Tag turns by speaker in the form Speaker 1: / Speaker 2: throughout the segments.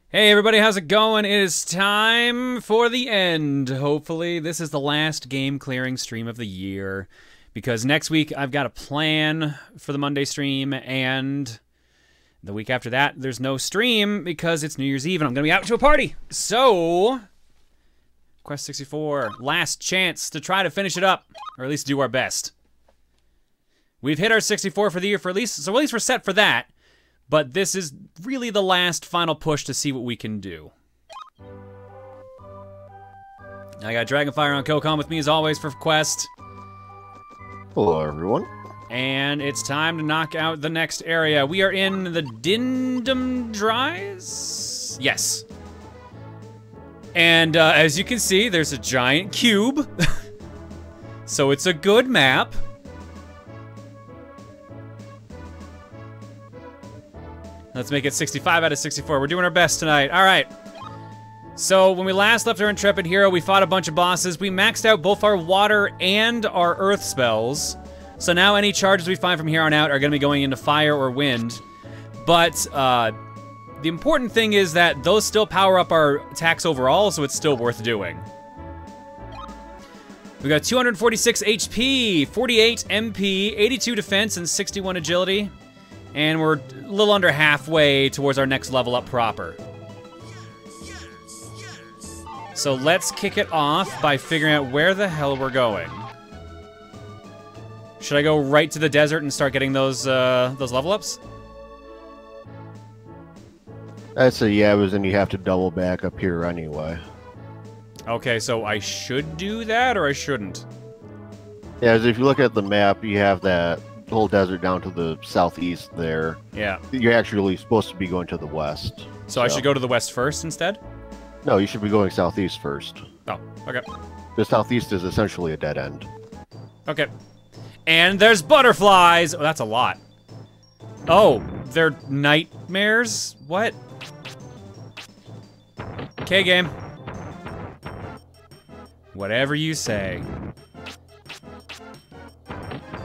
Speaker 1: Hey everybody, how's it going? It is time for the end. Hopefully this is the last game clearing stream of the year, because next week I've got a plan for the Monday stream, and the week after that there's no stream because it's New Year's Eve and I'm gonna be out to a party. So Quest 64, last chance to try to finish it up, or at least do our best. We've hit our 64 for the year, so at least we're set for that. But this is really the last final push to see what we can do. I got Dragonfire on Kokon with me as always for Quest.
Speaker 2: Hello, everyone.
Speaker 1: And it's time to knock out the next area. We are in the Dindum Dries? Yes. And as you can see, there's a giant cube. So it's a good map. Let's make it 65 out of 64. We're doing our best tonight. All right. So when we last left our Intrepid Hero, we fought a bunch of bosses. We maxed out both our water and our earth spells. So now any charges we find from here on out are going to be going into fire or wind. But the important thing is that those still power up our attacks overall, so it's still worth doing. We got 246 HP, 48 MP, 82 defense, and 61 agility. And we're a little under halfway towards our next level up proper. So let's kick it off by figuring out where the hell we're going. Should I go right to the desert and start getting those level ups?
Speaker 2: I'd say yeah, but then you have to double back up here anyway.
Speaker 1: Okay, so I should do that or I shouldn't?
Speaker 2: Yeah, as if you look at the map, you have that whole desert down to the southeast there.
Speaker 1: Yeah.
Speaker 2: You're actually supposed to be going to the west.
Speaker 1: So I should go to the west first instead?
Speaker 2: No, you should be going southeast first.
Speaker 1: Oh, okay.
Speaker 2: The southeast is essentially a dead end.
Speaker 1: Okay. And there's butterflies! Oh, that's a lot. Oh, they're nightmares? What? Okay, game. Whatever you say.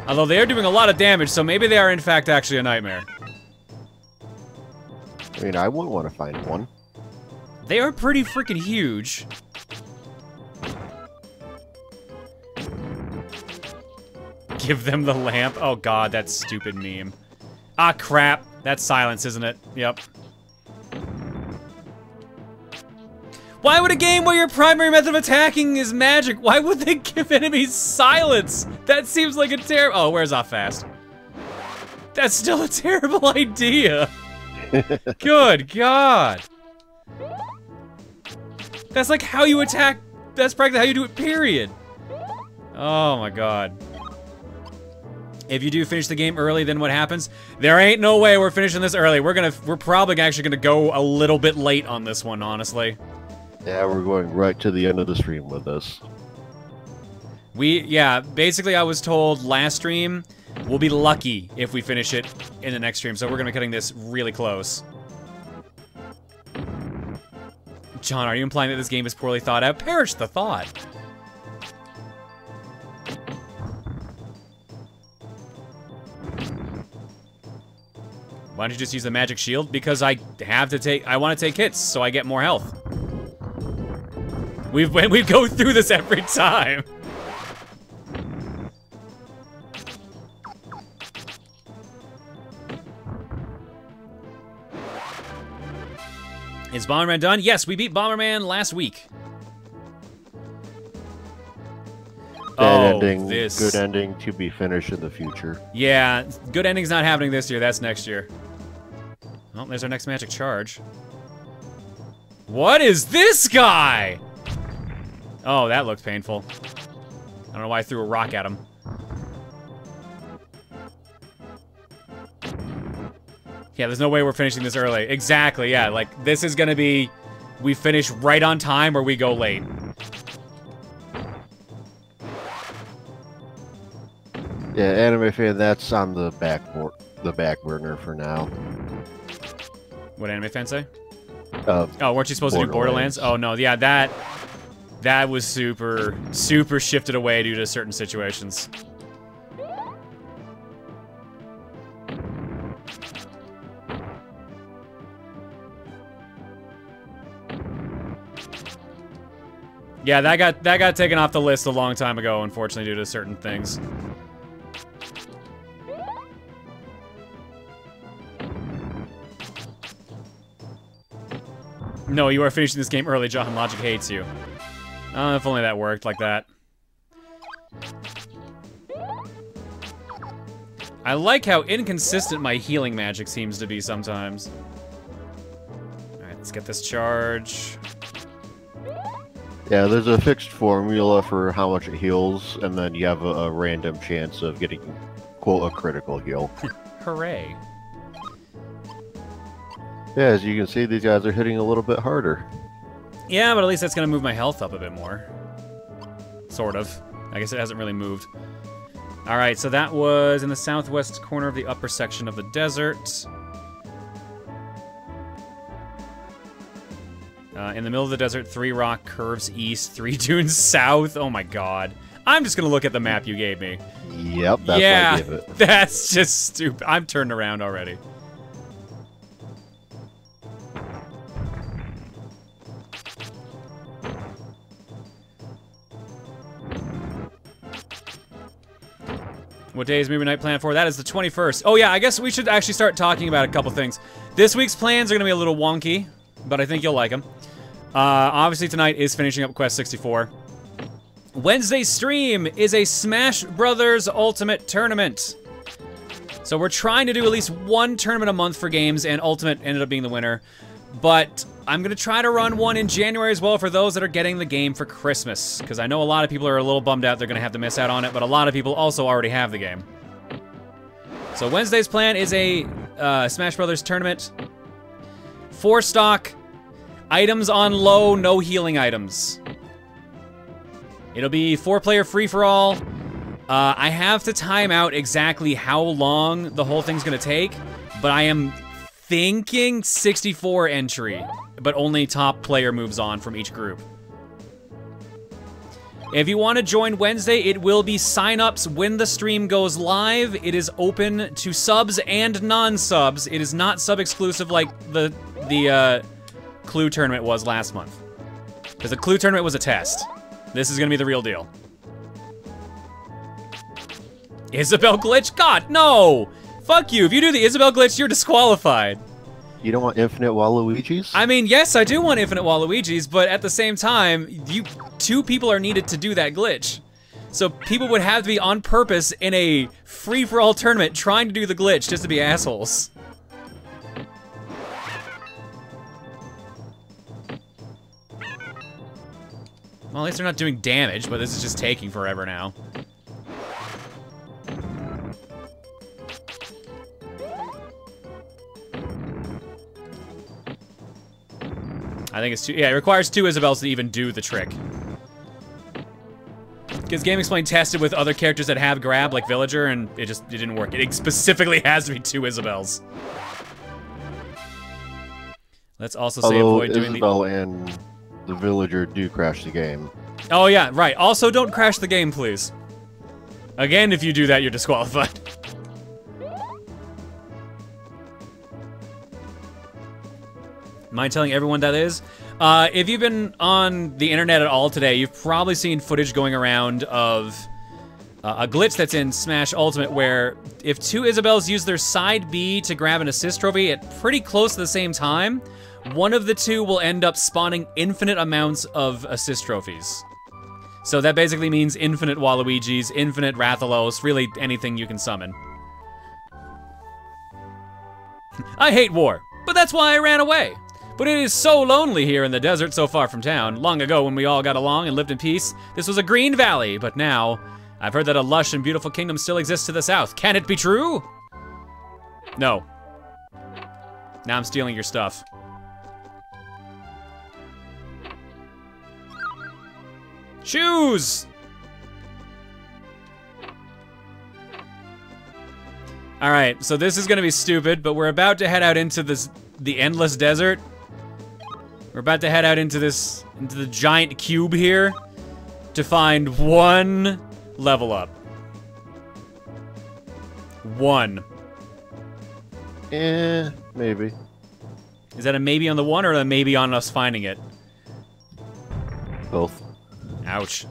Speaker 1: Although they are doing a lot of damage, so maybe they are in fact actually a nightmare.
Speaker 2: I mean, I wouldn't want to find one.
Speaker 1: They are pretty freaking huge. Give them the lamp. Oh god, that stupid meme. Ah, crap. That's silence, isn't it? Yep. Why would a game where your primary method of attacking is magic, why would they give enemies silence? That seems like a terrible... Oh, where's off fast? That's still a terrible idea. Good God. That's like how you attack. That's practically how you do it, period. Oh my God. If you do finish the game early, then what happens? There ain't no way we're finishing this early. We're probably actually gonna go a little bit late on this one, honestly.
Speaker 2: Yeah, we're going right to the end of the stream with this.
Speaker 1: Yeah, basically I was told last stream, we'll be lucky if we finish it in the next stream, so we're gonna be cutting this really close. John, are you implying that this game is poorly thought out? Perish the thought. Why don't you just use the magic shield? Because I want to take hits, so I get more health. We go through this every time. Is Bomberman done? Yes, we beat Bomberman last week.
Speaker 2: Good ending to be finished in the future.
Speaker 1: Yeah, good ending's not happening this year. That's next year. Well, there's our next magic charge. What is this guy? Oh, that looked painful. I don't know why I threw a rock at him. Yeah, there's no way we're finishing this early. Exactly, yeah, like, this is gonna be... We finish right on time or we go late.
Speaker 2: Yeah, Anime Fan, that's on the back burner for now.
Speaker 1: What Anime Fan say? Oh, weren't you supposed to do Borderlands? Oh, no, yeah, that was super shifted away due to certain situations. Yeah, that got taken off the list a long time ago, unfortunately, due to certain things. No, you are finishing this game early, John. Logic hates you. If only that worked like that. I like how inconsistent my healing magic seems to be sometimes. Alright, let's get this charge.
Speaker 2: Yeah, there's a fixed formula for how much it heals, and then you have a random chance of getting, quote, a critical heal.
Speaker 1: Hooray.
Speaker 2: Yeah, as you can see, these guys are hitting a little bit harder.
Speaker 1: Yeah, but at least that's gonna move my health up a bit more. Sort of. I guess it hasn't really moved. Alright, so that was in the southwest corner of the upper section of the desert. In the middle of the desert, 3 rock curves east, 3 dunes south. Oh my god. I'm just gonna look at the map you gave me.
Speaker 2: Yep, that's what I gave it.
Speaker 1: That's just stupid. I'm turned around already. What day is Movie Night planned for? That is the 21st. Oh yeah, I guess we should actually start talking about a couple things. This week's plans are gonna be a little wonky, but I think you'll like them. Obviously tonight is finishing up Quest 64. Wednesday's stream is a Smash Brothers Ultimate Tournament. So we're trying to do at least one tournament a month for games, and Ultimate ended up being the winner. But I'm gonna try to run one in January as well for those that are getting the game for Christmas, because I know a lot of people are a little bummed out they're gonna have to miss out on it, but a lot of people also already have the game. So Wednesday's plan is a Smash Brothers tournament. 4 stock, items on low, no healing items. It'll be 4-player free-for-all. I have to time out exactly how long the whole thing's gonna take, but I am thinking 64 entry, but only top player moves on from each group. If you want to join Wednesday, it will be sign-ups when the stream goes live. It is open to subs and non-subs. It is not sub-exclusive like the Clue tournament was last month. Because the Clue tournament was a test. This is going to be the real deal. Isabel glitch? God, no! Fuck you. If you do the Isabel glitch, you're disqualified.
Speaker 2: You don't want infinite Waluigis?
Speaker 1: I mean, yes, I do want infinite Waluigis, but at the same time, two people are needed to do that glitch. So people would have to be on purpose in a free-for-all tournament trying to do the glitch just to be assholes. Well, at least they're not doing damage, but this is just taking forever now. I think it's it requires 2 Isabels to even do the trick. Because Game Explain tested with other characters that have grab, like Villager, and it didn't work. It specifically has to be 2 Isabels. Let's also say avoid doing
Speaker 2: Isabel and the Villager do crash the game.
Speaker 1: Oh yeah, right. Also, don't crash the game, please. Again, if you do that, you're disqualified. Mind telling everyone that is? If you've been on the internet at all today, you've probably seen footage going around of a glitch that's in Smash Ultimate where if 2 Isabels use their side B to grab an assist trophy at pretty close to the same time, one of the 2 will end up spawning infinite amounts of assist trophies. So that basically means infinite Waluigis, infinite Rathalos, really anything you can summon. I hate war, but that's why I ran away. But it is so lonely here in the desert so far from town. Long ago when we all got along and lived in peace, this was a green valley, but now I've heard that a lush and beautiful kingdom still exists to the south. Can it be true? No. Now I'm stealing your stuff. Shoes! Alright, so this is gonna be stupid, but we're about to head out into the endless desert. We're about to head out into the giant cube here to find 1 level up. 1.
Speaker 2: Maybe.
Speaker 1: Is that a maybe on the 1 or a maybe on us finding it?
Speaker 2: Both.
Speaker 1: Ouch.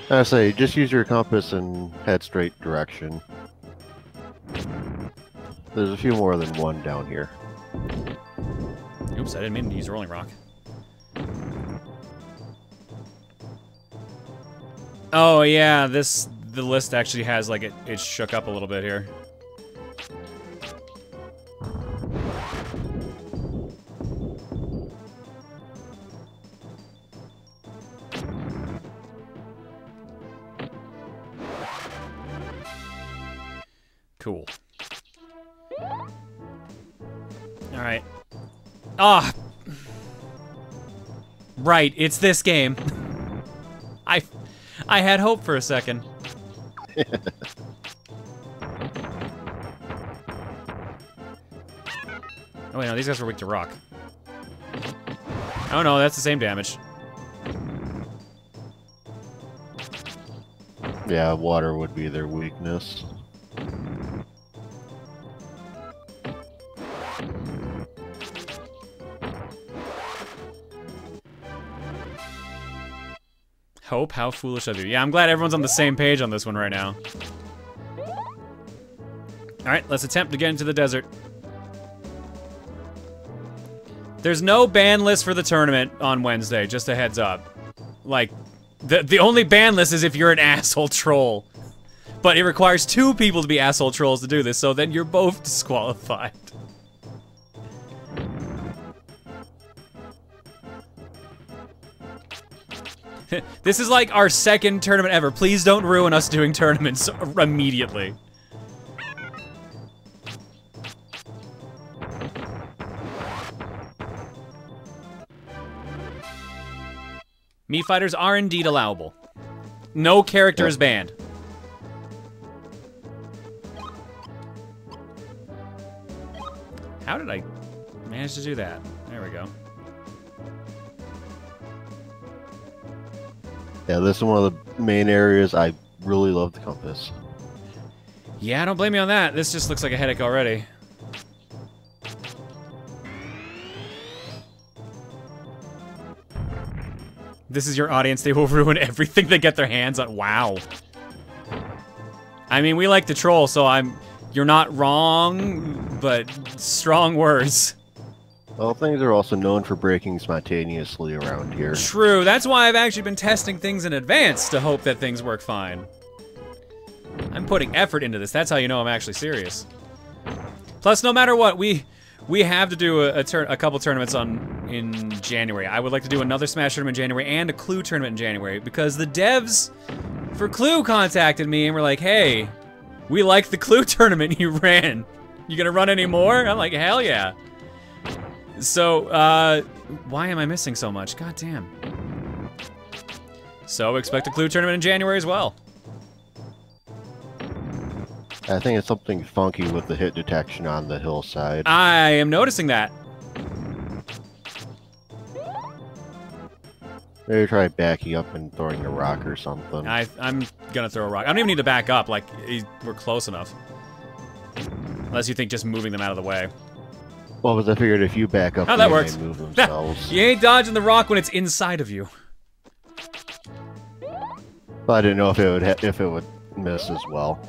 Speaker 2: I say, just use your compass and head straight direction. There's a few more than 1 down here.
Speaker 1: Oops, I didn't mean to use Rolling Rock. Oh yeah, the list actually has like it shook up a little bit here. Cool. All right. Ah. Right, it's this game. I had hope for a second. Oh wait, no, these guys are weak to rock. Oh no, that's the same damage.
Speaker 2: Yeah, water would be their weakness.
Speaker 1: Hope? How foolish of you. Yeah, I'm glad everyone's on the same page on this one right now. Alright, let's attempt to get into the desert. There's no ban list for the tournament on Wednesday, just a heads up. Like, the only ban list is if you're an asshole troll. But it requires 2 people to be asshole trolls to do this, so then you're both disqualified. This is like our 2nd tournament ever. Please don't ruin us doing tournaments immediately. Mii fighters are indeed allowable. No character is banned. How did I manage to do that? There we go.
Speaker 2: Yeah, this is one of the main areas. I really love the compass.
Speaker 1: Yeah, don't blame me on that. This just looks like a headache already. This is your audience. They will ruin everything they get their hands on. Wow. I mean, we like to troll, so you're not wrong, but strong words.
Speaker 2: Well, things are also known for breaking spontaneously around here.
Speaker 1: True. That's why I've actually been testing things in advance to hope that things work fine. I'm putting effort into this. That's how you know I'm actually serious. Plus, no matter what, we have to do a couple tournaments in January. I would like to do another Smash tournament in January and a Clue tournament in January because the devs for Clue contacted me and were like, "Hey, we like the Clue tournament you ran. You gonna run any more?" I'm like, "Hell yeah." So, why am I missing so much? God damn. So expect a Clue tournament in January as well.
Speaker 2: I think it's something funky with the hit detection on the hillside.
Speaker 1: I am noticing that.
Speaker 2: Maybe try backing up and throwing a rock or something.
Speaker 1: I'm gonna throw a rock. I don't even need to back up, like, we're close enough. Unless you think just moving them out of the way.
Speaker 2: Well, because I figured if you back up,
Speaker 1: that works.
Speaker 2: They move themselves.
Speaker 1: You ain't dodging the rock when it's inside of you.
Speaker 2: But I didn't know if it would miss as well.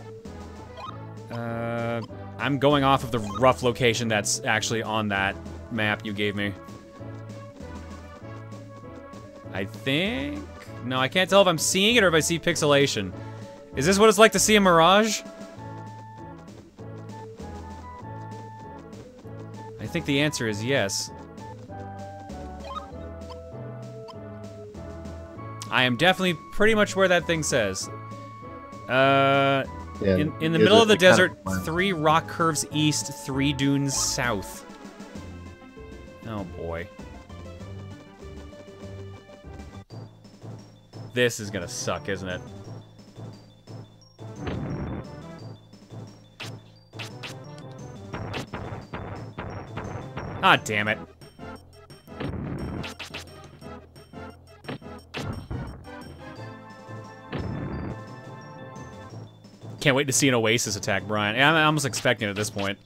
Speaker 1: I'm going off of the rough location that's actually on that map you gave me. I think... No, I can't tell if I'm seeing it or if I see pixelation. Is this what it's like to see a mirage? I think the answer is yes. I am definitely pretty much where that thing says.
Speaker 2: Yeah,
Speaker 1: in the middle of the desert, 3 rock curves east, 3 dunes south. Oh boy. This is gonna suck, isn't it? Ah, damn it. Can't wait to see an Oasis attack, Brian. I'm almost expecting it at this point.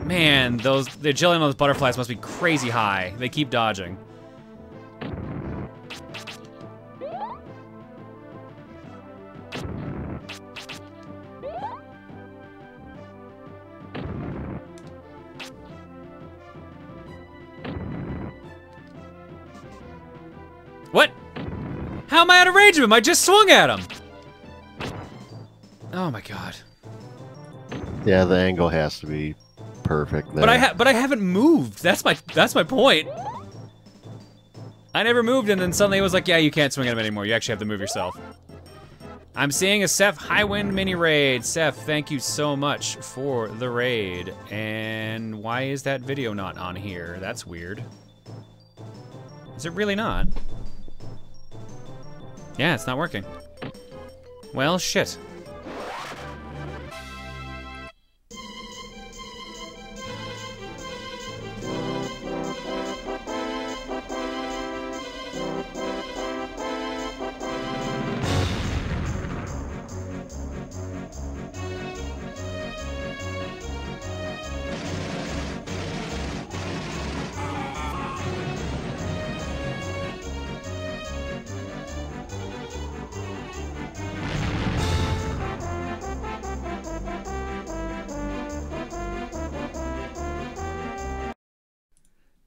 Speaker 1: Man, the agility on those butterflies must be crazy high. They keep dodging. What? How am I out of range of him? I just swung at him. Oh my god.
Speaker 2: Yeah, the angle has to be perfect there.
Speaker 1: But I haven't moved. That's my point. I never moved, and then suddenly it was like, yeah, you can't swing at him anymore. You actually have to move yourself. I'm seeing a Seth Highwind mini raid. Seth, thank you so much for the raid. And why is that video not on here? That's weird. Is it really not? Yeah, it's not working. Well, shit.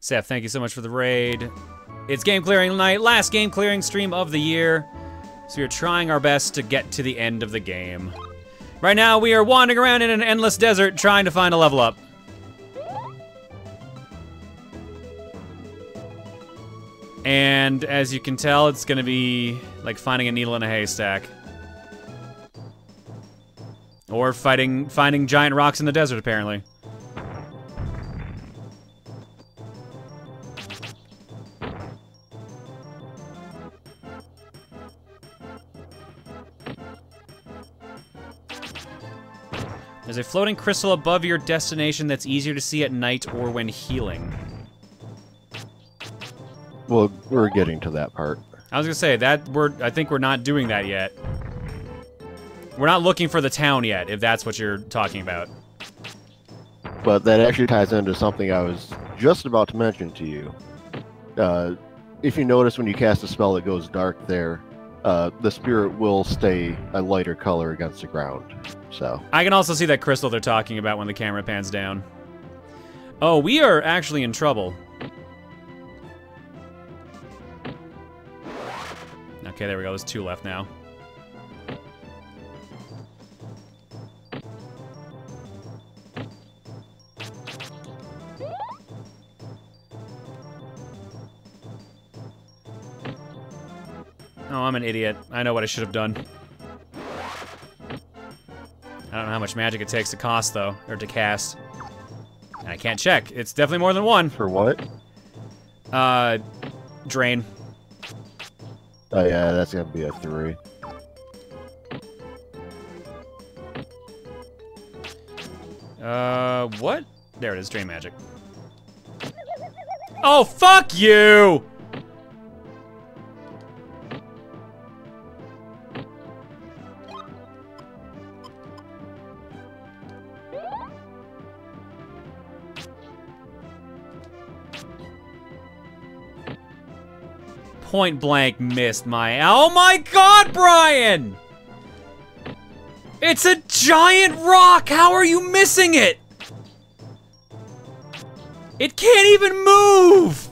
Speaker 1: Seth, thank you so much for the raid. It's game clearing night, last game clearing stream of the year. So we are trying our best to get to the end of the game. Right now, we are wandering around in an endless desert trying to find a level up. And as you can tell, it's gonna be like finding a needle in a haystack. Or finding giant rocks in the desert, apparently. There's a floating crystal above your destination that's easier to see at night or when healing.
Speaker 2: Well, we're getting to that part.
Speaker 1: I was gonna say, I think we're not doing that yet. We're not looking for the town yet, if that's what you're talking about.
Speaker 2: But that actually ties into something I was just about to mention to you. If you notice when you cast a spell that goes dark there, the spirit will stay a lighter color against the ground. So
Speaker 1: I can also see that crystal they're talking about when the camera pans down. Oh, we are actually in trouble. Okay, there we go. There's 2 left now. Oh, I'm an idiot. I know what I should have done. I don't know how much magic it takes to cost, though, or to cast. And I can't check. It's definitely more than 1.
Speaker 2: for what?
Speaker 1: Drain.
Speaker 2: Oh yeah, that's gonna be a 3.
Speaker 1: What? There it is, drain magic. Oh, fuck you! Point blank missed my... Oh my god, Brian! It's a giant rock! How are you missing it? It can't even move!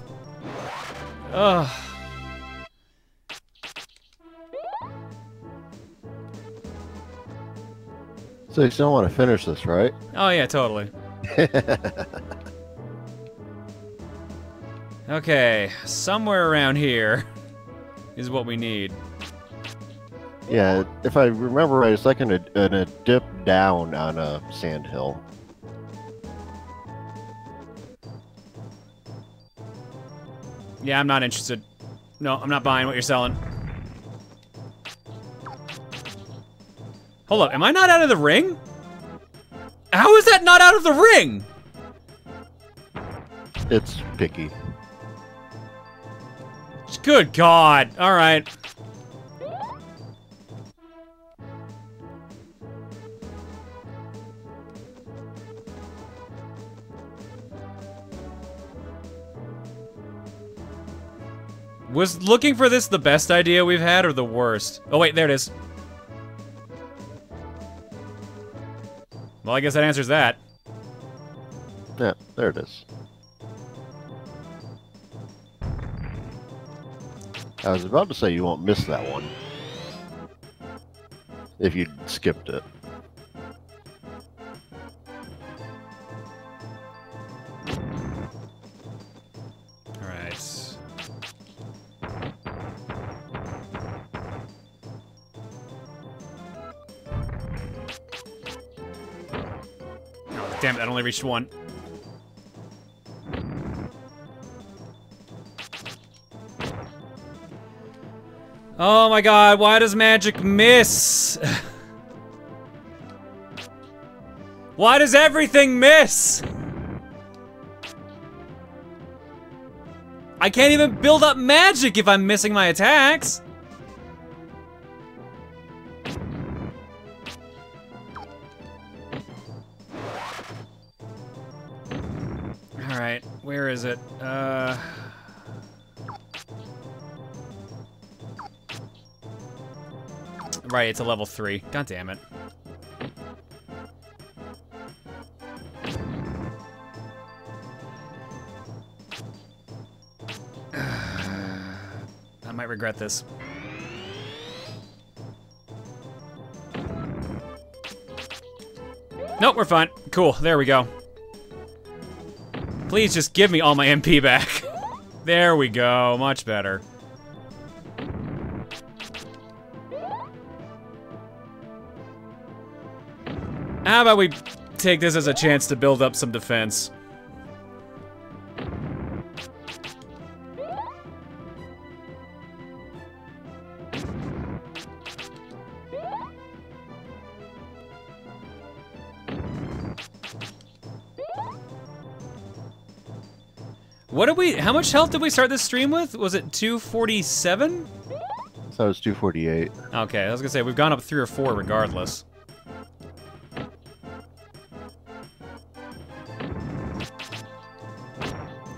Speaker 1: Ugh.
Speaker 2: So you still want to finish this, right?
Speaker 1: Oh yeah, totally. Okay, somewhere around here is what we need.
Speaker 2: Yeah, if I remember right, it's like in a dip down on a sand hill.
Speaker 1: Yeah, I'm not interested. No, I'm not buying what you're selling. Hold up, am I not out of the ring? How is that not out of the ring?
Speaker 2: It's picky.
Speaker 1: Good God, all right. Was looking for this the best idea we've had or the worst? Oh wait, there it is. Well, I guess that answers that.
Speaker 2: Yeah, there it is. I was about to say you won't miss that one. If you skipped it.
Speaker 1: Alright. Oh, damn it, that only reached 1. Oh my god, why does magic miss? Why does everything miss? I can't even build up magic if I'm missing my attacks. Alright, where is it? Right, it's a level 3. God damn it. I might regret this. Nope, we're fine. Cool, there we go. Please just give me all my MP back. There we go, much better. How about we take this as a chance to build up some defense? What did we, how much health did we start this stream with? Was it 247?
Speaker 2: Sounds thought it was 248.
Speaker 1: Okay, I was gonna say, we've gone up 3 or 4 regardless.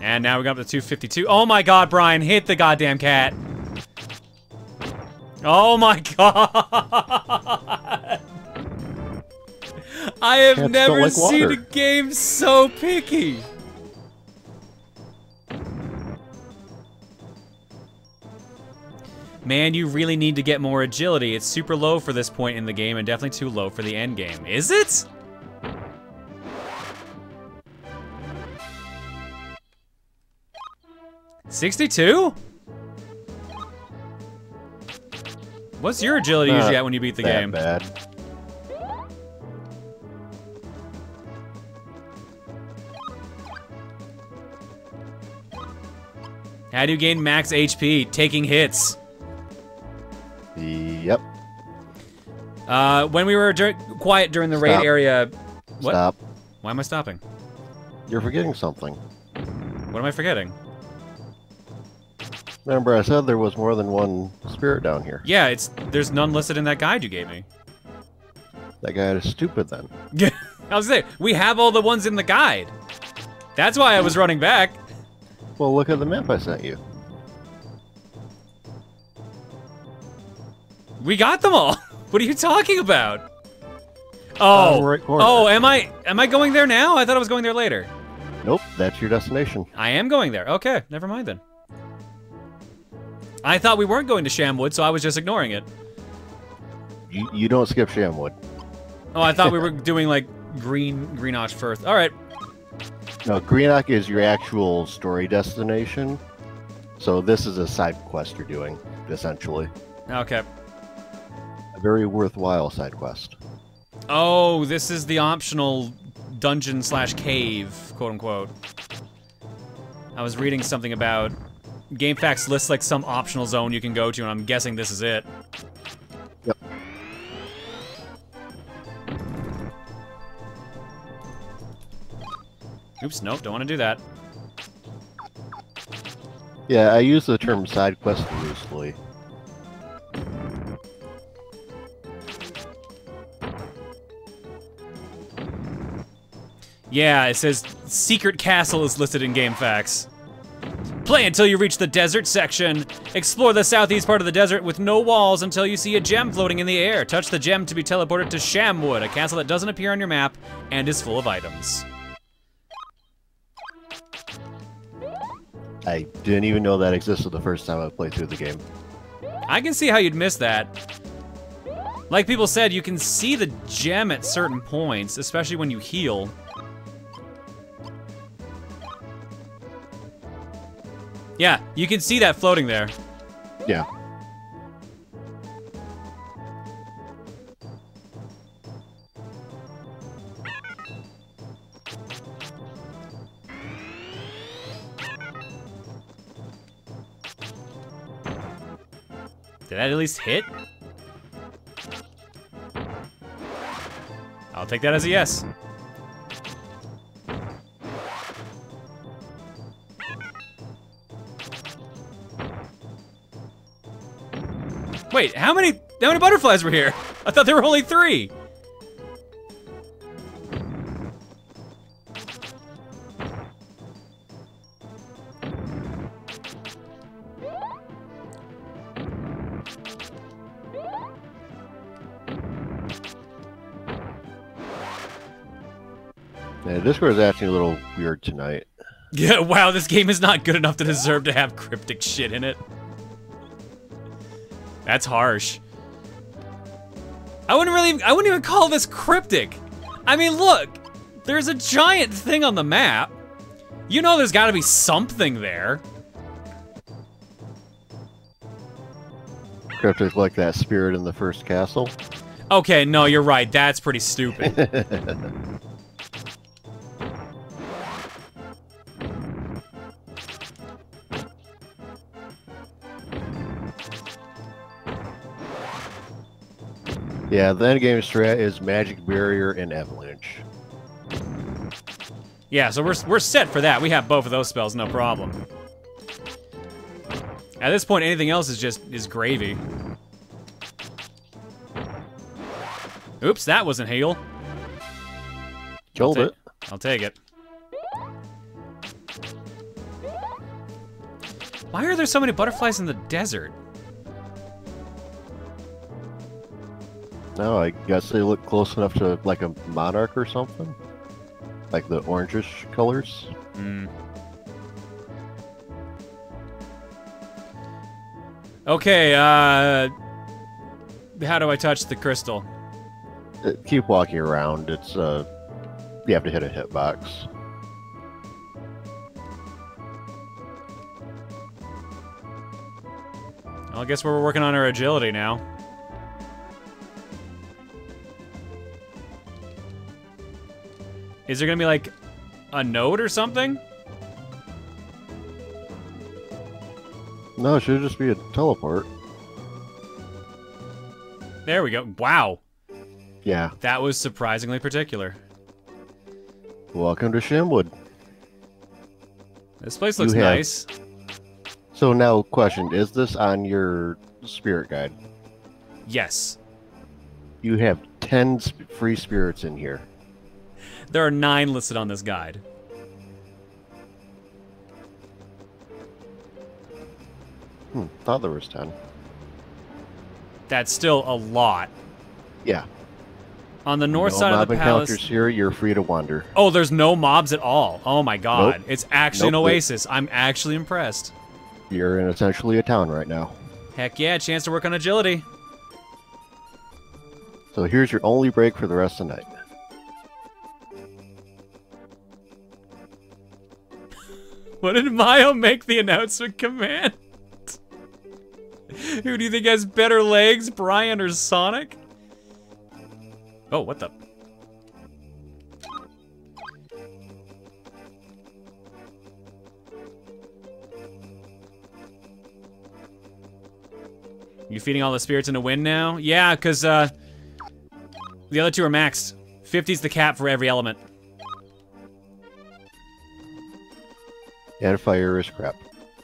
Speaker 1: And now we got up to 252. Oh my god, Brian, hit the goddamn cat. Oh my god. I have
Speaker 2: Cats
Speaker 1: never
Speaker 2: like
Speaker 1: seen
Speaker 2: water.
Speaker 1: a game so picky. Man, you really need to get more agility. It's super low for this point in the game and definitely too low for the end game. Is it? $62? What's your agility usually at when you beat the game?
Speaker 2: Bad.
Speaker 1: How do you gain max HP? Taking hits.
Speaker 2: Yep.
Speaker 1: When we were quiet during the raid area... What?
Speaker 2: Stop.
Speaker 1: Why am I stopping?
Speaker 2: You're forgetting something.
Speaker 1: What am I forgetting?
Speaker 2: Remember, I said there was more than one spirit down here.
Speaker 1: Yeah, there's none listed in that guide you gave me.
Speaker 2: That guy is stupid then.
Speaker 1: Yeah, I was saying, we have all the ones in the guide. That's why I was running back.
Speaker 2: Well, look at the map I sent you.
Speaker 1: We got them all. What are you talking about? Oh,
Speaker 2: Right corner.
Speaker 1: oh, am I going there now? I thought I was going there later.
Speaker 2: Nope, that's your destination.
Speaker 1: I am going there. Okay, never mind then. I thought we weren't going to Shamwood, so I was just ignoring it.
Speaker 2: You don't skip Shamwood.
Speaker 1: Oh, I thought we were doing like Greenock first. All right.
Speaker 2: No, Greenock is your actual story destination. So this is a side quest you're doing, essentially.
Speaker 1: Okay.
Speaker 2: A very worthwhile side quest.
Speaker 1: Oh, this is the optional dungeon / cave, quote unquote. I was reading something about GameFAQs lists like some optional zone you can go to, and I'm guessing this is it.
Speaker 2: Yep.
Speaker 1: Oops, nope, don't want to do that.
Speaker 2: Yeah, I use the term side quest loosely.
Speaker 1: Yeah, it says Secret Castle is listed in GameFAQs. Play until you reach the desert section. Explore the southeast part of the desert with no walls until you see a gem floating in the air. Touch the gem to be teleported to Shamwood, a castle that doesn't appear on your map and is full of items.
Speaker 2: I didn't even know that existed the first time I played through the game.
Speaker 1: I can see how you'd miss that. Like people said, you can see the gem at certain points, especially when you heal. Yeah, you can see that floating there.
Speaker 2: Yeah.
Speaker 1: Did that at least hit? I'll take that as a yes. Wait, how many butterflies were here? I thought there were only 3.
Speaker 2: Yeah, Discord is acting a little weird tonight.
Speaker 1: Yeah, wow, this game is not good enough to deserve to have cryptic shit in it. That's harsh. I wouldn't even call this cryptic. I mean, look, there's a giant thing on the map. You know there's gotta be something there.
Speaker 2: Cryptic like that spirit in the first castle.
Speaker 1: Okay, no, you're right, that's pretty stupid.
Speaker 2: Yeah, the endgame strat is magic barrier and avalanche.
Speaker 1: Yeah, so we're set for that. We have both of those spells, no problem. At this point, anything else is gravy. Oops, that wasn't hail.
Speaker 2: Killed it.
Speaker 1: I'll take it. Why are there so many butterflies in the desert?
Speaker 2: No, I guess they look close enough to like a monarch or something. Like the orangish colors.
Speaker 1: Hmm. Okay, how do I touch the crystal?
Speaker 2: Keep walking around. It's you have to hit a hitbox.
Speaker 1: Well, I guess we're working on our agility now. Is there gonna be like a node or something?
Speaker 2: No, it should just be a teleport.
Speaker 1: There we go. Wow.
Speaker 2: Yeah.
Speaker 1: That was surprisingly particular.
Speaker 2: Welcome to Shimwood.
Speaker 1: This place looks nice.
Speaker 2: So now, question, is this on your spirit guide?
Speaker 1: Yes.
Speaker 2: You have 10 free spirits in here.
Speaker 1: There are 9 listed on this guide.
Speaker 2: Thought there was 10.
Speaker 1: That's still a lot.
Speaker 2: Yeah.
Speaker 1: On the north
Speaker 2: no
Speaker 1: side of the palace.
Speaker 2: Encounters here, you're free to wander.
Speaker 1: Oh, there's no mobs at all. Oh my god.
Speaker 2: Nope.
Speaker 1: It's actually an oasis. I'm actually impressed.
Speaker 2: You're in essentially a town right now.
Speaker 1: Heck yeah, chance to work on agility.
Speaker 2: So here's your only break for the rest of the night.
Speaker 1: What did Mayo make the announcement command? Who do you think has better legs, Brian or Sonic? Oh, what the? You feeding all the spirits in a win now? Yeah, because the other 2 are maxed. 50's the cap for every element.
Speaker 2: And fire is crap.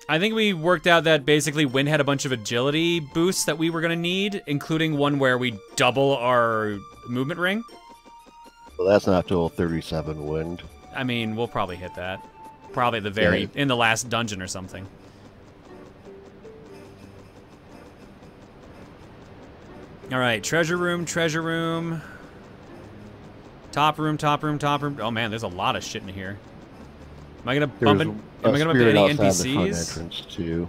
Speaker 1: I think we worked out that basically Wind had a bunch of agility boosts that we were going to need, including one where we double our movement ring.
Speaker 2: Well, that's not till 37 wind.
Speaker 1: I mean, we'll probably hit that. Probably at the very, in the last dungeon or something. All right, treasure room, treasure room. Top room, top room, top room. Oh man, there's a lot of shit in here. Am I gonna bump in? Am I gonna bump into any NPCs?
Speaker 2: Entrance too.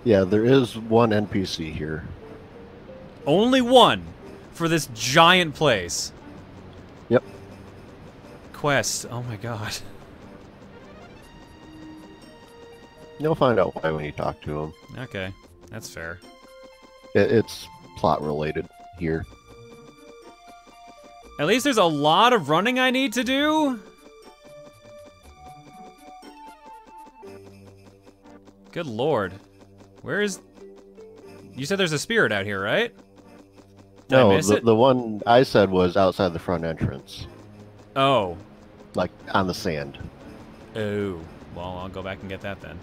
Speaker 2: Yeah, there is one NPC here.
Speaker 1: Only one for this giant place.
Speaker 2: Yep.
Speaker 1: Quest. Oh my god.
Speaker 2: You'll find out why when you talk to him.
Speaker 1: Okay, that's fair.
Speaker 2: It's plot related here.
Speaker 1: At least there's a lot of running I need to do. Good lord. Where is... You said there's a spirit out here, right? Did I miss it?
Speaker 2: The one I said was outside the front entrance.
Speaker 1: Oh.
Speaker 2: Like, on the sand.
Speaker 1: Oh. Well, I'll go back and get that then.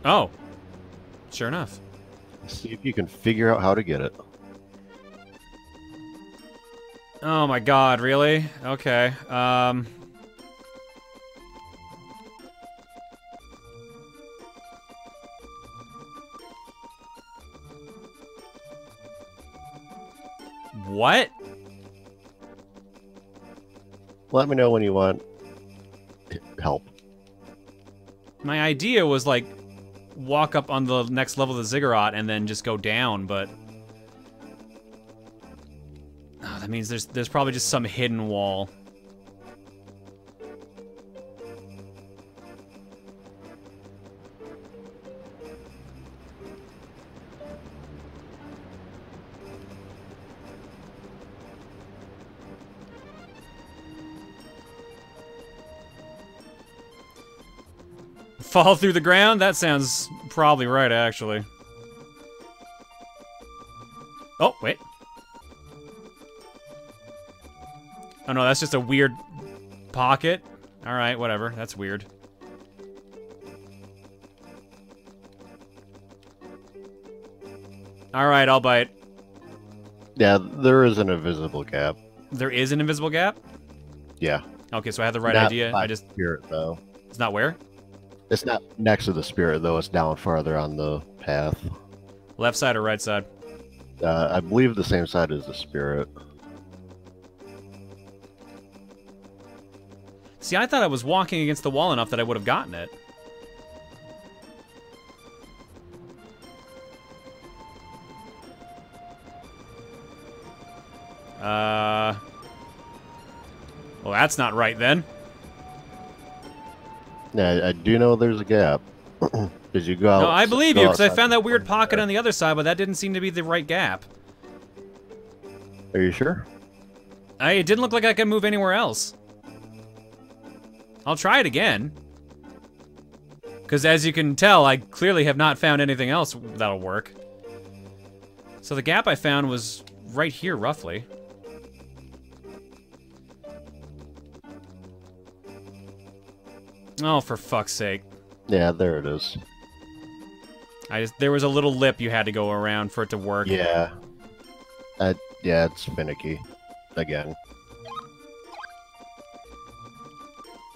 Speaker 1: Oh. Sure enough.
Speaker 2: See if you can figure out how to get it.
Speaker 1: Oh my god, really? Okay. What?
Speaker 2: Let me know when you want help.
Speaker 1: My idea was like walk up on the next level of the ziggurat and then just go down, but oh, that means there's probably just some hidden wall. Fall through the ground? That sounds probably right, actually. Oh, wait. Oh no, that's just a weird pocket. Alright, whatever. That's weird. Alright, I'll bite.
Speaker 2: Yeah, there is an invisible gap.
Speaker 1: There is an invisible gap?
Speaker 2: Yeah.
Speaker 1: Okay, so I had the right
Speaker 2: Not
Speaker 1: idea.
Speaker 2: by
Speaker 1: I just...
Speaker 2: spirit, though.
Speaker 1: It's not where?
Speaker 2: It's not next to the spirit, though. It's down farther on the path.
Speaker 1: Left side or right side?
Speaker 2: I believe the same side as the spirit.
Speaker 1: See, I thought I was walking against the wall enough that I would have gotten it. Well, that's not right then.
Speaker 2: Yeah, I do know there's a gap. Did you go out?
Speaker 1: No, I believe you, because I found that weird
Speaker 2: there.
Speaker 1: pocket on the other side, but that didn't seem to be the right gap.
Speaker 2: Are you sure?
Speaker 1: It didn't look like I could move anywhere else. I'll try it again. Because as you can tell, I clearly have not found anything else that'll work. So the gap I found was right here, roughly. Oh, for fuck's sake.
Speaker 2: Yeah, there it is.
Speaker 1: There was a little lip you had to go around for it to work.
Speaker 2: Yeah. Yeah, it's finicky. Again.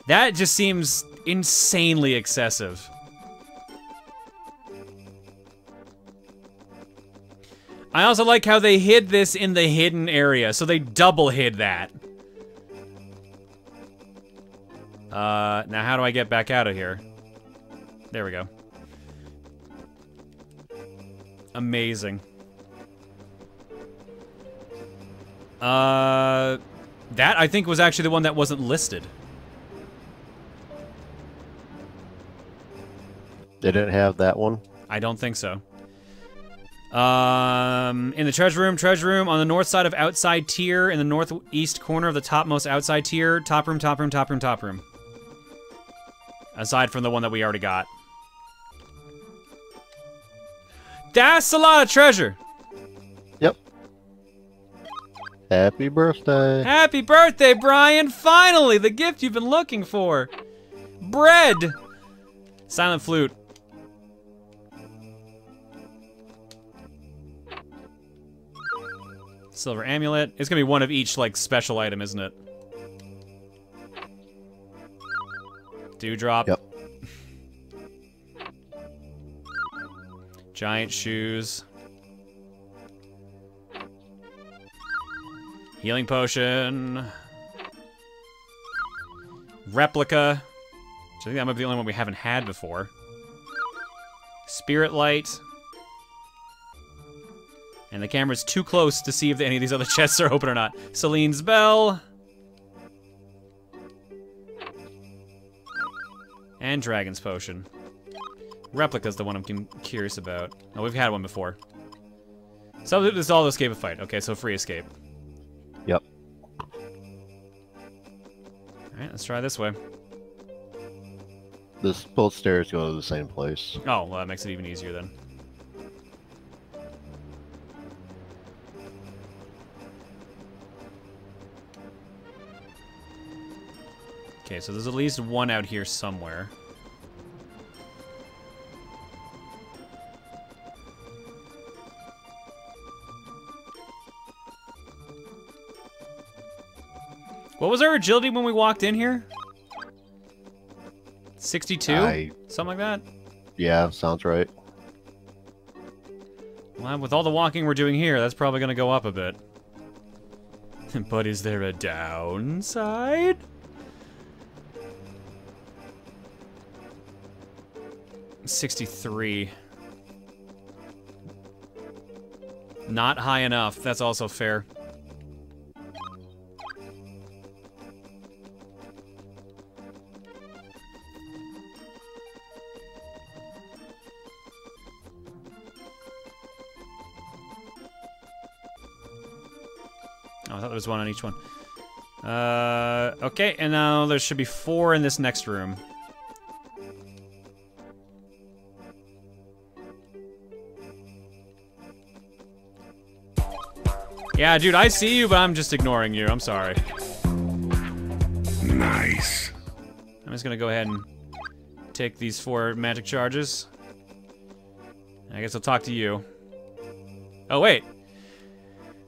Speaker 1: That just seems insanely excessive. I also like how they hid this in the hidden area, so they double hid that. Now how do I get back out of here? There we go. Amazing. That I think was actually the one that wasn't listed.
Speaker 2: They didn't have that one?
Speaker 1: I don't think so. In the treasure room, on the north side of outside tier, in the northeast corner of the topmost outside tier, top room, top room, top room, top room. Aside from the one that we already got. That's a lot of treasure!
Speaker 2: Yep. Happy birthday.
Speaker 1: Happy birthday, Brian! Finally, the gift you've been looking for! Bread! Silent flute. Silver amulet. It's gonna be one of each, like, special item, isn't it? Dewdrop.
Speaker 2: Yep.
Speaker 1: Giant shoes. Healing potion. Replica. Which I think that might be the only one we haven't had before. Spirit light. And the camera's too close to see if any of these other chests are open or not. Celine's bell. And Dragon's potion. Replica's the one I'm curious about. Oh, we've had one before. So this is all escape a fight. Okay, so free escape.
Speaker 2: Yep.
Speaker 1: Alright, let's try this way.
Speaker 2: Both stairs go to the same place.
Speaker 1: Oh, well, that makes it even easier then. Okay, so there's at least one out here somewhere. What was our agility when we walked in here? 62? Something like that?
Speaker 2: Yeah, sounds right.
Speaker 1: Well, with all the walking we're doing here, that's probably gonna go up a bit. But is there a downside? $63. Not high enough. That's also fair. Oh, I thought there was one on each one. Okay, and now there should be 4 in this next room. Yeah, dude, I see you, but I'm just ignoring you. I'm sorry.
Speaker 3: Nice.
Speaker 1: I'm just gonna go ahead and take these 4 magic charges. I guess I'll talk to you. Oh, wait.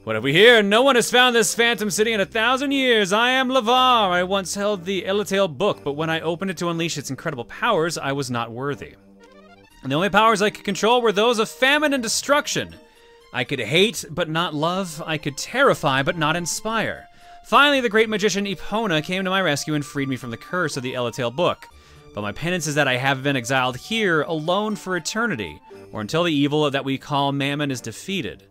Speaker 1: What have we here? No one has found this phantom city in 1,000 years. I am Lavar. I once held the Eletail book, but when I opened it to unleash its incredible powers, I was not worthy. And the only powers I could control were those of famine and destruction. I could hate, but not love. I could terrify, but not inspire. Finally, the great magician Epona came to my rescue and freed me from the curse of the Eletail book. But my penance is that I have been exiled here, alone for eternity, or until the evil that we call Mammon is defeated.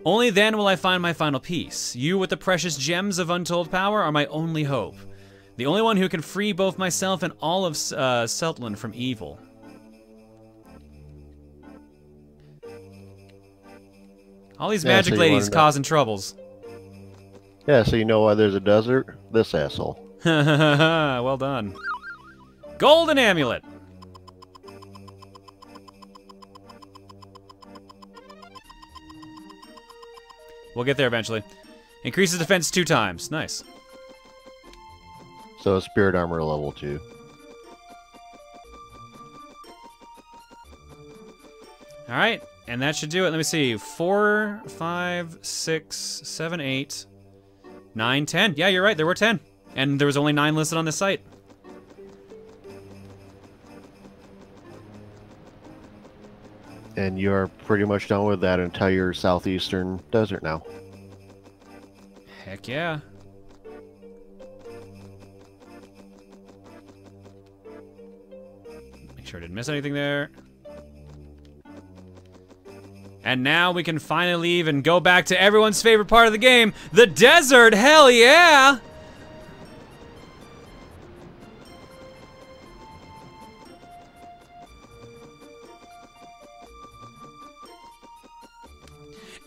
Speaker 1: Only then will I find my final peace. You with the precious gems of untold power are my only hope. The only one who can free both myself and all of Seltland from evil. All these magic ladies causing troubles.
Speaker 2: Yeah, so you know why there's a desert? This asshole.
Speaker 1: Well done. Golden amulet. We'll get there eventually. Increases defense 2 times. Nice.
Speaker 2: So spirit armor level 2.
Speaker 1: All right, and that should do it. Let me see. 4, 5, 6, 7, 8, 9, 10. Yeah, you're right. There were 10. And there was only 9 listed on this site.
Speaker 2: And you're pretty much done with that entire southeastern desert now.
Speaker 1: Heck yeah. Make sure I didn't miss anything there. And now we can finally leave and go back to everyone's favorite part of the game, the desert. Hell yeah!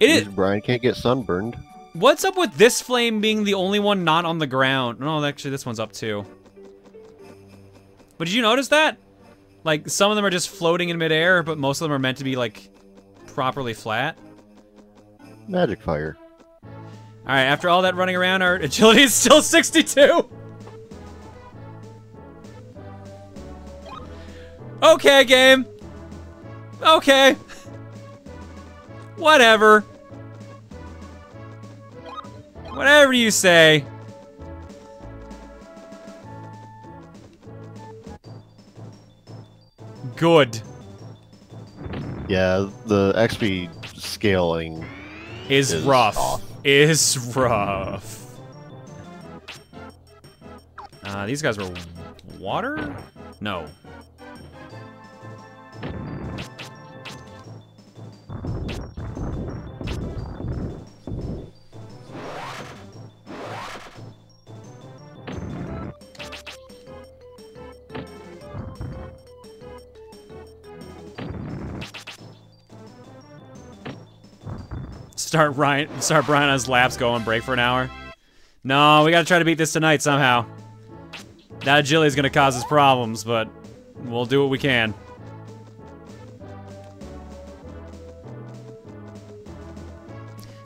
Speaker 1: It is.
Speaker 2: Brian can't get sunburned.
Speaker 1: What's up with this flame being the only one not on the ground? No, actually, this one's up too. But did you notice that? Like, some of them are just floating in midair, but most of them are meant to be, like, properly flat.
Speaker 2: Magic fire.
Speaker 1: Alright, after all that running around, our agility is still 62! Okay, game. Okay. Whatever. Whatever you say. Good.
Speaker 2: Yeah, the XP scaling
Speaker 1: is rough.
Speaker 2: Off.
Speaker 1: Is rough. These guys were water? No. Start Brian on his laps, go on break for an hour. No, we gotta try to beat this tonight somehow. That agility is gonna cause us problems, but we'll do what we can.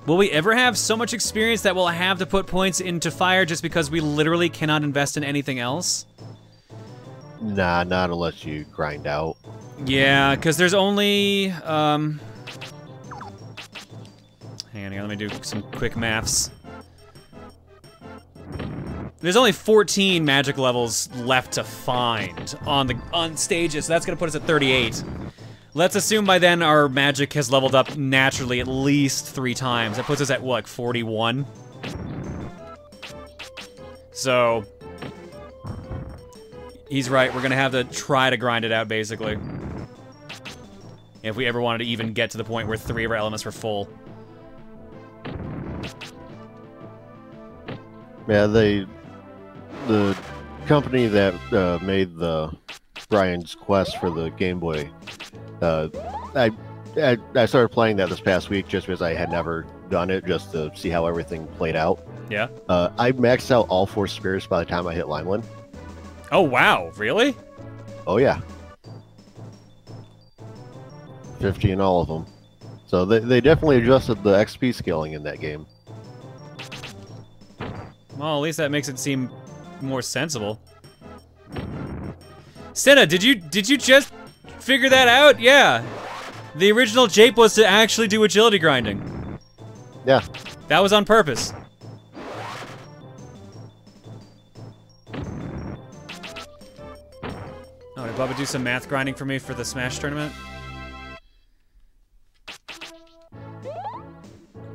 Speaker 1: Will we ever have so much experience that we'll have to put points into fire just because we literally cannot invest in anything else?
Speaker 2: Nah, not unless you grind out.
Speaker 1: Yeah, because there's only, hang on, let me do some quick maths. There's only 14 magic levels left to find on stages, so that's gonna put us at 38. Let's assume by then our magic has leveled up naturally at least 3 times. That puts us at, what, like 41? So, he's right, we're gonna have to try to grind it out, basically. If we ever wanted to even get to the point where 3 of our elements were full.
Speaker 2: Yeah, the company that made the Brian's Quest for the Game Boy, I started playing that this past week just because I had never done it, just to see how everything played out.
Speaker 1: Yeah.
Speaker 2: I maxed out all 4 spirits by the time I hit Limeland.
Speaker 1: Oh wow, really?
Speaker 2: Oh yeah. 50 in all of them. So they definitely adjusted the XP scaling in that game.
Speaker 1: Well, at least that makes it seem more sensible. Senna, did you just figure that out? Yeah. The original jape was to actually do agility grinding.
Speaker 2: Yeah.
Speaker 1: That was on purpose. Oh, did Bubba do some math grinding for me for the Smash tournament?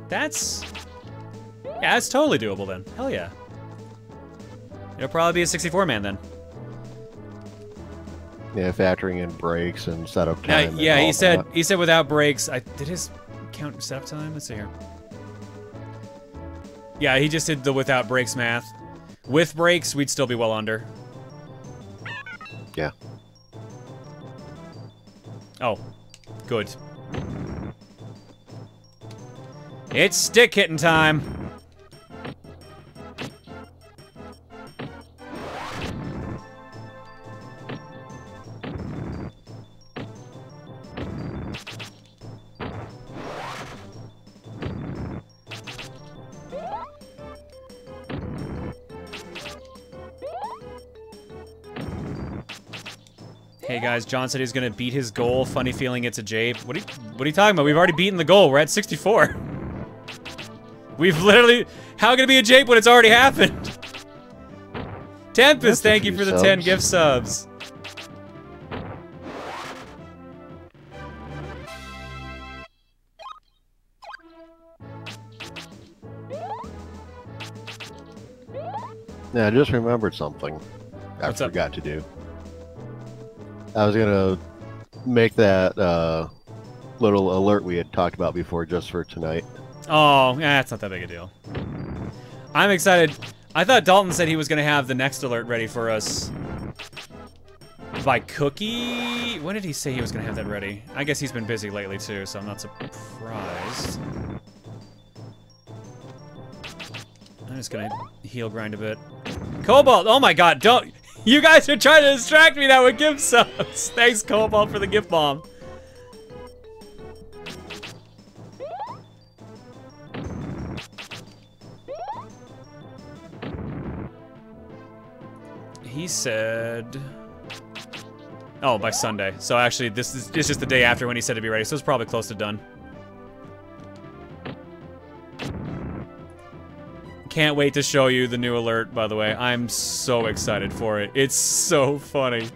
Speaker 1: That's... yeah, that's totally doable then. Hell yeah. It'll probably be a 64-man then.
Speaker 2: Yeah, factoring in breaks and setup time.
Speaker 1: Yeah, he said without breaks. Did his count setup time? Let's see here. Yeah, he just did the without breaks math. With breaks, we'd still be well under.
Speaker 2: Yeah.
Speaker 1: Oh, good. It's stick hitting time. Hey guys, John said he's gonna beat his goal. Funny feeling it's a jape. What are you talking about? We've already beaten the goal. We're at 64. We've literally... how can it be a jape when it's already happened? Tempest, thank you for the 10 gift subs.
Speaker 2: Yeah, I just remembered something I forgot to do. I was gonna make that little alert we had talked about before just for tonight.
Speaker 1: Oh, yeah, it's not that big a deal. I'm excited. I thought Dalton said he was gonna have the next alert ready for us by Cookie. When did he say he was gonna have that ready? I guess he's been busy lately too, so I'm not surprised. I'm just gonna heal grind a bit. Cobalt, oh my god, don't... you guys are trying to distract me now with gift subs. Thanks, Cobalt, for the gift bomb. He said... oh, by Sunday. So actually, it's just the day after when he said to be ready, so it's probably close to done. Can't wait to show you the new alert, by the way. I'm so excited for it. It's so funny.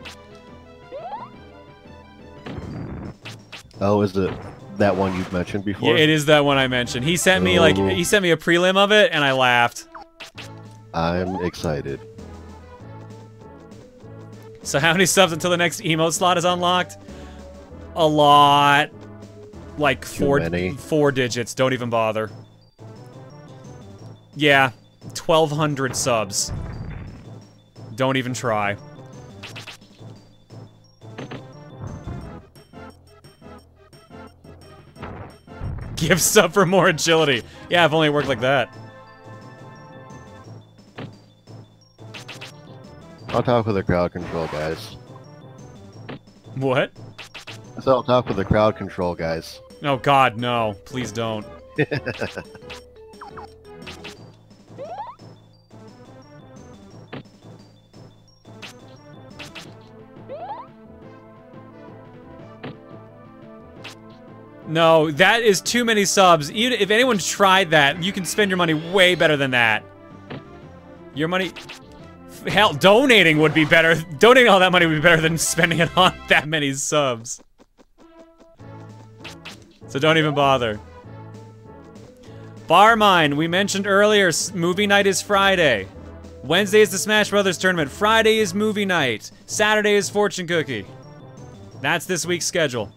Speaker 2: Oh, is it that one you've mentioned before?
Speaker 1: Yeah, it is that one I mentioned. He sent me he sent me a prelim of it, and I laughed.
Speaker 2: I'm excited.
Speaker 1: So how many subs until the next emote slot is unlocked? A lot. Like four digits. Don't even bother. Yeah, 1,200 subs. Don't even try. Give sub for more agility. Yeah, if only it worked like that.
Speaker 2: I'll talk with the crowd control guys.
Speaker 1: What?
Speaker 2: So I'll talk with the crowd control guys.
Speaker 1: Oh god, no. Please don't. No, that is too many subs. Even if anyone tried that, you can spend your money way better than that. Your money... hell, donating would be better. Donating all that money would be better than spending it on that many subs. So don't even bother. Barmine, we mentioned earlier, movie night is Friday. Wednesday is the Smash Brothers tournament. Friday is movie night. Saturday is fortune cookie. That's this week's schedule.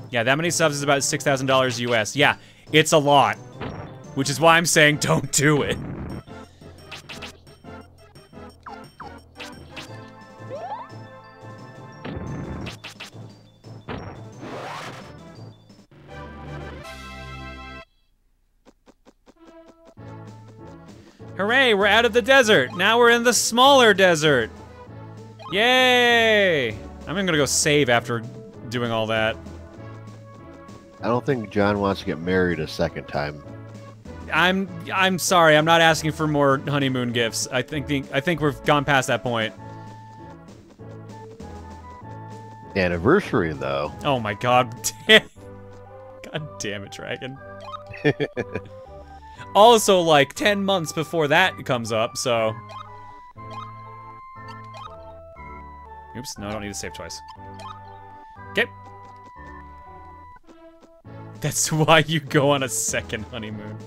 Speaker 1: Yeah, that many subs is about $6,000 US. Yeah, it's a lot. Which is why I'm saying don't do it. Hooray, we're out of the desert. Now we're in the smaller desert. Yay! I'm gonna go save after doing all that.
Speaker 2: I don't think John wants to get married a second time.
Speaker 1: I'm sorry. I'm not asking for more honeymoon gifts. I think we've gone past that point.
Speaker 2: Anniversary, though.
Speaker 1: Oh my god. God damn it, Dragon. Also, like, 10 months before that comes up, so... Oops, no, I don't need to save twice. Okay. That's why you go on a second honeymoon.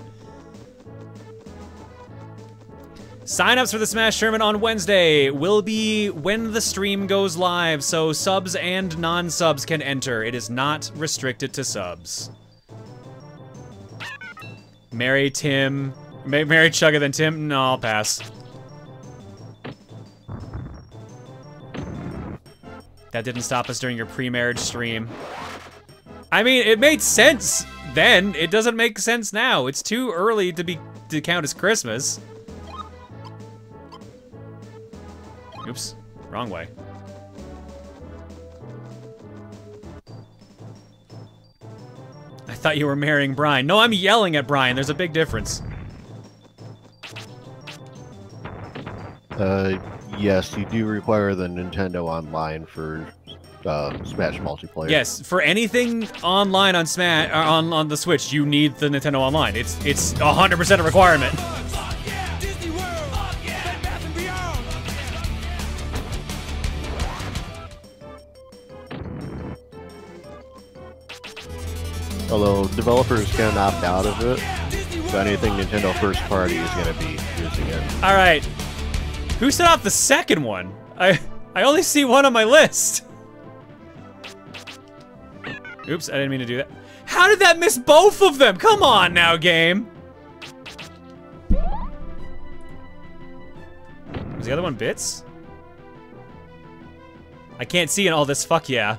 Speaker 1: Sign-ups for the Smash Tournament on Wednesday will be when the stream goes live, so subs and non-subs can enter. It is not restricted to subs. Marry Tim. Marry Chugga then Tim? No, I'll pass. That didn't stop us during your pre-marriage stream. I mean, it made sense then. It doesn't make sense now. It's too early to count as Christmas. Oops, wrong way. I thought you were marrying Brian. No, I'm yelling at Brian. There's a big difference.
Speaker 2: Yes, you do require the Nintendo Online for Smash multiplayer.
Speaker 1: Yes, for anything online on Smash on the Switch, you need the Nintendo Online. It's 100% a requirement.
Speaker 2: Although developers can opt out of it, so anything Nintendo first party is going to be using it.
Speaker 1: All right, who set off the second one? I only see one on my list. Oops, I didn't mean to do that. How did that miss both of them? Come on now, game. Was the other one bits? I can't see in all this. Fuck yeah.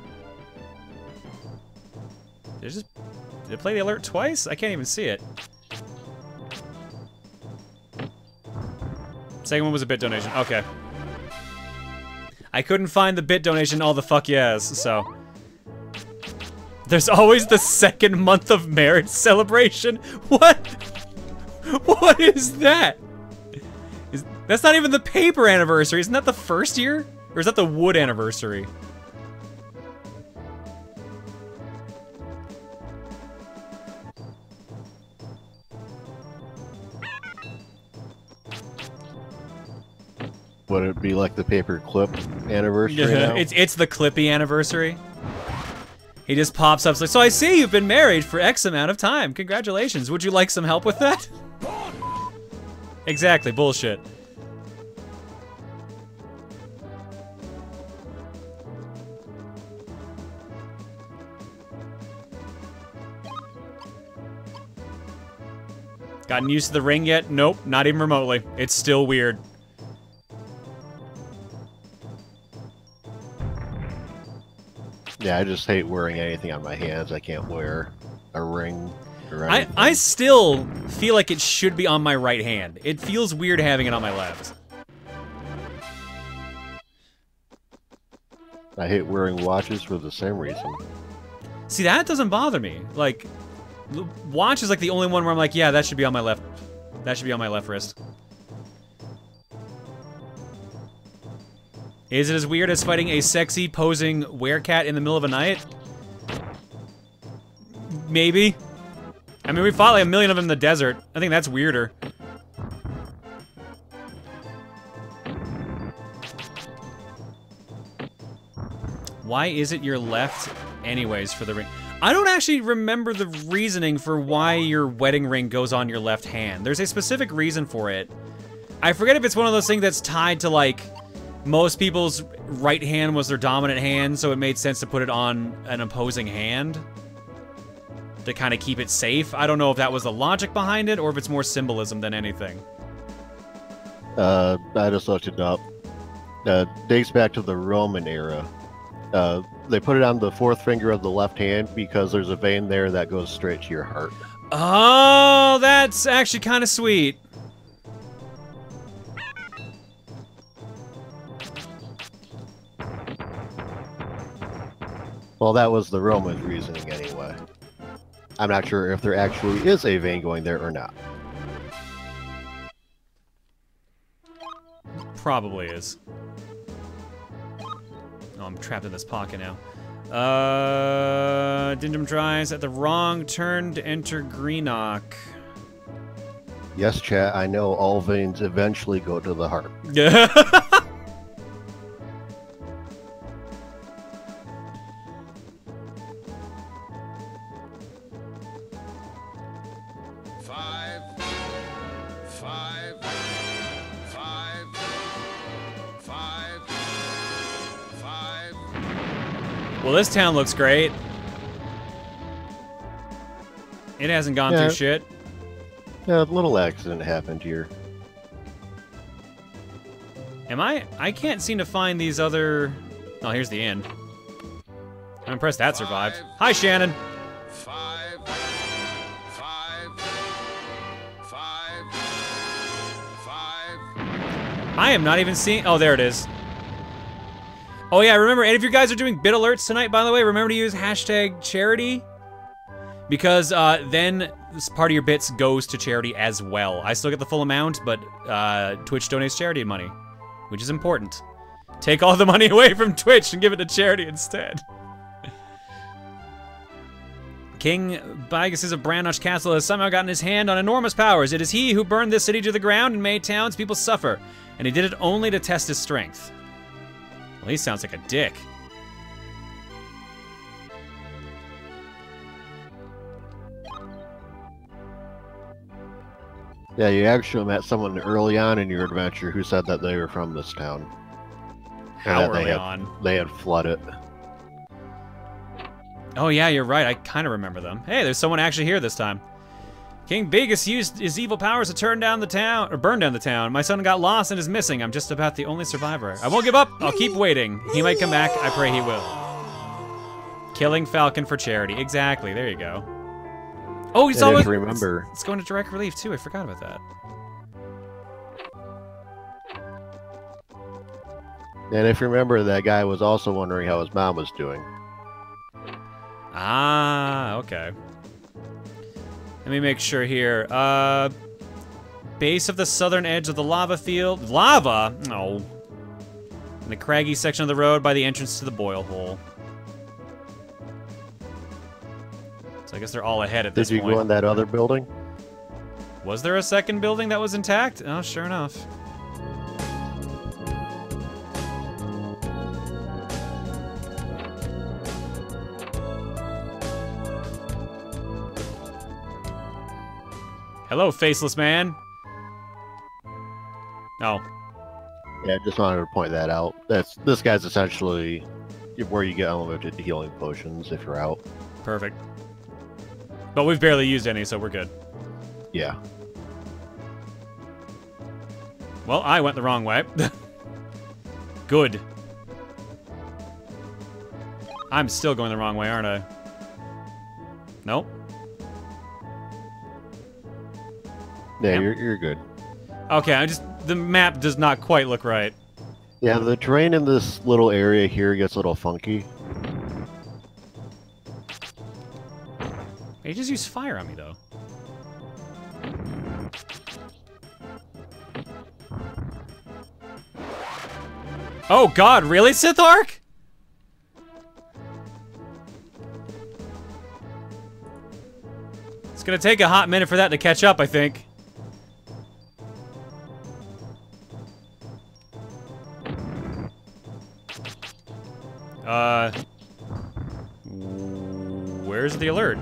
Speaker 1: Did it play the alert twice? I can't even see it. Second one was a bit donation. Okay. I couldn't find the bit donation all the fuck yes, so. There's always the second month of marriage celebration. What? What is that? That's not even the paper anniversary. Isn't that the first year? Or is that the wood anniversary?
Speaker 2: Would it be like the paper clip anniversary now?
Speaker 1: It's the Clippy anniversary. He just pops up, like, so I see you've been married for X amount of time. Congratulations. Would you like some help with that? Exactly, bullshit. Gotten used to the ring yet? Nope, not even remotely. It's still weird.
Speaker 2: Yeah, I just hate wearing anything on my hands. I can't wear a ring or anything.
Speaker 1: I still feel like it should be on my right hand. It feels weird having it on my left.
Speaker 2: I hate wearing watches for the same reason.
Speaker 1: See, that doesn't bother me. Like, the watch is like the only one where I'm like, yeah, that should be on my left. That should be on my left wrist. Is it as weird as fighting a sexy, posing werecat in the middle of a night? Maybe. I mean, we fought like a million of them in the desert. I think that's weirder. Why is it your left anyways for the ring? I don't actually remember the reasoning for why your wedding ring goes on your left hand. There's a specific reason for it. I forget if it's one of those things that's tied to, like, most people's right hand was their dominant hand, so it made sense to put it on an opposing hand to kind of keep it safe. I don't know if that was the logic behind it or if it's more symbolism than anything.
Speaker 2: I just looked it up. Dates back to the Roman era. They put it on the fourth finger of the left hand because there's a vein there that goes straight to your heart.
Speaker 1: Oh, that's actually kind of sweet.
Speaker 2: Well, that was the Roman reasoning anyway. I'm not sure if there actually is a vein going there or not.
Speaker 1: probably is. Oh, I'm trapped in this pocket now. Dindum tries at the wrong turn to enter Greenock.
Speaker 2: Yes, chat, I know all veins eventually go to the heart.
Speaker 1: Yeah. Well, this town looks great. It hasn't gone through shit.
Speaker 2: Yeah, a little accident happened here.
Speaker 1: I can't seem to find these other... Oh, here's the inn. I'm impressed that survived. Hi, Shannon. I am not even seeing... Oh, there it is. Oh yeah, remember, and if you guys are doing bit alerts tonight, by the way, remember to use hashtag charity. Because then this part of your bits goes to charity as well. I still get the full amount, but Twitch donates charity money, which is important. Take all the money away from Twitch and give it to charity instead. King Bigus of Brannoch Castle has somehow gotten his hand on enormous powers. It is he who burned this city to the ground and made townspeople suffer, and he did it only to test his strength. Well, he sounds like a dick.
Speaker 2: Yeah, you actually met someone early on in your adventure who said that they were from this town.
Speaker 1: How early on?
Speaker 2: They had flooded.
Speaker 1: Oh yeah, you're right. I kind of remember them. Hey, there's someone actually here this time. King Bigus used his evil powers to turn down the town, or burn down the town. My son got lost and is missing. I'm just about the only survivor. I won't give up. I'll keep waiting. He might come back. I pray he will. Killing Falcon for charity. Exactly. There you go. Oh, he's always remember. It's going to direct relief too. I forgot about that.
Speaker 2: And if you remember, that guy was also wondering how his mom was doing.
Speaker 1: Ah, okay. Let me make sure here. Base of the southern edge of the lava field. Lava? No. In the craggy section of the road by the entrance to the boil hole. So I guess they're all ahead at this point.
Speaker 2: Did you go in that other building?
Speaker 1: Was there a second building that was intact? Oh, sure enough. Hello, faceless man. Oh.
Speaker 2: Yeah, I just wanted to point that out. This guy's essentially where you get unlimited healing potions if you're out.
Speaker 1: Perfect. But we've barely used any, so we're good.
Speaker 2: Yeah.
Speaker 1: Well, I went the wrong way. Good. I'm still going the wrong way, aren't I? Nope.
Speaker 2: Yeah, you're good.
Speaker 1: Okay, the map does not quite look right.
Speaker 2: Yeah, the terrain in this little area here gets a little funky.
Speaker 1: He just used fire on me, though. Oh god, really, Sith Arc? It's gonna take a hot minute for that to catch up, I think. Where's the alert?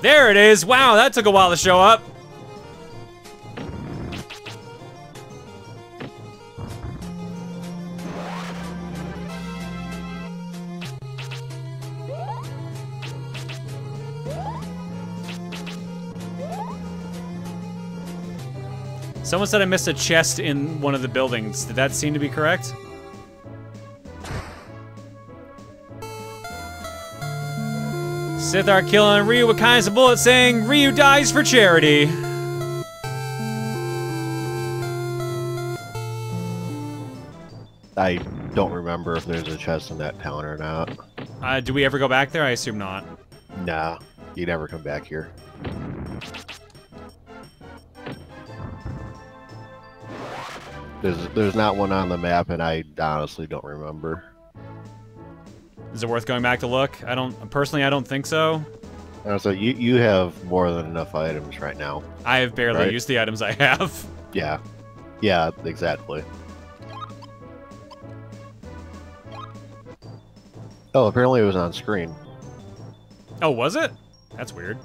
Speaker 1: There it is! Wow, that took a while to show up. Someone said I missed a chest in one of the buildings. Did that seem to be correct? Sith are killing Ryu with kinds of bullets saying, Ryu dies for charity.
Speaker 2: I don't remember if there's a chest in that town or not.
Speaker 1: Do we ever go back there? I assume not.
Speaker 2: Nah. You never come back here. There's not one on the map, and I honestly don't remember.
Speaker 1: Is it worth going back to look? I don't think so.
Speaker 2: So you have more than enough items right now.
Speaker 1: I have barely used the items I have.
Speaker 2: Yeah, exactly. Oh, apparently it was on screen.
Speaker 1: Oh, was it? That's weird.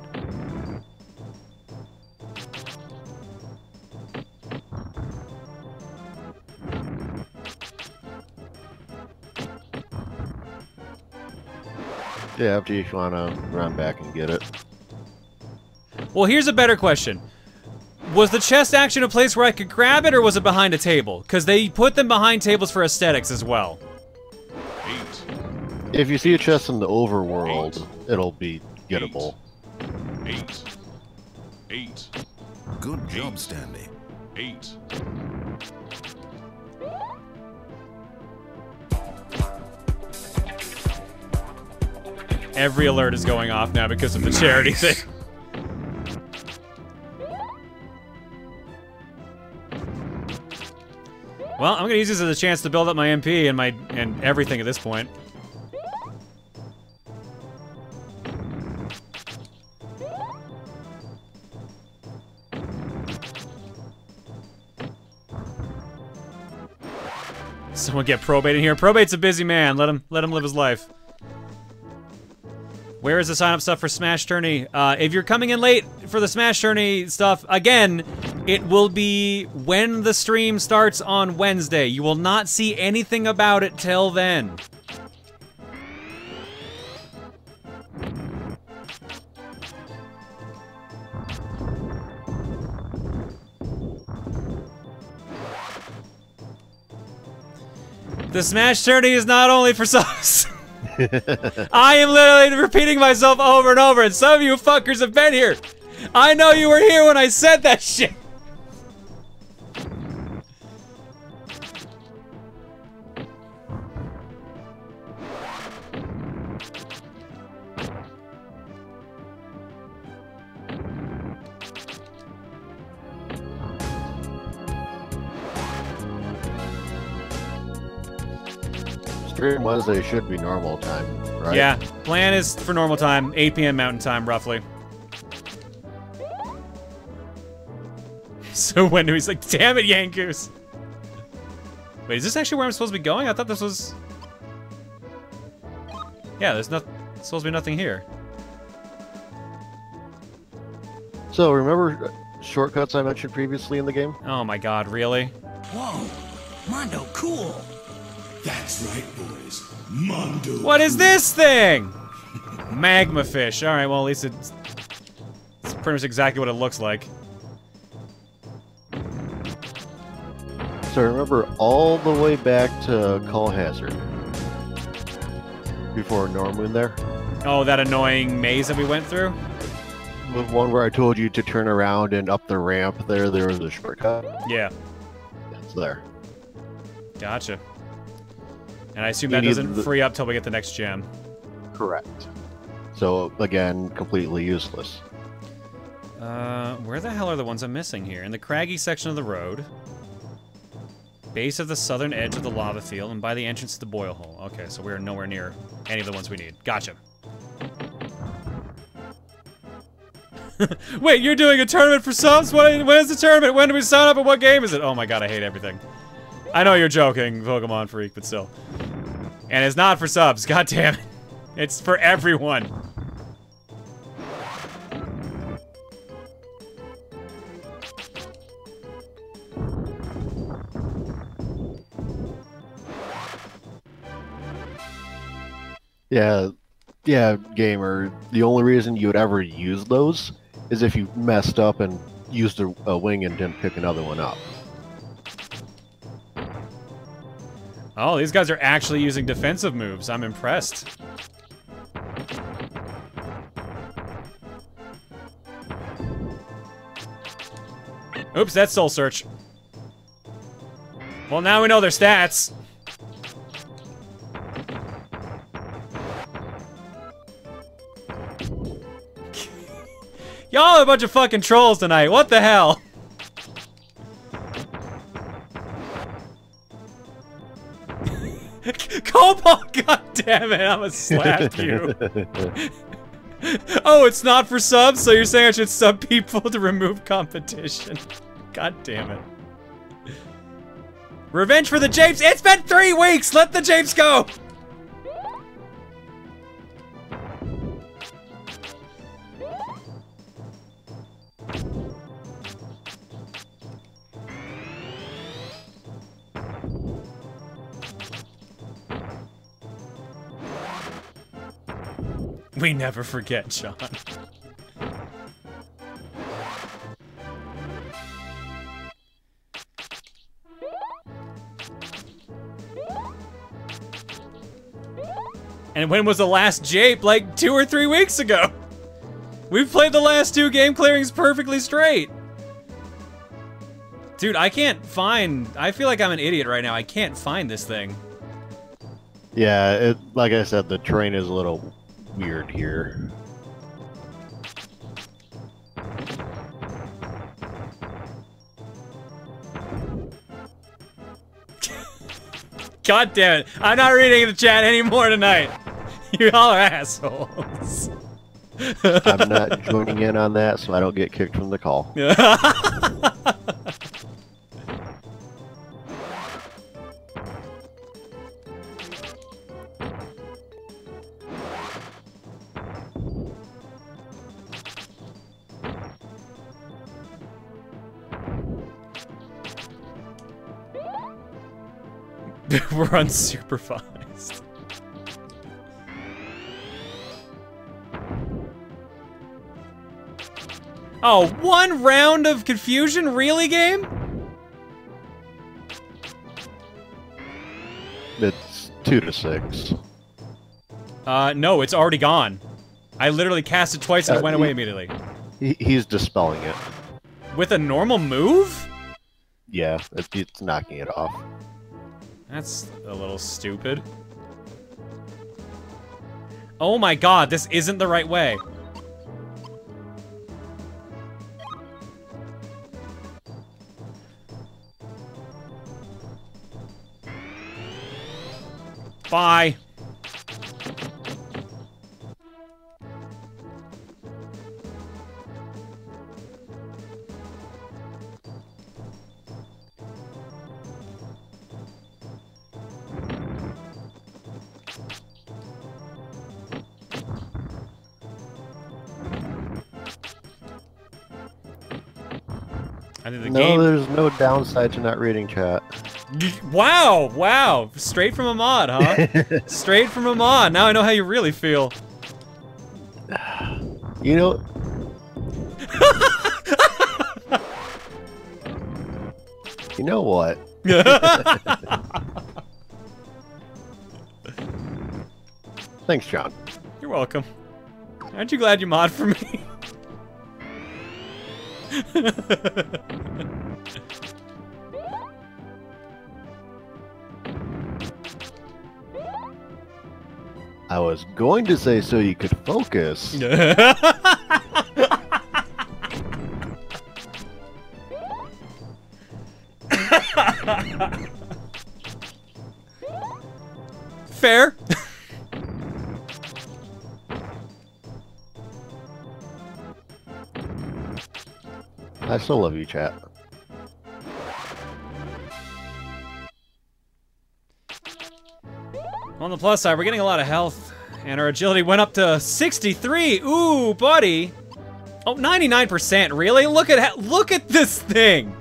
Speaker 2: Yeah, up to you if you want to run back and get it.
Speaker 1: Well, here's a better question. Was the chest actually a place where I could grab it, or was it behind a table? Because they put them behind tables for aesthetics as well.
Speaker 3: 8.
Speaker 2: If you see a chest in the overworld, it'll be gettable.
Speaker 3: 8.
Speaker 4: Good job, Stanley.
Speaker 3: 8.
Speaker 1: Every alert is going off now because of the charity thing. Well, I'm gonna use this as a chance to build up my MP and everything at this point. Someone get Probate in here. Probate's a busy man. Let him live his life. Where is the sign-up stuff for Smash Tourney? If you're coming in late for the Smash Tourney stuff, again, it will be when the stream starts on Wednesday. You will not see anything about it till then. The Smash Tourney is not only for subs. I am literally repeating myself over and over, and some of you fuckers have been here. I know you were here when I said that shit.
Speaker 2: Stream Wednesday should be normal time, right?
Speaker 1: Yeah, plan is for normal time, 8 p.m. Mountain Time, roughly. So when he's like, damn it, Yankoos. Wait, is this actually where I'm supposed to be going? I thought this was... Yeah, there's supposed to be nothing here.
Speaker 2: So, remember shortcuts I mentioned previously in the game?
Speaker 1: Oh my god, really?
Speaker 4: Whoa, Mondo, cool.
Speaker 3: That's right, boys. Mondo.
Speaker 1: What is this thing? Magma fish. Alright, well, at least it's pretty much exactly what it looks like.
Speaker 2: So remember all the way back to Call Hazard. Before Normoon there?
Speaker 1: Oh, that annoying maze that we went through?
Speaker 2: The one where I told you to turn around and up the ramp there was a shortcut?
Speaker 1: Yeah.
Speaker 2: It's there.
Speaker 1: Gotcha. And I assume that doesn't free up till we get the next gem.
Speaker 2: Correct. So, again, completely useless.
Speaker 1: Where the hell are the ones I'm missing here? In the craggy section of the road. Base of the southern edge of the lava field, and by the entrance to the boil hole. Okay, so we're nowhere near any of the ones we need. Gotcha. Wait, you're doing a tournament for subs? When is the tournament? When do we sign up and what game is it? Oh my god, I hate everything. I know you're joking, Pokemon Freak, but still. And it's not for subs, god damn it. It's for everyone.
Speaker 2: Yeah, gamer. The only reason you would ever use those is if you messed up and used a wing and didn't pick another one up.
Speaker 1: Oh, these guys are actually using defensive moves. I'm impressed. Oops, that's Soul Search. Well, now we know their stats. Y'all are a bunch of fucking trolls tonight. What the hell? Cobalt, god damn it, I'm gonna slap you. Oh, it's not for subs, so you're saying I should sub people to remove competition. God damn it. Revenge for the Japes! It's been 3 weeks! Let the Japes go! We never forget, John. And when was the last Jape? Like 2 or 3 weeks ago. We've played the last 2 game clearings perfectly straight. Dude, I can't find... I feel like I'm an idiot right now. I can't find this thing.
Speaker 2: Yeah, like I said, the terrain is a little weird here.
Speaker 1: God damn it. I'm not reading the chat anymore tonight. You all are assholes.
Speaker 2: I'm not joining in on that, so I don't get kicked from the call.
Speaker 1: We're unsupervised. Oh, 1 round of confusion? Really, game?
Speaker 2: It's 2 to 6.
Speaker 1: No, it's already gone. I literally cast it twice and it went away immediately.
Speaker 2: He's dispelling it.
Speaker 1: With a normal move?
Speaker 2: Yeah, it's knocking it off.
Speaker 1: That's a little stupid. Oh my god, this isn't the right way. Bye. I think the game...
Speaker 2: there's no downside to not reading chat.
Speaker 1: Wow, wow. Straight from a mod, huh? Straight from a mod. Now I know how you really feel.
Speaker 2: You know... You know what? Thanks, John.
Speaker 1: You're welcome. Aren't you glad you mod for me?
Speaker 2: I was going to say so you could focus.
Speaker 1: Fair.
Speaker 2: I still love you, chat.
Speaker 1: On the plus side, we're getting a lot of health, and our agility went up to 63. Ooh, buddy. Oh, 99%, really? Look at this thing.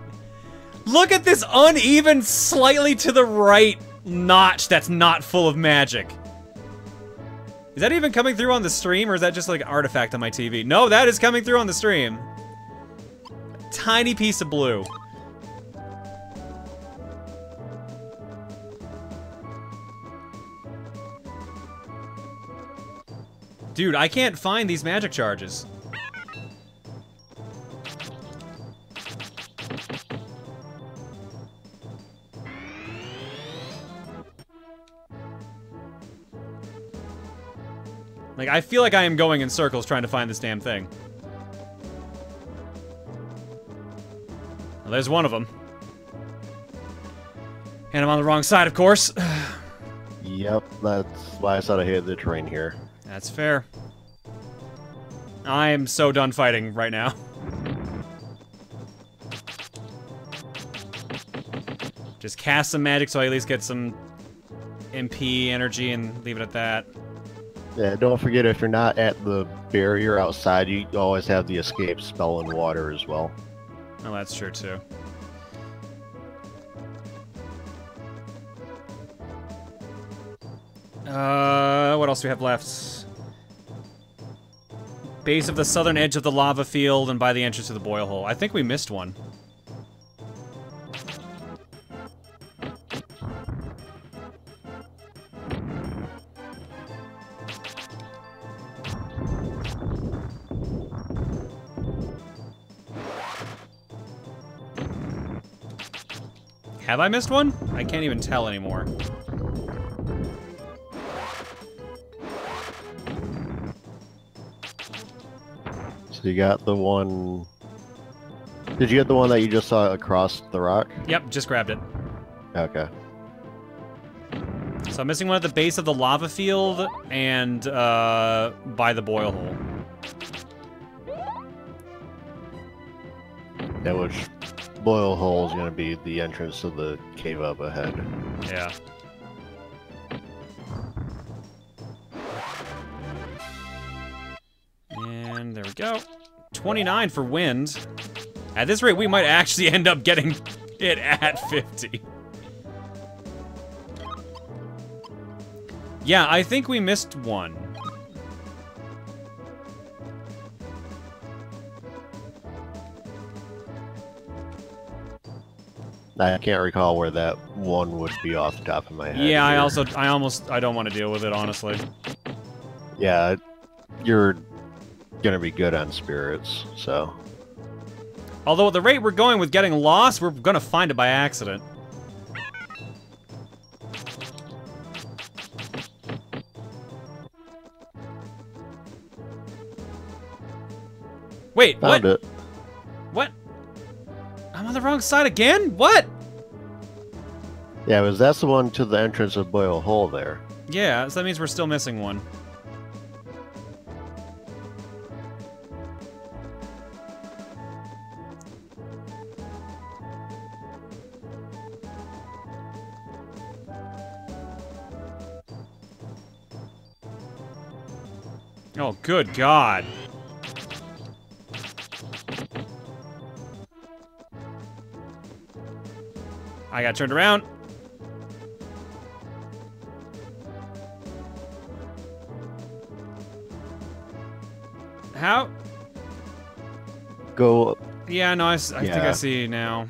Speaker 1: Look at this uneven, slightly to the right notch that's not full of magic. Is that even coming through on the stream, or is that just like an artifact on my TV? No, that is coming through on the stream. Tiny piece of blue. Dude, I can't find these magic charges. Like, I feel like I am going in circles trying to find this damn thing. Well, there's one of them. And I'm on the wrong side, of course.
Speaker 2: Yep, that's why I thought I hated the terrain here.
Speaker 1: That's fair. I am so done fighting right now. Just cast some magic so I at least get some MP energy and leave it at that.
Speaker 2: Yeah, don't forget if you're not at the barrier outside, you always have the escape spell in water as well.
Speaker 1: Oh, that's true too. What else do we have left? Base of the southern edge of the lava field and by the entrance to the boil hole. I think we missed one. Have I missed one? I can't even tell anymore.
Speaker 2: So you got the one... Did you get the one that you just saw across the rock?
Speaker 1: Yep, just grabbed it.
Speaker 2: Okay.
Speaker 1: So I'm missing one at the base of the lava field and by the boil hole.
Speaker 2: Yeah, which boil hole is going to be the entrance to the cave up ahead.
Speaker 1: Yeah. And there we go. 29 for wind. At this rate, we might actually end up getting it at 50. Yeah, I think we missed one.
Speaker 2: I can't recall where that one would be off the top of my head.
Speaker 1: Yeah,
Speaker 2: here.
Speaker 1: I don't want to deal with it, honestly.
Speaker 2: Yeah, you're gonna be good on spirits, so...
Speaker 1: Although at the rate we're going with getting lost, we're gonna find it by accident. Wait,
Speaker 2: Found
Speaker 1: what?
Speaker 2: it.
Speaker 1: What? I'm on the wrong side again? What?
Speaker 2: Yeah, because that's the one to the entrance of Boil Hole there.
Speaker 1: Yeah, so that means we're still missing one. Oh, good God. I got turned around. How?
Speaker 2: Go...
Speaker 1: Yeah, no, I think I see now.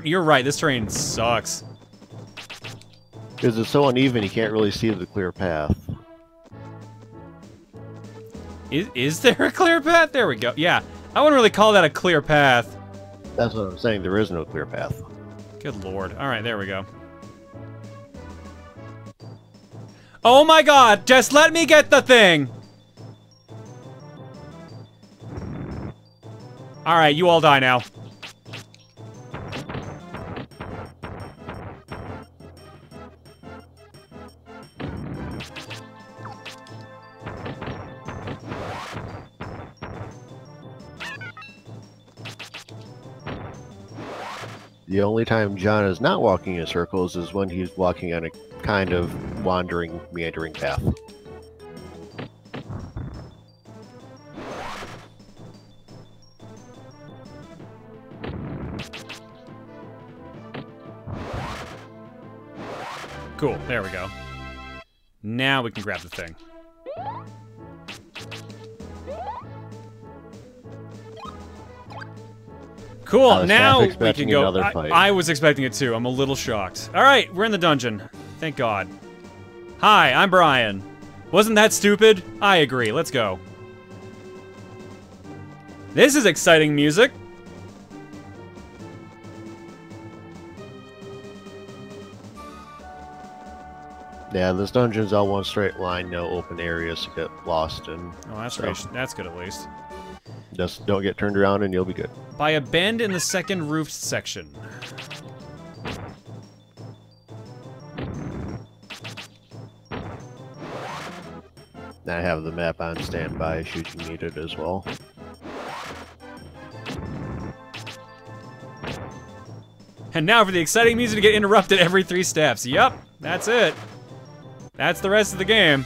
Speaker 1: You're right, this terrain sucks.
Speaker 2: Because it's so uneven, you can't really see the clear path.
Speaker 1: Is there a clear path? There we go. Yeah, I wouldn't really call that a clear path.
Speaker 2: That's what I'm saying, there is no clear path.
Speaker 1: Good lord. Alright, there we go. Oh my god, just let me get the thing! Alright, you all die now.
Speaker 2: The only time John is not walking in circles is when he's walking on a kind of wandering, meandering path.
Speaker 1: Cool, there we go. Now we can grab the thing. Cool, now we can go. I was expecting it too. I'm a little shocked. Alright, we're in the dungeon. Thank God. Hi, I'm Brian. Wasn't that stupid? I agree, let's go. This is exciting music.
Speaker 2: Yeah, this dungeon's all one straight line, no open areas to get lost in.
Speaker 1: Oh, that's great. That's good at least.
Speaker 2: Just don't get turned around and you'll be good.
Speaker 1: By a bend in the second roofed section.
Speaker 2: I have the map on standby should you need it as well.
Speaker 1: And now for the exciting music to get interrupted every 3 steps. Yup, that's it. That's the rest of the game.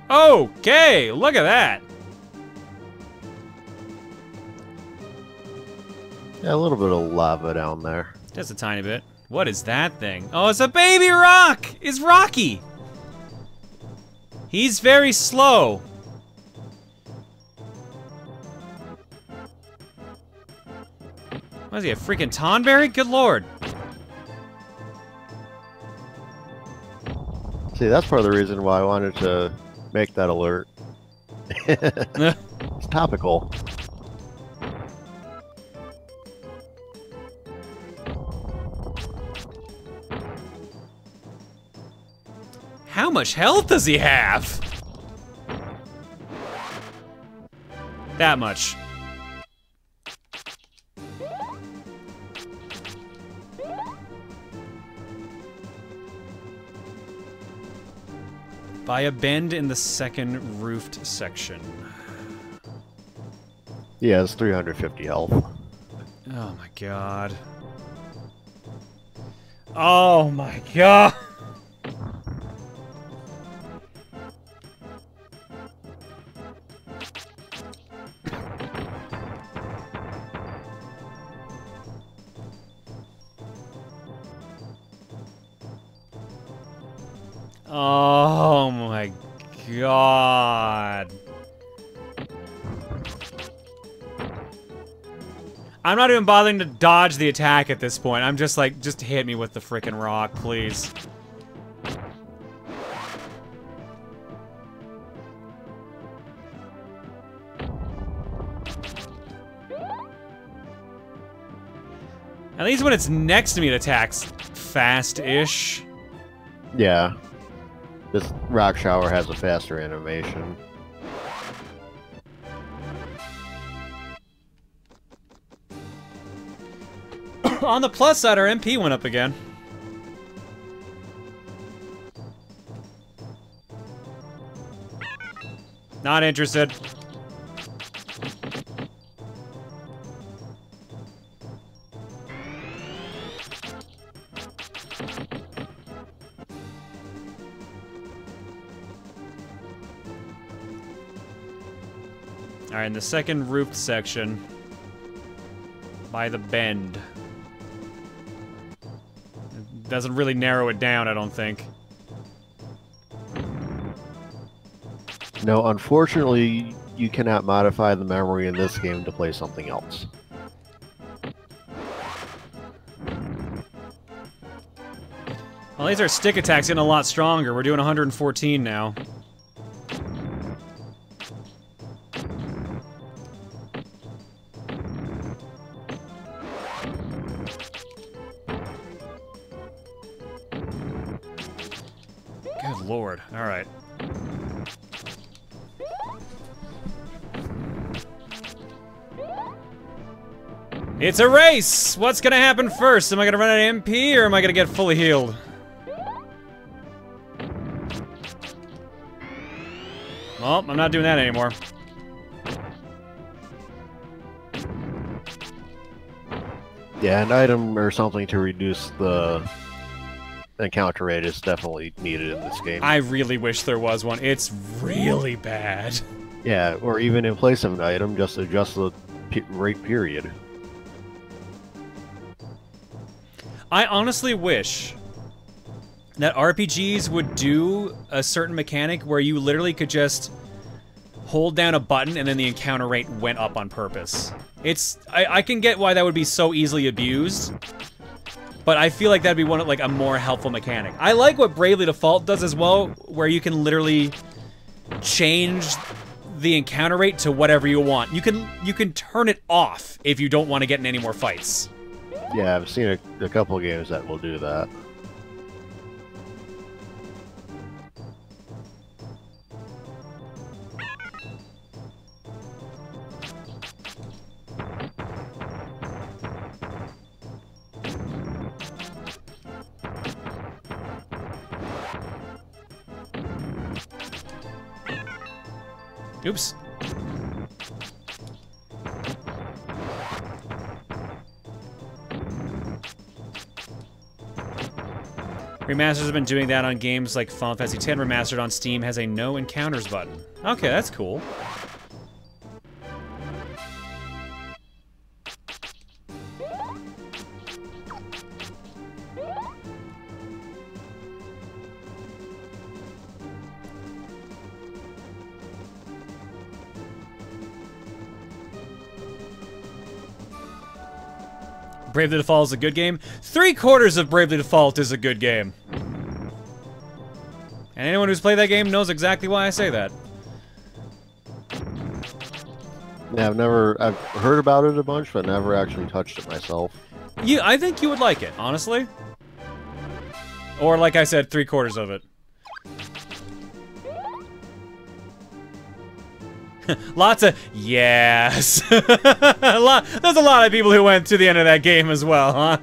Speaker 1: Okay, look at that.
Speaker 2: Yeah, a little bit of lava down there.
Speaker 1: Just a tiny bit. What is that thing? Oh, it's a baby rock! It's Rocky! He's very slow. What is he, a freaking Tonberry? Good lord.
Speaker 2: See, that's part of the reason why I wanted to make that alert. It's topical.
Speaker 1: How much health does he have? That much. By a bend in the second roofed section.
Speaker 2: Yeah, it's 350 health.
Speaker 1: Oh my god. Oh my god. Oh my god. I'm not even bothering to dodge the attack at this point. I'm just like, just hit me with the frickin' rock, please. At least when it's next to me, it attacks fast-ish.
Speaker 2: Yeah. This rock shower has a faster animation.
Speaker 1: On the plus side, our MP went up again. Not interested. Alright, in the second roofed section, by the bend. It doesn't really narrow it down, I don't think.
Speaker 2: No, unfortunately, you cannot modify the memory in this game to play something else.
Speaker 1: Well, at least our stick attack's getting a lot stronger. We're doing 114 now. Good lord. Alright. It's a race! What's gonna happen first? Am I gonna run out of MP or am I gonna get fully healed? Well, I'm not doing that anymore.
Speaker 2: Yeah, an item or something to reduce the encounter rate is definitely needed in this game.
Speaker 1: I really wish there was one. It's really bad.
Speaker 2: Yeah, or even in place of an item, just adjust the rate period.
Speaker 1: I honestly wish that RPGs would do a certain mechanic where you literally could just hold down a button and then the encounter rate went up on purpose. I can get why that would be so easily abused, but I feel like that'd be one of, like, a more helpful mechanic. I like what Bravely Default does as well, where you can literally change the encounter rate to whatever you want. You can turn it off if you don't want to get in any more fights.
Speaker 2: Yeah, I've seen a couple of games that will do that.
Speaker 1: Oops. Remasters have been doing that on games like Final Fantasy X Remastered on Steam has a no encounters button. Okay, that's cool. Bravely Default is a good game. 3/4 of Bravely Default is a good game. And anyone who's played that game knows exactly why I say that.
Speaker 2: Yeah, I've heard about it a bunch, but never actually touched it myself.
Speaker 1: I think you would like it, honestly. Or, like I said, 3/4 of it. Lots of yes. There's a lot of people who went to the end of that game as well, huh?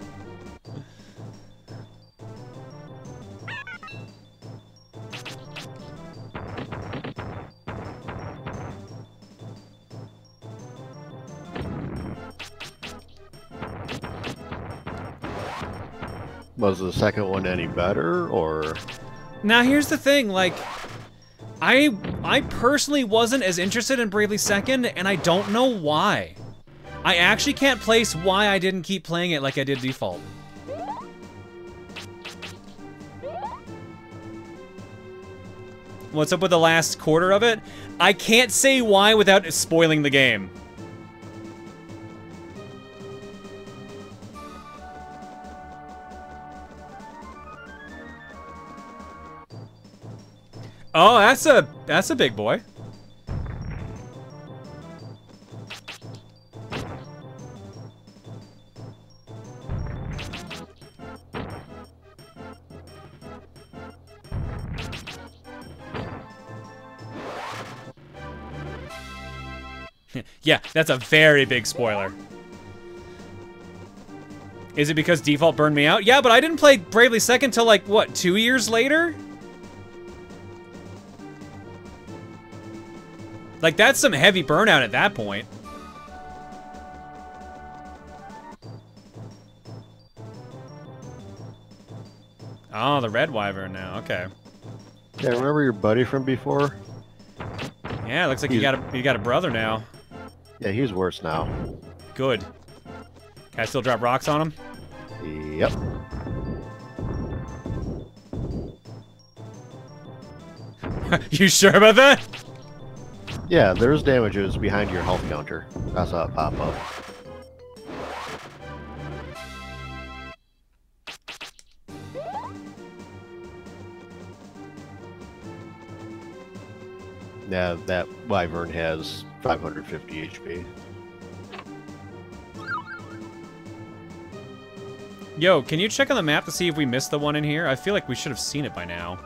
Speaker 2: Was the second one any better, or?
Speaker 1: Now here's the thing, like, I personally wasn't as interested in Bravely Second, and I don't know why. I actually can't place why I didn't keep playing it like I did Default. What's up with the last quarter of it? I can't say why without spoiling the game. Oh, that's a big boy. Yeah, that's a very big spoiler. Is it because Default burned me out? Yeah, but I didn't play Bravely Second till like, what, 2 years later? Like, that's some heavy burnout at that point. Oh, the Red Wyvern now, okay.
Speaker 2: Yeah, remember your buddy from before?
Speaker 1: Yeah, looks like you got a brother now.
Speaker 2: Yeah, he's worse now.
Speaker 1: Good. Can I still drop rocks on him?
Speaker 2: Yep.
Speaker 1: You sure about that?
Speaker 2: Yeah, there's damages behind your health counter. That's how it pop up. Yeah, that Wyvern has 550 HP.
Speaker 1: Yo, can you check on the map to see if we missed the one in here? I feel like we should have seen it by now.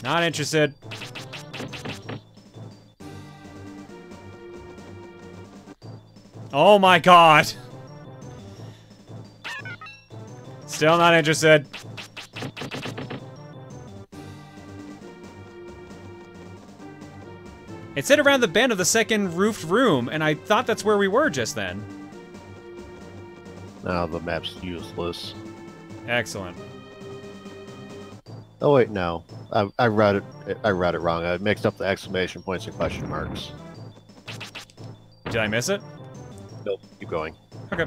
Speaker 1: Not interested. Oh my god! Still not interested. It said around the bend of the second roofed room, and I thought that's where we were just then.
Speaker 2: Now the map's useless.
Speaker 1: Excellent.
Speaker 2: Oh wait, no. I read it wrong. I mixed up the exclamation points and question marks.
Speaker 1: Did I miss it?
Speaker 2: Nope, keep going.
Speaker 1: Okay.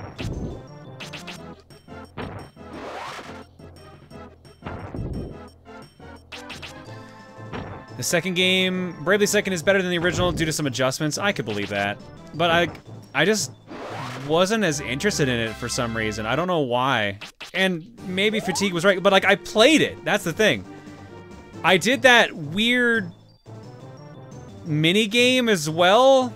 Speaker 1: The second game, Bravely Second, is better than the original due to some adjustments. I could believe that. But I just wasn't as interested in it for some reason. I don't know why. And maybe fatigue was right, but like, I played it. That's the thing. I did that weird mini game as well.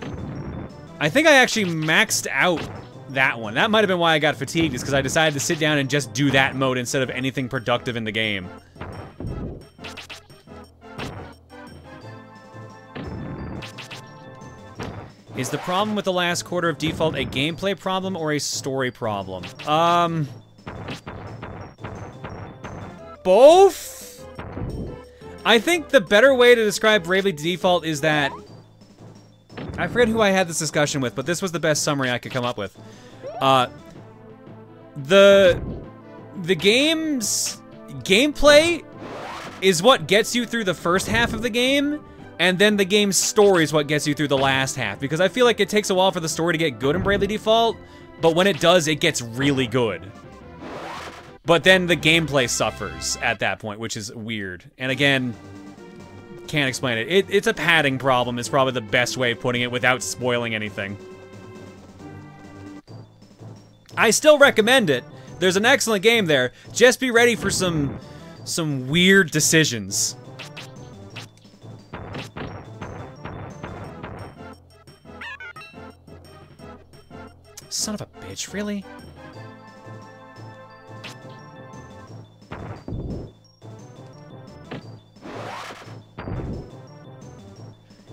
Speaker 1: I think I actually maxed out that one. That might have been why I got fatigued, is because I decided to sit down and just do that mode instead of anything productive in the game. Is the problem with the last quarter of Default a gameplay problem or a story problem? both. I think the better way to describe Bravely Default is that... I forget who I had this discussion with, but this was the best summary I could come up with. The game's gameplay is what gets you through the first half of the game, and then the game's story is what gets you through the last half. Because I feel like it takes a while for the story to get good in Bravely Default, but when it does, it gets really good. But then the gameplay suffers at that point, which is weird. And again, can't explain it. It's a padding problem, is probably the best way of putting it without spoiling anything. I still recommend it. There's an excellent game there. Just be ready for some weird decisions. Son of a bitch, really?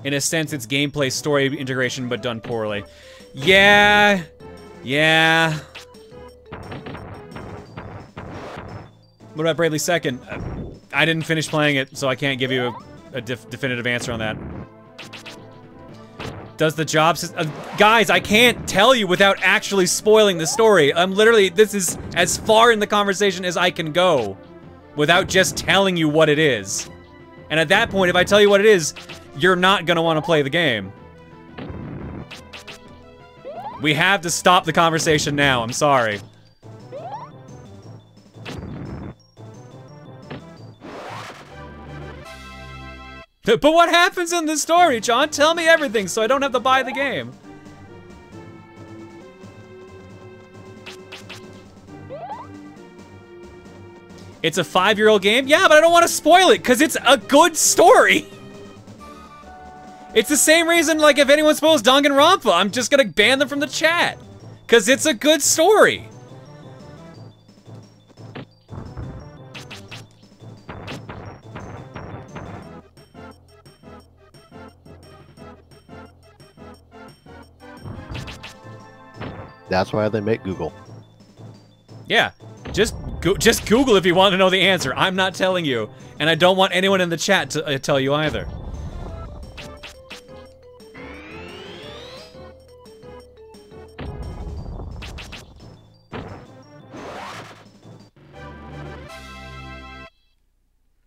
Speaker 1: In a sense, it's gameplay story integration, but done poorly. Yeah. What about Bravely Second? I didn't finish playing it, so I can't give you a definitive answer on that. Does the job... guys, I can't tell you without actually spoiling the story. I'm literally... This is as far in the conversation as I can go without just telling you what it is. And at that point, if I tell you what it is, you're not gonna want to play the game. We have to stop the conversation now. I'm sorry. But what happens in the story, John? Tell me everything so I don't have to buy the game. It's a 5-year-old game? Yeah, but I don't want to spoil it because it's a good story. It's the same reason, like, if anyone spoils Danganronpa, I'm just gonna ban them from the chat. Because it's a good story.
Speaker 2: That's why they make Google.
Speaker 1: Yeah, just Google if you want to know the answer. I'm not telling you, and I don't want anyone in the chat to tell you either.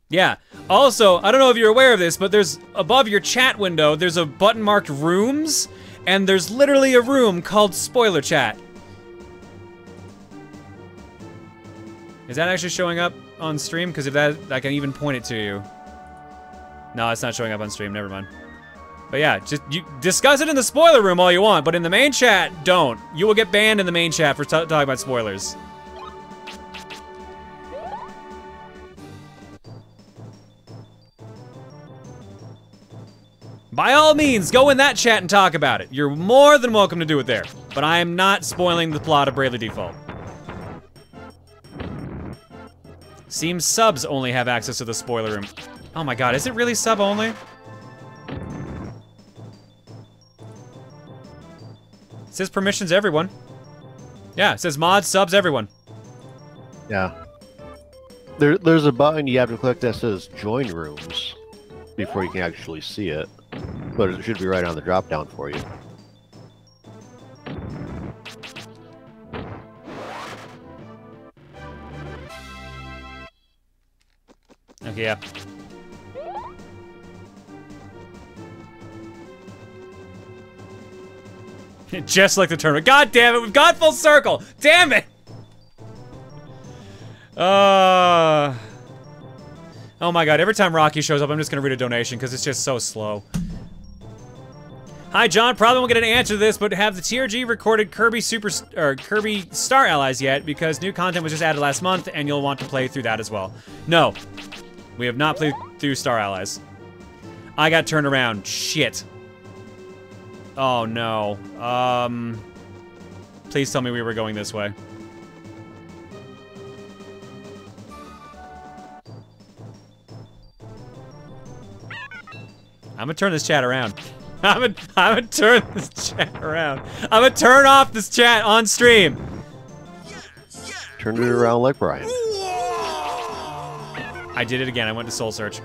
Speaker 1: Yeah. Also, I don't know if you're aware of this, but there's above your chat window, there's a button marked rooms, and there's literally a room called Spoiler Chat. Is that actually showing up on stream? Because if that, I can even point it to you. No, it's not showing up on stream, never mind. But yeah, just you discuss it in the spoiler room all you want, but in the main chat, don't. You will get banned in the main chat for talking about spoilers. By all means, go in that chat and talk about it. You're more than welcome to do it there. But I am not spoiling the plot of Bravely Default. Seems subs only have access to the spoiler room. Oh my god, is it really sub only? It says permissions everyone. Yeah, it says mods, subs, everyone.
Speaker 2: Yeah. There's a button you have to click that says join rooms before you can actually see it. But it should be right on the drop down for you.
Speaker 1: Okay, yeah. Just like the tournament. God damn it, we've got full circle! Damn it! Oh my god, every time Rocky shows up, I'm just gonna read a donation because it's just so slow. Hi, John. Probably won't get an answer to this, but have the TRG recorded Kirby Kirby Star Allies yet? Because new content was just added last month, and you'll want to play through that as well. No, we have not played through Star Allies. I got turned around. Shit. Oh no. Please tell me we were going this way. I'm gonna turn this chat around. I'm gonna turn this chat around. I'm gonna turn off this chat on stream.
Speaker 2: Turn it around like Brian.
Speaker 1: I did it again. I went to Soul Search.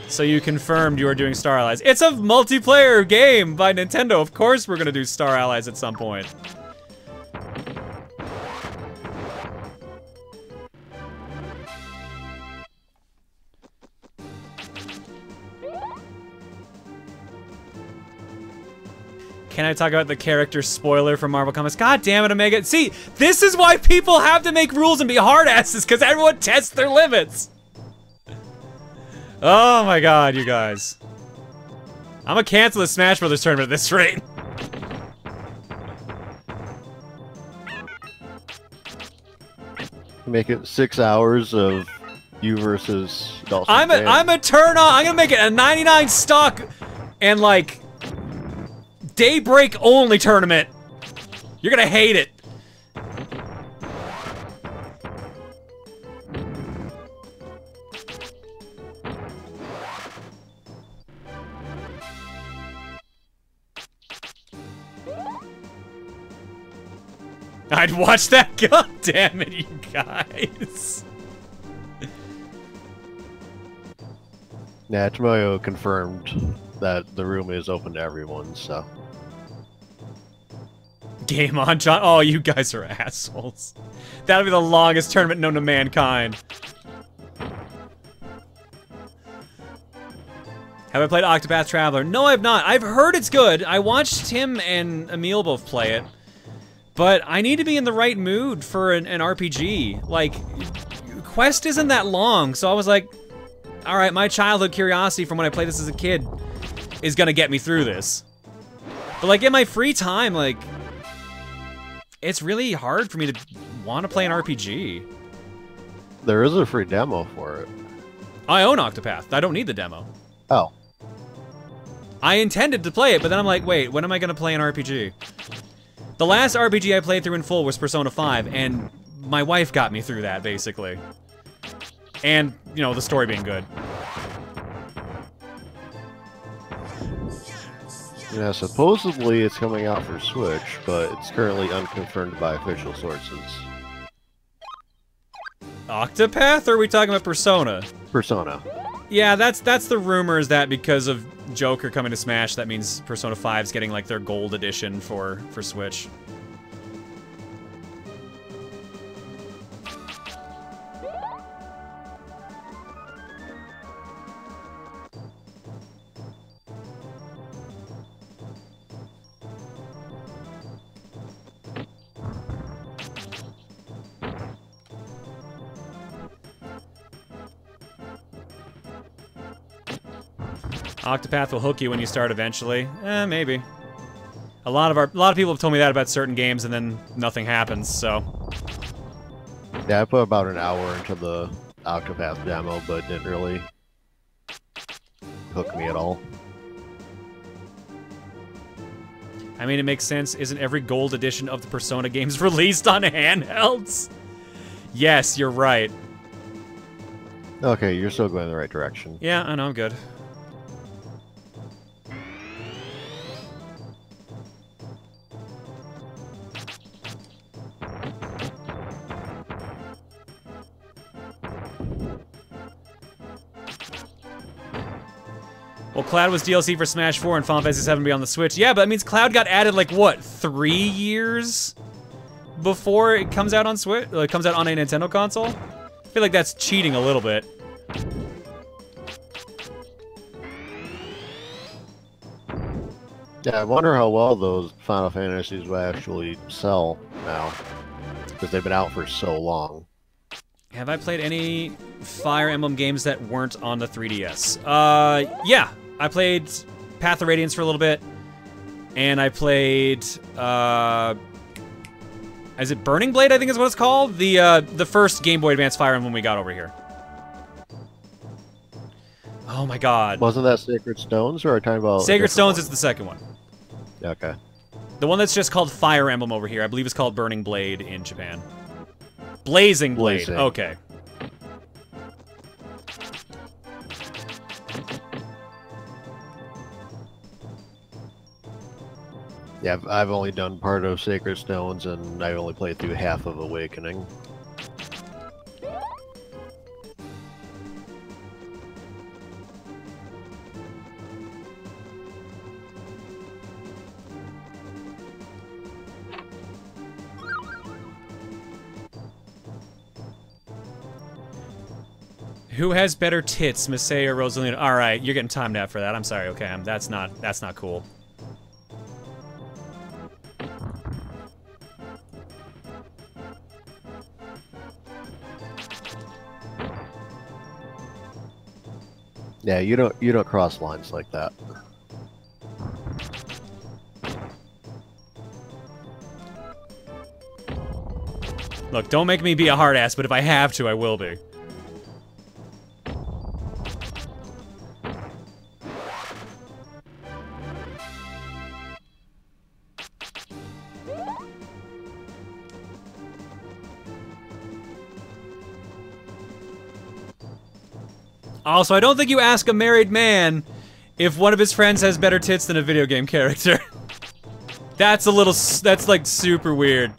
Speaker 1: So you confirmed you were doing Star Allies. It's a multiplayer game by Nintendo. Of course we're gonna do Star Allies at some point. Can I talk about the character spoiler from Marvel Comics? God damn it, Omega. See, this is why people have to make rules and be hard-asses, because everyone tests their limits. Oh my god, you guys. I'm gonna cancel the Smash Brothers tournament at this rate.
Speaker 2: Make it 6 hours of you versus Dawson.
Speaker 1: I'm a turn on. I'm gonna make it a 99 stock and like daybreak only tournament. You're gonna hate it. I'd watch that. God damn it, you guys.
Speaker 2: Yeah, Tomoyo confirmed that the room is open to everyone, so.
Speaker 1: Game on, John. Oh, you guys are assholes. That'll be the longest tournament known to mankind. Have I played Octopath Traveler? No, I've not. I've heard it's good. I watched Tim and Emil both play it. But I need to be in the right mood for an RPG. Like, Quest isn't that long, so I was like, alright, my childhood curiosity from when I played this as a kid is gonna get me through this. But like, in my free time, like, it's really hard for me to want to play an RPG.
Speaker 2: There is a free demo for it.
Speaker 1: I own Octopath. I don't need the demo.
Speaker 2: Oh.
Speaker 1: I intended to play it, but then I'm like, wait, when am I gonna play an RPG? The last RPG I played through in full was Persona 5, and my wife got me through that, basically. And, you know, the story being good.
Speaker 2: Yeah, supposedly it's coming out for Switch, but it's currently unconfirmed by official sources.
Speaker 1: Octopath, or are we talking about Persona?
Speaker 2: Persona.
Speaker 1: Yeah, that's the rumors that because of Joker coming to Smash, that means Persona 5's getting like their gold edition for Switch. Octopath will hook you when you start eventually. Maybe. A lot of people have told me that about certain games, and then nothing happens. So.
Speaker 2: Yeah, I put about an hour into the Octopath demo, but it didn't really hook me at all.
Speaker 1: I mean, it makes sense. Isn't every gold edition of the Persona games released on handhelds? Yes, you're right.
Speaker 2: Okay, you're still going in the right direction.
Speaker 1: Yeah, I know, I'm good. Well, Cloud was DLC for Smash 4 and Final Fantasy 7 be on the Switch. Yeah, but that means Cloud got added, like, what, 3 years before it comes out on Switch? It comes out on a Nintendo console? I feel like that's cheating a little bit.
Speaker 2: Yeah, I wonder how well those Final Fantasies will actually sell now, because they've been out for so long.
Speaker 1: Have I played any Fire Emblem games that weren't on the 3DS? Yeah. I played Path of Radiance for a little bit, and I played, is it Burning Blade, I think is what it's called? The first Game Boy Advance Fire Emblem we got over here. Oh my god.
Speaker 2: Wasn't that Sacred Stones, or are you talking about...
Speaker 1: Sacred Stones is the second one.
Speaker 2: Okay.
Speaker 1: The one that's just called Fire Emblem over here, I believe it's called Burning Blade in Japan. Blazing Blade,
Speaker 2: Blazing.
Speaker 1: Okay.
Speaker 2: Yeah, I've only done part of Sacred Stones, and I only played through half of Awakening.
Speaker 1: Who has better tits, Missei or Rosalina? All right, you're getting timed out for that. I'm sorry. Okay, that's not cool.
Speaker 2: Yeah, you don't cross lines like that.
Speaker 1: Look, don't make me be a hard ass, but if I have to, I will be. Also, I don't think you ask a married man if one of his friends has better tits than a video game character. That's like super weird.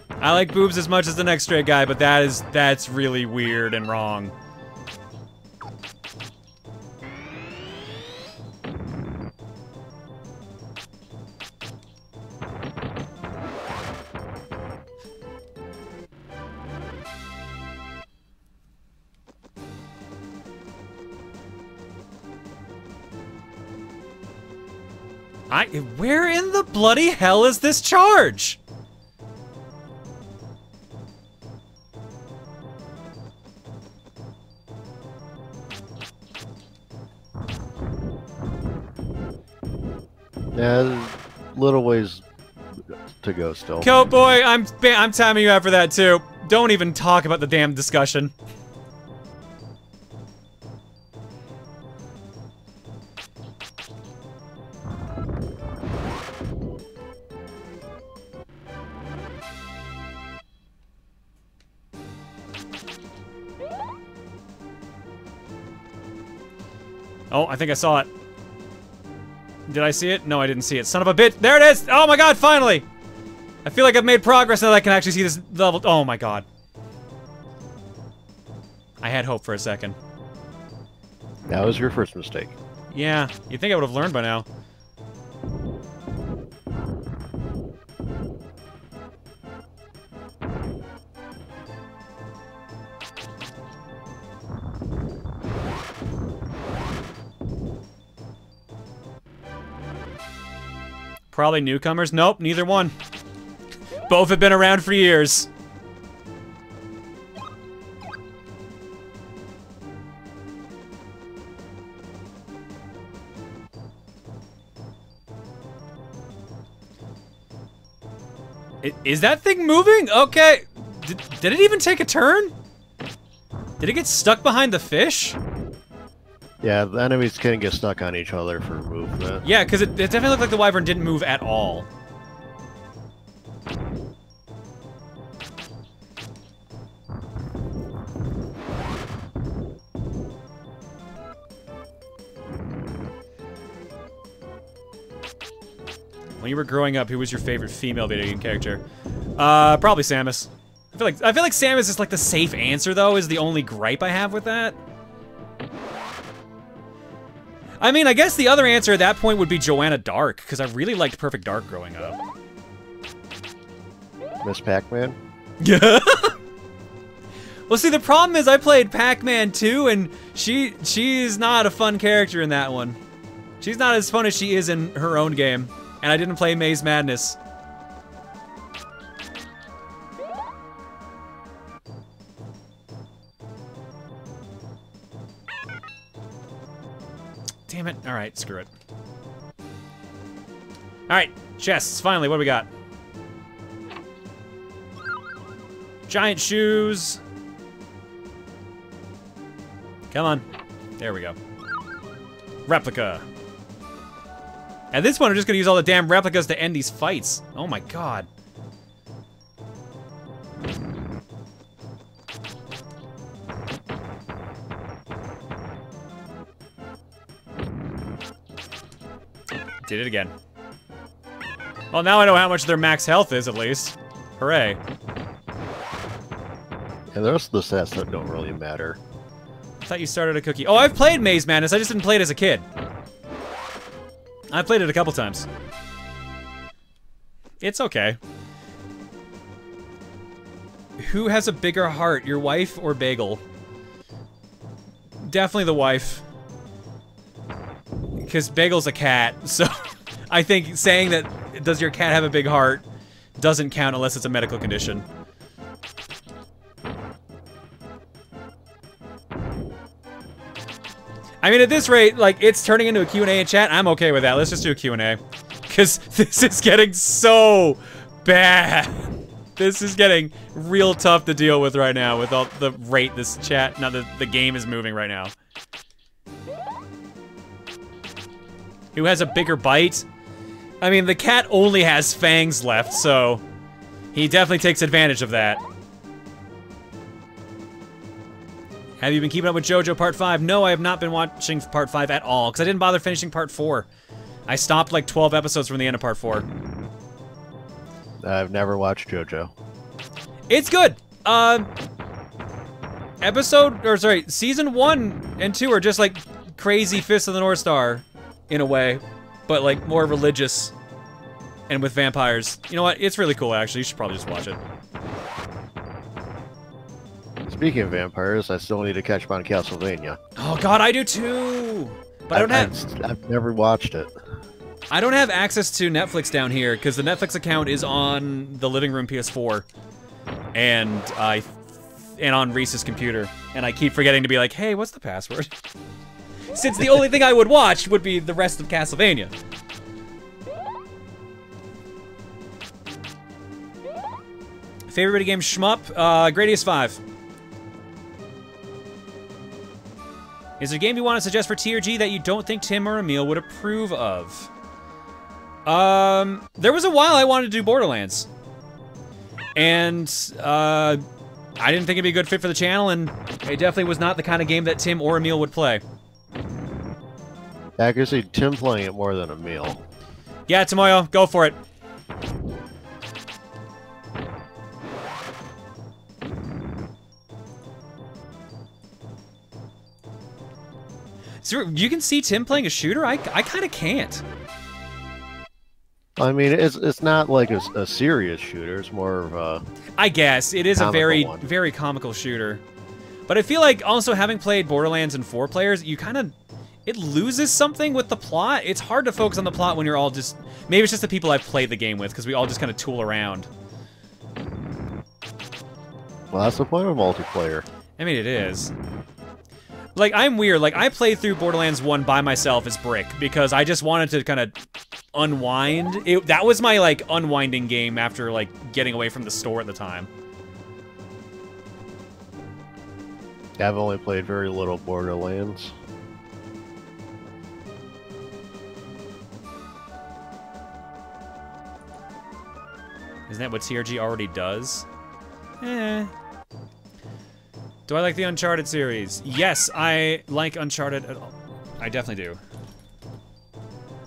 Speaker 1: I like boobs as much as the next straight guy, but that's really weird and wrong. Where in the bloody hell is this charge?
Speaker 2: Yeah, little ways to go still.
Speaker 1: Coat boy, I'm timing you out for that too. Don't even talk about the damn discussion. Oh, I think I saw it. Did I see it? No, I didn't see it. Son of a bitch. There it is! Oh my god, finally! I feel like I've made progress now that I can actually see this level. Oh my god. I had hope for a second.
Speaker 2: That was your first mistake.
Speaker 1: Yeah, you'd think I would have learned by now. Probably newcomers. Nope, neither one. Both have been around for years. Is that thing moving? Okay. Did it even take a turn? Did it get stuck behind the fish?
Speaker 2: Yeah, the enemies can get stuck on each other for movement.
Speaker 1: Yeah, because it definitely looked like the wyvern didn't move at all. When you were growing up, who was your favorite female video game character? Probably Samus. I feel like Samus is like the safe answer though, is the only gripe I have with that. I mean, I guess the other answer at that point would be Joanna Dark, because I really liked Perfect Dark growing up.
Speaker 2: Miss Pac-Man?
Speaker 1: Yeah. Well, see, the problem is I played Pac-Man 2, and she's not a fun character in that one. She's not as fun as she is in her own game, and I didn't play Maze Madness. Damn it. Alright, screw it. Alright, chests, finally, what do we got? Giant shoes. Come on. There we go. Replica. At this point, I'm just gonna use all the damn replicas to end these fights. Oh my god. Did it again. Well, now I know how much their max health is, at least. Hooray.
Speaker 2: And the rest of the stats that don't really matter.
Speaker 1: I thought you started a cookie. Oh, I've played Maze Madness, I just didn't play it as a kid. I played it a couple times. It's okay. Who has a bigger heart, your wife or Bagel? Definitely the wife. Because Bagel's a cat, so I think saying that does your cat have a big heart doesn't count unless it's a medical condition. I mean, at this rate, like, it's turning into a Q&A in chat. I'm okay with that. Let's just do a Q&A. Because this is getting so bad. This is getting real tough to deal with right now with all the rate this chat, now the game is moving right now. Who has a bigger bite? I mean, the cat only has fangs left, so he definitely takes advantage of that. Have you been keeping up with JoJo Part 5? No, I have not been watching Part 5 at all, because I didn't bother finishing Part 4. I stopped like 12 episodes from the end of Part 4.
Speaker 2: I've never watched JoJo.
Speaker 1: It's good! Season 1 and 2 are just like crazy Fist of the North Star, in a way, but like more religious and with vampires. You know what? It's really cool, actually. You should probably just watch it.
Speaker 2: Speaking of vampires, I still need to catch up on Castlevania.
Speaker 1: Oh god, I do too! But
Speaker 2: I've never watched it.
Speaker 1: I don't have access to Netflix down here, because the Netflix account is on the living room PS4. And on Reese's computer. And I keep forgetting to be like, hey, what's the password? Since the only thing I would watch would be the rest of Castlevania. Favorite video game shmup? Gradius 5. Is there a game you want to suggest for TRG that you don't think Tim or Emil would approve of? There was a while I wanted to do Borderlands. And, I didn't think it'd be a good fit for the channel, and it definitely was not the kind of game that Tim or Emil would play.
Speaker 2: I can see Tim playing it more than Emil.
Speaker 1: Yeah, Tomoyo, go for it. So you can see Tim playing a shooter? I kind of can't.
Speaker 2: I mean, it's not like a serious shooter. It's more of a...
Speaker 1: I guess. It is a very,
Speaker 2: one.
Speaker 1: very comical shooter. But I feel like also having played Borderlands in 4 players, you kind of... It loses something with the plot. It's hard to focus on the plot when you're all just... Maybe it's just the people I've played the game with, because we all just kind of tool around.
Speaker 2: Well, that's the point of multiplayer.
Speaker 1: I mean, it is. Like, I'm weird. Like, I played through Borderlands 1 by myself as Brick, because I just wanted to kind of unwind. That was my, like, unwinding game after, like, getting away from the store at the time.
Speaker 2: I've only played very little Borderlands.
Speaker 1: Isn't that what TRG already does? Eh. Do I like the Uncharted series? Yes, I like Uncharted at all. I definitely do.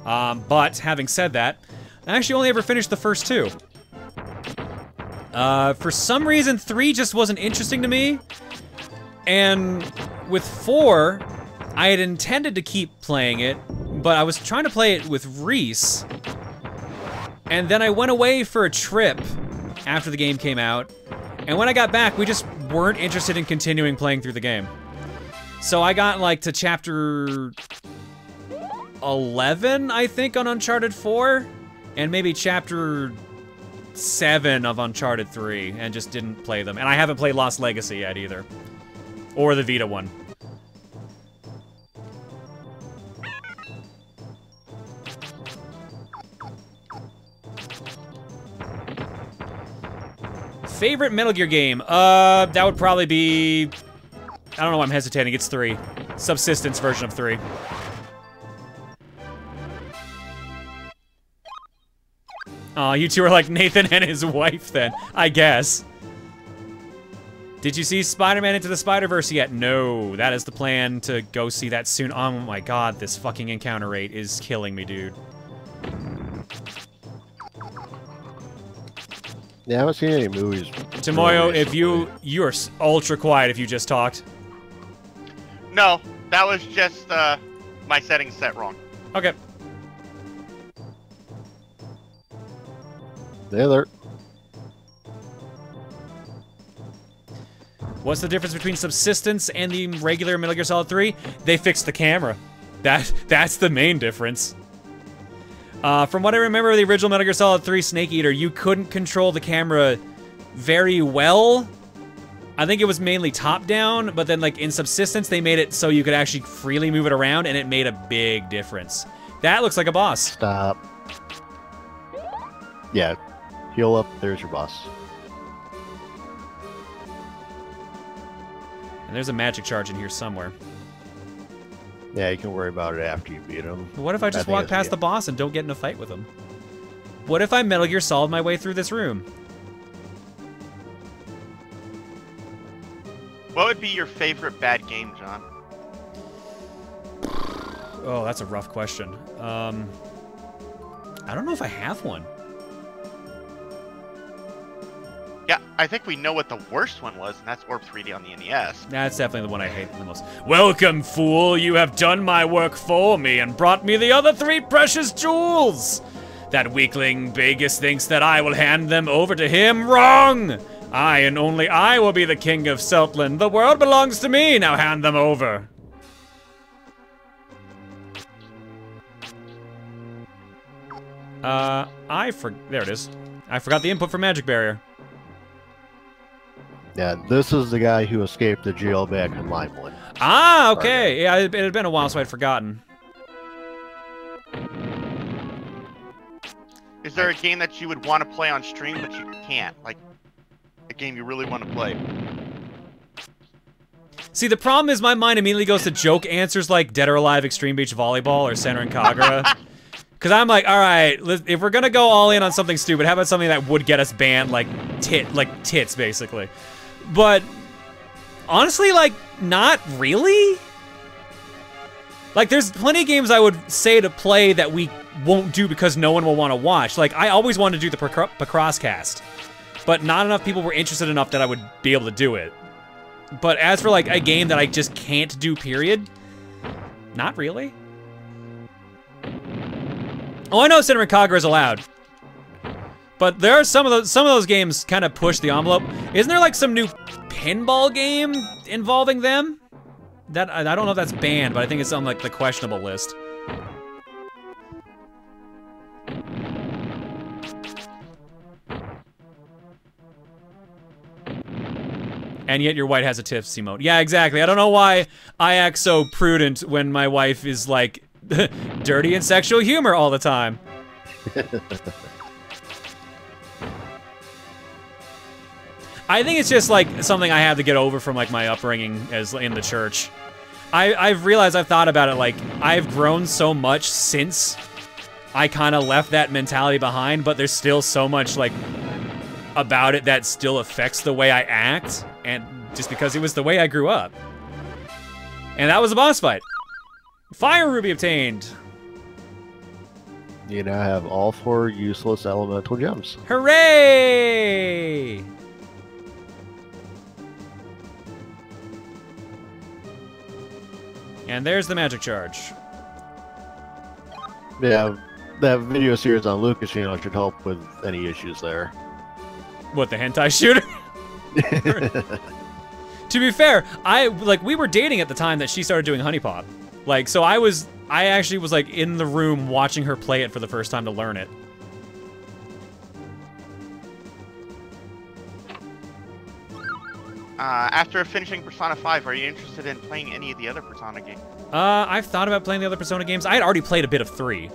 Speaker 1: But, having said that, I actually only ever finished the first 2. For some reason, 3 just wasn't interesting to me. And with 4, I had intended to keep playing it, but I was trying to play it with Reese. And then I went away for a trip after the game came out. And when I got back, we just weren't interested in continuing playing through the game. So I got, like, to chapter 11, I think, on Uncharted 4. And maybe chapter 7 of Uncharted 3, and just didn't play them. And I haven't played Lost Legacy yet, either. Or the Vita one. Favorite Metal Gear game? That would probably be... I don't know why I'm hesitating. It's 3. Subsistence version of 3. Aw, you two are like Nathan and his wife then, I guess. Did you see Spider-Man Into the Spider-Verse yet? No, that is the plan to go see that soon. Oh my god, this fucking encounter rate is killing me, dude.
Speaker 2: Yeah, I haven't seen any movies.
Speaker 1: Tomoyo, if you are ultra quiet if you just talked.
Speaker 5: No, that was just my settings set wrong.
Speaker 1: Okay.
Speaker 2: There.
Speaker 1: What's the difference between Subsistence and the regular Metal Gear Solid 3? They fixed the camera. That's the main difference. From what I remember of the original Metal Gear Solid 3 Snake Eater, you couldn't control the camera very well. I think it was mainly top-down, but then like in Subsistence, they made it so you could actually freely move it around, and it made a big difference. That looks like a boss.
Speaker 2: Stop. Yeah, heal up, there's your boss.
Speaker 1: And there's a magic charge in here somewhere.
Speaker 2: Yeah, you can worry about it after you beat him.
Speaker 1: What if I just walk past the boss and don't get in a fight with him? What if I Metal Gear Solid my way through this room?
Speaker 5: What would be your favorite bad game, John?
Speaker 1: Oh, that's a rough question. I don't know if I have one.
Speaker 5: Yeah, I think we know what the worst one was, and that's Orb 3D on the NES.
Speaker 1: That's definitely the one I hate the most. Welcome, fool! You have done my work for me and brought me the other 3 precious jewels! That weakling Vegas thinks that I will hand them over to him. Wrong! I and only I will be the king of Seltland. The world belongs to me. Now hand them over. There it is. I forgot the input for Magic Barrier.
Speaker 2: Yeah, this is the guy who escaped the jail back in Limewood.
Speaker 1: Ah, okay. Yeah, it had been a while, so I'd forgotten.
Speaker 5: Is there a game that you would want to play on stream, but you can't? Like, a game you really want to play?
Speaker 1: See, the problem is my mind immediately goes to joke answers like Dead or Alive Extreme Beach Volleyball or Senran Kagura. Because I'm like, all right, if we're going to go all in on something stupid, how about something that would get us banned, like tits, basically. But honestly, like, not really. Like, there's plenty of games I would say to play that we won't do because no one will want to watch. Like, I always wanted to do the Pacrosscast, but not enough people were interested enough that I would be able to do it. But as for, like, a game that I just can't do, period, not really. Oh, I know Senran Kagura is allowed. But there are some of those games kind of push the envelope. Isn't there like some new pinball game involving them? That I don't know if that's banned, but I think it's on like the questionable list. And yet your white has a tips emote. Yeah, exactly. I don't know why I act so prudent when my wife is like dirty and sexual humor all the time. I think it's just like something I have to get over from like my upbringing as in the church. I've realized, I've thought about it, like I've grown so much since I kind of left that mentality behind, but there's still so much like about it that still affects the way I act, and just because it was the way I grew up. And that was a boss fight. Fire Ruby obtained.
Speaker 2: You now have all 4 useless elemental gems.
Speaker 1: Hooray! And there's the magic charge.
Speaker 2: Yeah, that video series on Lucas Channel should help with any issues there.
Speaker 1: What, the hentai shooter? To be fair, we were dating at the time that she started doing Honey Pop. Like, so I actually was like in the room watching her play it for the first time to learn it.
Speaker 5: After finishing Persona 5, are you interested in playing any of the other Persona games?
Speaker 1: I've thought about playing the other Persona games. I had already played a bit of 3.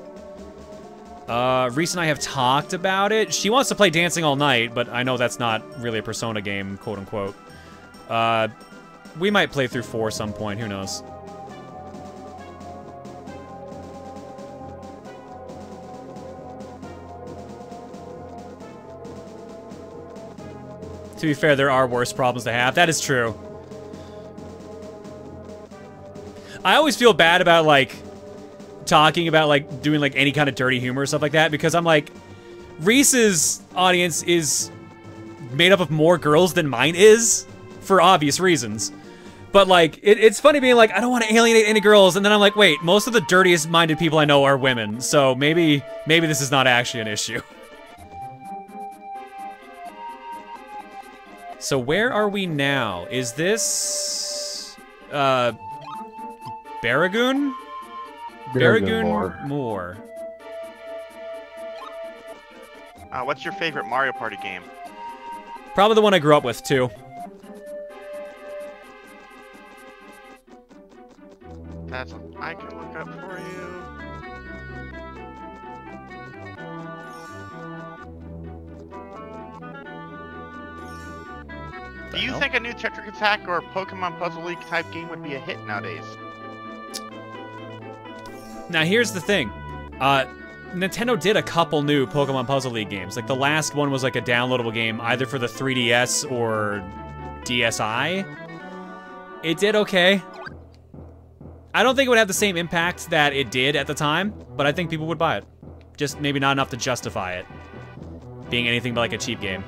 Speaker 1: Reese and I have talked about it. She wants to play Dancing All Night, but I know that's not really a Persona game, quote-unquote. We might play through 4 some point, who knows. To be fair, there are worse problems to have. That is true. I always feel bad about, like, talking about, like, doing, like, any kind of dirty humor or stuff like that, because I'm like, Reese's audience is made up of more girls than mine is, for obvious reasons. But, like, it's funny being like, I don't want to alienate any girls, and then I'm like, wait, most of the dirtiest-minded people I know are women, so maybe this is not actually an issue. So where are we now? Is this... Barragoon? Barragoon Moor.
Speaker 5: What's your favorite Mario Party game?
Speaker 1: Probably the one I grew up with, too.
Speaker 5: That's what I can look up for you. Do you think a new Tetris Attack or Pokemon Puzzle League type game would be a hit nowadays?
Speaker 1: Now here's the thing. Nintendo did a couple new Pokemon Puzzle League games. Like the last one was like a downloadable game either for the 3DS or DSi. It did okay. I don't think it would have the same impact that it did at the time, but I think people would buy it. Just maybe not enough to justify it being anything but like a cheap game.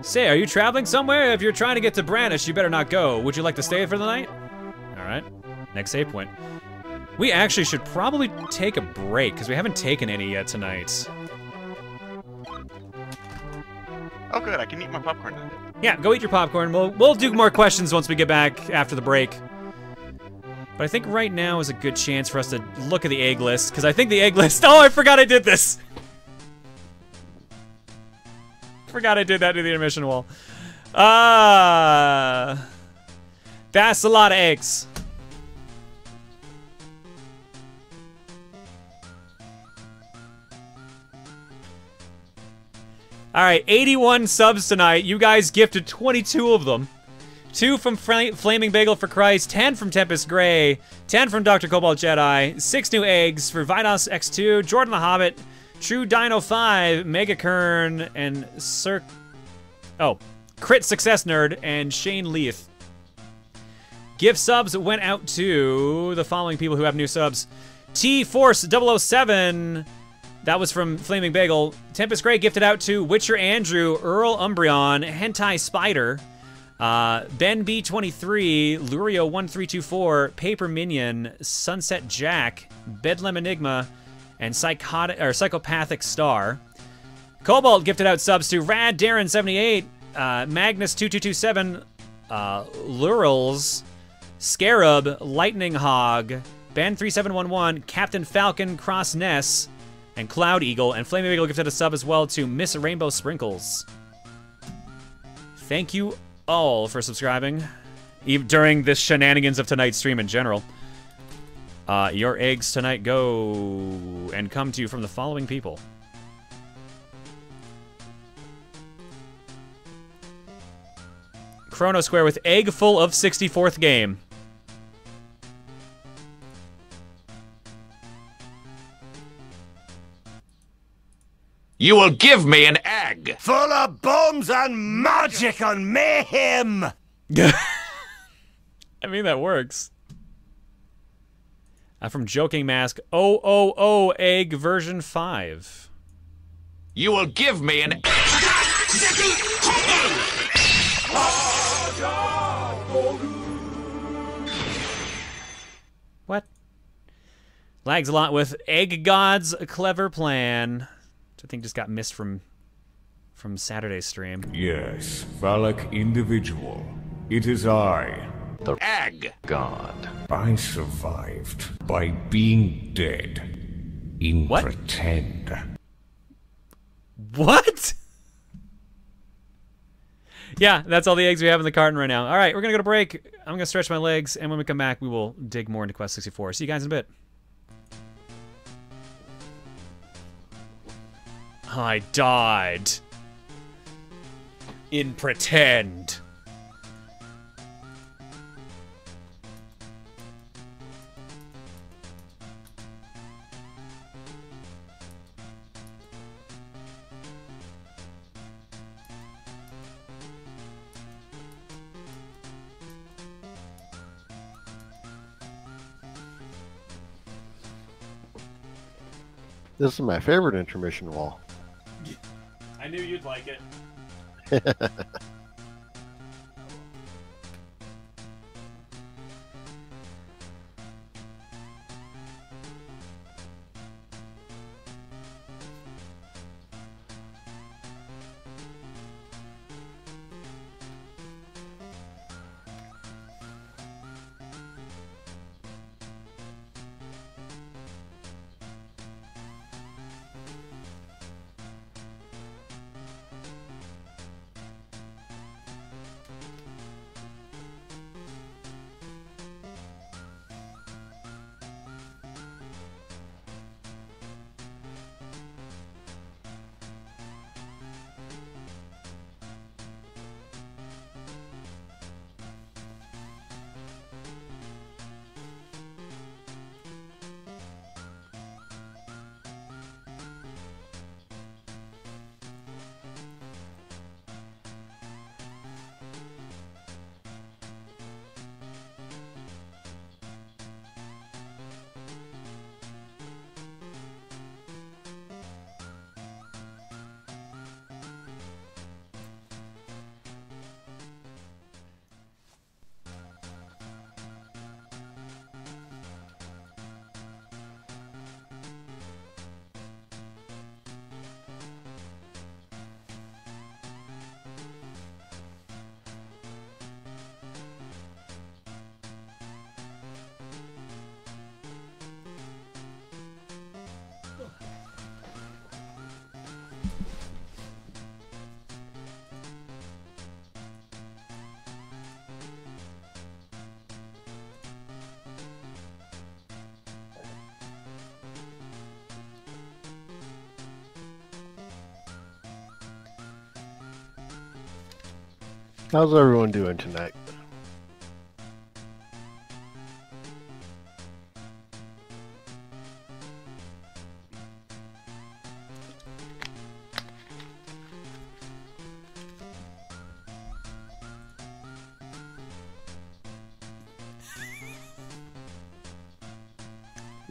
Speaker 1: Say, are you traveling somewhere? If you're trying to get to Brandish, you better not go. Would you like to stay for the night? All right, next save point. We actually should probably take a break because we haven't taken any yet tonight.
Speaker 5: Oh good, I can eat my popcorn now.
Speaker 1: Yeah, go eat your popcorn. We'll do more questions once we get back after the break. But I think right now is a good chance for us to look at the egg list, because I think the egg list... Oh, I forgot I did this! Forgot I did that to the intermission wall. That's a lot of eggs. All right, 81 subs tonight. You guys gifted 22 of them. 2 from Flaming Bagel for Christ, 10 from Tempest Gray, 10 from Dr. Cobalt Jedi, 6 new eggs for Vidos X2, Jordan the Hobbit, True Dino 5, Mega Kern, and Crit Success Nerd, and Shane Leith. Gift subs went out to the following people who have new subs. T-Force 007, that was from Flaming Bagel. Tempest Gray gifted out to Witcher Andrew, Earl Umbreon, Hentai Spider, Ben B23, Lurio1324, Paper Minion, Sunset Jack, Bedlam Enigma, and Psychopathic Star. Cobalt gifted out subs to Rad Darren 78, Magnus 2227, Lurels, Scarab, Lightning Hog, Ben 3711, Captain Falcon, Cross Ness, and Cloud Eagle. And Flaming Eagle gifted a sub as well to Miss Rainbow Sprinkles. Thank you all for subscribing during this shenanigans of tonight's stream in general. Your eggs tonight go and come to you from the following people. Chrono Square with egg full of 64th game.
Speaker 6: You will give me an egg.
Speaker 7: Full of bombs and magic and mayhem.
Speaker 1: I mean, that works. From Joking Mask, OOO Egg version 5.
Speaker 6: You will give me an egg.
Speaker 1: What? Lags a lot with Egg God's clever plan. Which I think just got missed from Saturday's stream.
Speaker 3: Yes, Valak individual. It is I.
Speaker 6: The egg
Speaker 4: God.
Speaker 3: I survived by being dead in
Speaker 1: What?
Speaker 3: pretend.
Speaker 1: What? Yeah, that's all the eggs we have in the carton right now. All right, we're going to go to break. I'm going to stretch my legs, and when we come back, we will dig more into Quest 64. See you guys in a bit. I died. In pretend.
Speaker 2: This is my favorite intermission wall.
Speaker 1: I knew you'd like it.
Speaker 2: How's everyone doing tonight?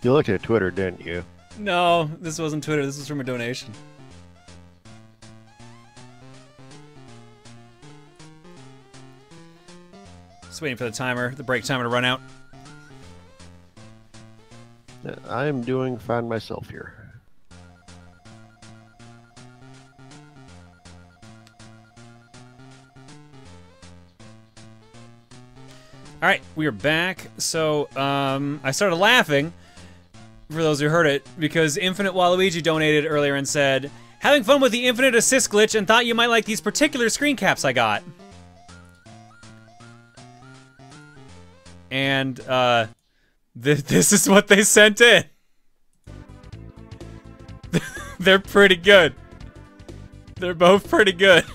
Speaker 2: You looked at Twitter, didn't you?
Speaker 1: No, this wasn't Twitter. This was from a donation. Just waiting for the break timer to run out.
Speaker 2: I am doing fine myself here.
Speaker 1: All right, we are back. So, I started laughing, for those who heard it, because Infinite Waluigi donated earlier and said, having fun with the Infinite Assist glitch and thought you might like these particular screen caps I got. And, this is what they sent in. They're pretty good. They're both pretty good.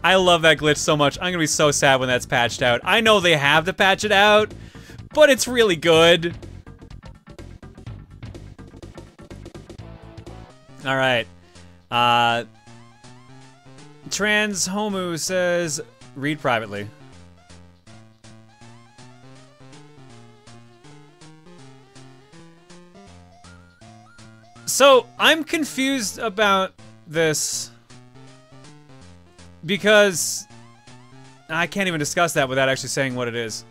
Speaker 1: I love that glitch so much. I'm gonna be so sad when that's patched out. I know they have to patch it out, but it's really good. All right. Trans Homu says, read privately. So, I'm confused about this because I can't even discuss that without actually saying what it is.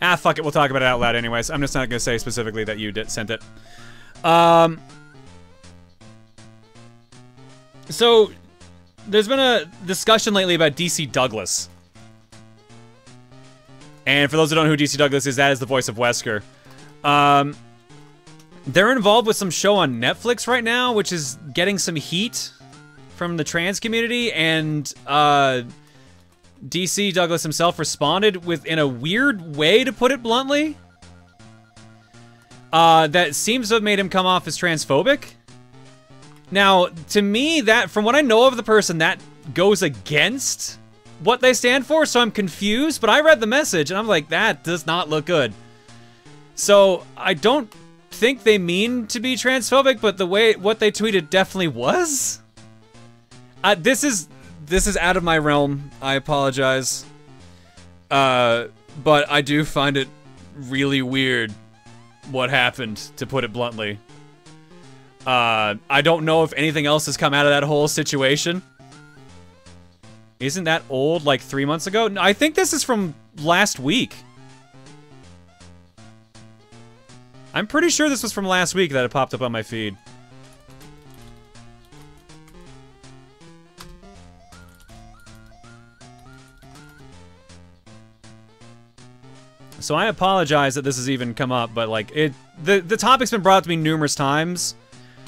Speaker 1: Ah, fuck it, we'll talk about it out loud anyways. I'm just not gonna say specifically that you sent it. So, there's been a discussion lately about DC Douglas. And for those who don't know who DC Douglas is, that is the voice of Wesker. They're involved with some show on Netflix right now, which is getting some heat from the trans community, and DC Douglas himself responded in a weird way, to put it bluntly, that seems to have made him come off as transphobic. Now, to me, that, from what I know of the person, that goes against what they stand for, so I'm confused, but I read the message, and I'm like, that does not look good. So, I don't think they mean to be transphobic, but what they tweeted definitely was. This is out of my realm. I apologize. But I do find it really weird what happened, to put it bluntly. I don't know if anything else has come out of that whole situation. Isn't that old, like 3 months ago? No, I think this is from last week. I'm pretty sure this was from last week that it popped up on my feed. So I apologize that this has even come up, but like the topic's been brought up to me numerous times,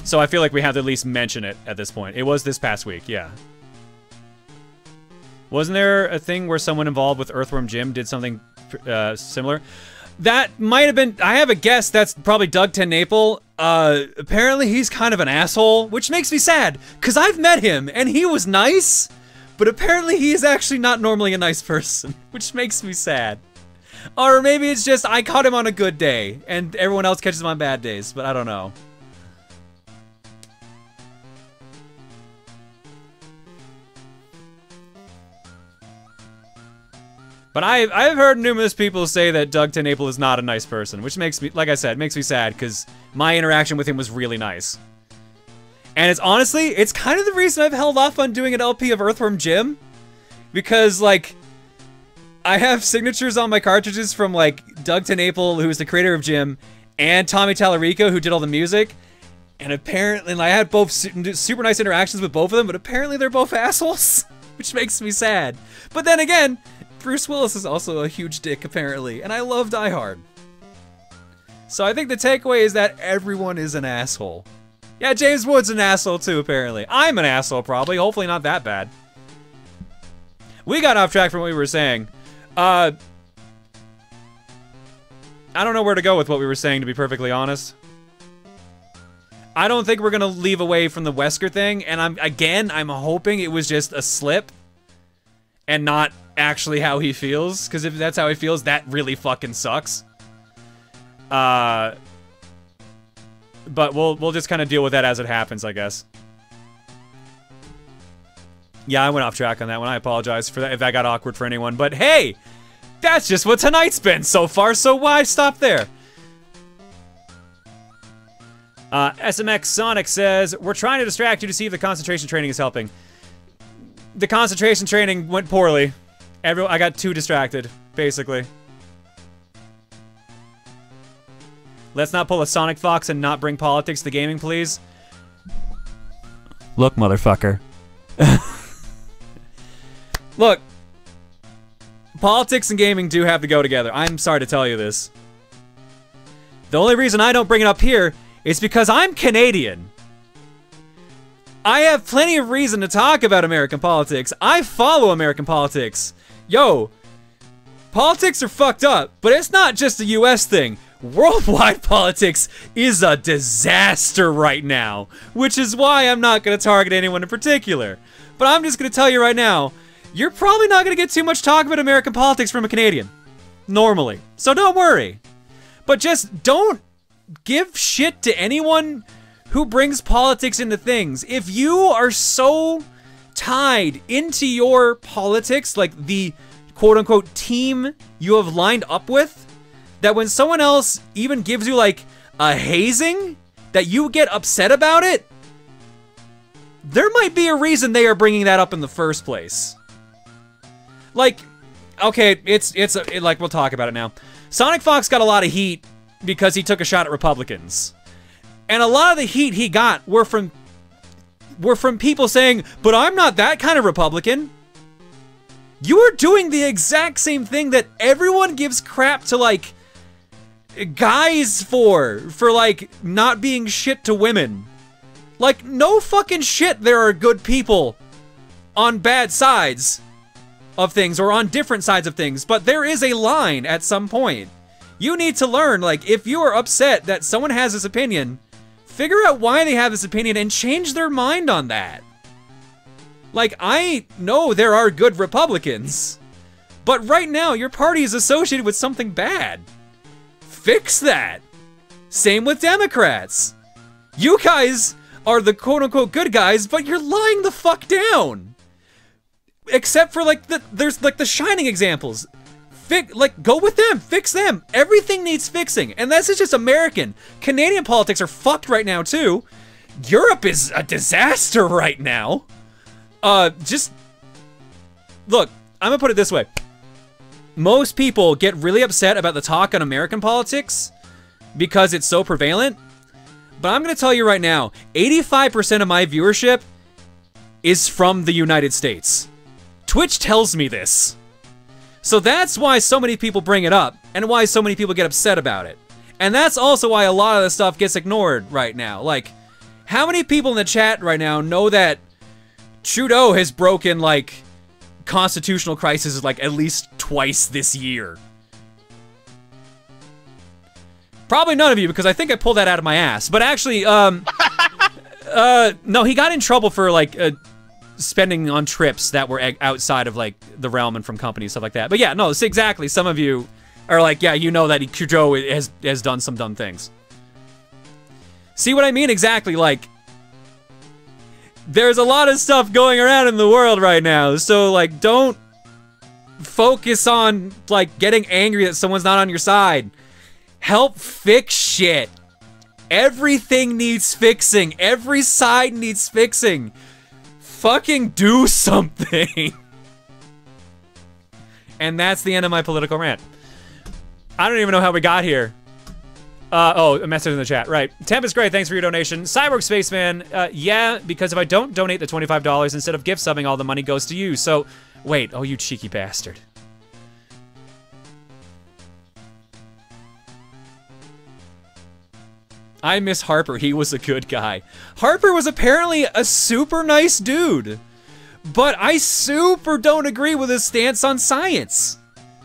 Speaker 1: so I feel like we have to at least mention it at this point. It was this past week, yeah. Wasn't there a thing where someone involved with Earthworm Jim did something similar? That might have been, I have a guess, that's probably Doug TenNapel. Apparently he's kind of an asshole, which makes me sad, because I've met him, and he was nice, but apparently he is actually not normally a nice person, which makes me sad. Or maybe it's just, I caught him on a good day, and everyone else catches him on bad days, but I don't know. But I've heard numerous people say that Doug TenNapel is not a nice person, which makes me, like I said, makes me sad, because my interaction with him was really nice. And it's honestly, it's kind of the reason I've held off on doing an LP of Earthworm Jim, because, like, I have signatures on my cartridges from, like, Doug TenNapel, who's the creator of Jim, and Tommy Tallarico, who did all the music, and apparently, and I had both super nice interactions with both of them, but apparently they're both assholes, which makes me sad. But then again, Bruce Willis is also a huge dick, apparently, and I love Die Hard. So I think the takeaway is that everyone is an asshole. Yeah, James Wood's an asshole too, apparently. I'm an asshole, probably. Hopefully not that bad. We got off track from what we were saying. I don't know where to go with what we were saying, to be perfectly honest. I don't think we're gonna leave away from the Wesker thing, and I'm hoping it was just a slip and not actually how he feels, because if that's how he feels, that really fucking sucks. But we'll just kind of deal with that as it happens, I guess. Yeah, I went off track on that one. I apologize for that if that got awkward for anyone. But hey, that's just what tonight's been so far, so why stop there? SMX Sonic says, we're trying to distract you to see if the concentration training is helping. The concentration training went poorly. I got too distracted, basically. Let's not pull a Sonic Fox and not bring politics to gaming, please. Look, motherfucker. Look, politics and gaming do have to go together. I'm sorry to tell you this. The only reason I don't bring it up here is because I'm Canadian. I have plenty of reason to talk about American politics. I follow American politics. Yo, politics are fucked up, but it's not just a US thing. Worldwide politics is a disaster right now, which is why I'm not going to target anyone in particular. But I'm just going to tell you right now, you're probably not going to get too much talk about American politics from a Canadian. Normally. So don't worry. But just don't give shit to anyone who brings politics into things. If you are so tied into your politics, like the quote-unquote team you have lined up with, that when someone else even gives you like a hazing, that you get upset about it, there might be a reason they are bringing that up in the first place. Like, okay, it's like, we'll talk about it now. Sonic Fox got a lot of heat because he took a shot at Republicans. And a lot of the heat he got were from people saying, but I'm not that kind of Republican. You are doing the exact same thing that everyone gives crap to, like, guys for like, not being shit to women. Like, no fucking shit there are good people on bad sides of things, or on different sides of things, but there is a line at some point. You need to learn, like, if you are upset that someone has this opinion, figure out why they have this opinion and change their mind on that. Like, I know there are good Republicans, but right now your party is associated with something bad. Fix that. Same with Democrats. You guys are the quote-unquote good guys, but you're lying the fuck down. Except for, like, there's, like, the shining examples. Go with them. Fix them. Everything needs fixing. And this is just American. Canadian politics are fucked right now, too. Europe is a disaster right now. Just... Look, I'm gonna put it this way. Most people get really upset about the talk on American politics because it's so prevalent. But I'm gonna tell you right now, 85% of my viewership is from the United States. Twitch tells me this. So that's why so many people bring it up, and why so many people get upset about it. And that's also why a lot of the stuff gets ignored right now. Like, how many people in the chat right now know that Trudeau has broken, like, constitutional crises, like, at least twice this year? Probably none of you, because I think I pulled that out of my ass. But actually, no, he got in trouble for, like, spending on trips that were outside of, like, the realm and from companies, stuff like that. But yeah, no, it's exactly. Some of you are like, yeah, you know that Trudeau has done some dumb things. See what I mean? Exactly, like, there's a lot of stuff going around in the world right now, so, like, don't focus on, like, getting angry that someone's not on your side. Help fix shit. Everything needs fixing. Every side needs fixing. Fucking do something. And that's the end of my political rant. I don't even know how we got here. Oh, a message in the chat. Right. Temp is great. Thanks for your donation. Cyborg Spaceman. Yeah, because if I don't donate the $25, instead of gift subbing, all the money goes to you. So, wait. Oh, you cheeky bastard. I miss Harper. He was a good guy. Harper was apparently a super nice dude. But I super don't agree with his stance on science.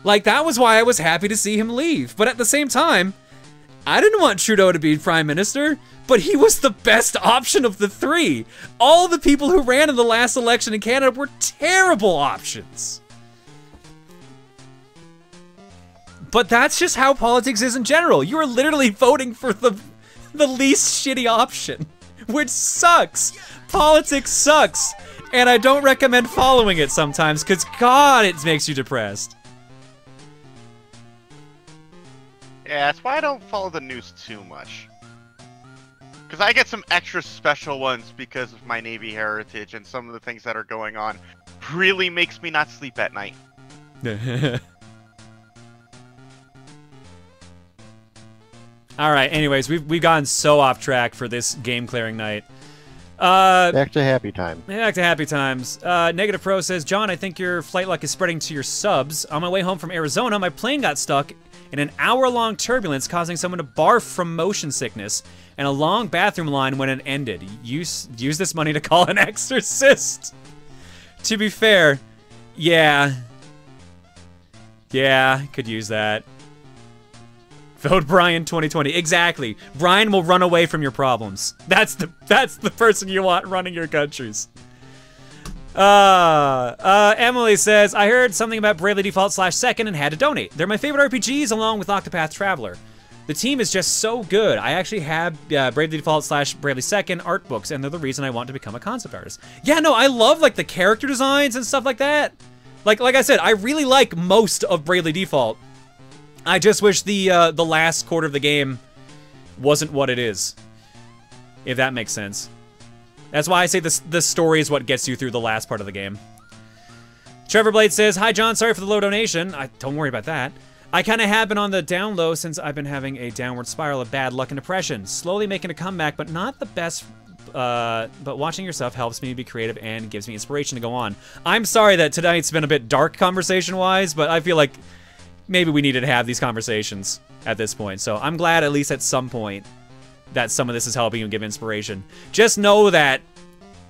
Speaker 1: Like, that was why I was happy to see him leave. But at the same time, I didn't want Trudeau to be prime minister, but he was the best option of the three. All the people who ran in the last election in Canada were terrible options. But that's just how politics is in general. You are literally voting for the least shitty option, which sucks. Politics sucks, and I don't recommend following it sometimes, because God, it makes you depressed.
Speaker 5: Yeah, that's why I don't follow the news too much. Because I get some extra special ones because of my Navy heritage, and some of the things that are going on really makes me not sleep at night.
Speaker 1: All right, anyways, we've gotten so off track for this game clearing night.
Speaker 2: Back to happy time.
Speaker 1: Back to happy times. Negative Pro says, John, I think your flight luck is spreading to your subs. On my way home from Arizona, my plane got stuck in an hour-long turbulence, causing someone to barf from motion sickness, and a long bathroom line when it ended. Use this money to call an exorcist. To be fair, yeah, could use that. Vote Brian 2020. Exactly. Brian will run away from your problems. That's the person you want running your countries. Emily says, I heard something about Bravely Default /2nd and had to donate. They're my favorite RPGs along with Octopath Traveler. The team is just so good. I actually have Bravely Default /Bravely 2nd art books, and they're the reason I want to become a concept artist. Yeah, no, I love like the character designs and stuff like that. Like I said, I really like most of Bravely Default. I just wish the last quarter of the game wasn't what it is, if that makes sense. That's why I say the story is what gets you through the last part of the game. Trevor Blade says, hi John, sorry for the low donation. Don't worry about that. I kind of have been on the down low since I've been having a downward spiral of bad luck and depression. Slowly making a comeback, but not the best. But watching your stuff helps me be creative and gives me inspiration to go on. I'm sorry that tonight's been a bit dark conversation-wise, but I feel like maybe we needed to have these conversations at this point. So I'm glad at least at some point that some of this is helping you give inspiration. Just know that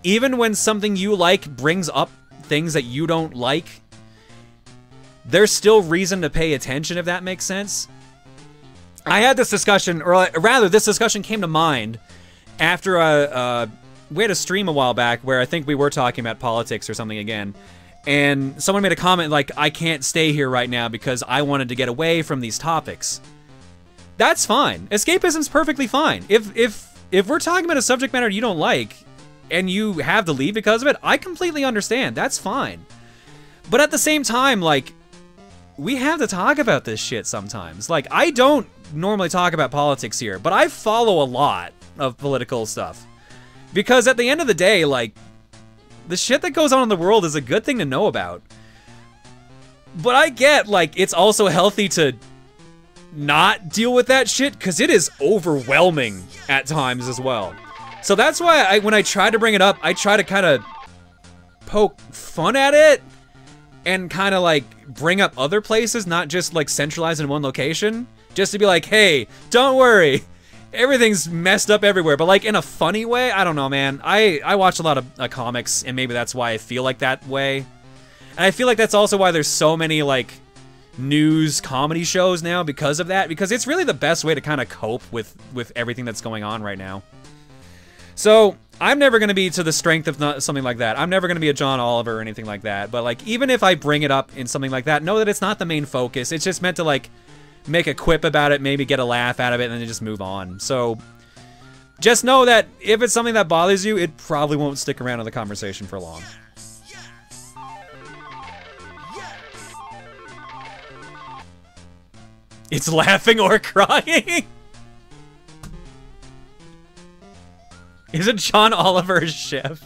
Speaker 1: even when something you like brings up things that you don't like, there's still reason to pay attention, if that makes sense. I had this discussion, or rather this discussion came to mind after we had a stream a while back where I think we were talking about politics or something again. And someone made a comment like, I can't stay here right now because I wanted to get away from these topics. That's fine. Escapism's perfectly fine. If we're talking about a subject matter you don't like and you have to leave because of it, I completely understand. That's fine. But at the same time, like, we have to talk about this shit sometimes. Like, I don't normally talk about politics here, but I follow a lot of political stuff. Because at the end of the day, like, the shit that goes on in the world is a good thing to know about. But I get, like, it's also healthy to not deal with that shit, because it is overwhelming at times as well. So that's why when I try to bring it up, I try to kind of poke fun at it and kind of, like, bring up other places, not just, like, centralized in one location. Just to be like, hey, don't worry. Everything's messed up everywhere, but like in a funny way. I don't know, man. I watch a lot of comics, and maybe that's why I feel like that way. And I feel like that's also why there's so many like news comedy shows now because of that, because it's really the best way to kind of cope with everything that's going on right now. So I'm never going to be to the strength of something like that. I'm never going to be a John Oliver or anything like that. But like, even if I bring it up in something like that, know that it's not the main focus. It's just meant to like make a quip about it, maybe get a laugh out of it, and then just move on. So just know that if it's something that bothers you, it probably won't stick around in the conversation for long. It's laughing or crying? Isn't John Oliver a chef?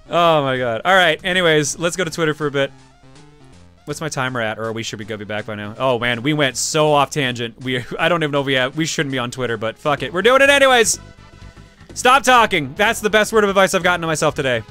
Speaker 1: Oh my god. Alright, anyways, let's go to Twitter for a bit. What's my timer at? Or should we go be back by now? Oh man, we went so off tangent. I don't even know if we shouldn't be on Twitter, but fuck it. We're doing it anyways! Stop talking! That's the best word of advice I've gotten to myself today.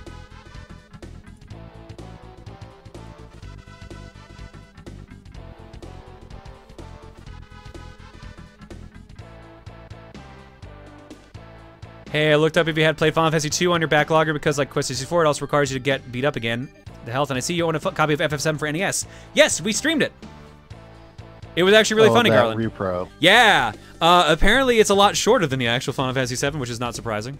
Speaker 1: Hey, I looked up if you had played Final Fantasy 2 on your backlogger because, like Quest 64, it also requires you to get beat up again. The health, and I see you own a copy of FF7 for NES. Yes, we streamed it. It was actually really funny,
Speaker 2: that
Speaker 1: Garland.
Speaker 2: repro.
Speaker 1: Yeah. Apparently, it's a lot shorter than the actual Final Fantasy VII, which is not surprising.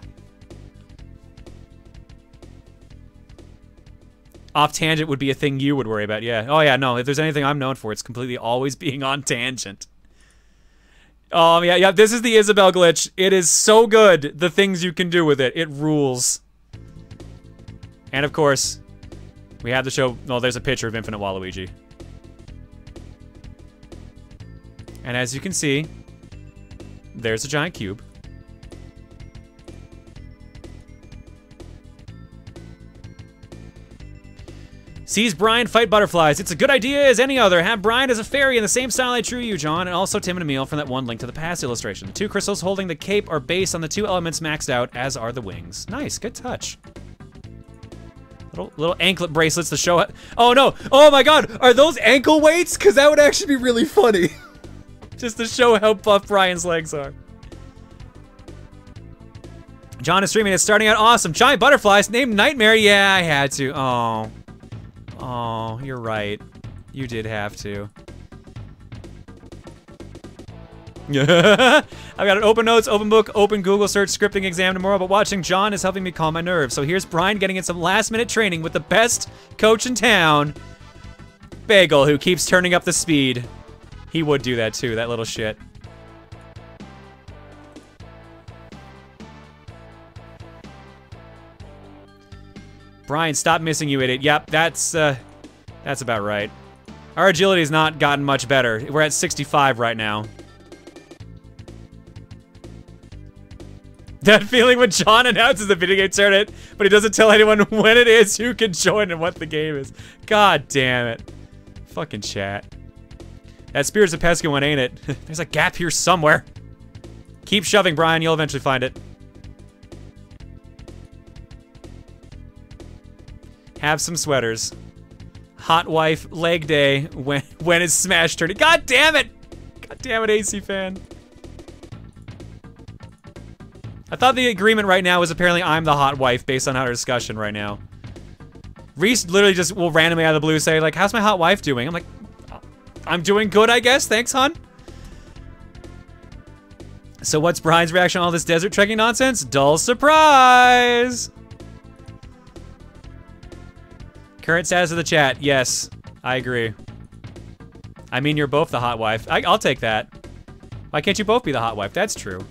Speaker 1: Off tangent would be a thing you would worry about, yeah. Oh, yeah, no. If there's anything I'm known for, it's completely always being on tangent. Yeah, this is the Isabelle glitch. It is so good, the things you can do with it. It rules. And, of course, we have to show... Well, there's a picture of Infinite Waluigi. And as you can see, there's a giant cube. Sees Brian fight butterflies. It's a good idea as any other. Have Brian as a fairy in the same style I drew you, John, and also Tim and Emil from that one Link to the Past illustration. The 2 crystals holding the cape are based on the 2 elements maxed out, as are the wings. Nice, good touch. Little anklet bracelets to show... Oh, no. Oh, my God. Are those ankle weights? Because that would actually be really funny. Just to show how buff Brian's legs are. John is streaming. It's starting out awesome. Giant butterflies named Nightmare. Yeah, I had to. Oh. Oh, you're right. You did have to. I've got an open notes, open book, open Google search scripting exam tomorrow, but watching John is helping me calm my nerves. So here's Brian getting in some last-minute training with the best coach in town, Bagel, who keeps turning up the speed. He would do that too, that little shit. Brian, stop missing you, idiot. Yep, that's about right. Our agility's not gotten much better. We're at 65 right now. That feeling when John announces the video game tournament, but he doesn't tell anyone when it is, who can join, and what the game is. God damn it. Fucking chat. That Spirits of Pesca one, ain't it? There's a gap here somewhere. Keep shoving, Brian. You'll eventually find it. Have some sweaters. Hot wife, leg day, when is Smash turning? God damn it! God damn it, AC fan. I thought the agreement right now was apparently I'm the hot wife based on our discussion right now. Reese literally just will randomly out of the blue say, like, how's my hot wife doing? I'm like, I'm doing good, I guess. Thanks, hon. So what's Brian's reaction to all this desert trekking nonsense? Dull surprise! Current status of the chat. Yes, I agree. I mean, you're both the hot wife. I'll take that. Why can't you both be the hot wife? That's true.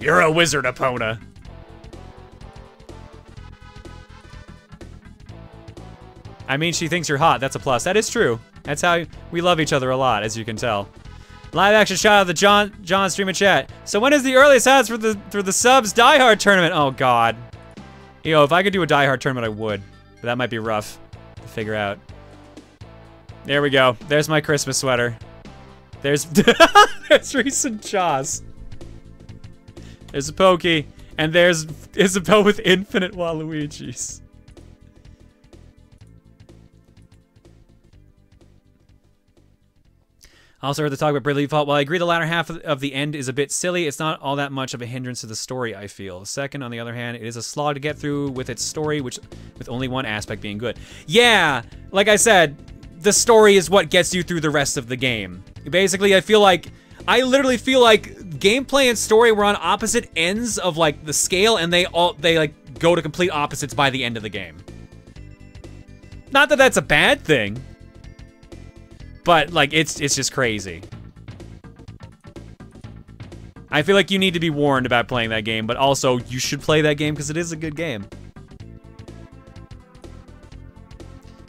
Speaker 1: You're a wizard, Epona. I mean, she thinks you're hot. That's a plus. That is true. That's how we love each other a lot, as you can tell. Live action shot of the John stream and chat. So when is the earliest odds for the subs Die Hard tournament? Oh God. Yo, if I could do a Die Hard tournament, I would. But that might be rough to figure out. There we go. There's my Christmas sweater. There's recent Jaws. There's a Pokey. And there's Isabelle with infinite Waluigis. Also heard the talk about Bradley Default. While I agree the latter half of the end is a bit silly, it's not all that much of a hindrance to the story, I feel. Second, on the other hand, it is a slog to get through with its story, with only one aspect being good. Yeah, like I said, the story is what gets you through the rest of the game. Basically, I literally feel like gameplay and story were on opposite ends of like the scale, and they like go to complete opposites by the end of the game. Not that that's a bad thing. But, like, it's just crazy. I feel like you need to be warned about playing that game, but also you should play that game because it is a good game.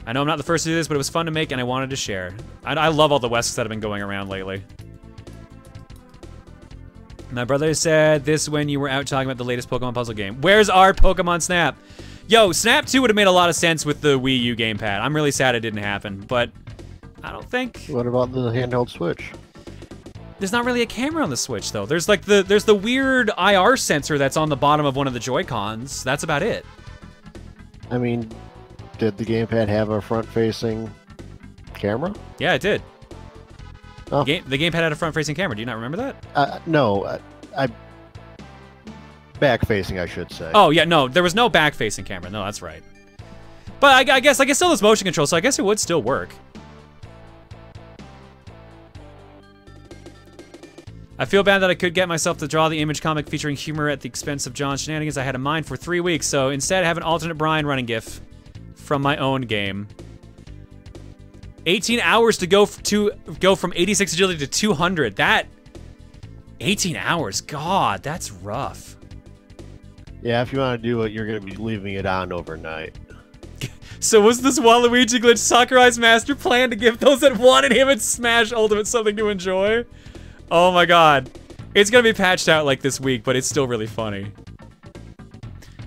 Speaker 1: I know I'm not the first to do this, but it was fun to make and I wanted to share. I love all the Wesks that have been going around lately. My brother said this when you were out talking about the latest Pokemon puzzle game. Where's our Pokemon Snap? Yo, Snap 2 would have made a lot of sense with the Wii U gamepad. I'm really sad it didn't happen, but... I don't think.
Speaker 2: What about the handheld Switch?
Speaker 1: There's not really a camera on the Switch though. There's like the weird IR sensor that's on the bottom of one of the Joy-Cons. That's about it.
Speaker 2: I mean, did the gamepad have a front-facing camera?
Speaker 1: Yeah, it did.
Speaker 2: Oh.
Speaker 1: The gamepad had a front-facing camera. Do you not remember that?
Speaker 2: No, I back-facing, I should say.
Speaker 1: Oh yeah, no, there was no back-facing camera. No, that's right. But I guess like it still has motion control, so I guess it would still work. I feel bad that I could get myself to draw the Image comic featuring humor at the expense of John's shenanigans I had in mind for 3 weeks, so instead I have an alternate Brian running GIF from my own game. 18 hours to go from 86 agility to 200. That 18 hours, God, that's rough.
Speaker 2: Yeah, if you want to do it, you're going to be leaving it on overnight.
Speaker 1: So was this Waluigi glitch Sakurai's master plan to give those that wanted him in Smash Ultimate something to enjoy? Oh my God. It's gonna be patched out like this week, but it's still really funny.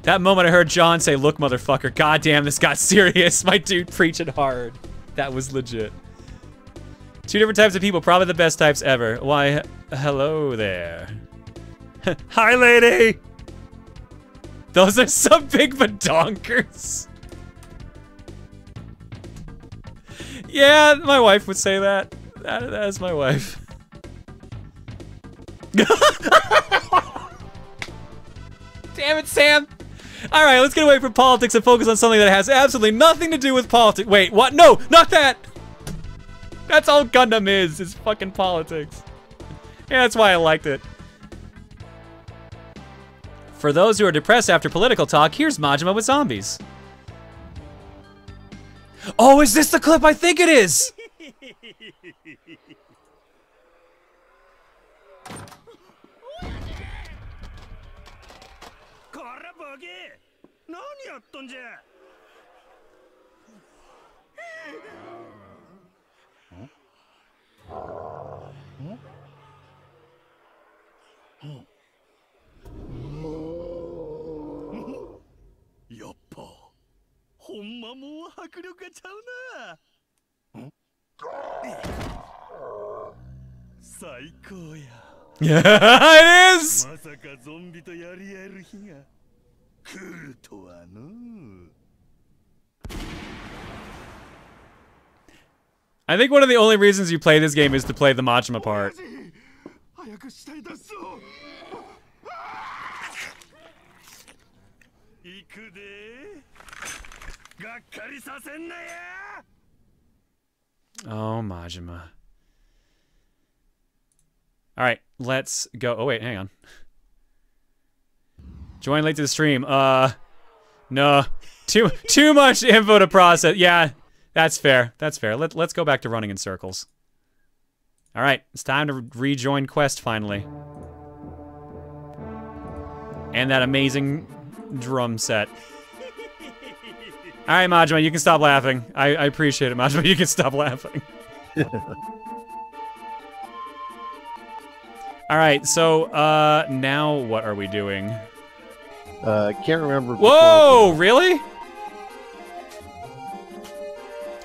Speaker 1: That moment I heard John say, "Look, motherfucker, goddamn, this got serious." My dude preaching hard. That was legit. 2 different types of people, probably the best types ever. Why, hello there. Hi, lady! Those are some big badonkers. Yeah, my wife would say that. That is my wife. Damn it, Sam! Alright, let's get away from politics and focus on something that has absolutely nothing to do with politics. Wait, what? No, not that! That's all Gundam is fucking politics. Yeah, that's why I liked it. For those who are depressed after political talk, here's Majima with zombies. Oh, is this the clip I think it is? Yeah, it is! I think one of the only reasons you play this game is to play the Majima part. Oh, Majima. Alright, let's go. Oh, wait, hang on. Join late to the stream. No. Too much info to process. Yeah, that's fair. That's fair. Let's go back to running in circles. Alright, it's time to rejoin Quest finally. And that amazing drum set. Alright, Majima, you can stop laughing. I appreciate it, Majima. You can stop laughing. Alright, so, now what are we doing?
Speaker 2: Can't remember.
Speaker 1: Whoa, really?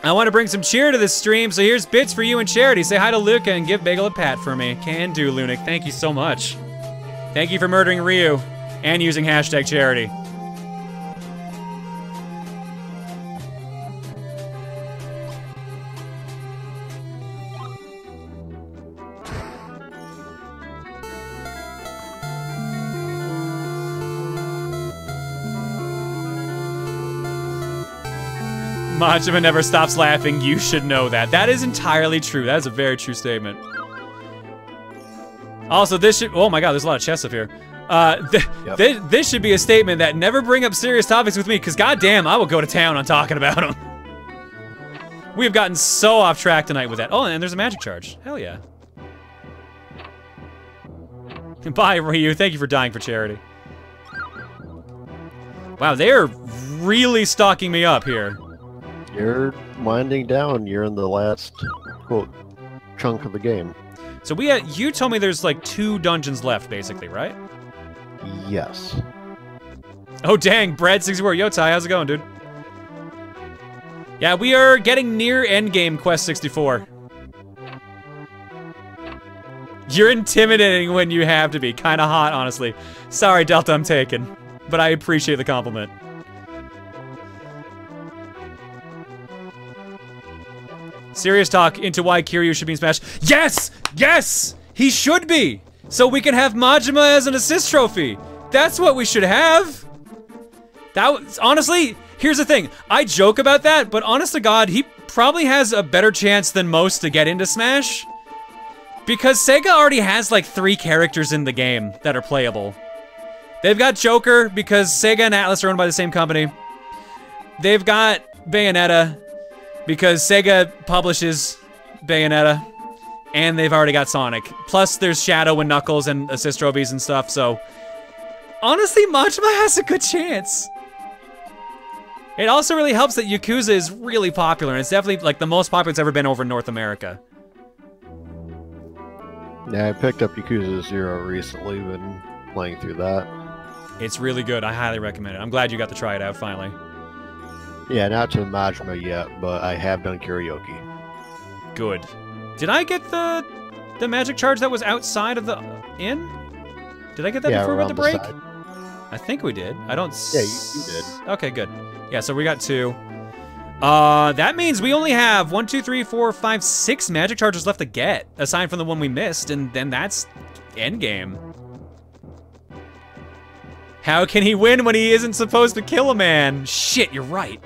Speaker 1: I want to bring some cheer to this stream, so here's bits for you and charity. Say hi to Luca and give Bagel a pat for me. Can do, Lunik. Thank you so much. Thank you for murdering Ryu and using hashtag charity. Majima never stops laughing. You should know that. That is entirely true. That is a very true statement. Also, this should... Oh my god, there's a lot of chests up here. This should be a statement that never bring up serious topics with me, because goddamn, I will go to town on talking about them. We've gotten so off track tonight with that. Oh, and there's a magic charge. Hell yeah. Bye, Ryu. Thank you for dying for charity. Wow, they're really stocking me up here.
Speaker 2: You're winding down. You're in the last, quote, chunk of the game.
Speaker 1: So you told me there's like 2 dungeons left, basically, right?
Speaker 2: Yes.
Speaker 1: Oh, dang. Brad64. Yo, Ty, how's it going, dude? Yeah, we are getting near endgame Quest 64. You're intimidating when you have to be. Kinda hot, honestly. Sorry, Delta, I'm taken. But I appreciate the compliment. Serious talk into why Kiryu should be in Smash. Yes! Yes! He should be! So we can have Majima as an assist trophy. That's what we should have. That was, honestly, here's the thing. I joke about that, but honest to God, he probably has a better chance than most to get into Smash. Because Sega already has like 3 characters in the game that are playable. They've got Joker because Sega and Atlas are owned by the same company. They've got Bayonetta because Sega publishes Bayonetta. And they've already got Sonic. Plus there's Shadow and Knuckles and Assist Robies and stuff, so... Honestly, Majima has a good chance. It also really helps that Yakuza is really popular, and it's definitely like the most popular it's ever been over in North America.
Speaker 2: Yeah, I picked up Yakuza 0 recently, been playing through that.
Speaker 1: It's really good. I highly recommend it. I'm glad you got to try it out finally.
Speaker 2: Yeah, not to Majima yet, but I have done karaoke.
Speaker 1: Good. Did I get the magic charge that was outside of the inn? Did I get that before we went to break? I think we did. I don't.
Speaker 2: Yeah, you did.
Speaker 1: Okay, good. Yeah, so we got 2. That means we only have 1, 2, 3, 4, 5, 6 magic charges left to get, aside from the one we missed, and then that's endgame. How can he win when he isn't supposed to kill a man? Shit, you're right.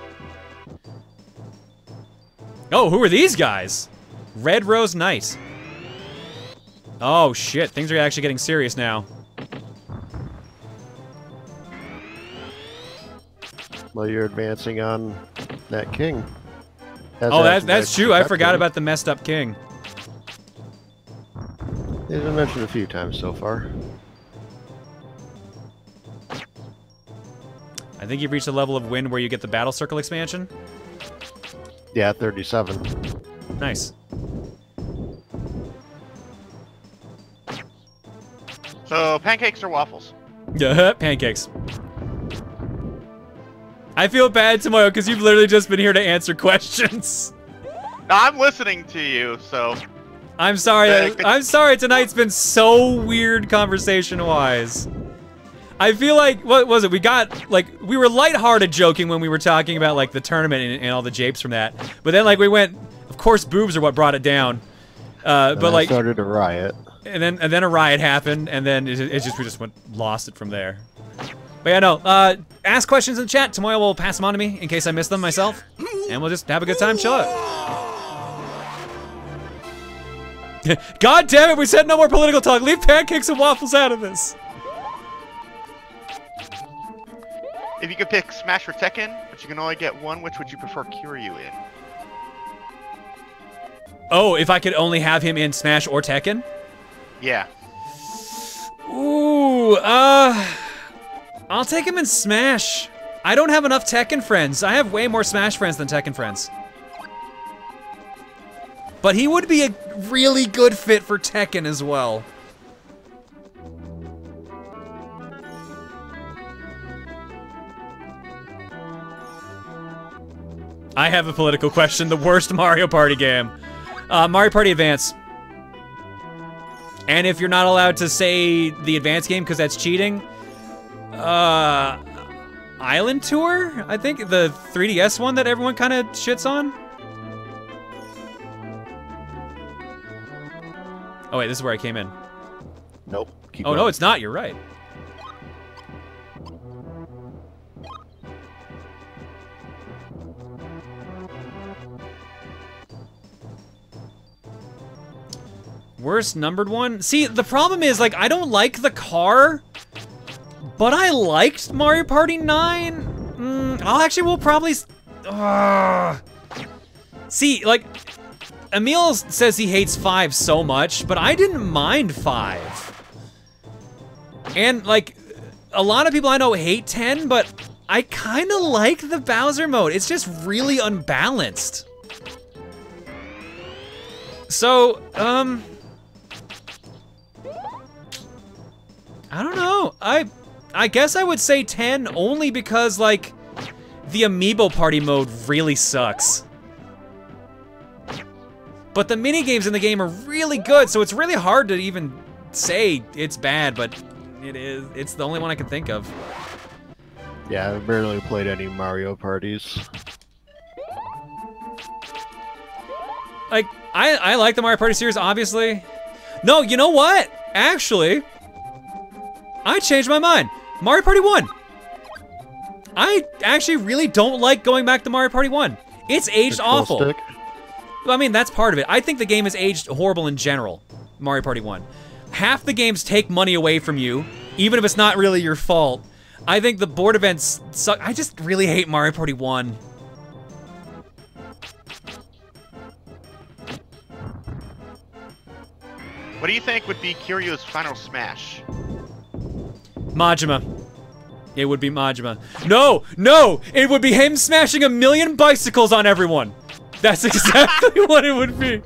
Speaker 1: Oh, who are these guys? Red Rose Knight. Oh shit, things are actually getting serious now.
Speaker 2: Well, you're advancing on that king.
Speaker 1: Oh, that's true. I forgot about the messed up king.
Speaker 2: He's been mentioned a few times so far.
Speaker 1: I think you've reached a level of win where you get the battle circle expansion.
Speaker 2: Yeah, 37.
Speaker 1: Nice.
Speaker 5: So, pancakes or waffles?
Speaker 1: Yeah, pancakes. I feel bad, Tomoyo, because you've literally just been here to answer questions.
Speaker 5: No, I'm listening to you, so...
Speaker 1: I'm sorry. I'm sorry. Tonight's been so weird conversation-wise. I feel like, what was it? We got, like, we were lighthearted joking when we were talking about, like, the tournament and all the japes from that. But then, like, we went, of course, boobs are what brought it down. But, like...
Speaker 2: started a riot.
Speaker 1: And then a riot happened, and then we just lost it from there. But yeah, no, ask questions in the chat. Tomoyo will pass them on to me in case I miss them myself. And we'll just have a good time, chill out. God damn it, we said no more political talk. Leave pancakes and waffles out of this.
Speaker 5: If you could pick Smash or Tekken, but you can only get one, which would you prefer Kiryu in?
Speaker 1: Oh, if I could only have him in Smash or Tekken?
Speaker 5: Yeah.
Speaker 1: Ooh, I'll take him in Smash. I don't have enough Tekken friends. I have way more Smash friends than Tekken friends. But he would be a really good fit for Tekken as well. I have a political question. The worst Mario Party game. Mario Party Advance. And if you're not allowed to say the Advance game because that's cheating, Island Tour? I think the 3DS one that everyone kind of shits on. Oh wait, this is where I came in.
Speaker 2: Nope. Keep
Speaker 1: oh
Speaker 2: going.
Speaker 1: no, it's not. You're right. Worst numbered one? See, the problem is, like, I don't like the car, but I liked Mario Party 9. We'll probably... See, like, Emil says he hates 5 so much, but I didn't mind 5. And, like, a lot of people I know hate 10, but I kind of like the Bowser mode. It's just really unbalanced. So, I don't know. I guess I would say 10 only because, like, the Amiibo Party mode really sucks. But the minigames in the game are really good, so it's really hard to even say it's bad, but it is. It's the only one I can think of.
Speaker 2: Yeah, I've barely played any Mario parties.
Speaker 1: Like, I like the Mario Party series, obviously. No, you know what? Actually, I changed my mind. Mario Party 1. I actually really don't like going back to Mario Party 1. It's aged awful.
Speaker 2: Stick.
Speaker 1: I mean, that's part of it. I think the game is aged horrible in general. Mario Party 1. Half the games take money away from you, even if it's not really your fault. I think the board events suck. I just really hate Mario Party 1.
Speaker 5: What do you think would be Kiryu's final smash?
Speaker 1: Majima. It would be Majima. No! No! It would be him smashing 1,000,000 bicycles on everyone! That's exactly what it would be.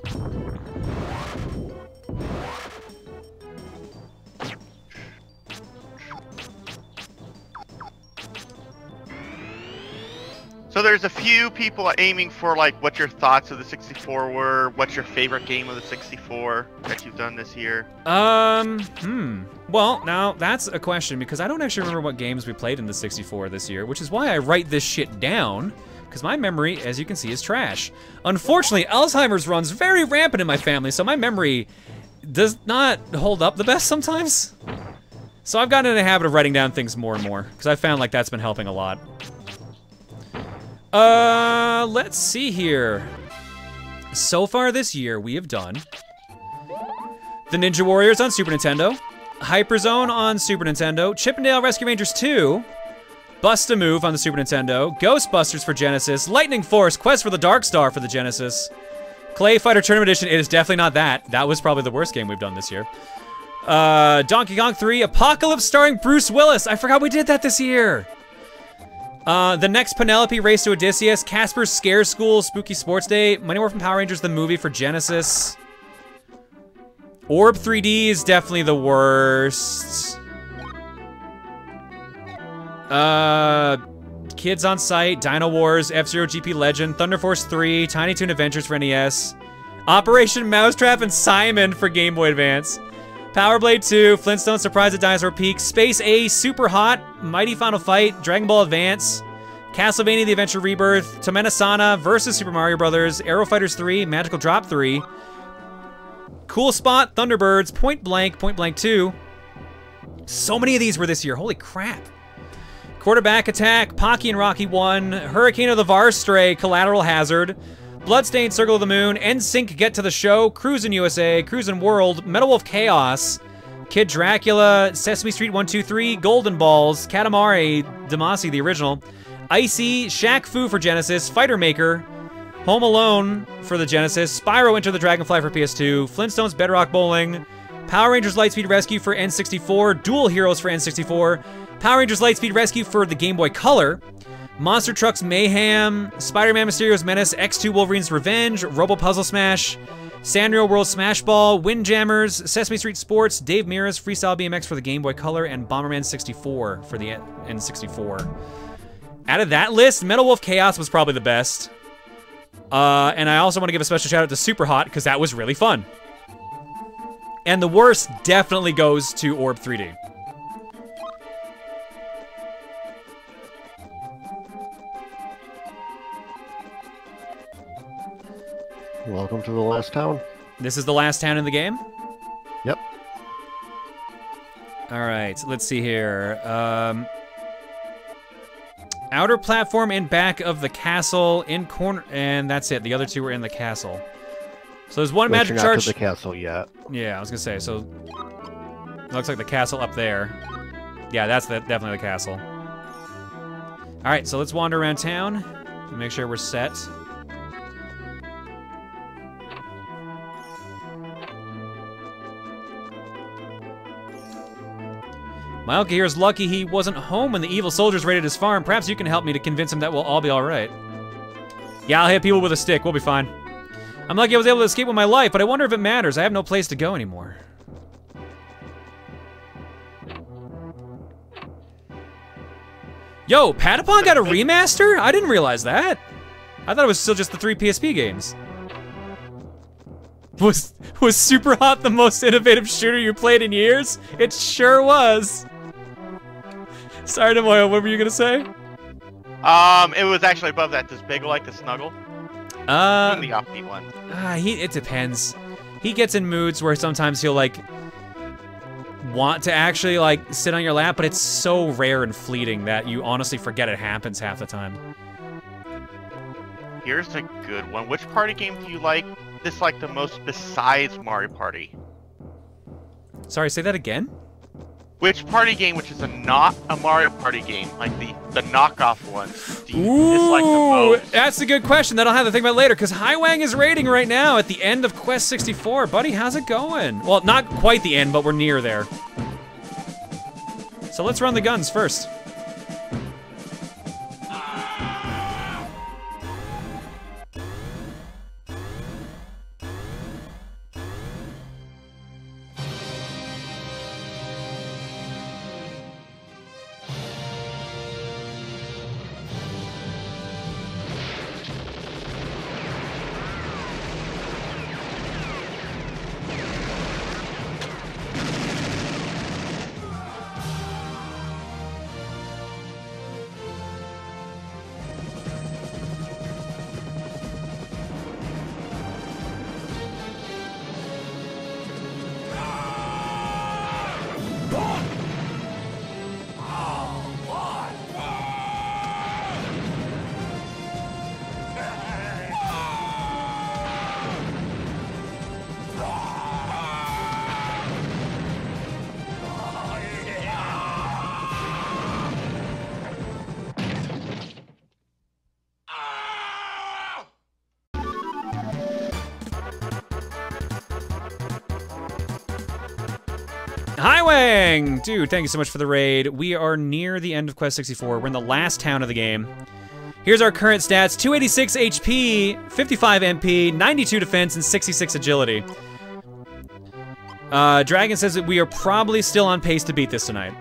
Speaker 5: So there's a few people aiming for like what your thoughts of the 64 were, what's your favorite game of the 64 that you've done this year?
Speaker 1: Well, now that's a question because I don't actually remember what games we played in the 64 this year, which is why I write this shit down, because my memory, as you can see, is trash. Unfortunately, Alzheimer's runs very rampant in my family, so my memory does not hold up the best sometimes. So I've gotten in the habit of writing down things more and more, because I found like that's been helping a lot. Let's see here. So far this year, we have done the Ninja Warriors on Super Nintendo, Hyperzone on Super Nintendo, Chippendale Rescue Rangers 2, Bust-A-Move on the Super Nintendo, Ghostbusters for Genesis, Lightning Force, Quest for the Dark Star for the Genesis, Clay Fighter Tournament Edition. It is definitely not that. That was probably the worst game we've done this year. Donkey Kong 3, Apocalypse starring Bruce Willis. I forgot we did that this year. The next Penelope, Race to Odysseus, Casper's Scare School, Spooky Sports Day, Mighty Morphin Power Rangers, the movie for Genesis. Orb 3D is definitely the worst. Kids on Site, Dino Wars, F-Zero GP Legend, Thunder Force 3, Tiny Toon Adventures for NES, Operation Mousetrap and Simon for Game Boy Advance, Power Blade 2, Flintstone Surprise at Dinosaur Peak, Space Ace, Super Hot, Mighty Final Fight, Dragon Ball Advance, Castlevania The Adventure Rebirth, Tomenosana vs. Super Mario Bros., Aero Fighters 3, Magical Drop 3, Cool Spot, Thunderbirds, Point Blank 2. So many of these were this year, holy crap. Quarterback Attack, Pocky and Rocky 1, Hurricane of the Varstray, Collateral Hazard, Bloodstained Circle of the Moon, NSYNC Get to the Show, Cruisin' USA, Cruisin' World, Metal Wolf Chaos, Kid Dracula, Sesame Street 1, 2, 3, Golden Balls, Katamari Damacy, the original, Icy, Shaq Fu for Genesis, Fighter Maker, Home Alone for the Genesis, Spyro Enter the Dragonfly for PS2, Flintstones Bedrock Bowling, Power Rangers Lightspeed Rescue for N64, Dual Heroes for N64, Power Rangers Lightspeed Rescue for the Game Boy Color, Monster Trucks Mayhem, Spider-Man Mysterio's Menace, X2 Wolverine's Revenge, Robo Puzzle Smash, Sanrio World Smash Ball, Windjammers, Sesame Street Sports, Dave Mirra's Freestyle BMX for the Game Boy Color, and Bomberman 64 for the N64. Out of that list, Metal Wolf Chaos was probably the best. And I also want to give a special shout out to Super Hot, because that was really fun. And the worst definitely goes to Orb 3D.
Speaker 2: Welcome to the last town.
Speaker 1: This is the last town in the game?
Speaker 2: Yep.
Speaker 1: Alright, let's see here. Outer platform in back of the castle, in corner, and that's it. The other two were in the castle. So there's one magic
Speaker 2: Not
Speaker 1: charge.
Speaker 2: to the castle yet.
Speaker 1: Yeah, I was gonna say, so looks like the castle up there. Yeah, that's definitely the castle. Alright, so let's wander around town and make sure we're set. My uncle here is lucky he wasn't home when the evil soldiers raided his farm. Perhaps you can help me to convince him that we'll all be alright. Yeah, I'll hit people with a stick. We'll be fine. I'm lucky I was able to escape with my life, but I wonder if it matters. I have no place to go anymore. Yo, Patapon got a remaster? I didn't realize that. I thought it was still just the 3 PSP games. Was Super Hot the most innovative shooter you played in years? It sure was. Sorry, Tomoyo, what were you gonna say?
Speaker 5: It was actually above that. Does Bagel like to snuggle? The offbeat one.
Speaker 1: It depends. He gets in moods where sometimes he'll like want to actually like sit on your lap, but it's so rare and fleeting that you honestly forget it happens half the time.
Speaker 5: Here's a good one. Which party game do you dislike the most besides Mario Party?
Speaker 1: Sorry, say that again?
Speaker 5: Which party game, which is not a Mario Party game, like the knockoff one, do you dislike the most?
Speaker 1: That's a good question that I'll have to think about later, because Highwang is rating right now at the end of Quest 64. Buddy, how's it going? Well, not quite the end, but we're near there. So let's run the guns first. Highwang! Dude, thank you so much for the raid. We are near the end of Quest 64. We're in the last town of the game. Here's our current stats. 286 HP, 55 MP, 92 defense, and 66 agility. Dragon says that we are probably still on pace to beat this tonight.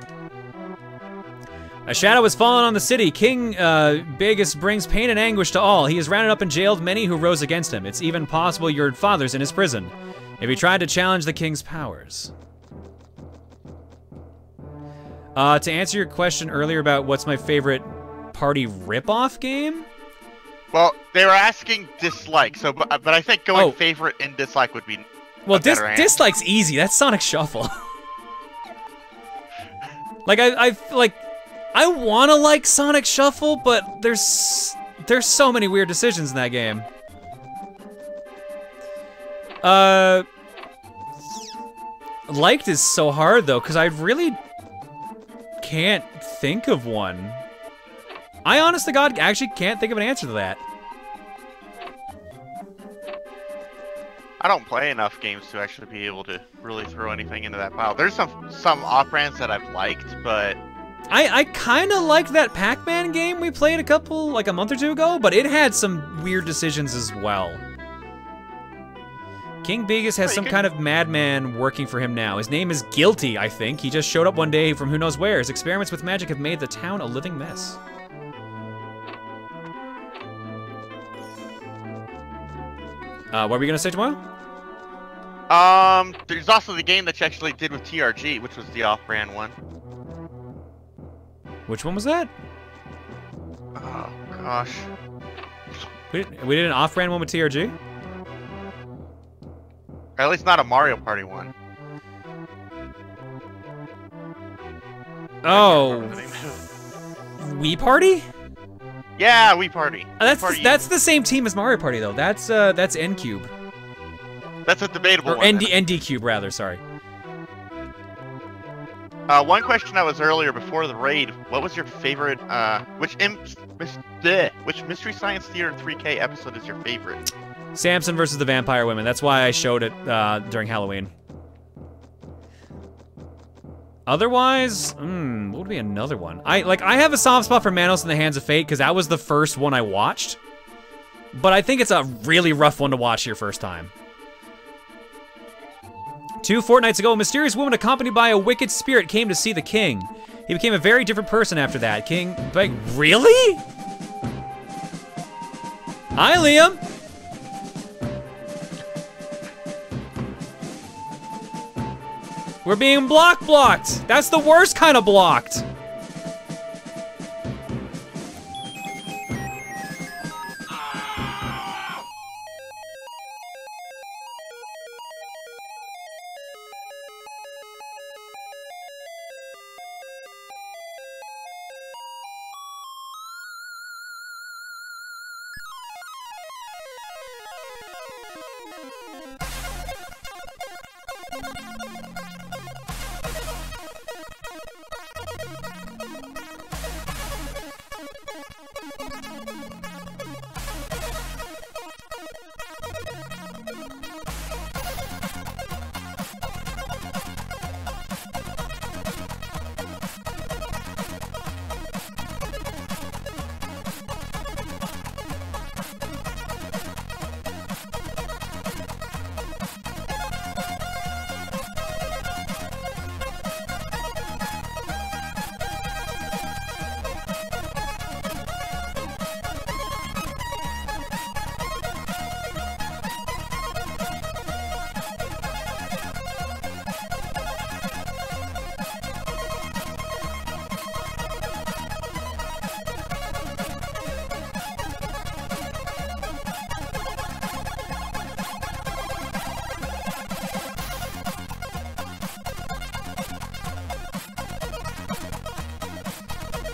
Speaker 1: A shadow has fallen on the city. King Bagus brings pain and anguish to all. He has rounded up and jailed many who rose against him. It's even possible your father's in his prison. If he tried to challenge the king's powers. To answer your question earlier about what's my favorite party ripoff game?
Speaker 5: Well, they were asking dislike, so but I think going favorite and dislike would be
Speaker 1: well,
Speaker 5: a better answer.
Speaker 1: Dislike's easy. That's Sonic Shuffle. Like I want to like Sonic Shuffle, but there's so many weird decisions in that game. Liked is so hard though, because I really can't think of one. I honest to God actually can't think of an answer to that.
Speaker 5: I don't play enough games to actually be able to really throw anything into that pile. There's some off-brands that I've liked, but
Speaker 1: I kind of liked that Pac-Man game we played a month or two ago, but it had some weird decisions as well. King Begus has some kind of madman working for him now. His name is Guilty, I think. He just showed up one day from who knows where. His experiments with magic have made the town a living mess. What were we gonna say, Tomoyo?
Speaker 5: There's also the game that you actually did with TRG, which was the off-brand one.
Speaker 1: Which one was that?
Speaker 5: Oh, gosh.
Speaker 1: We did an off-brand one with TRG?
Speaker 5: Or at least not a Mario Party one.
Speaker 1: Oh. Wii Party?
Speaker 5: Yeah, Wii Party.
Speaker 1: That's the same team as Mario Party though. That's N-Cube.
Speaker 5: That's a debatable
Speaker 1: or
Speaker 5: one.
Speaker 1: ND Cube rather, sorry.
Speaker 5: One question that was earlier before the raid, what was your favorite, which Mystery Science Theater 3K episode is your favorite?
Speaker 1: Samson versus the Vampire Women. That's why I showed it during Halloween. Otherwise, what would be another one? I have a soft spot for Manos in the Hands of Fate because that was the first one I watched. But I think it's a really rough one to watch your first time. 2 fortnights ago, a mysterious woman accompanied by a wicked spirit came to see the king. He became a very different person after that. King, like, really? Hi, Liam. We're being blocked. That's the worst kind of blocked.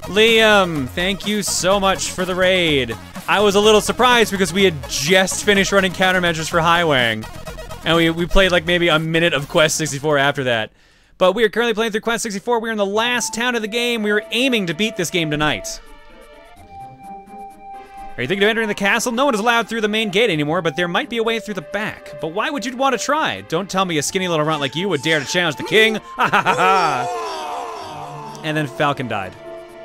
Speaker 1: Liam, thank you so much for the raid. I was a little surprised because we had just finished running countermeasures for Highwang. And we played like maybe a minute of Quest 64 after that. But we are currently playing through Quest 64. We are in the last town of the game. We were aiming to beat this game tonight. Are you thinking of entering the castle? No one is allowed through the main gate anymore, but there might be a way through the back. But why would you want to try? Don't tell me a skinny little runt like you would dare to challenge the king. Ha ha ha ha. And then Falcon died.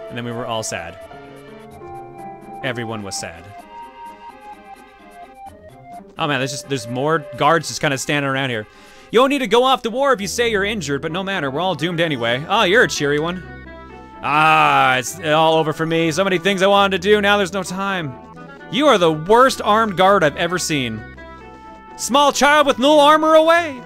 Speaker 1: And then we were all sad. Everyone was sad. Oh man, there's more guards just kind of standing around here. You don't need to go off to war if you say you're injured, but no matter, we're all doomed anyway. Oh, you're a cheery one. Ah, it's all over for me. So many things I wanted to do, now there's no time. You are the worst armed guard I've ever seen. Small child with no armor away.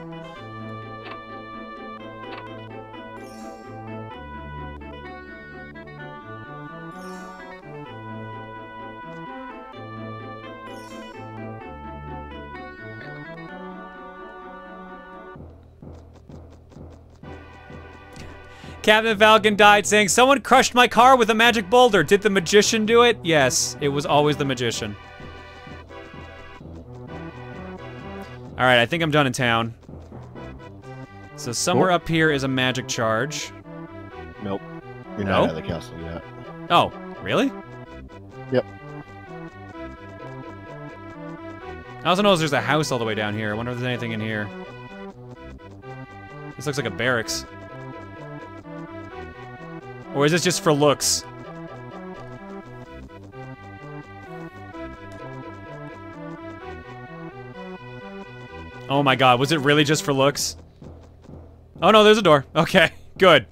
Speaker 1: Captain Falcon died saying, someone crushed my car with a magic boulder. Did the magician do it? Yes, it was always the magician. All right, I think I'm done in town. So somewhere up here is a magic charge.
Speaker 2: Nope. You're not out of the castle yet.
Speaker 1: Oh, really?
Speaker 2: Yep.
Speaker 1: I also know there's a house all the way down here. I wonder if there's anything in here. This looks like a barracks. Or is this just for looks? Oh my god, was it really just for looks? Oh no, there's a door. Okay, good.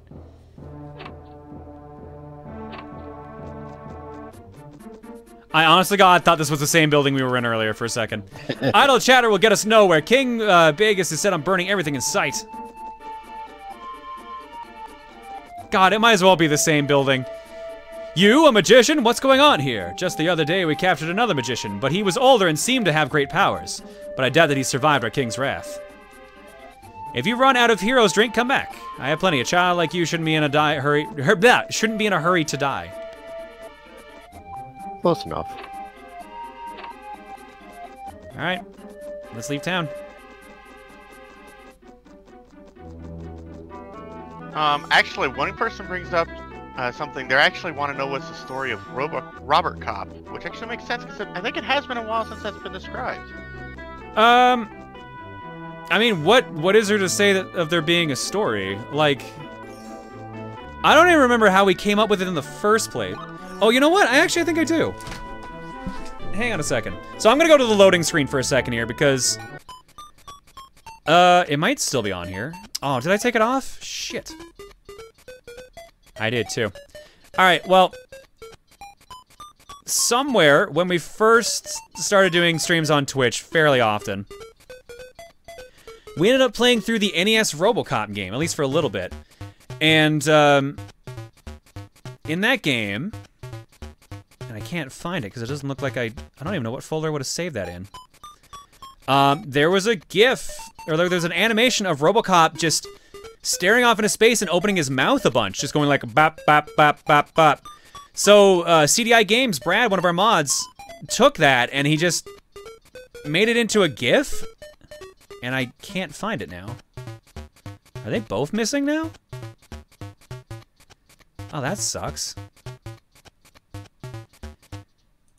Speaker 1: I honestly thought this was the same building we were in earlier for a second. Idle chatter will get us nowhere. King Vegas is set on burning everything in sight. God, it might as well be the same building. You, a magician? What's going on here? Just the other day we captured another magician, but he was older and seemed to have great powers. But I doubt that he survived our king's wrath. If you run out of hero's drink, come back. I have plenty. A child like you shouldn't be in a hurry to die.
Speaker 2: Close enough.
Speaker 1: All right, let's leave town.
Speaker 5: Actually, one person brings up something. They actually want to know what's the story of Robert Cop, which actually makes sense because I think it has been a while since that's been described.
Speaker 1: I mean, what is there to say of there being a story? Like, I don't even remember how we came up with it in the first place. Oh, you know what? I think I do. Hang on a second. So I'm gonna go to the loading screen for a second here because it might still be on here. Oh, did I take it off? Shit. I did too. All right, well, somewhere when we first started doing streams on Twitch fairly often, we ended up playing through the NES RoboCop game, at least for a little bit. And in that game, and I can't find it because it doesn't look like I don't even know what folder I would have saved that in. There was a GIF, or there's an animation of RoboCop just staring off into space and opening his mouth a bunch, just going like bop, bop, bop, bop, bop. So CDI Games, Brad, one of our mods, took that and he just made it into a GIF, and I can't find it now. Are they both missing now? Oh, that sucks.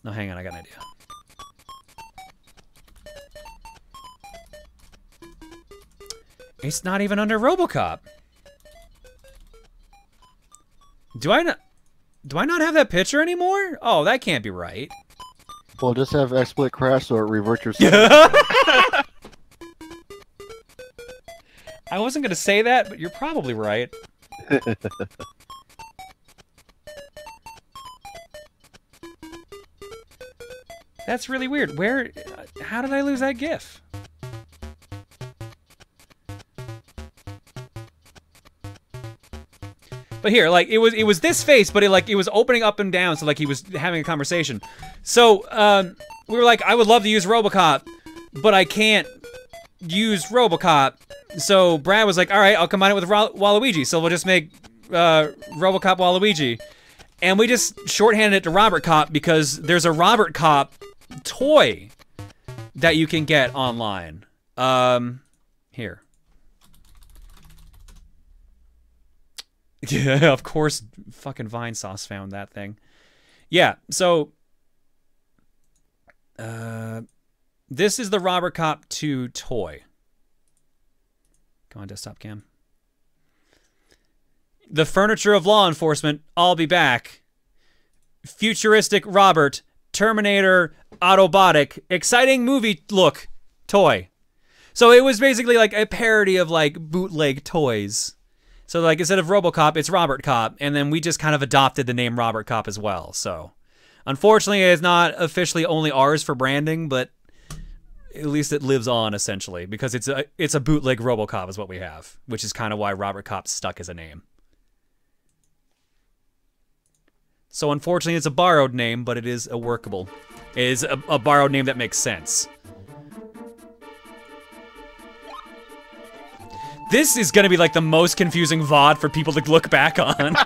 Speaker 1: No, hang on, I got an idea. It's not even under RoboCop. Do I not have that picture anymore? Oh, that can't be right.
Speaker 2: Well, just have XSplit crash so it reverts your
Speaker 1: I wasn't gonna say that, but you're probably right. That's really weird. How did I lose that GIF? But here, like, it was this face, but it was opening up and down, so like he was having a conversation. So, we were like, I would love to use RoboCop, but I can't use RoboCop. So Brad was like, all right, I'll combine it with Waluigi, so we'll just make RoboCop Waluigi. And we just shorthanded it to Robert Cop because there's a Robert Cop toy that you can get online. Here. Yeah, of course, fucking Vine Sauce found that thing. Yeah, so this is the Robert Cop 2 toy. Come on, desktop cam. The furniture of law enforcement, I'll be back. Futuristic Robert, Terminator, Autobotic, exciting movie look, toy. So it was basically like a parody of like bootleg toys. So like instead of RoboCop, it's Robert Cop, and then we just kind of adopted the name Robert Cop as well. So unfortunately, it's not officially only ours for branding, but at least it lives on essentially because it's a bootleg RoboCop is what we have, which is kind of why Robert Cop stuck as a name. So unfortunately, it's a borrowed name, but it is a workable. It is a borrowed name that makes sense. This is gonna be like the most confusing VOD for people to look back on.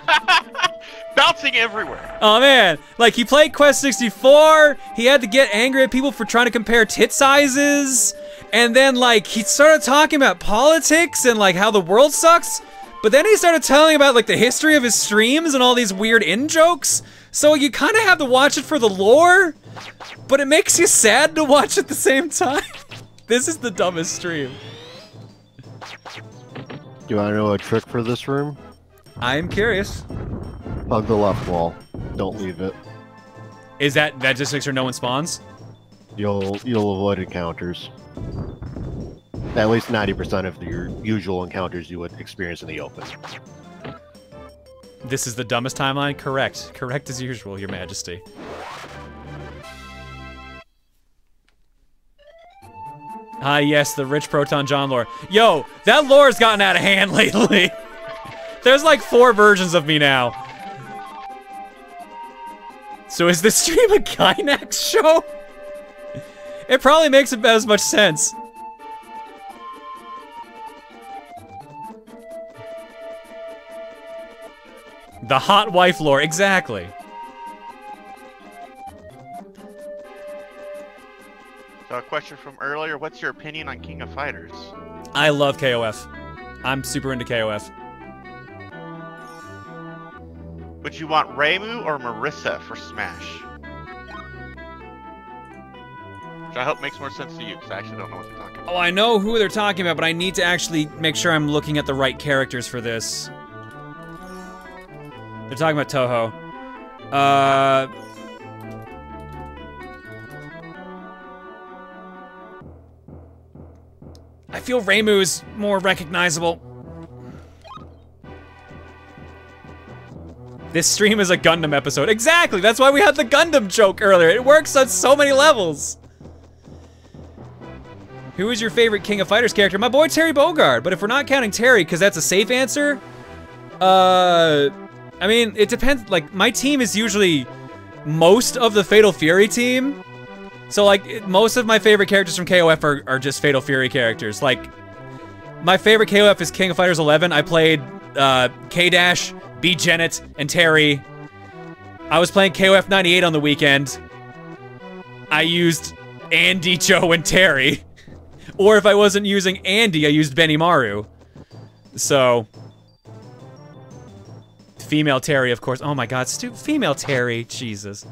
Speaker 5: Bouncing everywhere.
Speaker 1: Oh man, like he played Quest 64, he had to get angry at people for trying to compare tit sizes, and then like he started talking about politics and like how the world sucks, but then he started telling about like the history of his streams and all these weird in-jokes, so you kind of have to watch it for the lore, but it makes you sad to watch at the same time. This is the dumbest stream.
Speaker 2: Do you want to know a trick for this room?
Speaker 1: I'm curious.
Speaker 2: Hug the left wall. Don't leave it.
Speaker 1: Is that just makes sure no one spawns?
Speaker 2: You'll avoid encounters. At least 90% of your usual encounters you would experience in the open.
Speaker 1: This is the dumbest timeline? Correct. Correct as usual, Your Majesty. Ah, yes, the rich ProtonJon lore. Yo, that lore's gotten out of hand lately. There's like 4 versions of me now. So is this stream a Gynax show? It probably makes about as much sense. The hot wife lore, exactly.
Speaker 5: So a question from earlier, what's your opinion on King of Fighters?
Speaker 1: I love KOF. I'm super into KOF.
Speaker 5: Would you want Reimu or Marissa for Smash? Which I hope makes more sense to you, because I actually don't know what they're talking about.
Speaker 1: Oh, I know who they're talking about, but I need to actually make sure I'm looking at the right characters for this. They're talking about Toho. I feel Reimu is more recognizable. This stream is a Gundam episode. Exactly, that's why we had the Gundam joke earlier. It works on so many levels. Who is your favorite King of Fighters character? My boy Terry Bogard, but if we're not counting Terry, because that's a safe answer, I mean, it depends. Like, my team is usually most of the Fatal Fury team. So, like, most of my favorite characters from KOF are just Fatal Fury characters. Like, my favorite KOF is King of Fighters 11. I played K-Dash, B. Janet, and Terry. I was playing KOF 98 on the weekend. I used Andy, Joe, and Terry. Or if I wasn't using Andy, I used Benimaru. So... female Terry, of course. Oh my god, female Terry. Jesus.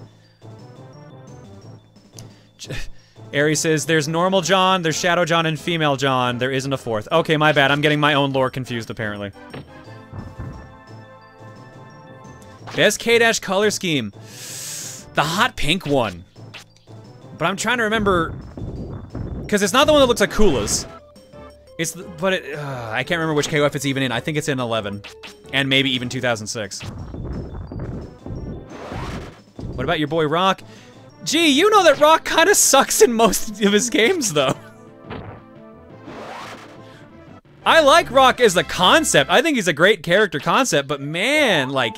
Speaker 1: Aries says, there's normal John, there's Shadow John, and female John. There isn't a 4th. Okay, my bad. I'm getting my own lore confused, apparently. Best K-Dash color scheme. The hot pink one. But I'm trying to remember... because it's not the one that looks like Kula's. It's the, but it, I can't remember which KOF it's even in. I think it's in 11. And maybe even 2006. What about your boy Rock? Gee, you know that Rock kind of sucks in most of his games, though. I like Rock as a concept. I think he's a great character concept, but man, like,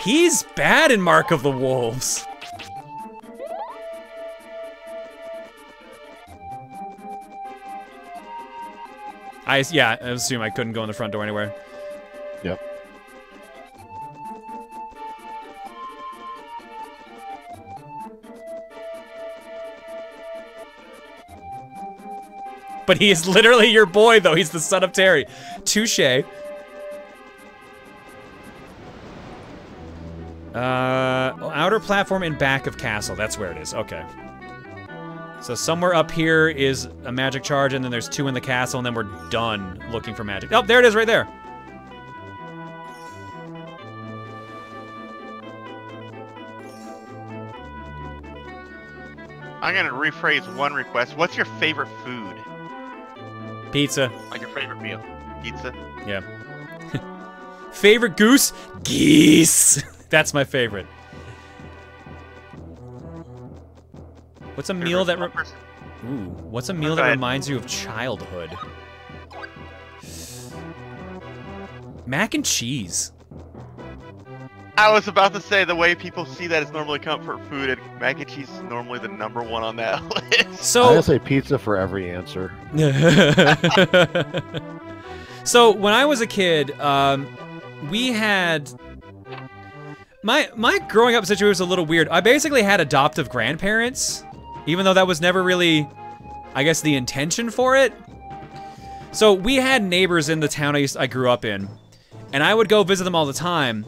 Speaker 1: he's bad in Mark of the Wolves. Yeah, I assume I couldn't go in the front door anywhere.
Speaker 2: Yep.
Speaker 1: But he is literally your boy, though. He's the son of Terry. Touché. Outer platform in back of castle. That's where it is. Okay. So somewhere up here is a magic charge, and then there's 2 in the castle, and then we're done looking for magic. Oh, there it is right there.
Speaker 5: I'm gonna rephrase one request. What's your favorite food?
Speaker 1: Pizza.
Speaker 5: Like your favorite meal? Pizza?
Speaker 1: Yeah. Favorite goose? Geese. That's my favorite. What's a meal that what's a meal that reminds you of childhood? Mac and cheese.
Speaker 5: I was about to say the way people see that is normally comfort food, and mac and cheese is normally the #1 on that list.
Speaker 2: So I say pizza for every answer.
Speaker 1: So when I was a kid, we had my growing up situation was a little weird. I basically had adoptive grandparents, even though that was never really, I guess, the intention for it. So we had neighbors in the town I grew up in, and I would go visit them all the time.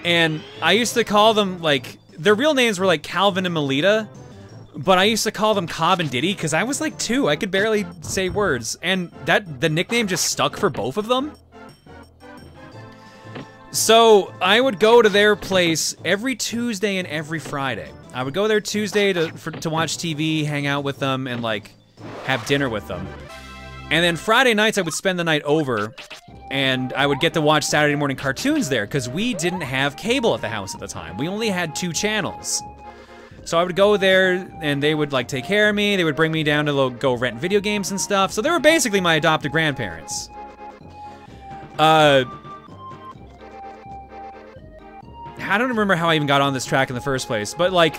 Speaker 1: And I used to call them, like, their real names were like Calvin and Melita, but I used to call them Cobb and Diddy because I was like 2. I could barely say words, and the nickname just stuck for both of them. So I would go to their place every Tuesday and every Friday. I would go there Tuesday to watch TV, hang out with them, and like have dinner with them. And then Friday nights I would spend the night over, and I would get to watch Saturday morning cartoons there because we didn't have cable at the house at the time. We only had 2 channels. So I would go there, and they would like take care of me. They would bring me down to go rent video games and stuff. So they were basically my adopted grandparents. I don't remember how I even got on this track in the first place, but like...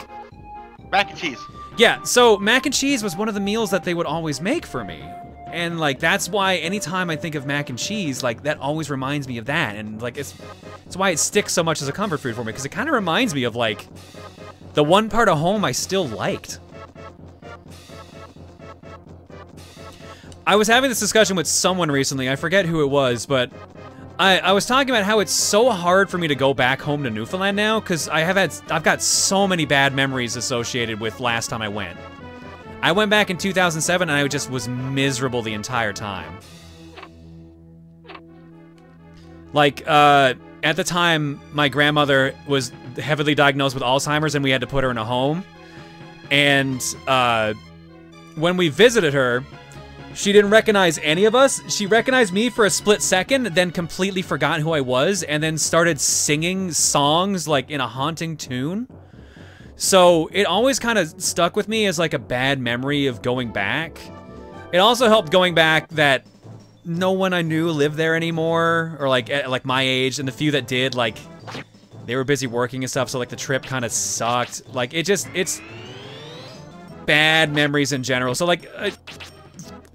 Speaker 5: Mac and cheese.
Speaker 1: Yeah, so mac and cheese was one of the meals that they would always make for me. And like, that's why anytime I think of mac and cheese, like that always reminds me of that. And like, it's why it sticks so much as a comfort food for me, because it kind of reminds me of like, the one part of home I still liked. I was having this discussion with someone recently, I forget who it was, but I was talking about how it's so hard for me to go back home to Newfoundland now, because I've got so many bad memories associated with last time I went. I went back in 2007 and I just was miserable the entire time. Like, at the time, my grandmother was heavily diagnosed with Alzheimer's and we had to put her in a home. And when we visited her, she didn't recognize any of us. She recognized me for a split second, then completely forgot who I was, and then started singing songs like in a haunting tune. So it always kind of stuck with me as like a bad memory of going back. It also helped going back that no one I knew lived there anymore, or like at like my age, and the few that did, like they were busy working and stuff, so like the trip kind of sucked. Like it's bad memories in general. So like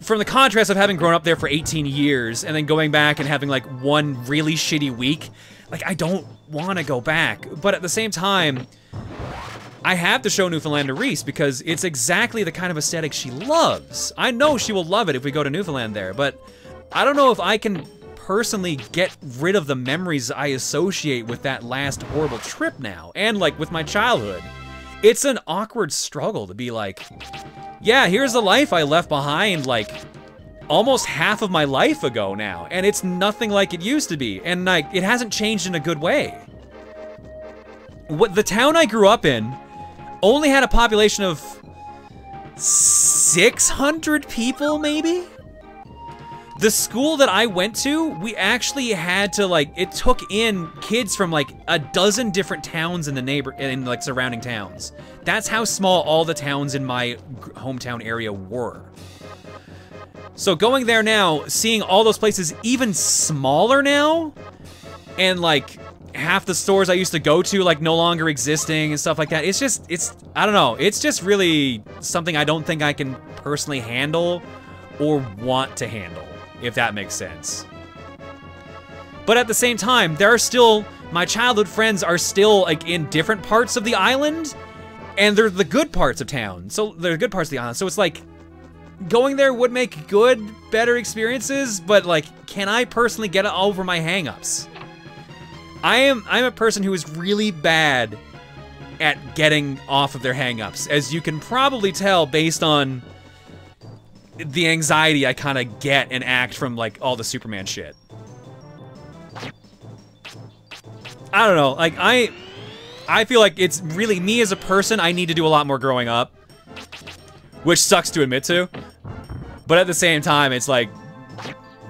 Speaker 1: from the contrast of having grown up there for 18 years and then going back and having like one really shitty week, like I don't want to go back. But at the same time, I have to show Newfoundland to Reese because it's exactly the kind of aesthetic she loves. I know she will love it if we go to Newfoundland there, but I don't know if I can personally get rid of the memories I associate with that last horrible trip now, and like with my childhood. It's an awkward struggle to be like, yeah, here's the life I left behind like almost half of my life ago now, and it's nothing like it used to be, and like it hasn't changed in a good way. The town I grew up in only had a population of 600 people, maybe? The school that I went to, we actually had to like, it took in kids from like a dozen different towns in the like surrounding towns. That's how small all the towns in my hometown area were. So going there now, seeing all those places even smaller now, and like half the stores I used to go to like no longer existing and stuff like that. I don't know. It's just really something I don't think I can personally handle or want to handle, if that makes sense. But at the same time, there are still, my childhood friends are still like in different parts of the island, and they're the good parts of town. So they're good parts of the island. So it's like, going there would make good, better experiences, but like, can I personally get over my hang-ups? I'm a person who is really bad at getting off of their hang-ups, as you can probably tell based on the anxiety I kind of get and act from like all the Superman shit. I don't know, like I feel like it's really me as a person. I need to do a lot more growing up, which sucks to admit to, but at the same time, it's like,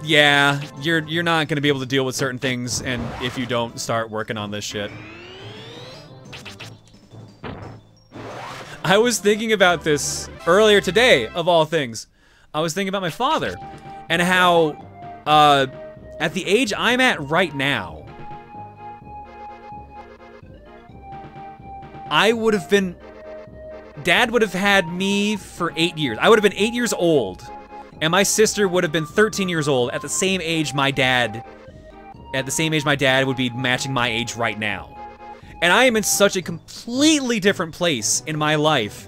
Speaker 1: yeah, you're not gonna be able to deal with certain things, and if you don't start working on this shit. I was thinking about this earlier today, of all things. I was thinking about my father, and how, at the age I'm at right now, Dad would have had me for 8 years. I would have been 8 years old, and my sister would have been 13 years old at the same age my dad would be matching my age right now. And I am in such a completely different place in my life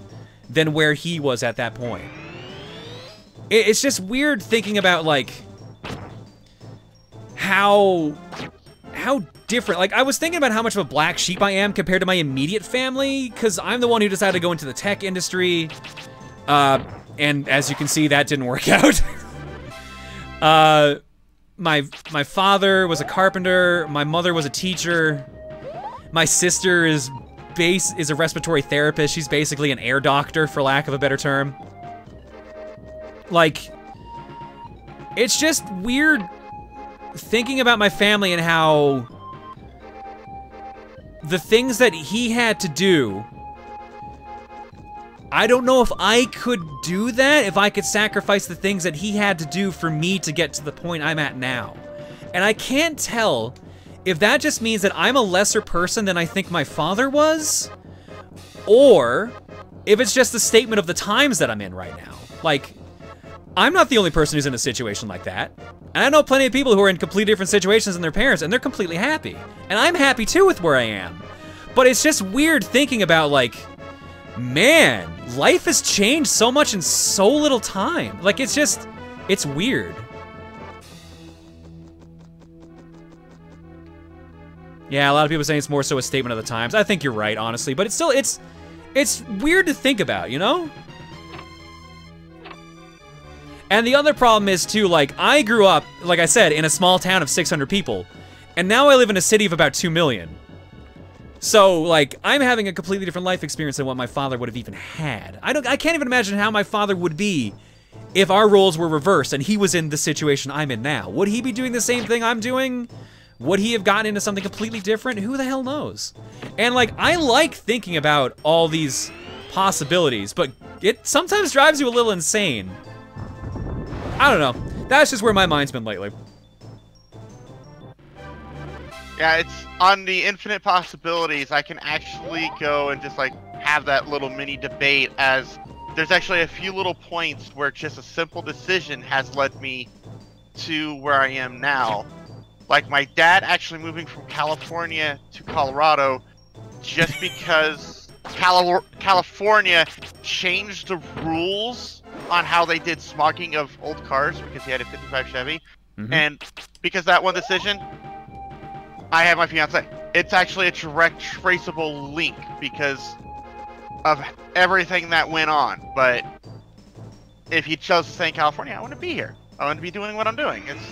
Speaker 1: than where he was at that point. It's just weird thinking about, like, how different. Like, I was thinking about how much of a black sheep I am compared to my immediate family, because I'm the one who decided to go into the tech industry, and as you can see, that didn't work out. My father was a carpenter, my mother was a teacher, my sister is a respiratory therapist. She's basically an air doctor, for lack of a better term. Like, it's just weird thinking about my family and how the things that he had to do, I don't know if I could do that, if I could sacrifice the things that he had to do for me to get to the point I'm at now. And I can't tell if that just means that I'm a lesser person than I think my father was, or if it's just a statement of the times that I'm in right now. Like, I'm not the only person who's in a situation like that. And I know plenty of people who are in completely different situations than their parents, and they're completely happy. And I'm happy too with where I am. But it's just weird thinking about, like, man, life has changed so much in so little time. Like, it's just, it's weird. Yeah, a lot of people saying it's more so a statement of the times. I think you're right, honestly. But it's still, it's weird to think about, you know? And the other problem is, too, like, I grew up, like I said, in a small town of 600 people. And now I live in a city of about 2 million. So, like, I'm having a completely different life experience than what my father would have even had. I can't even imagine how my father would be if our roles were reversed and he was in the situation I'm in now. Would he be doing the same thing I'm doing? Would he have gotten into something completely different? Who the hell knows? And, like, I like thinking about all these possibilities, but it sometimes drives you a little insane. I don't know. That's just where my mind's been lately.
Speaker 5: Yeah, it's on the infinite possibilities. I can actually go and just like have that little mini debate, as there's actually a few little points where just a simple decision has led me to where I am now. Like my dad actually moving from California to Colorado just because California changed the rules on how they did smogging of old cars because he had a 55 Chevy.
Speaker 1: Mm-hmm.
Speaker 5: And because that one decision, I have my fiance. It's actually a direct traceable link because of everything that went on. But if he chose to stay in California, I wouldn't be here. I wouldn't be doing what I'm doing. It's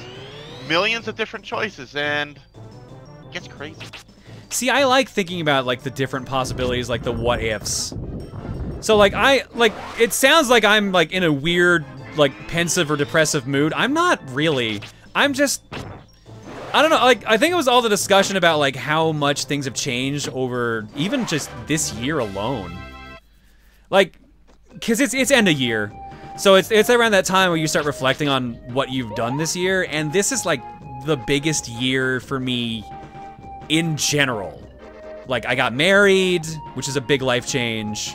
Speaker 5: millions of different choices, and it gets crazy.
Speaker 1: See, I like thinking about, like, the different possibilities, like the what ifs. So, like, it sounds like I'm, like, in a weird, like, pensive or depressive mood. I'm not really. I'm just, I don't know, like, I think it was all the discussion about, like, how much things have changed over even just this year alone. Like, because it's end of year. So it's around that time where you start reflecting on what you've done this year, and this is, like, the biggest year for me in general. Like, I got married, which is a big life change.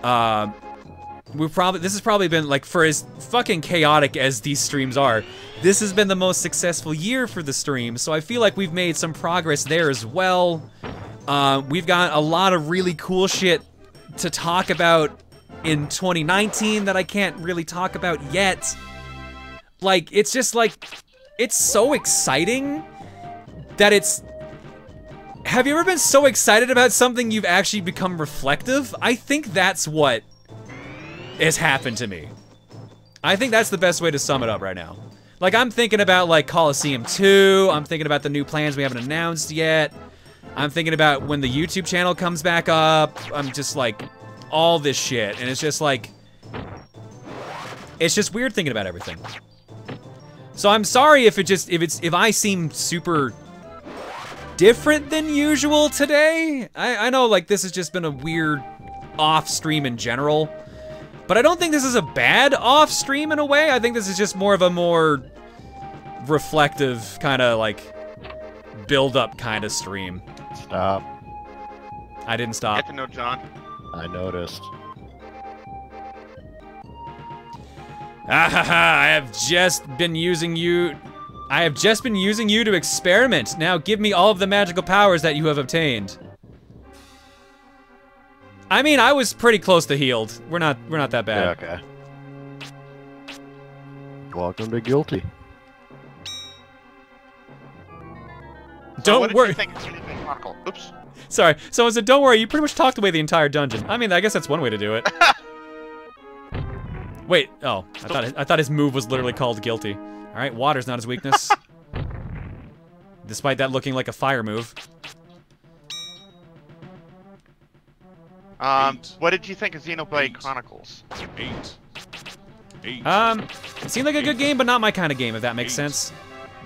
Speaker 1: This has probably been, like, for as fucking chaotic as these streams are, this has been the most successful year for the stream, so I feel like we've made some progress there as well. We've got a lot of really cool shit to talk about in 2019 that I can't really talk about yet. Like, it's just like, it's so exciting that it's... Have you ever been so excited about something you've actually become reflective? I think that's what has happened to me. I think that's the best way to sum it up right now. Like, I'm thinking about, like, Coliseum 2, I'm thinking about the new plans we haven't announced yet, I'm thinking about when the YouTube channel comes back up, I'm just, like, all this shit, and it's just, like, it's just weird thinking about everything. So I'm sorry if if I seem super different than usual today. I know, like, this has just been a weird off stream in general. But I don't think this is a bad off stream in a way. I think this is just more of a more reflective kind of like build up kind of stream.
Speaker 2: Stop.
Speaker 1: I didn't stop.
Speaker 5: Get to know John.
Speaker 2: I noticed.
Speaker 1: I have just been using you to experiment. Now give me all of the magical powers that you have obtained. I mean, I was pretty close to healed. We're not that bad.
Speaker 2: Yeah, okay. Welcome to Guilty.
Speaker 1: Don't worry.
Speaker 5: What did you think of the Chronicle? Oops.
Speaker 1: Sorry, someone said, don't worry, you pretty much talked away the entire dungeon. I mean, I guess that's one way to do it. Wait, oh, I thought his move was literally called Guilty. All right, water's not his weakness. Despite that looking like a fire move.
Speaker 5: What did you think of Xenoblade Chronicles?
Speaker 3: 8.
Speaker 1: It seemed like a good game, but not my kind of game, if that makes sense.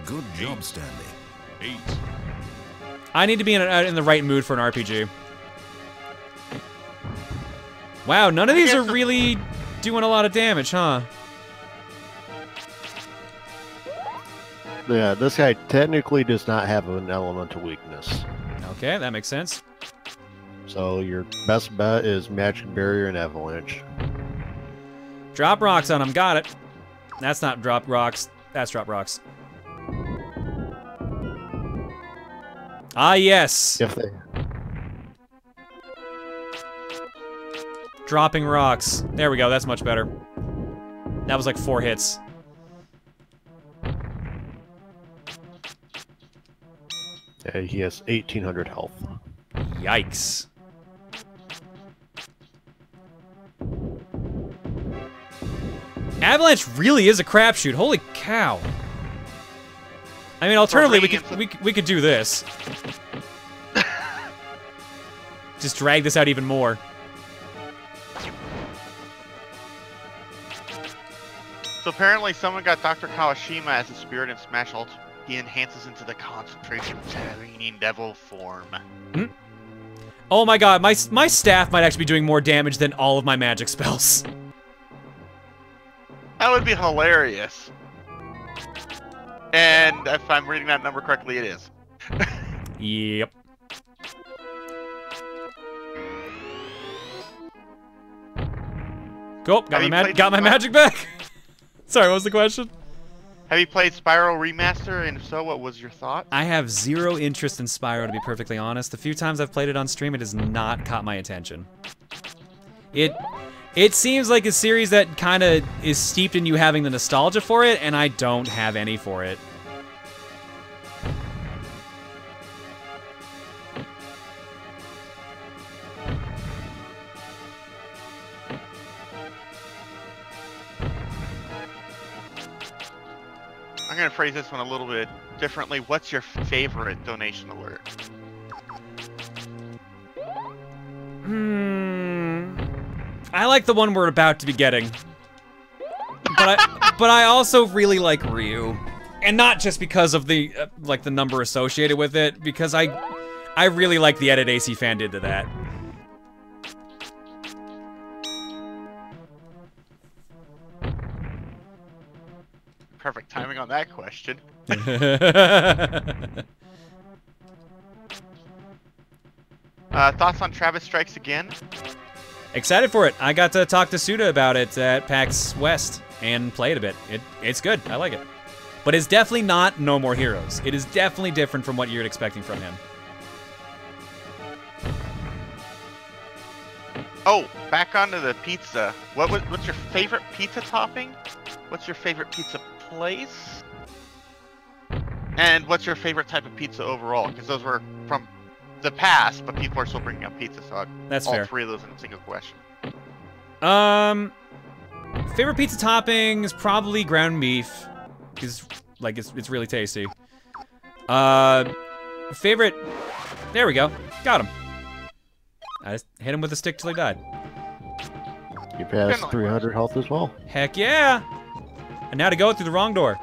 Speaker 4: Good job, Stanley.
Speaker 3: 8.
Speaker 1: I need to be in the right mood for an RPG. Wow, none of these are really doing a lot of damage, huh?
Speaker 2: Yeah, this guy technically does not have an elemental weakness.
Speaker 1: Okay, that makes sense.
Speaker 2: So your best bet is Magic Barrier and Avalanche.
Speaker 1: Drop rocks on him, got it. That's not drop rocks, that's drop rocks. Ah, yes.
Speaker 2: If they...
Speaker 1: Dropping rocks. There we go, that's much better. That was like 4 hits.
Speaker 2: Yeah, he has 1800 health.
Speaker 1: Yikes. Avalanche really is a crapshoot. Holy cow. I mean, alternatively, we could do this. Just drag this out even more.
Speaker 5: So apparently someone got Dr. Kawashima as a spirit in Smash Ultimate. He enhances into the concentration Serene Devil form.
Speaker 1: Hmm? Oh my god, my staff might actually be doing more damage than all of my magic spells.
Speaker 5: That would be hilarious. And if I'm reading that number correctly, it is.
Speaker 1: Yep. Cool, got my magic back. Sorry, what was the question?
Speaker 5: Have you played Spyro Remaster, and if so, what was your thought?
Speaker 1: I have zero interest in Spyro, to be perfectly honest. The few times I've played it on stream, it has not caught my attention. It seems like a series that kind of is steeped in you having the nostalgia for it, and I don't have any for it.
Speaker 5: I'm going to phrase this one a little bit differently. What's your favorite donation alert?
Speaker 1: I like the one we're about to be getting. But I also really like Ryu. And not just because of the like the number associated with it, because I really like the edit AC Fan did to that.
Speaker 5: Perfect timing on that question. Thoughts on Travis Strikes Again?
Speaker 1: Excited for it. I got to talk to Suda about it at PAX West and play it a bit. It's good. I like it. But it's definitely not No More Heroes. It is definitely different from what you're expecting from him.
Speaker 5: Oh, back onto the pizza. What's your favorite pizza topping? What's your favorite pizza place? And what's your favorite type of pizza overall? Because those were from the past, but people are still bringing up pizza, so
Speaker 1: That's
Speaker 5: all
Speaker 1: fair.
Speaker 5: 3 of those in a single question.
Speaker 1: Favorite pizza topping is probably ground beef, because like it's really tasty. Favorite. There we go. Got him. I just hit him with a stick till he died.
Speaker 2: You passed 300 health as well.
Speaker 1: Heck yeah! And now to go through the wrong door.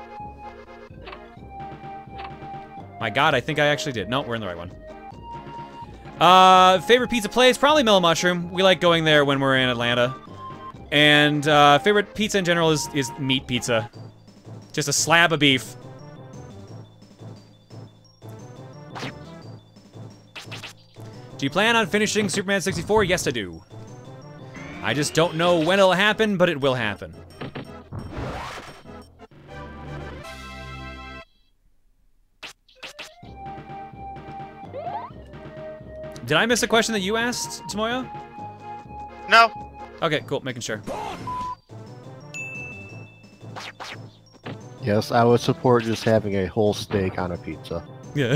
Speaker 1: My God, I think I actually did. No, we're in the right one. Favorite pizza place? Probably Mellow Mushroom. We like going there when we're in Atlanta. And favorite pizza in general is meat pizza. Just a slab of beef. Do you plan on finishing Superman 64? Yes, I do. I just don't know when it'll happen, but it will happen. Did I miss a question that you asked, Tomoyo?
Speaker 5: No.
Speaker 1: Okay, cool, making sure.
Speaker 2: Yes, I would support just having a whole steak on a pizza.
Speaker 1: Yeah.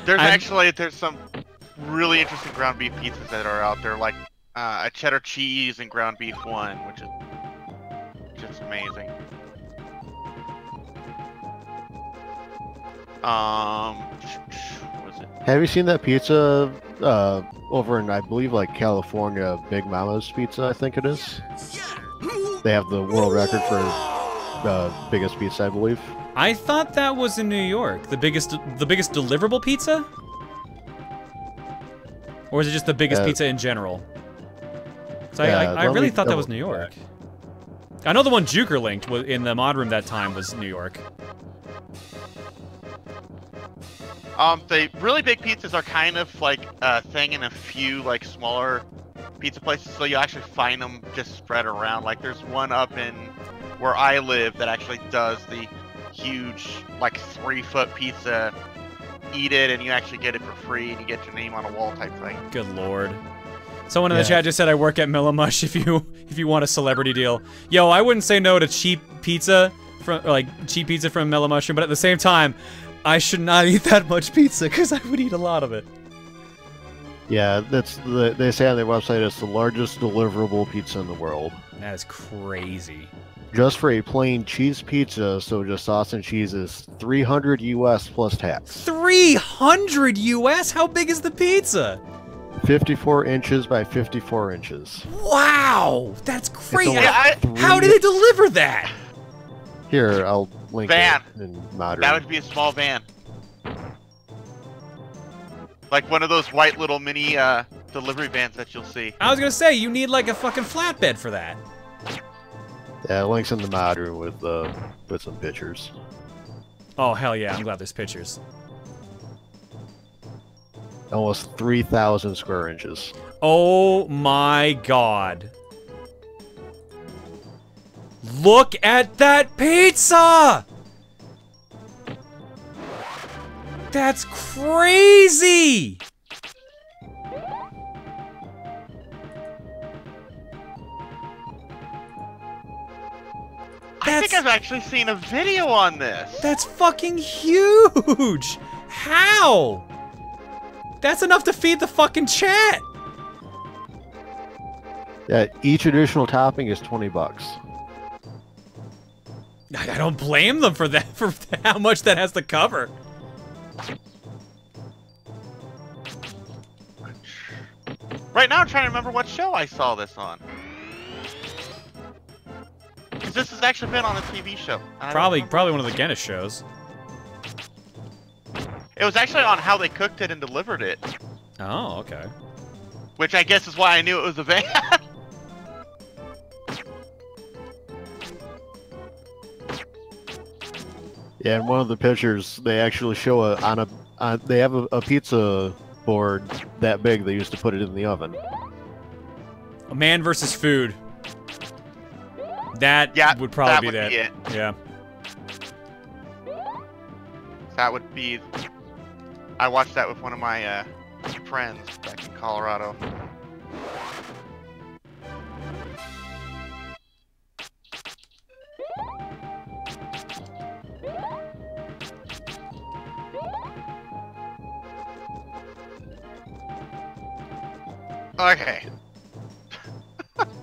Speaker 5: There's some really interesting ground beef pizzas that are out there, like a cheddar cheese and ground beef one, which is just amazing. What was it?
Speaker 2: Have you seen that pizza over in, I believe, like California, Big Mama's Pizza, I think it is? They have the world record for the biggest pizza, I believe.
Speaker 1: I thought that was in New York. The biggest deliverable pizza? Or is it just the biggest pizza in general? So
Speaker 2: yeah,
Speaker 1: I really thought that was New York. I know the one Juker linked in the mod room that time was New York.
Speaker 5: The really big pizzas are kind of like a thing in a few like smaller pizza places, so you actually find them just spread around. Like there's one up in where I live that actually does the huge like 3-foot pizza. Eat it and you actually get it for free and you get your name on a wall type thing.
Speaker 1: Good lord. Someone in the chat just said I work at Mellow Mush if you want a celebrity deal. Yo, I wouldn't say no to cheap pizza from Mellow Mushroom, but at the same time, I should not eat that much pizza because I would eat a lot of it.
Speaker 2: Yeah, they say on their website it's the largest deliverable pizza in the world.
Speaker 1: That is crazy.
Speaker 2: Just for a plain cheese pizza, so just sauce and cheese, is $300 US plus tax.
Speaker 1: 300 US? How big is the pizza?
Speaker 2: 54 inches by 54 inches.
Speaker 1: Wow, that's crazy.
Speaker 2: Only
Speaker 1: How did it deliver that?
Speaker 2: Here, I'll link
Speaker 5: Van.
Speaker 2: it in modern.
Speaker 5: That would be a small van. Like one of those white little mini delivery vans that you'll see.
Speaker 1: I was gonna say, you need like a fucking flatbed for that.
Speaker 2: Yeah, links in the modern with some pictures.
Speaker 1: Oh, hell yeah, I'm glad there's pictures.
Speaker 2: Almost 3,000 square inches.
Speaker 1: Oh my god. Look at that pizza! That's crazy!
Speaker 5: I think I've actually seen a video on this.
Speaker 1: That's fucking huge! How? That's enough to feed the fucking chat!
Speaker 2: Yeah, each additional topping is $20.
Speaker 1: I don't blame them for that, for how much that has to cover.
Speaker 5: Right now I'm trying to remember what show I saw this on. Because this has actually been on a TV show.
Speaker 1: Probably one of the Guinness shows.
Speaker 5: It was actually on how they cooked it and delivered it.
Speaker 1: Oh, okay.
Speaker 5: Which I guess is why I knew it was a van.
Speaker 2: Yeah, in one of the pictures, they actually show they have a pizza board that big. They used to put it in the oven.
Speaker 1: A man versus food. That would probably be that.
Speaker 5: It.
Speaker 1: Yeah.
Speaker 5: That would be. I watched that with one of my friends back in Colorado. Okay.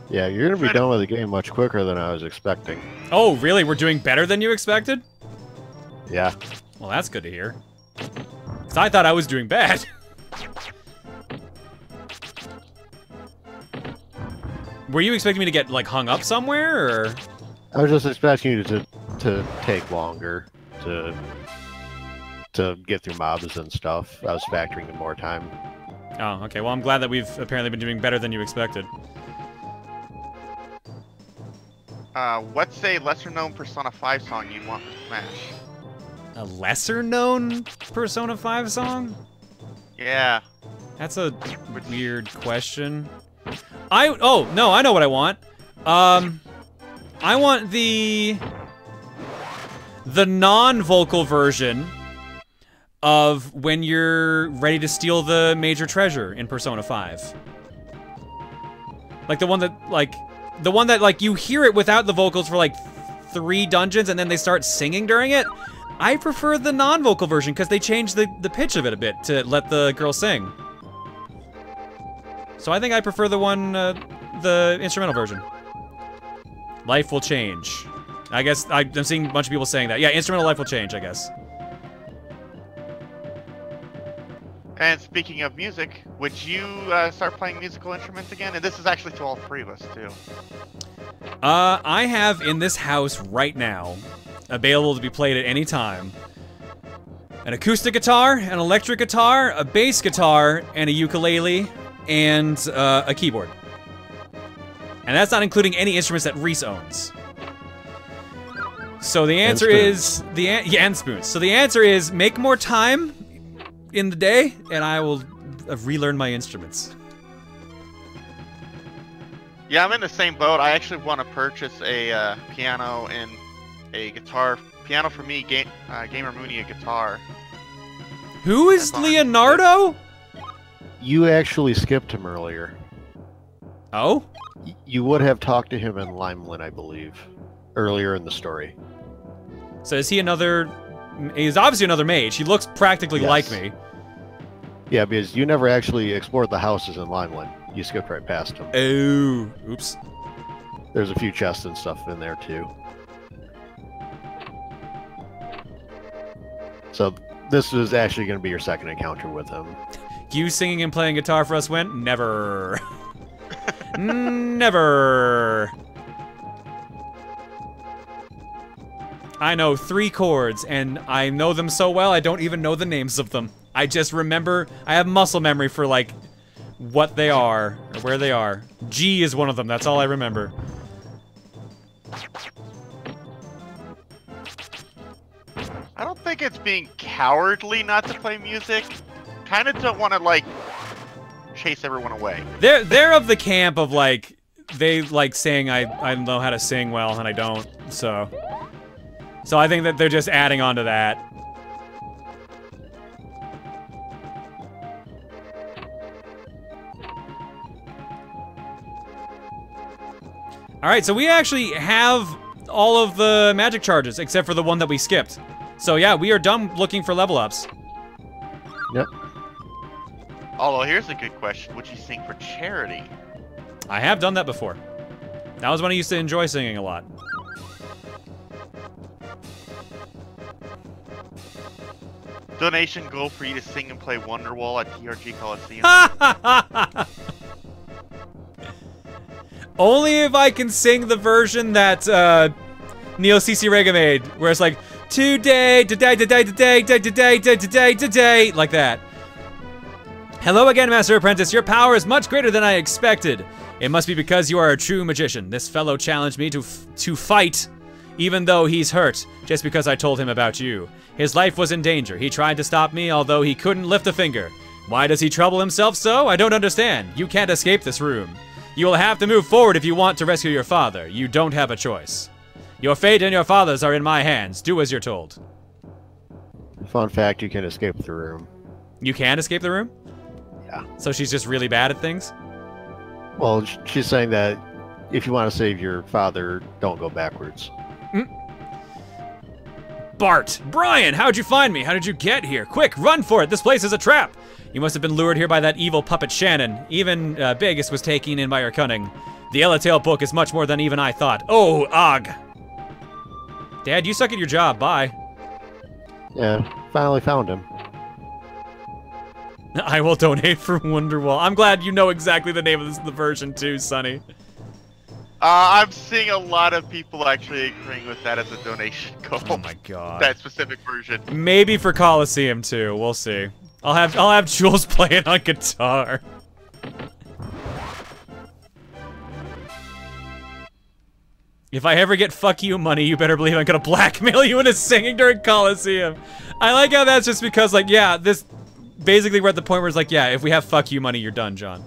Speaker 2: Yeah, you're gonna be done with the game much quicker than I was expecting.
Speaker 1: Oh, really? We're doing better than you expected?
Speaker 2: Yeah.
Speaker 1: Well, that's good to hear. Because I thought I was doing bad. Were you expecting me to get, like, hung up somewhere, or...?
Speaker 2: I was just expecting you to take longer to get through mobs and stuff. I was factoring in more time.
Speaker 1: Oh, okay. Well, I'm glad that we've apparently been doing better than you expected.
Speaker 5: What's a lesser-known Persona 5 song you'd want to smash?
Speaker 1: A lesser-known Persona 5 song?
Speaker 5: Yeah.
Speaker 1: That's a weird question. Oh, no, I know what I want. I want the non-vocal version of when you're ready to steal the major treasure in Persona 5. Like the one that you hear it without the vocals for like 3 dungeons and then they start singing during it. I prefer the non-vocal version because they changed the pitch of it a bit to let the girl sing. So I think I prefer the one, the instrumental version. Life will change. I guess I'm seeing a bunch of people saying that. Yeah, instrumental life will change, I guess.
Speaker 5: And speaking of music, would you start playing musical instruments again? And this is actually to all 3 of us, too.
Speaker 1: I have in this house right now, available to be played at any time, an acoustic guitar, an electric guitar, a bass guitar, and a ukulele, and a keyboard. And that's not including any instruments that Reese owns. So the answer is and spoons. So the answer is make more time in the day, and I will relearn my instruments.
Speaker 5: Yeah, I'm in the same boat. I actually want to purchase a piano and a guitar. Piano for me, Gamer Mooney, a guitar.
Speaker 1: Who is Leonardo?
Speaker 2: You actually skipped him earlier.
Speaker 1: Oh?
Speaker 2: You would have talked to him in Limeland, I believe, earlier in the story.
Speaker 1: So is he another... He's obviously another mage. He looks practically like me.
Speaker 2: Yeah, because you never actually explored the houses in Limeland. You skipped right past him.
Speaker 1: Oh, oops.
Speaker 2: There's a few chests and stuff in there, too. So, this is actually going to be your second encounter with him.
Speaker 1: You singing and playing guitar for us, Went? Never. Never. I know 3 chords, and I know them so well, I don't even know the names of them. I just remember, I have muscle memory for, like, what they are, or where they are. G is one of them, that's all I remember.
Speaker 5: I don't think it's being cowardly not to play music. Kind of don't want to, like, chase everyone away.
Speaker 1: They're of the camp of, like, they like saying I know how to sing well, and I don't, so... So I think that they're just adding on to that. Alright, so we actually have all of the magic charges, except for the one that we skipped. So yeah, we are done looking for level ups.
Speaker 2: Yep.
Speaker 5: Although, here's a good question. Would you sing for charity?
Speaker 1: I have done that before. That was when I used to enjoy singing a lot.
Speaker 5: Donation goal for you to sing and play Wonderwall at TRG Coliseum.
Speaker 1: Only if I can sing the version that Neo CC Rega made, where it's like today, like that. Hello again, Master Apprentice. Your power is much greater than I expected. It must be because you are a true magician. This fellow challenged me to fight, even though he's hurt, just because I told him about you. His life was in danger. He tried to stop me, although he couldn't lift a finger. Why does he trouble himself so? I don't understand. You can't escape this room. You will have to move forward if you want to rescue your father. You don't have a choice. Your fate and your father's are in my hands. Do as you're told.
Speaker 2: Fun fact, you can escape the room.
Speaker 1: You can escape the room?
Speaker 2: Yeah.
Speaker 1: So she's just really bad at things?
Speaker 2: Well, she's saying that if you want to save your father, don't go backwards.
Speaker 1: Bart! Brian, how'd you find me? How did you get here? Quick, run for it! This place is a trap! You must have been lured here by that evil puppet Shannon. Even Vegas was taken in by your cunning. The Yellowtail book is much more than even I thought. Oh, ugh! Dad, you suck at your job. Bye.
Speaker 2: Yeah, finally found him.
Speaker 1: I will donate for Wonderwall. I'm glad you know exactly the name of the version too, Sonny.
Speaker 5: I'm seeing a lot of people actually agreeing with that as a donation goal.
Speaker 1: Oh my god.
Speaker 5: That specific version.
Speaker 1: Maybe for Coliseum too. We'll see. I'll have Jules play it on guitar. If I ever get fuck you money, you better believe I'm gonna blackmail you into singing during Coliseum. I like how that's just because, like, yeah, this basically we're at the point where it's like, yeah, if we have fuck you money, you're done, John.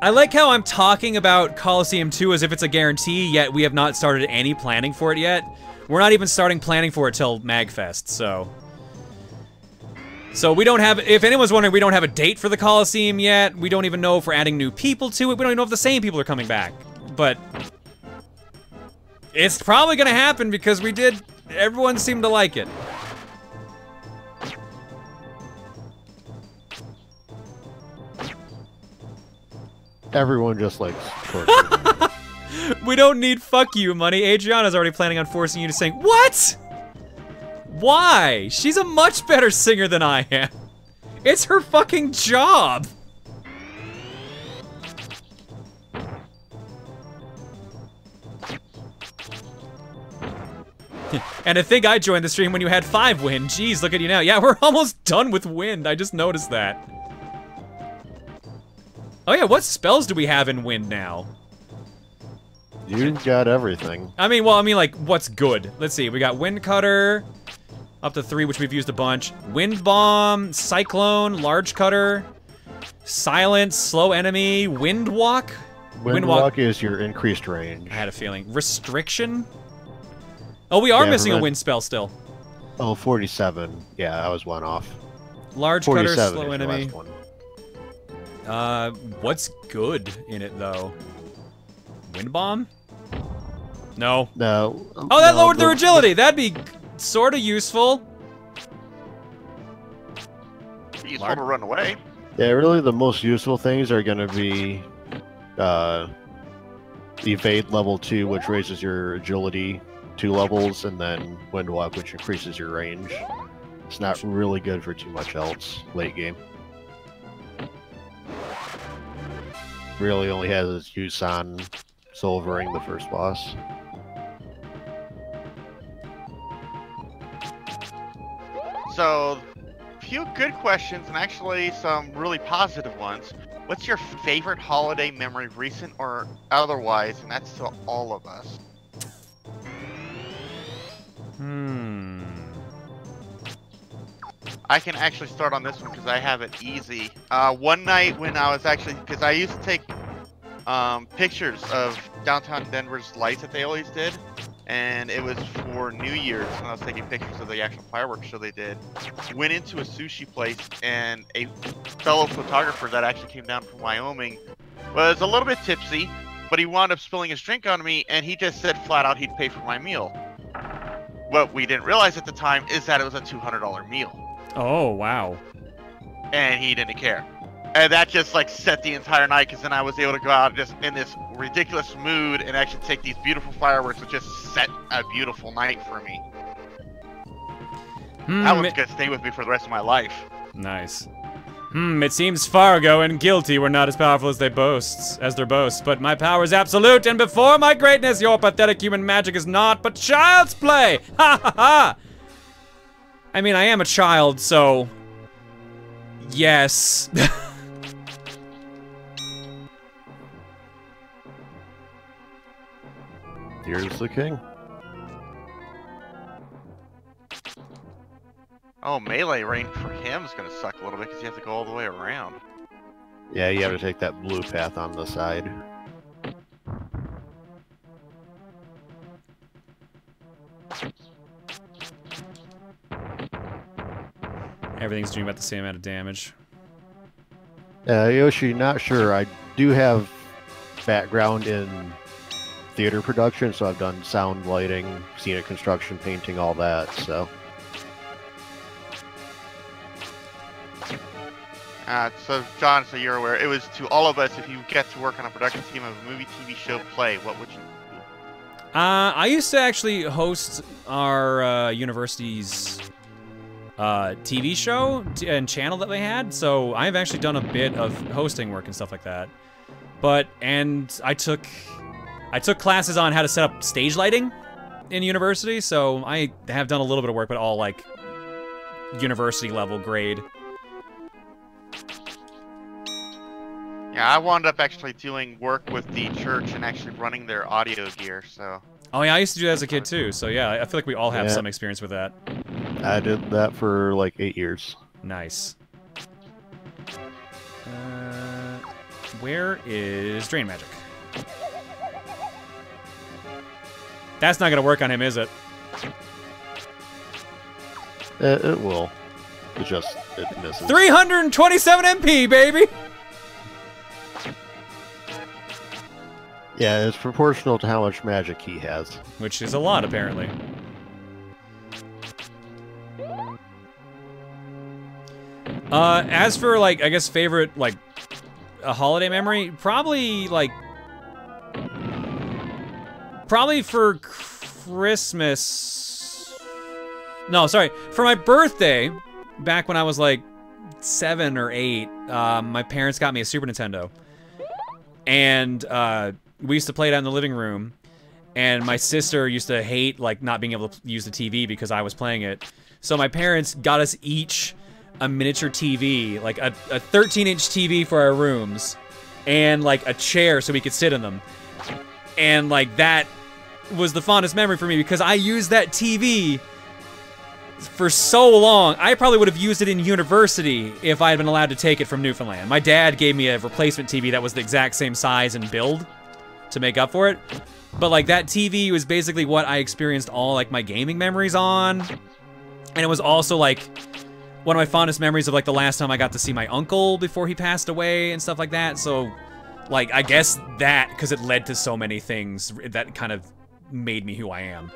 Speaker 1: I like how I'm talking about Coliseum 2 as if it's a guarantee, yet we have not started any planning for it yet. We're not even starting planning for it till MagFest, so we don't have, if anyone's wondering, we don't have a date for the Coliseum yet. We don't even know if we're adding new people to it. We don't even know if the same people are coming back. But it's probably gonna happen because everyone seemed to like it.
Speaker 2: Everyone just likes torture.
Speaker 1: We don't need fuck you money. Adriana's already planning on forcing you to sing. What? Why? She's a much better singer than I am. It's her fucking job. And to think I joined the stream when you had 5 wind. Jeez, look at you now. Yeah, we're almost done with wind. I just noticed that. Oh yeah, what spells do we have in wind now?
Speaker 2: You've got everything.
Speaker 1: I mean, like, what's good? Let's see, we got Wind Cutter, up to 3, which we've used a bunch. Wind Bomb, Cyclone, Large Cutter, Silence, Slow Enemy, Wind Walk?
Speaker 2: Wind Walk is your increased range.
Speaker 1: I had a feeling. Restriction? Oh, we are missing a wind spell still.
Speaker 2: Oh, 47. Yeah, I was one off.
Speaker 1: Large Cutter, Slow
Speaker 2: is the
Speaker 1: Enemy.
Speaker 2: last one.
Speaker 1: What's good in it, though? Wind Bomb? No.
Speaker 2: No.
Speaker 1: Oh, that lowered their agility! That'd be sorta useful.
Speaker 5: Useful to run away.
Speaker 2: Yeah, really the most useful things are gonna be, Evade level 2, which raises your agility 2 levels, and then Wind Walk, which increases your range. It's not really good for too much else late game. Really only has its use on Solvering, the first boss.
Speaker 5: So, few good questions and actually some really positive ones. What's your favorite holiday memory, recent or otherwise? And that's to all of us. I can actually start on this one because I have it easy. One night when I was actually, because I used to take pictures of downtown Denver's lights that they always did, and it was for New Year's, and I was taking pictures of the actual fireworks show they did. Went into a sushi place, and a fellow photographer that actually came down from Wyoming was a little bit tipsy, but he wound up spilling his drink on me, and he just said flat out he'd pay for my meal. What we didn't realize at the time is that it was a $200 meal.
Speaker 1: Oh, wow.
Speaker 5: And he didn't care. And that just like set the entire night, because then I was able to go out just in this ridiculous mood and actually take these beautiful fireworks, which just set a beautiful night for me. That one's gonna stay with me for the rest of my life.
Speaker 1: Nice. It seems Fargo and Guilty were not as powerful as their boasts, but my power is absolute, and before my greatness, your pathetic human magic is naught but child's play! Ha ha ha! I mean, I am a child, so... yes.
Speaker 2: Here's the king.
Speaker 5: Oh, melee range for him is gonna suck a little bit because you have to go all the way around.
Speaker 2: Yeah, you have to take that blue path on the side.
Speaker 1: Everything's doing about the same amount of damage.
Speaker 2: Yoshi, not sure. I do have background in theater production, so I've done sound, lighting, scenic construction, painting, all that, so...
Speaker 5: So, John, so you're aware, it was to all of us, if you get to work on a production team of a movie, TV show, play, what would you do?
Speaker 1: I used to actually host our university's TV show and channel that they had, so I've actually done a bit of hosting work and stuff like that. And I took classes on how to set up stage lighting in university, so I have done a little bit of work, but all like university level grade.
Speaker 5: Yeah, I wound up actually doing work with the church and actually running their audio gear, so...
Speaker 1: Oh yeah, I used to do that as a kid too, so yeah, I feel like we all have some experience with that.
Speaker 2: I did that for like 8 years.
Speaker 1: Nice. Where is Drain Magic? That's not gonna work on him, is it?
Speaker 2: It will. It misses.
Speaker 1: 327 MP, baby!
Speaker 2: Yeah, it's proportional to how much magic he has.
Speaker 1: Which is a lot, apparently. As for, like, I guess favorite, like, a holiday memory, probably for Christmas... No, sorry. For my birthday, back when I was, like, 7 or 8, my parents got me a Super Nintendo. And, we used to play it out in the living room, and my sister used to hate, like, not being able to use the TV because I was playing it. So my parents got us each a miniature TV, like a 13-inch TV for our rooms, and, like, a chair so we could sit in them. And, like, that was the fondest memory for me because I used that TV for so long. I probably would have used it in university if I had been allowed to take it from Newfoundland. My dad gave me a replacement TV that was the exact same size and build to make up for it. But, like, that TV was basically what I experienced all, like, my gaming memories on. And it was also, like, one of my fondest memories of, like, the last time I got to see my uncle before he passed away and stuff like that. So, like, I guess that, because it led to so many things, that kind of made me who I am.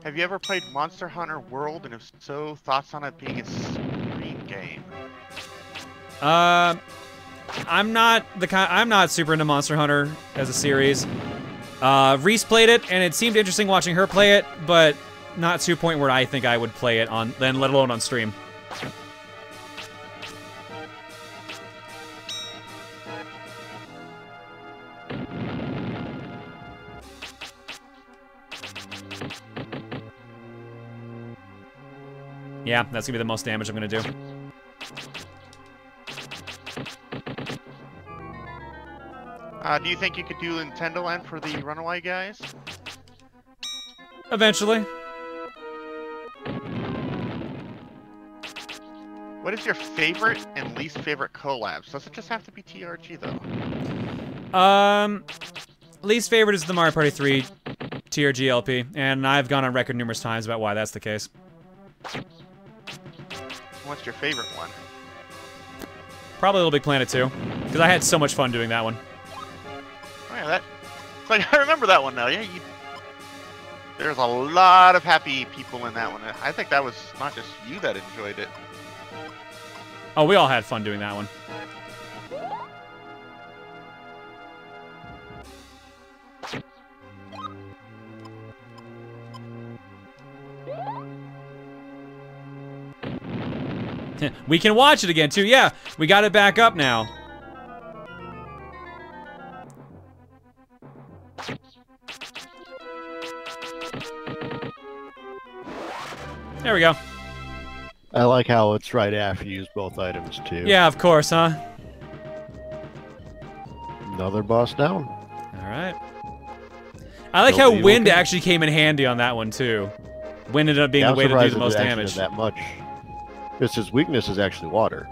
Speaker 5: Have you ever played Monster Hunter World, and if so, thoughts on it being a screen game?
Speaker 1: I'm not super into Monster Hunter as a series. Reese played it, and it seemed interesting watching her play it, but not to a point where I think I would play it on, then let alone on stream. Yeah, that's gonna be the most damage I'm gonna do.
Speaker 5: Do you think you could do Nintendo Land for the Runaway guys?
Speaker 1: Eventually.
Speaker 5: What is your favorite and least favorite collabs? Does it just have to be TRG though?
Speaker 1: Least favorite is the Mario Party 3 TRG LP, and I've gone on record numerous times about why that's the case.
Speaker 5: What's your favorite one?
Speaker 1: Probably Little Big Planet 2, because I had so much fun doing that one.
Speaker 5: Oh yeah, it's like, I remember that one now. Yeah, there's a lot of happy people in that one. I think that was not just you that enjoyed it.
Speaker 1: Oh, we all had fun doing that one. We can watch it again, too. Yeah, we got it back up now. There we go.
Speaker 2: I like how it's right after you use both items, too.
Speaker 1: Yeah, of course, huh?
Speaker 2: Another boss down.
Speaker 1: All right. I like how wind actually came in handy on that one too. Wind ended up being the way to do the most damage.
Speaker 2: That much. Because his weakness is actually water.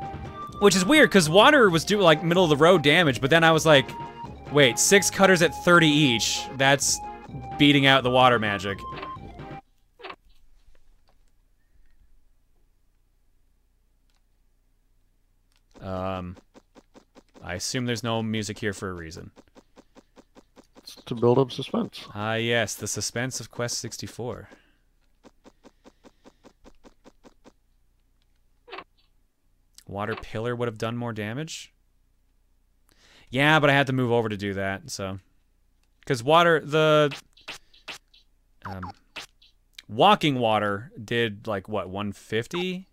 Speaker 1: Which is weird, because water was doing like middle of the road damage, but then I was like, wait, 6 cutters at 30 each. That's beating out the water magic. I assume there's no music here for a reason.
Speaker 2: It's to build up suspense.
Speaker 1: Ah, yes, the suspense of Quest 64. Water pillar would have done more damage. Yeah, but I had to move over to do that, so. Because water, walking water did, like, what, 150?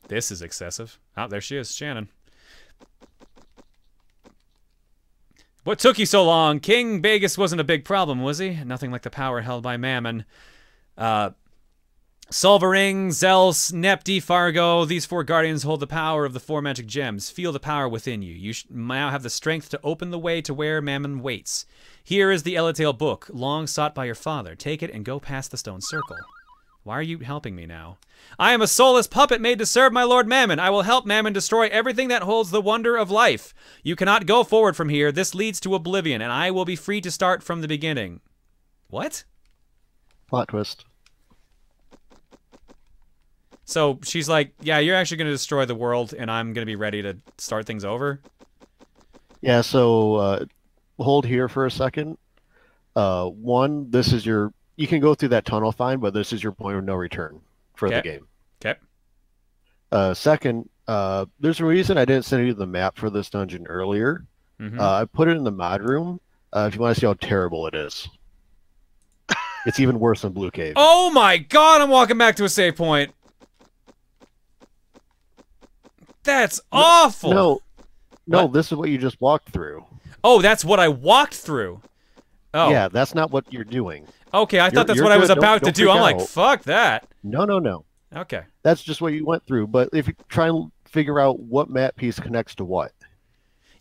Speaker 1: This is excessive. Oh, there she is, Shannon. What took you so long? King Bagus wasn't a big problem, was he? Nothing like the power held by Mammon. Solvaring, Zels, Nepti, Fargo, these 4 guardians hold the power of the 4 magic gems. Feel the power within you. You now have the strength to open the way to where Mammon waits. Here is the Eletail book, long sought by your father. Take it and go past the stone circle. Why are you helping me now? I am a soulless puppet made to serve my lord Mammon. I will help Mammon destroy everything that holds the wonder of life. You cannot go forward from here. This leads to oblivion, and I will be free to start from the beginning. What?
Speaker 2: Plot twist.
Speaker 1: So she's like, yeah, you're actually going to destroy the world, and I'm going to be ready to start things over?
Speaker 2: Yeah, so hold here for a second. One, this is your... You can go through that tunnel fine, but this is your point of no return for the game.
Speaker 1: Okay.
Speaker 2: Second, there's a reason I didn't send you the map for this dungeon earlier. I put it in the mod room if you want to see how terrible it is. It's even worse than Blue Cave.
Speaker 1: Oh my god, I'm walking back to a save point. That's awful.
Speaker 2: No,
Speaker 1: what?
Speaker 2: This is what you just walked through.
Speaker 1: Oh, that's what I walked through. Oh.
Speaker 2: Yeah, that's not what you're doing.
Speaker 1: Okay, I thought that's what I was about to do. I'm like,
Speaker 2: out.
Speaker 1: fuck that.
Speaker 2: No.
Speaker 1: Okay.
Speaker 2: That's just what you went through. But if you try and figure out what map piece connects to what.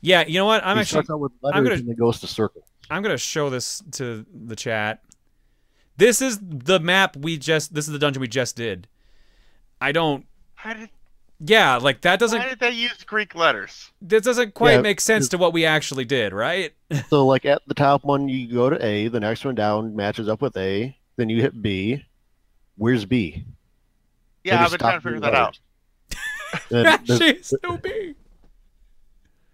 Speaker 1: Yeah, you know what? I'm
Speaker 2: starts out with letters and then goes to circles.
Speaker 1: I'm gonna show this to the chat. This is the map this is the dungeon we just did. Yeah, like that doesn't...
Speaker 5: Why did they use Greek letters?
Speaker 1: This doesn't quite make sense to what we actually did, right?
Speaker 2: So, like, at the top one, you go to A. The next one down matches up with A. Then you hit B. Where's B?
Speaker 5: Yeah, I've been trying to figure that out.
Speaker 1: She's still B.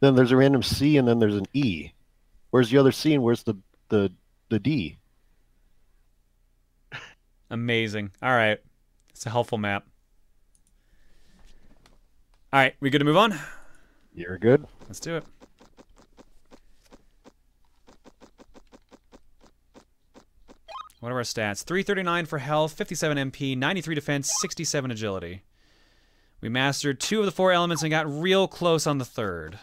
Speaker 2: Then there's a random C, and then there's an E. Where's the other C, and where's the D?
Speaker 1: Amazing. All right. It's a helpful map. All right, we good to move on?
Speaker 2: You're good.
Speaker 1: Let's do it. What are our stats? 339 for health, 57 MP, 93 defense, 67 agility. We mastered 2 of the 4 elements and got real close on the 3rd.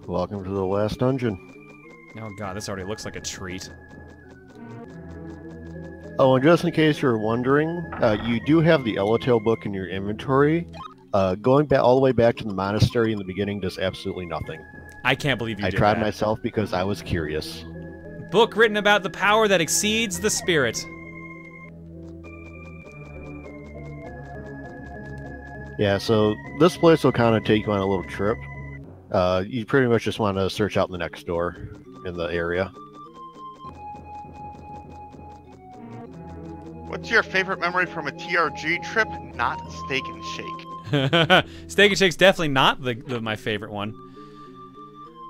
Speaker 2: Welcome to the last dungeon.
Speaker 1: Oh god, this already looks like a treat.
Speaker 2: Oh, and just in case you're wondering, you do have the Eletail book in your inventory. Going back all the way back to the monastery in the beginning does absolutely nothing.
Speaker 1: I can't believe you did that.
Speaker 2: I tried myself because I was curious.
Speaker 1: Book written about the power that exceeds the spirit.
Speaker 2: Yeah, so this place will kind of take you on a little trip. You pretty much just want to search out the next door in the area.
Speaker 5: What's your favorite memory from a TRG trip? Not Steak and Shake.
Speaker 1: Steak and Shake's definitely not my favorite one.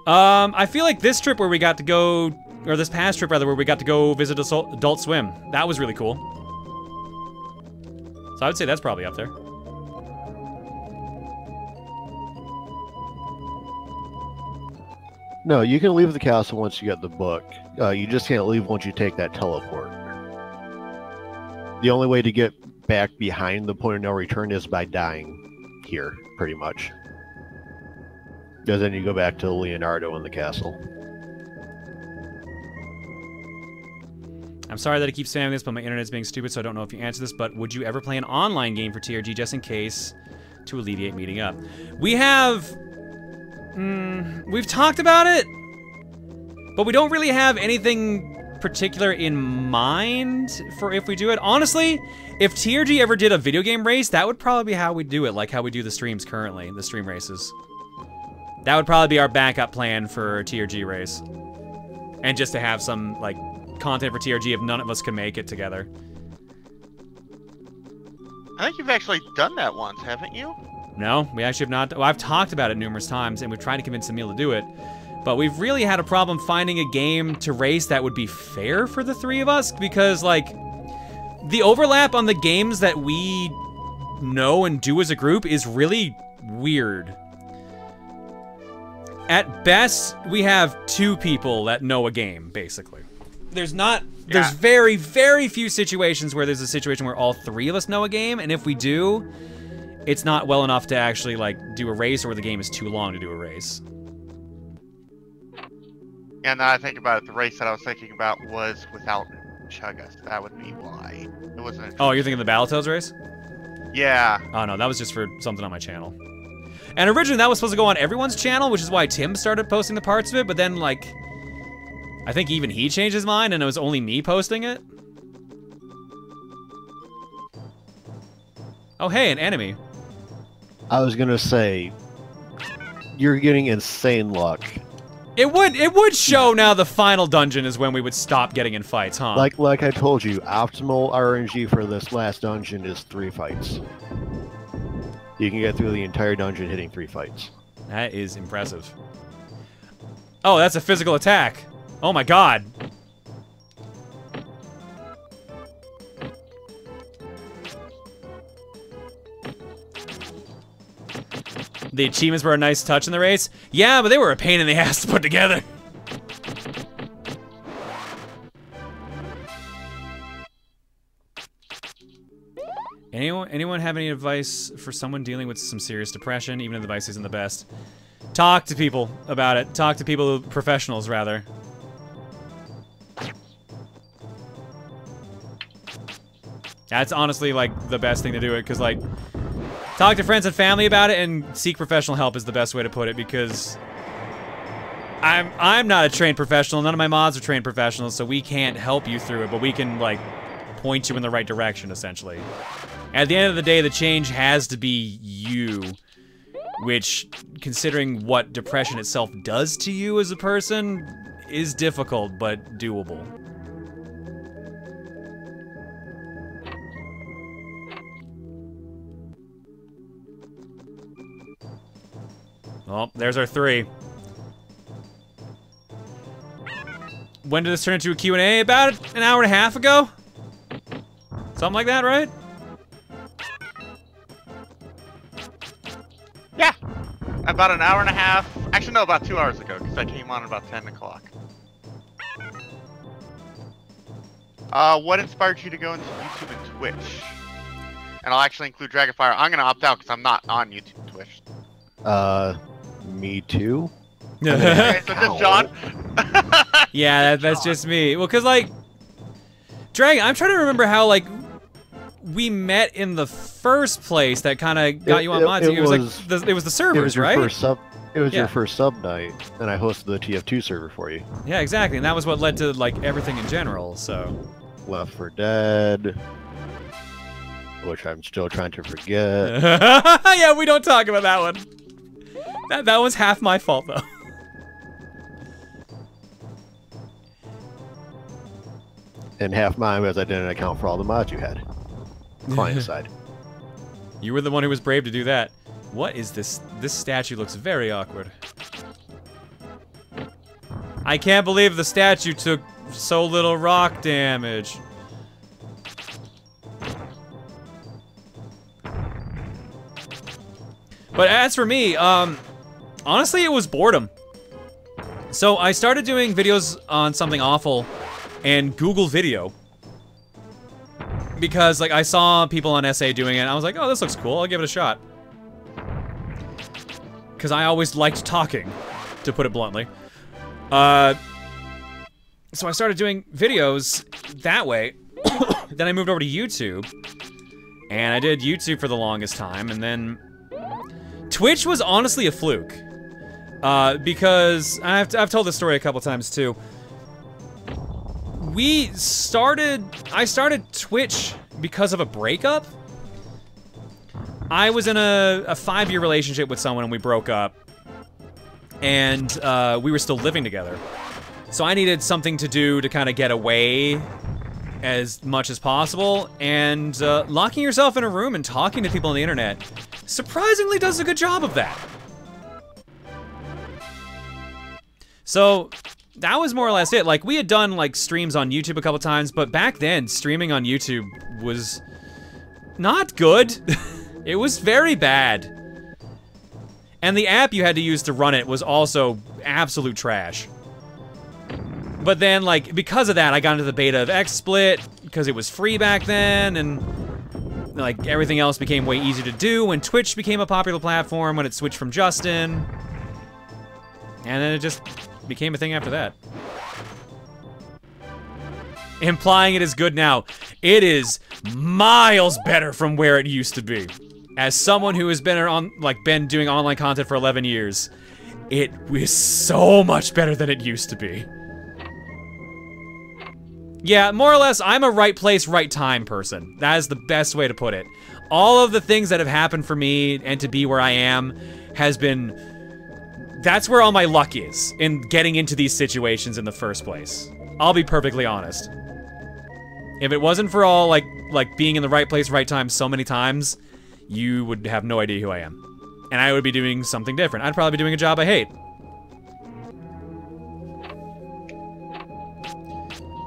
Speaker 1: I feel like this trip where we got to go, or this past trip rather, where we got to go visit Adult Swim, that was really cool. So I would say that's probably up there.
Speaker 2: No, you can leave the castle once you get the book. You just can't leave once you take that teleport. The only way to get back behind the point of no return is by dying. here, pretty much. Because then you go back to Leonardo in the castle.
Speaker 1: I'm sorry that I keep spamming this, but my internet's being stupid, so I don't know if you answer this, but would you ever play an online game for TRG just in case to alleviate meeting up? We have... we've talked about it, but we don't really have anything particular in mind for if we do it. Honestly, if TRG ever did a video game race, that would probably be how we do it, like how we do the streams currently, the stream races. That would probably be our backup plan for a TRG race. And just to have some, like, content for TRG if none of us can make it together.
Speaker 5: I think you've actually done that once, haven't you?
Speaker 1: No, we actually have not. Well, I've talked about it numerous times, and we've tried to convince Emil to do it. But we've really had a problem finding a game to race that would be fair for the three of us, because, like, the overlap on the games that we know and do as a group is really weird. At best, we have 2 people that know a game, basically. There's very, very few situations where there's a situation where all 3 of us know a game, and if we do, it's not well enough to actually, like, do a race, or where the game is too long to do a race.
Speaker 5: Yeah, now I think about it, the race that I was thinking about was without Chuggas. That would be why. It wasn't.
Speaker 1: Oh, you're thinking the Battletoads race?
Speaker 5: Yeah.
Speaker 1: Oh, no, that was just for something on my channel. And originally that was supposed to go on everyone's channel, which is why Tim started posting the parts of it, but then, like, I think even he changed his mind and it was only me posting it. Oh, hey, an enemy.
Speaker 2: I was gonna say, you're getting insane luck.
Speaker 1: It would show now the final dungeon is when we would stop getting in fights, huh?
Speaker 2: Like I told you, optimal RNG for this last dungeon is 3 fights. You can get through the entire dungeon hitting 3 fights.
Speaker 1: That is impressive. Oh, that's a physical attack. Oh my god. The achievements were a nice touch in the race. Yeah, but they were a pain in the ass to put together. Anyone have any advice for someone dealing with some serious depression, even if the advice isn't the best? Talk to people about it. Talk to people, professionals, rather. That's honestly, like, the best thing to do it, because, like, talk to friends and family about it and seek professional help is the best way to put it, because I'm not a trained professional. None of my mods are trained professionals, so we can't help you through it, but we can, like, point you in the right direction, essentially. At the end of the day, the change has to be you, which, considering what depression itself does to you as a person, is difficult, but doable. Well, there's our 3. When did this turn into a Q&A? About an hour and a half ago? Something like that, right?
Speaker 5: Yeah. About an hour and a half. Actually, no, about 2 hours ago, because I came on about 10 o'clock. What inspired you to go into YouTube and Twitch? And I'll actually include Dragonfire. I'm going to opt out because I'm not on YouTube and Twitch.
Speaker 2: Me too.
Speaker 5: Okay, so just John?
Speaker 1: Yeah, that's just me. Well, because, like, Dragon, I'm trying to remember how, like, we met in the first place that kind of got you on mods. It was the servers, right?
Speaker 2: It was your first sub night, and I hosted the TF2 server for you.
Speaker 1: Yeah, exactly, and that was what led to, like, everything in general, so...
Speaker 2: Left 4 Dead, which I'm still trying to forget.
Speaker 1: Yeah, we don't talk about that one. That was half my fault, though.
Speaker 2: And half mine because I didn't account for all the mods you had. Client side.
Speaker 1: You were the one who was brave to do that. What is this? This statue looks very awkward. I can't believe the statue took so little rock damage. But as for me, honestly, it was boredom. So I started doing videos on something awful and Google Video. Because, like, I saw people on SA doing it, and I was like, oh, this looks cool, I'll give it a shot. because I always liked talking, to put it bluntly. So I started doing videos that way. Then I moved over to YouTube, and I did YouTube for the longest time, and then Twitch was honestly a fluke. Because I've told this story a couple times too. I started Twitch because of a breakup. I was in a 5-year relationship with someone and we broke up. And we were still living together. So I needed something to do to kind of get away as much as possible. And locking yourself in a room and talking to people on the internet surprisingly does a good job of that. So that was more or less it. Like, we had done like streams on YouTube a couple times, but back then streaming on YouTube was not good. It was very bad. And the app you had to use to run it was also absolute trash. But then, like, because of that, I got into the beta of XSplit, because it was free back then, and, like, everything else became way easier to do when Twitch became a popular platform, when it switched from Justin. And then it just became a thing after that. Implying it is good now. It is miles better from where it used to be. As someone who has been doing online content for 11 years, it was so much better than it used to be. Yeah, more or less, I'm a right place, right time person. That is the best way to put it. All of the things that have happened for me and to be where I am has been... That's where all my luck is, in getting into these situations in the first place. I'll be perfectly honest. If it wasn't for all, like being in the right place, right time so many times, you would have no idea who I am. And I would be doing something different. I'd probably be doing a job I hate.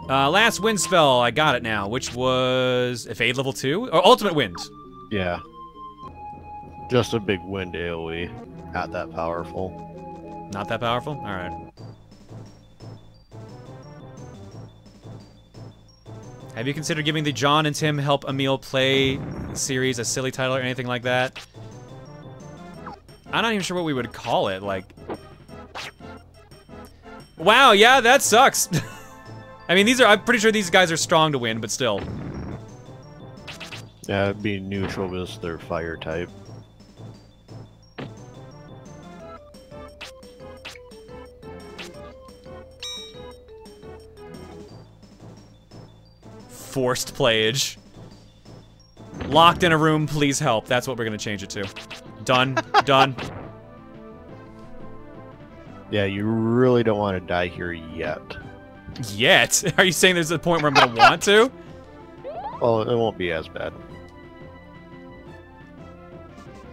Speaker 1: Last wind spell, I got it now, which was Evade level 2? Or Ultimate Wind.
Speaker 2: Yeah. Just a big wind AoE. Not that powerful.
Speaker 1: Not that powerful? Alright. Have you considered giving the John and Tim Help Emil Play series a silly title or anything like that? I'm not even sure what we would call it, like... Wow, yeah, that sucks! I mean, I'm pretty sure these guys are strong to win, but still.
Speaker 2: Yeah, it'd be neutral because they're fire type.
Speaker 1: Forced playage. Locked in a room, please help. That's what we're gonna change it to. Done. Done.
Speaker 2: Yeah, you really don't want to die here yet.
Speaker 1: Yet? Are you saying there's a point where I'm gonna want to?
Speaker 2: Well, it won't be as bad.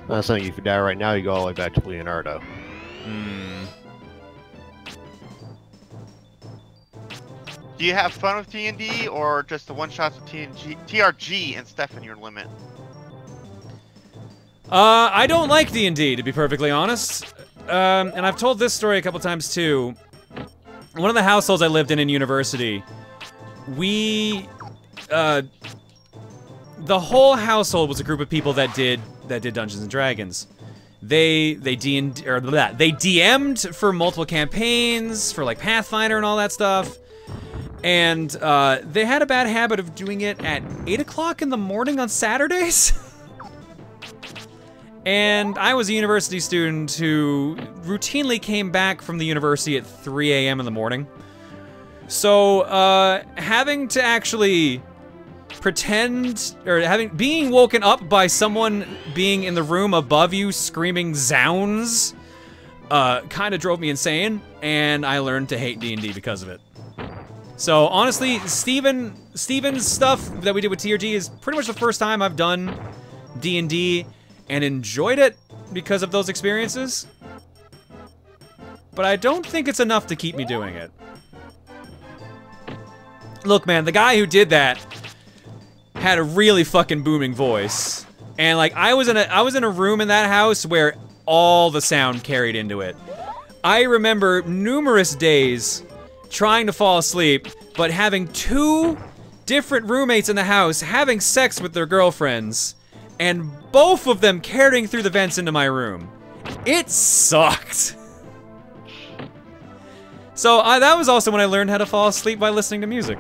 Speaker 2: I'm not saying if you die right now, you go all the way back to Leonardo.
Speaker 5: Do you have fun with D&D, or just the one-shots with TRG and Stefan your limit?
Speaker 1: I don't like D&D, to be perfectly honest. And I've told this story a couple times too. One of the households I lived in university, the whole household was a group of people that did Dungeons and Dragons. They DM'd for multiple campaigns, for like Pathfinder and all that stuff. And they had a bad habit of doing it at 8 o'clock in the morning on Saturdays. And I was a university student who routinely came back from the university at 3 a.m. in the morning. So, having to actually pretend, or being woken up by someone being in the room above you screaming zounds, kind of drove me insane, and I learned to hate D&D because of it. So, honestly, Steven's stuff that we did with TRG is pretty much the first time I've done D&D and enjoyed it because of those experiences. But I don't think it's enough to keep me doing it. Look, man, the guy who did that had a really fucking booming voice. And, like, I was in a room in that house where all the sound carried into it. I remember numerous days trying to fall asleep, but having 2 different roommates in the house having sex with their girlfriends, and both of them carrying through the vents into my room. It sucked. So that was also when I learned how to fall asleep by listening to music.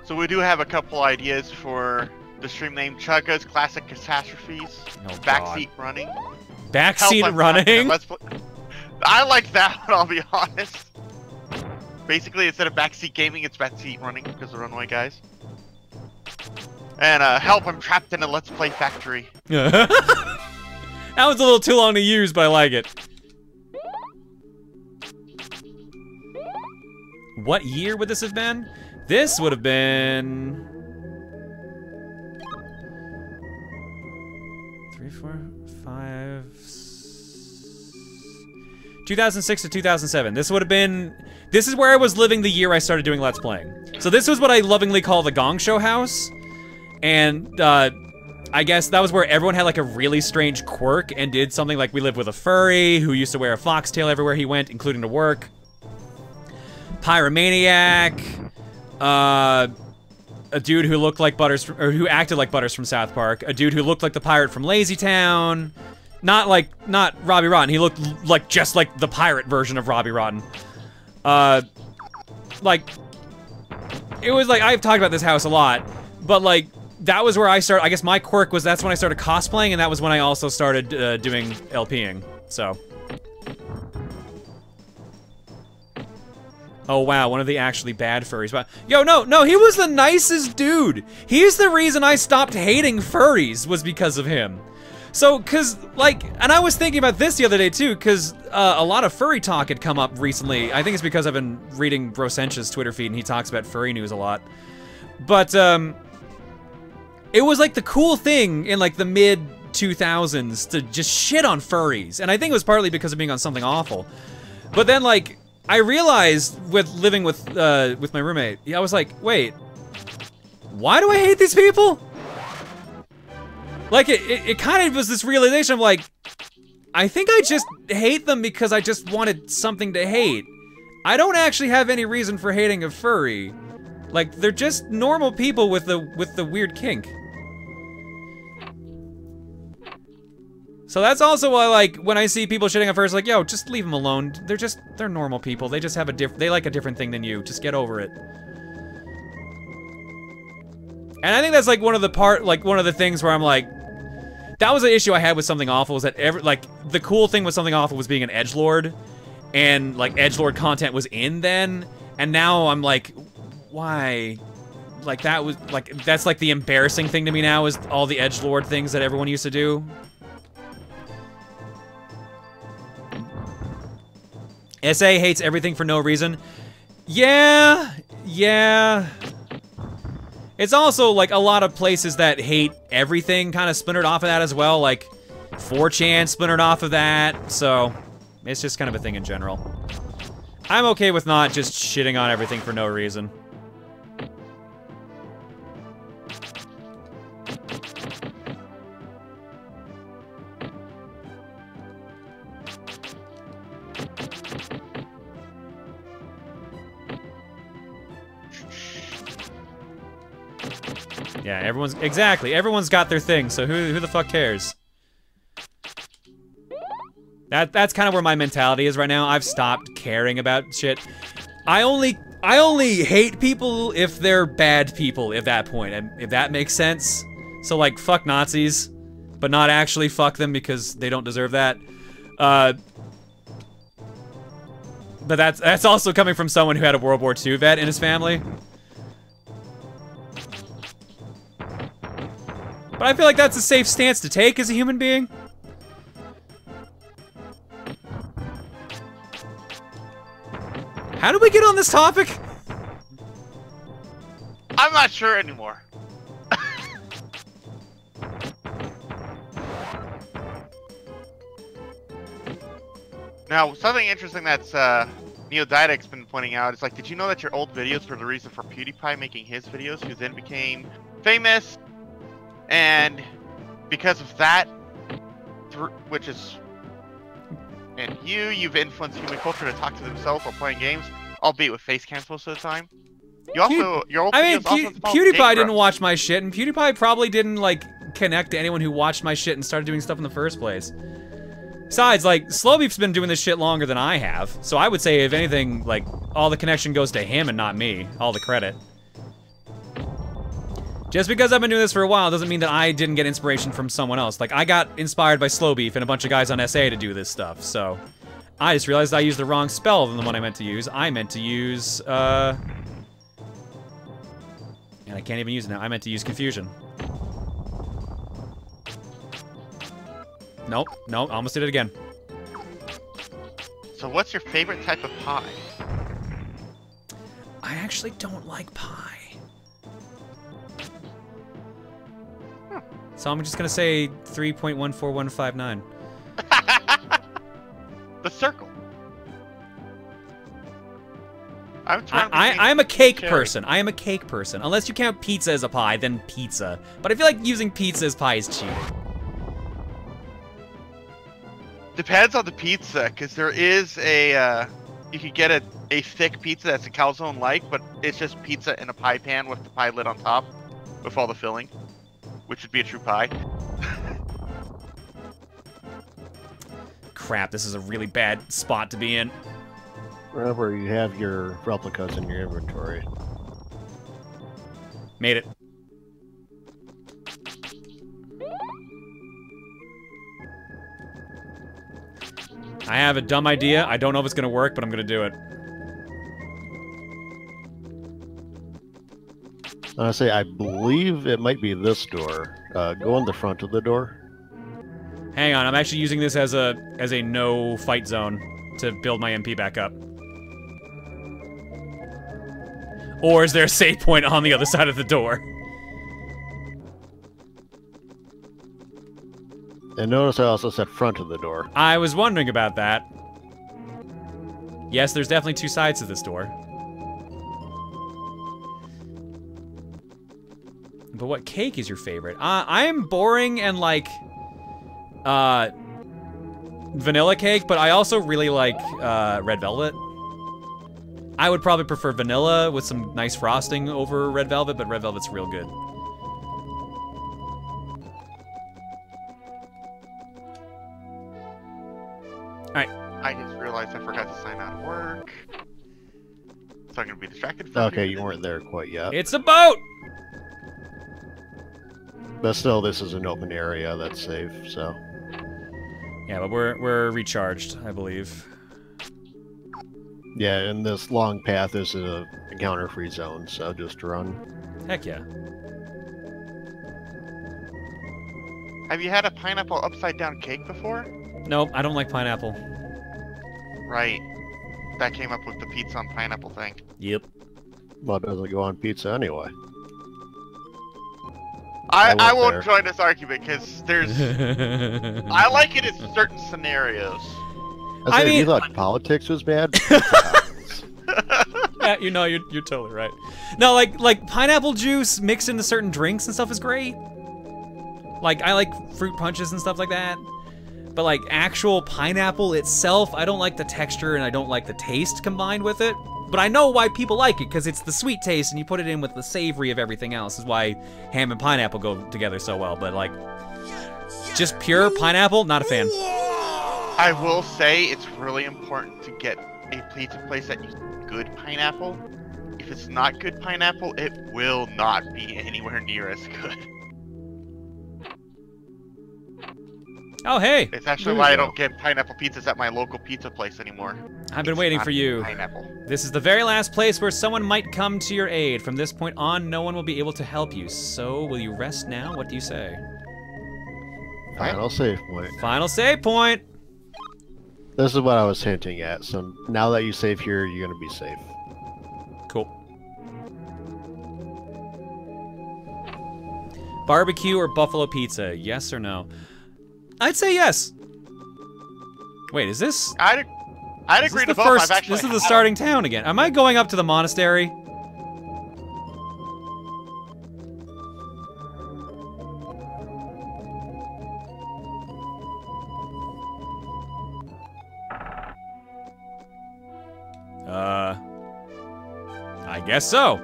Speaker 5: So we do have a couple ideas for the stream name: Chugga's Classic Catastrophes,
Speaker 1: Oh,
Speaker 5: Backseat Running.
Speaker 1: Backseat
Speaker 5: Help, I'm
Speaker 1: running?
Speaker 5: Let's play. I like that one, I'll be honest. Basically, instead of backseat gaming, it's backseat running because the runway guys. And help, I'm trapped in a Let's Play factory.
Speaker 1: That was a little too long to use, but I like it. What year would this have been? This would have been... 3, 4, 5... 2006 to 2007. This would have been... This is where I was living the year I started doing Let's Playing. So this was what I lovingly call the Gong Show house. And, I guess that was where everyone had like a really strange quirk and did something like we lived with a furry who used to wear a foxtail everywhere he went, including to work. Pyromaniac. A dude who looked like Butters, or who acted like Butters from South Park. A dude who looked like the pirate from Lazy Town. Not Robbie Rotten. He looked like just like the pirate version of Robbie Rotten. Like, it was like, I've talked about this house a lot, but like, that was where I started. I guess my quirk was that's when I started cosplaying, and that was when I also started doing LPing. So. Oh wow, one of the actually bad furries. But yo, no, he was the nicest dude. He's the reason I stopped hating furries, was because of him. So, cause like, and I was thinking about this the other day too, cause a lot of furry talk had come up recently. I think it's because I've been reading Brosench's Twitter feed and he talks about furry news a lot. But it was like the cool thing in like the mid 2000s to just shit on furries, and I think it was partly because of being on Something Awful. But then like, I realized with living with my roommate, I was like, wait, why do I hate these people? Like, it kind of was this realization of like, I think I just hate them because I just wanted something to hate. I don't actually have any reason for hating a furry. Like, they're just normal people with the weird kink. So that's also why, like, when I see people shitting on furries, like, yo, just leave them alone. They're normal people. They just have they like a different thing than you. Just get over it. And I think that's like one of the things where I'm like, that was an issue I had with Something Awful, was that the cool thing with Something Awful was being an edgelord, and like edgelord content was in then, and now I'm like, why? Like that was like, that's like the embarrassing thing to me now, is all the edgelord things that everyone used to do. SA hates everything for no reason. Yeah. It's also, like, a lot of places that hate everything kind of splintered off of that as well. Like, 4chan splintered off of that. So, it's just kind of a thing in general. I'm okay with not just shitting on everything for no reason. Yeah, everyone's got their thing, so who the fuck cares? That's kind of where my mentality is right now. I've stopped caring about shit. I only hate people if they're bad people at that point, if that makes sense. So like, fuck Nazis, but not actually fuck them because they don't deserve that. But that's also coming from someone who had a World War II vet in his family. But I feel like that's a safe stance to take as a human being. How did we get on this topic?
Speaker 5: I'm not sure anymore. Now, something interesting that's NeoDidac's been pointing out is like, did you know that your old videos were the reason for PewDiePie making his videos, who then became famous? And because of that, and you've influenced human culture to talk to themselves while playing games, albeit with face cams most of the time. You also, your old
Speaker 1: I mean,
Speaker 5: videos also involve
Speaker 1: PewDiePie
Speaker 5: cake
Speaker 1: didn't
Speaker 5: roast.
Speaker 1: watch my shit, and PewDiePie probably didn't, like, connect to anyone who watched my shit and started doing stuff in the first place. Besides, like, Slowbeef's been doing this shit longer than I have, so I would say, if anything, like, all the connection goes to him and not me. All the credit. Just because I've been doing this for a while doesn't mean that I didn't get inspiration from someone else. Like, I got inspired by Slowbeef and a bunch of guys on SA to do this stuff, so... I just realized I used the wrong spell than the one I meant to use. I meant to use, And I can't even use it now. I meant to use Confusion. Nope, nope, I almost did it again.
Speaker 5: So what's your favorite type of pie?
Speaker 1: I actually don't like pie. So I'm just gonna say 3.14159.
Speaker 5: The circle.
Speaker 1: I'm a cake person. I am a cake person. Unless you count pizza as a pie, then pizza. But I feel like using pizza as pie is cheap.
Speaker 5: Depends on the pizza, because there is a, you could get a thick pizza that's a calzone-like, but it's just pizza in a pie pan with the pie lid on top, with all the filling, which would be a true pie.
Speaker 1: Crap, this is a really bad spot to be in.
Speaker 2: Remember, you have your replicas in your inventory.
Speaker 1: Made it. I have a dumb idea. I don't know if it's gonna work, but I'm gonna do it.
Speaker 2: I say, I believe it might be this door. Go in the front of the door.
Speaker 1: Hang on, I'm actually using this as a no fight zone to build my MP back up. Or is there a save point on the other side of the door?
Speaker 2: And notice I also said front of the door.
Speaker 1: I was wondering about that. Yes, there's definitely two sides to this door. But what cake is your favorite? I am boring and like vanilla cake, but I also really like red velvet. I would probably prefer vanilla with some nice frosting over red velvet, but red velvet's real good. Alright.
Speaker 5: I just realized I forgot to sign out of work. So I'm gonna be distracted for a few
Speaker 2: Okay, you
Speaker 5: minutes.
Speaker 2: weren't there quite yet.
Speaker 1: It's a boat!
Speaker 2: But still, this is an open area that's safe, so...
Speaker 1: Yeah, but we're recharged, I believe.
Speaker 2: Yeah, and this long path is a encounter-free zone, so just run.
Speaker 1: Heck yeah.
Speaker 5: Have you had a pineapple upside-down cake before?
Speaker 1: Nope, I don't like pineapple.
Speaker 5: Right. That came up with the pizza on pineapple thing.
Speaker 1: Yep.
Speaker 2: Well, it doesn't go on pizza anyway.
Speaker 5: I
Speaker 2: went
Speaker 5: won't
Speaker 2: there.
Speaker 5: join this argument because there's. I like it in certain scenarios.
Speaker 2: I mean, you thought politics was bad?
Speaker 1: Yeah, you know, you're totally right. No, like pineapple juice mixed into certain drinks and stuff is great. Like, I like fruit punches and stuff like that. But like actual pineapple itself, I don't like the texture and I don't like the taste combined with it. But I know why people like it, because it's the sweet taste and you put it in with the savory of everything else. Is why ham and pineapple go together so well. But like, just pure pineapple, not a fan.
Speaker 5: I will say it's really important to get a pizza place that uses good pineapple. If it's not good pineapple, it will not be anywhere near as good.
Speaker 1: Oh, hey.
Speaker 5: It's actually why I don't get pineapple pizzas at my local pizza place anymore.
Speaker 1: I've been
Speaker 5: It's
Speaker 1: waiting
Speaker 5: not
Speaker 1: for you.
Speaker 5: Pineapple.
Speaker 1: This is the very last place where someone might come to your aid. From this point on, no one will be able to help you. So, will you rest now? What do you say?
Speaker 2: Final save point.
Speaker 1: Final save point!
Speaker 2: This is what I was hinting at, so now that you save here, you're gonna be safe.
Speaker 1: Cool. Barbecue or buffalo pizza? Yes or no? I'd say yes. Wait, is this?
Speaker 5: I'd
Speaker 1: Is
Speaker 5: agree
Speaker 1: this
Speaker 5: to
Speaker 1: the
Speaker 5: both.
Speaker 1: first?
Speaker 5: I've actually
Speaker 1: This is the
Speaker 5: had-
Speaker 1: starting town again. Am I going up to the monastery? I guess so.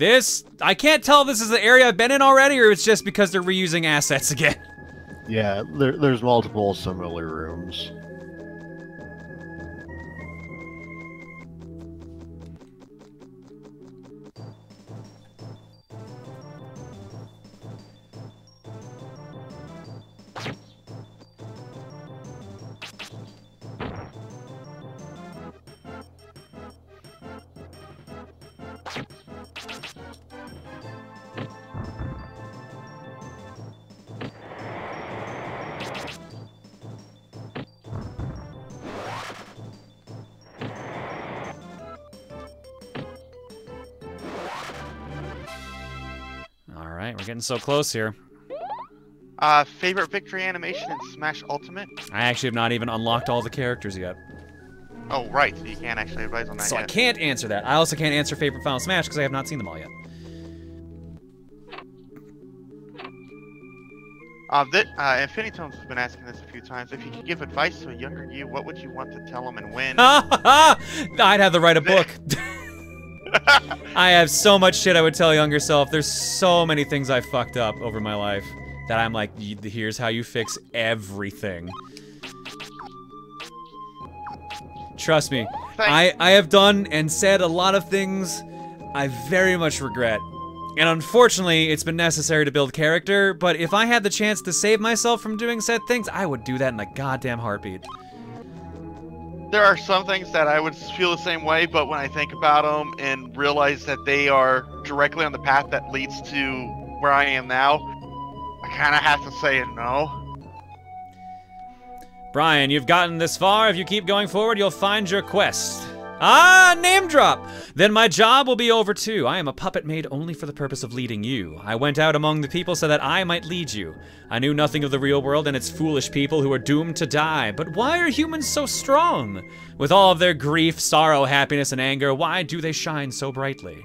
Speaker 1: This, I can't tell if this is the area I've been in already or it's just because they're reusing assets again.
Speaker 2: Yeah, there's multiple similar rooms.
Speaker 1: Alright, we're getting so close here.
Speaker 5: Favorite victory animation in Smash Ultimate?
Speaker 1: I actually have not even unlocked all the characters yet.
Speaker 5: Oh, right, so you can't actually advise on that
Speaker 1: So
Speaker 5: yet.
Speaker 1: I can't answer that. I also can't answer favorite Final Smash because I have not seen them all yet.
Speaker 5: Infinitones has been asking this a few times. If you could give advice to a younger you, what would you want to tell him and when?
Speaker 1: I'd have to write a book. I have so much shit I would tell younger self. There's so many things I fucked up over my life that I'm like, here's how you fix everything. Trust me, I have done and said a lot of things I very much regret. And unfortunately, it's been necessary to build character, but if I had the chance to save myself from doing said things, I would do that in a goddamn heartbeat.
Speaker 5: There are some things that I would feel the same way, but when I think about them and realize that they are directly on the path that leads to where I am now, I kind of have to say no.
Speaker 1: Brian, you've gotten this far. If you keep going forward, you'll find your quest. Ah, name drop! Then my job will be over too. I am a puppet made only for the purpose of leading you. I went out among the people so that I might lead you. I knew nothing of the real world and its foolish people who are doomed to die. But why are humans so strong? With all of their grief, sorrow, happiness, and anger, why do they shine so brightly?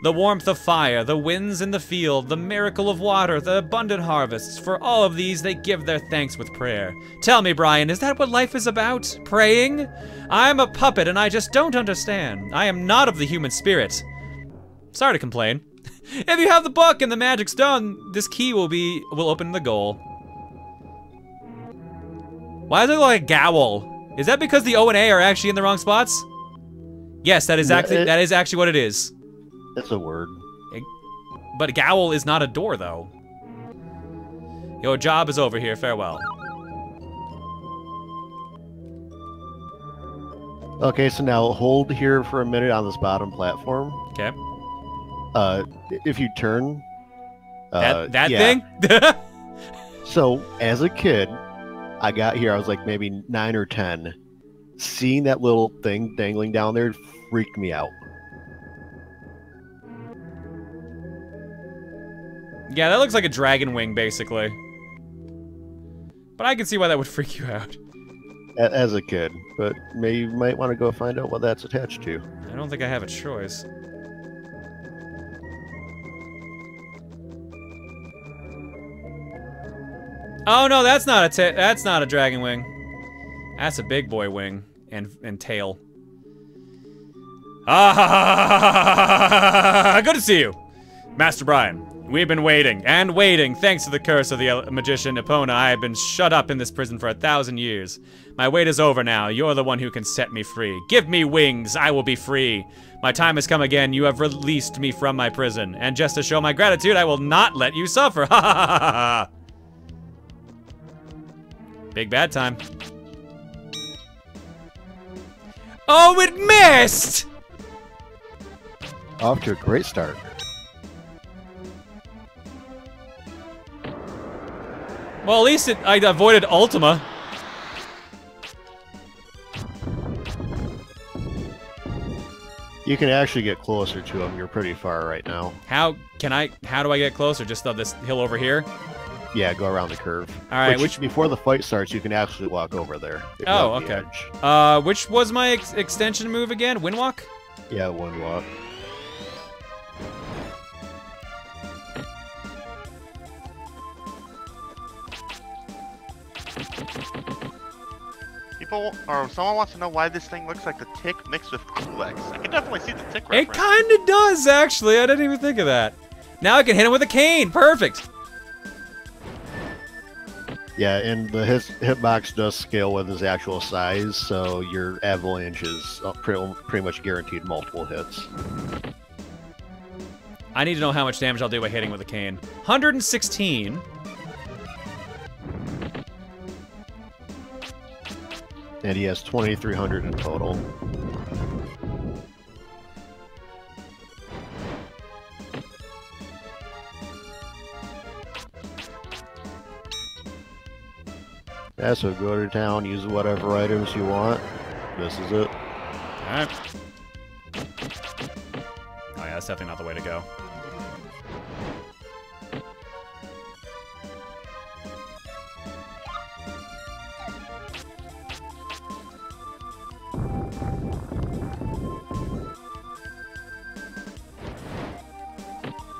Speaker 1: The warmth of fire, the winds in the field, the miracle of water, the abundant harvests, for all of these they give their thanks with prayer. Tell me, Brian, is that what life is about? Praying? I'm a puppet and I just don't understand. I am not of the human spirit. Sorry to complain. If you have the book and the magic stone, this key will open the goal. Why does it look like a gowl? Is that because the O and A are actually in the wrong spots? Yes, that is actually what it is.
Speaker 2: It's a word.
Speaker 1: But gowl is not a door, though. Your job is over here. Farewell.
Speaker 2: Okay, so now hold here for a minute on this bottom platform.
Speaker 1: Okay.
Speaker 2: If you turn...
Speaker 1: that
Speaker 2: yeah.
Speaker 1: thing?
Speaker 2: So, as a kid, I got here, I was like maybe 9 or 10. Seeing that little thing dangling down there freaked me out.
Speaker 1: Yeah, that looks like a dragon wing, basically. But I can see why that would freak you out.
Speaker 2: As a kid, but maybe you might want to go find out what that's attached to.
Speaker 1: I don't think I have a choice. Oh no, that's not a dragon wing. That's a big boy wing and tail. Ah, good to see you, Master Brian. We've been waiting and waiting. Thanks to the curse of the magician Epona, I have been shut up in this prison for 1,000 years. My wait is over now. You're the one who can set me free. Give me wings. I will be free. My time has come again. You have released me from my prison. And just to show my gratitude, I will not let you suffer. Ha ha ha ha ha. Big bad time. Oh, it missed!
Speaker 2: Off to a great start.
Speaker 1: Well, at least I avoided Ultima.
Speaker 2: You can actually get closer to him. You're pretty far right now.
Speaker 1: How do I get closer? Just up this hill over here?
Speaker 2: Yeah, go around the curve.
Speaker 1: All right,
Speaker 2: before the fight starts, you can actually walk over there.
Speaker 1: Oh, okay. Which was my extension move again? Windwalk?
Speaker 2: Yeah, windwalk.
Speaker 5: people, or someone wants to know why this thing looks like the Tick mixed with Kulex. I can definitely see the Tick reference.
Speaker 1: It kind of does, actually. I didn't even think of that. Now I can hit him with a cane. Perfect.
Speaker 2: Yeah, and the hitbox does scale with his actual size, so your avalanche is pretty much guaranteed multiple hits.
Speaker 1: I need to know how much damage I'll do by hitting with a cane. 116.
Speaker 2: And he has 2,300 in total. Yeah, so go to town, use whatever items you want. This is it.
Speaker 1: Alright. Oh yeah, that's definitely not the way to go.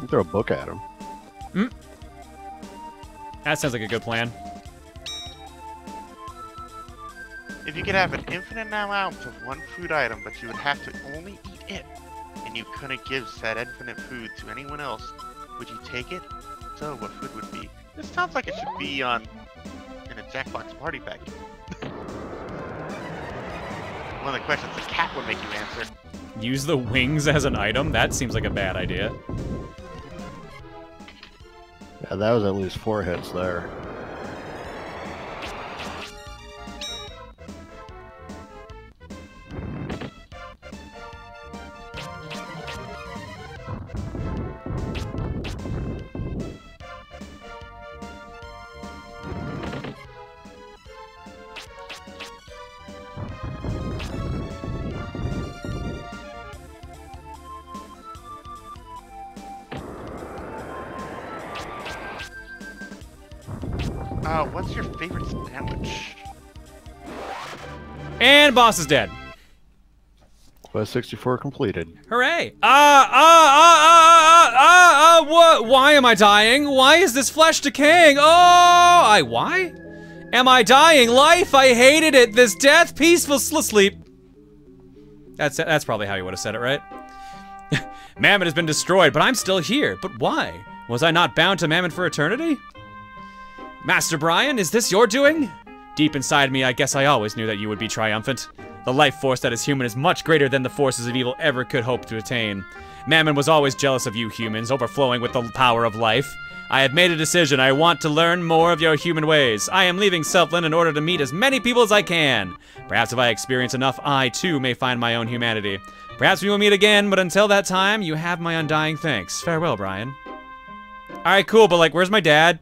Speaker 2: You throw a book at him.
Speaker 1: That sounds like a good plan.
Speaker 5: If you could have an infinite amount of one food item, but you would have to only eat it, and you couldn't give said infinite food to anyone else, would you take it? So, what food would be? This sounds like it should be in a Jackbox party pack. One of the questions the cat would make you answer.
Speaker 1: Use the wings as an item? That seems like a bad idea.
Speaker 2: Yeah, that was at least 4 hits there.
Speaker 5: What's your favorite sandwich?
Speaker 1: And boss is dead.
Speaker 2: Quest 64 completed.
Speaker 1: Hooray! What? Why am I dying? Why is this flesh decaying? Oh, why? Am I dying? Life, I hated it. This death, peaceful sleep. That's probably how you would have said it, right? Mammon has been destroyed, but I'm still here. But why? Was I not bound to Mammon for eternity? Master Brian, is this your doing? Deep inside me, I guess I always knew that you would be triumphant. The life force that is human is much greater than the forces of evil ever could hope to attain. Mammon was always jealous of you humans, overflowing with the power of life. I have made a decision. I want to learn more of your human ways. I am leaving Selfland in order to meet as many people as I can. Perhaps if I experience enough, I too may find my own humanity. Perhaps we will meet again, but until that time, you have my undying thanks. Farewell, Brian. Alright, cool, but like, where's my dad?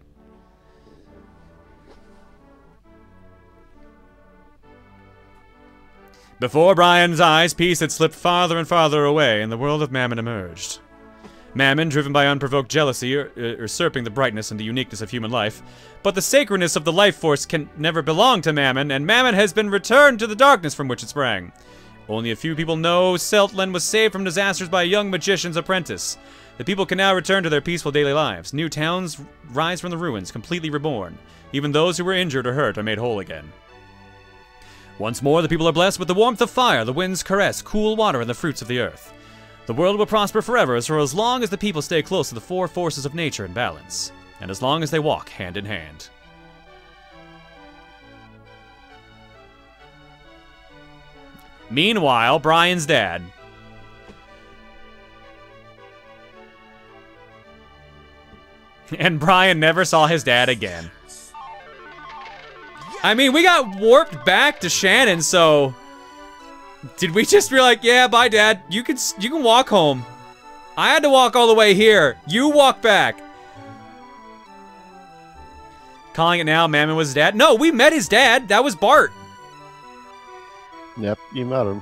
Speaker 1: Before Brian's eyes, peace had slipped farther and farther away, and the world of Mammon emerged. Mammon, driven by unprovoked jealousy, usurping the brightness and the uniqueness of human life. But the sacredness of the life force can never belong to Mammon, and Mammon has been returned to the darkness from which it sprang. Only a few people know Seltland was saved from disasters by a young magician's apprentice. The people can now return to their peaceful daily lives. New towns rise from the ruins, completely reborn. Even those who were injured or hurt are made whole again. Once more, the people are blessed with the warmth of fire, the wind's caress, cool water, and the fruits of the earth. The world will prosper forever for as long as the people stay close to the 4 forces of nature in balance, and as long as they walk hand in hand. Meanwhile, Brian's dad. And Brian never saw his dad again. I mean, we got warped back to Shannon, so did we just be like, yeah, bye, Dad. You can walk home. I had to walk all the way here. You walk back. Calling it now, Mammon was his dad. No, we met his dad. That was Bart.
Speaker 2: Yep, you met him.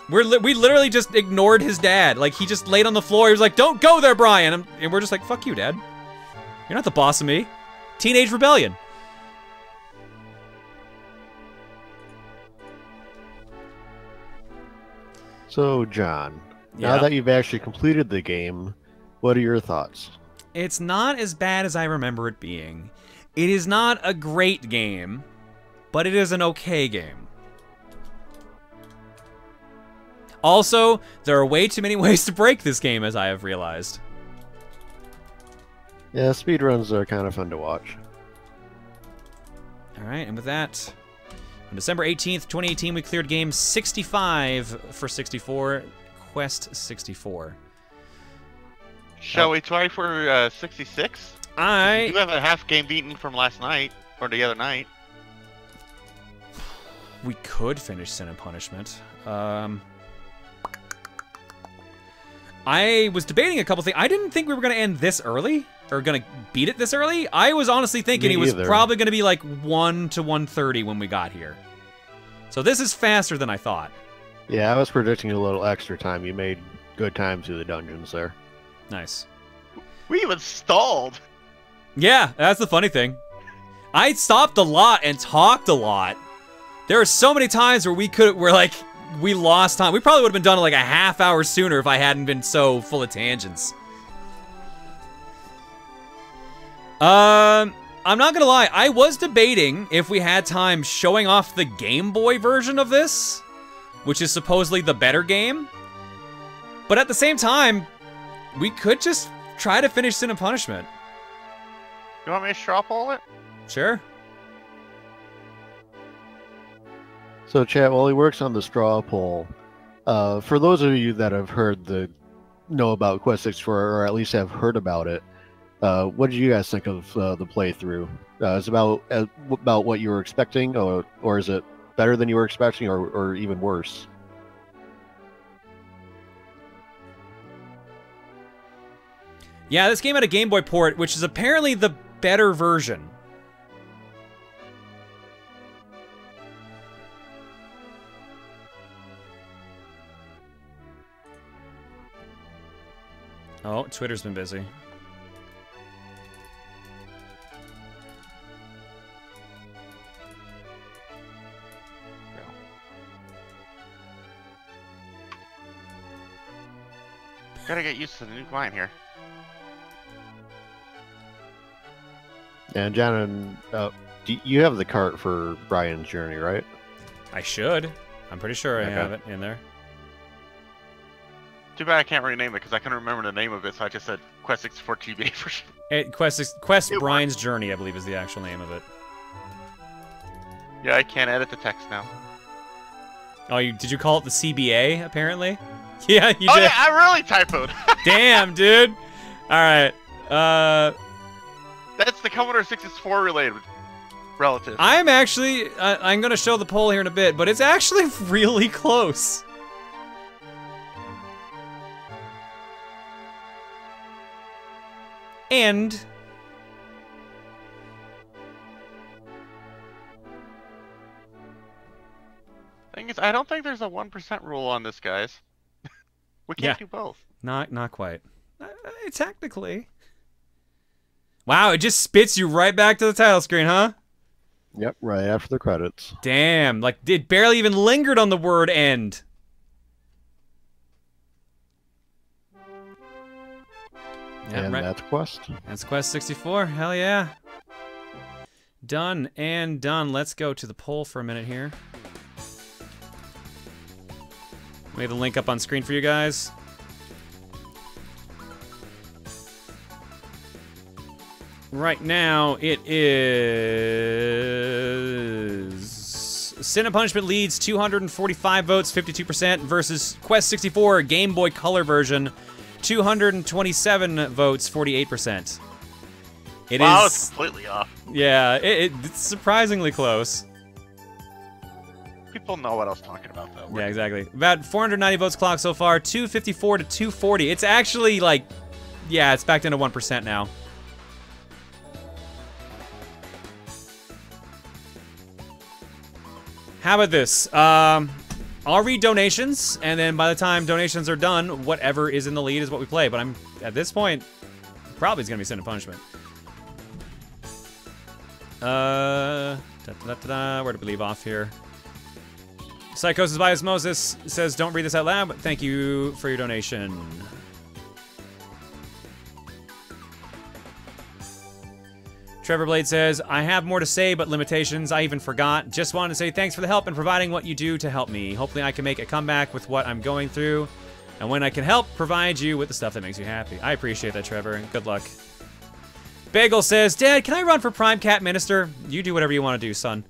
Speaker 1: We literally just ignored his dad. Like, he just laid on the floor. He was like, don't go there, Brian. And we're just like, fuck you, Dad. You're not the boss of me. Teenage rebellion.
Speaker 2: So, John, now that you've actually completed the game, what are your thoughts?
Speaker 1: It's not as bad as I remember it being. It is not a great game, but it is an okay game. Also, there are way too many ways to break this game, as I have realized.
Speaker 2: Yeah, speedruns are kind of fun to watch.
Speaker 1: Alright, and with that, on December 18th, 2018, we cleared game 65 for 64, Quest 64.
Speaker 5: Shall we try for 66? You have a half game beaten from last night, or the other night.
Speaker 1: We could finish Sin and Punishment. I was debating a couple things. I didn't think we were going to end this early, or going to beat it this early. I was honestly thinking it was probably going to be like 1 to 1:30 when we got here. So this is faster than I thought.
Speaker 2: Yeah, I was predicting a little extra time. You made good time through the dungeons there.
Speaker 1: Nice.
Speaker 5: We even stalled.
Speaker 1: Yeah, that's the funny thing. I stopped a lot and talked a lot. There were so many times where we lost time. We probably would have been done like a half hour sooner if I hadn't been so full of tangents. I'm not gonna lie, I was debating if we had time showing off the Game Boy version of this, which is supposedly the better game. But at the same time, we could just try to finish Sin and Punishment.
Speaker 5: You want me to straw poll it?
Speaker 1: Sure.
Speaker 2: So, chat, while he works on the straw poll, for those of you that have know about Quest 64, or at least have heard about it, what did you guys think of the playthrough? Is it about what you were expecting, or is it better than you were expecting, or even worse?
Speaker 1: Yeah, this game had a Game Boy port, which is apparently the better version. Oh, Twitter's been busy.
Speaker 5: Gotta get used to the new client here.
Speaker 2: And John, you have the cart for Brian's Journey, right?
Speaker 1: I should. I'm pretty sure I have it in there.
Speaker 5: Too bad I can't rename it because I couldn't remember the name of it, so I just said Quest 64 TBA version.
Speaker 1: Quest Brian's Journey, I believe, is the actual name of it.
Speaker 5: Yeah, I can't edit the text now.
Speaker 1: Oh, did you call it the CBA, apparently? Yeah, you did.
Speaker 5: Oh, yeah, I really typoed.
Speaker 1: Damn, dude. All right.
Speaker 5: That's the Commodore 64 related relative.
Speaker 1: I'm actually... I'm going to show the poll here in a bit, but it's actually really close. And...
Speaker 5: Thing is, I don't think there's a 1% rule on this, guys. We can't do both.
Speaker 1: Not quite. Technically. Wow, it just spits you right back to the title screen, huh?
Speaker 2: Yep, right after the credits.
Speaker 1: Damn, like it barely even lingered on the word end. Yep,
Speaker 2: and that's Quest.
Speaker 1: That's Quest 64. Hell yeah. Done and done. Let's go to the poll for a minute here. We have the link up on screen for you guys. Right now, it is... Sin and Punishment leads 245 votes, 52%, versus Quest 64 Game Boy Color version, 227 votes, 48%.
Speaker 5: Wow, it's completely off.
Speaker 1: Yeah, it's surprisingly close.
Speaker 5: People know what I was talking about, though.
Speaker 1: Yeah, exactly. About 490 votes clocked so far, 254 to 240. It's actually like, yeah, it's backed into 1% now. How about this? I'll read donations, and then by the time donations are done, whatever is in the lead is what we play. But at this point, probably is gonna be Sin and Punishment. Where do we leave off here? Psychosis by Osmosis says, don't read this out loud, but thank you for your donation. Trevor Blade says, I have more to say, but limitations. I even forgot. Just wanted to say thanks for the help and providing what you do to help me. Hopefully I can make a comeback with what I'm going through. And when I can help, provide you with the stuff that makes you happy. I appreciate that, Trevor. Good luck. Bagel says, Dad, can I run for Prime Cat Minister? You do whatever you want to do, son.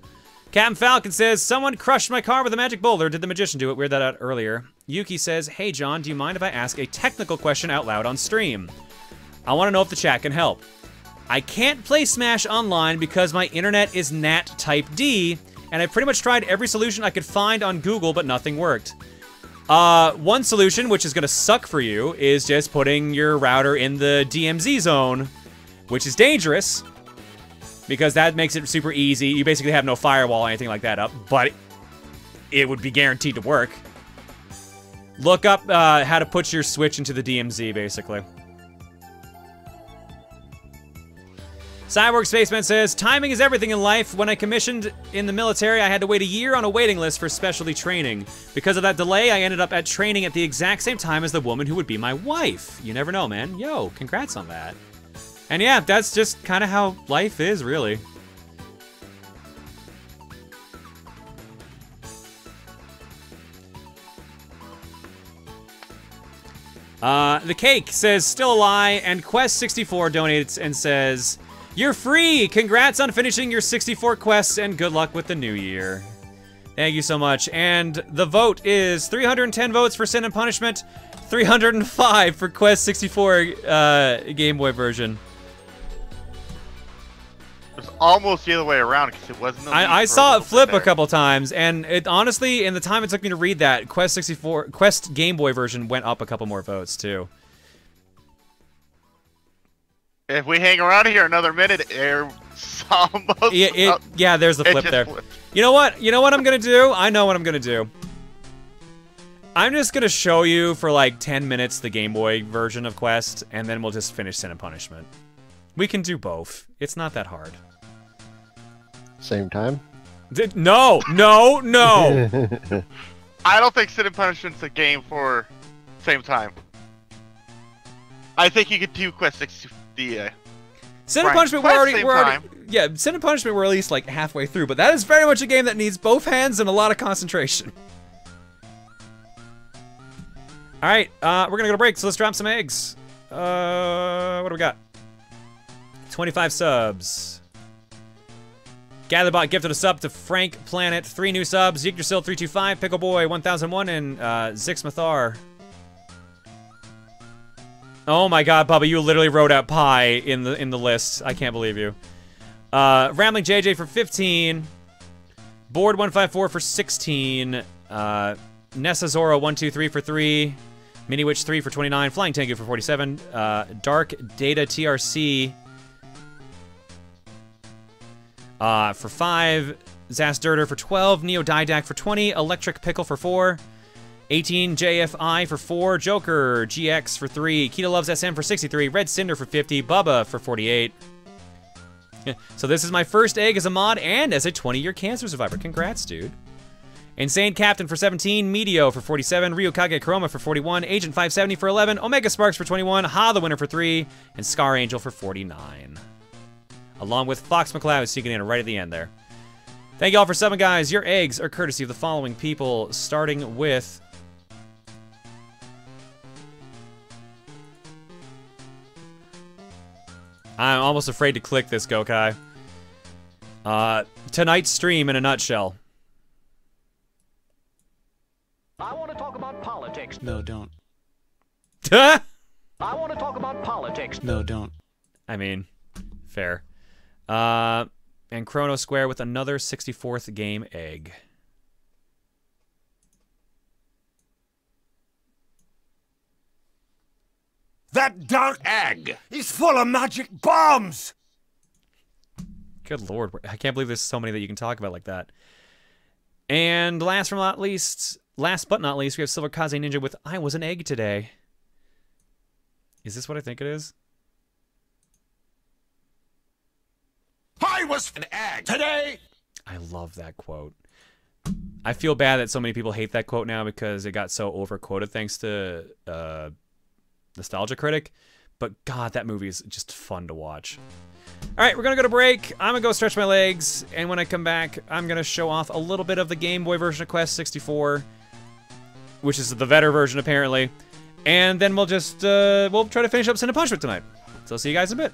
Speaker 1: Captain Falcon says, someone crushed my car with a magic boulder. Did the magician do it? We read that out earlier. Yuki says, hey, John, do you mind if I ask a technical question out loud on stream? I want to know if the chat can help. I can't play Smash online because my internet is NAT Type D, and I pretty much tried every solution I could find on Google, but nothing worked. One solution, which is going to suck for you, is just putting your router in the DMZ zone, which is dangerous, because that makes it super easy. You basically have no firewall or anything like that up, but it would be guaranteed to work. Look up how to put your Switch into the DMZ, basically. Cyborg Spaceman says, timing is everything in life. When I commissioned in the military, I had to wait a year on a waiting list for specialty training. Because of that delay, I ended up at training at the exact same time as the woman who would be my wife. You never know, man. Yo, congrats on that. And yeah, that's just kind of how life is, really. The Cake says, still a lie, and Quest64 donates and says, you're free! Congrats on finishing your 64 quests, and good luck with the new year. Thank you so much. And the vote is 310 votes for Sin and Punishment, 305 for Quest 64 Game Boy version.
Speaker 5: It was almost the other way around because it wasn't.
Speaker 1: I saw it flip a couple times, and it honestly, in the time it took me to read that, Quest Game Boy version went up a couple more votes too.
Speaker 5: If we hang around here another minute, it's almost.
Speaker 1: Yeah, there's the flip there.
Speaker 5: Flipped.
Speaker 1: You know what? You know what I'm gonna do? I know what I'm gonna do. I'm just gonna show you for like 10 minutes the Game Boy version of Quest, and then we'll just finish Sin and Punishment. We can do both. It's not that hard.
Speaker 2: Same time?
Speaker 1: No! No! No!
Speaker 5: I don't think Sin and Punishment's a game for same time. I think you could do Quest 64.
Speaker 1: Sin and Punishment we're already yeah, Sin and Punishment we're at least like halfway through, but that is very much a game that needs both hands and a lot of concentration. Alright, we're gonna go to break, so let's drop some eggs. What do we got? 25 subs. Gatherbot gifted a sub to Frank Planet, 3 new subs, Yggdrasil 325, Pickle Boy 1001, and Zix Mathar. Oh my god, Bubba, you literally wrote out pie in the list. I can't believe you. Rambling JJ for 15. Board 154 for 16. Nessa Zora 123 for 3. Mini Witch 3 for 29. Flying Tengu for 47. Dark Data TRC for 5. Zasdirter for 12. Neo Didac for 20. Electric Pickle for 4. 18 JFI for 4, Joker GX for 3, Keto Loves SM for 63, Red Cinder for 50, Bubba for 48. So this is my first egg as a mod and as a 20-year cancer survivor. Congrats, dude. Insane Captain for 17, Medio for 47, Ryukage Kuroma for 41, Agent 570 for 11, Omega Sparks for 21, Ha the winner for 3, and Scar Angel for 49. Along with Fox McCloud sneaking in right at the end there. Thank you all for subbing, guys. Your eggs are courtesy of the following people, starting with... I'm almost afraid to click this, Gokai. Tonight's stream in a nutshell.
Speaker 8: I want to talk about politics.
Speaker 9: No, don't.
Speaker 8: I want to talk about politics.
Speaker 9: No, don't.
Speaker 1: I mean, fair. And Chrono Square with another 64th game egg.
Speaker 7: That dark
Speaker 6: Egg
Speaker 7: is full of magic bombs!
Speaker 1: Good lord, I can't believe there's so many that you can talk about like that. And last but not least, we have Silver Kaze Ninja with I Was an Egg Today. Is this what I think it is?
Speaker 7: I was an egg today!
Speaker 1: I love that quote. I feel bad that so many people hate that quote now because it got so overquoted thanks to Nostalgia Critic. But God, that movie is just fun to watch. All right, we're gonna go to break. I'm gonna go stretch my legs, and when I come back, I'm gonna show off a little bit of the Game Boy version of Quest 64, which is the better version apparently, and then we'll just we'll try to finish up Sin and Punishment tonight. So I'll see you guys in a bit.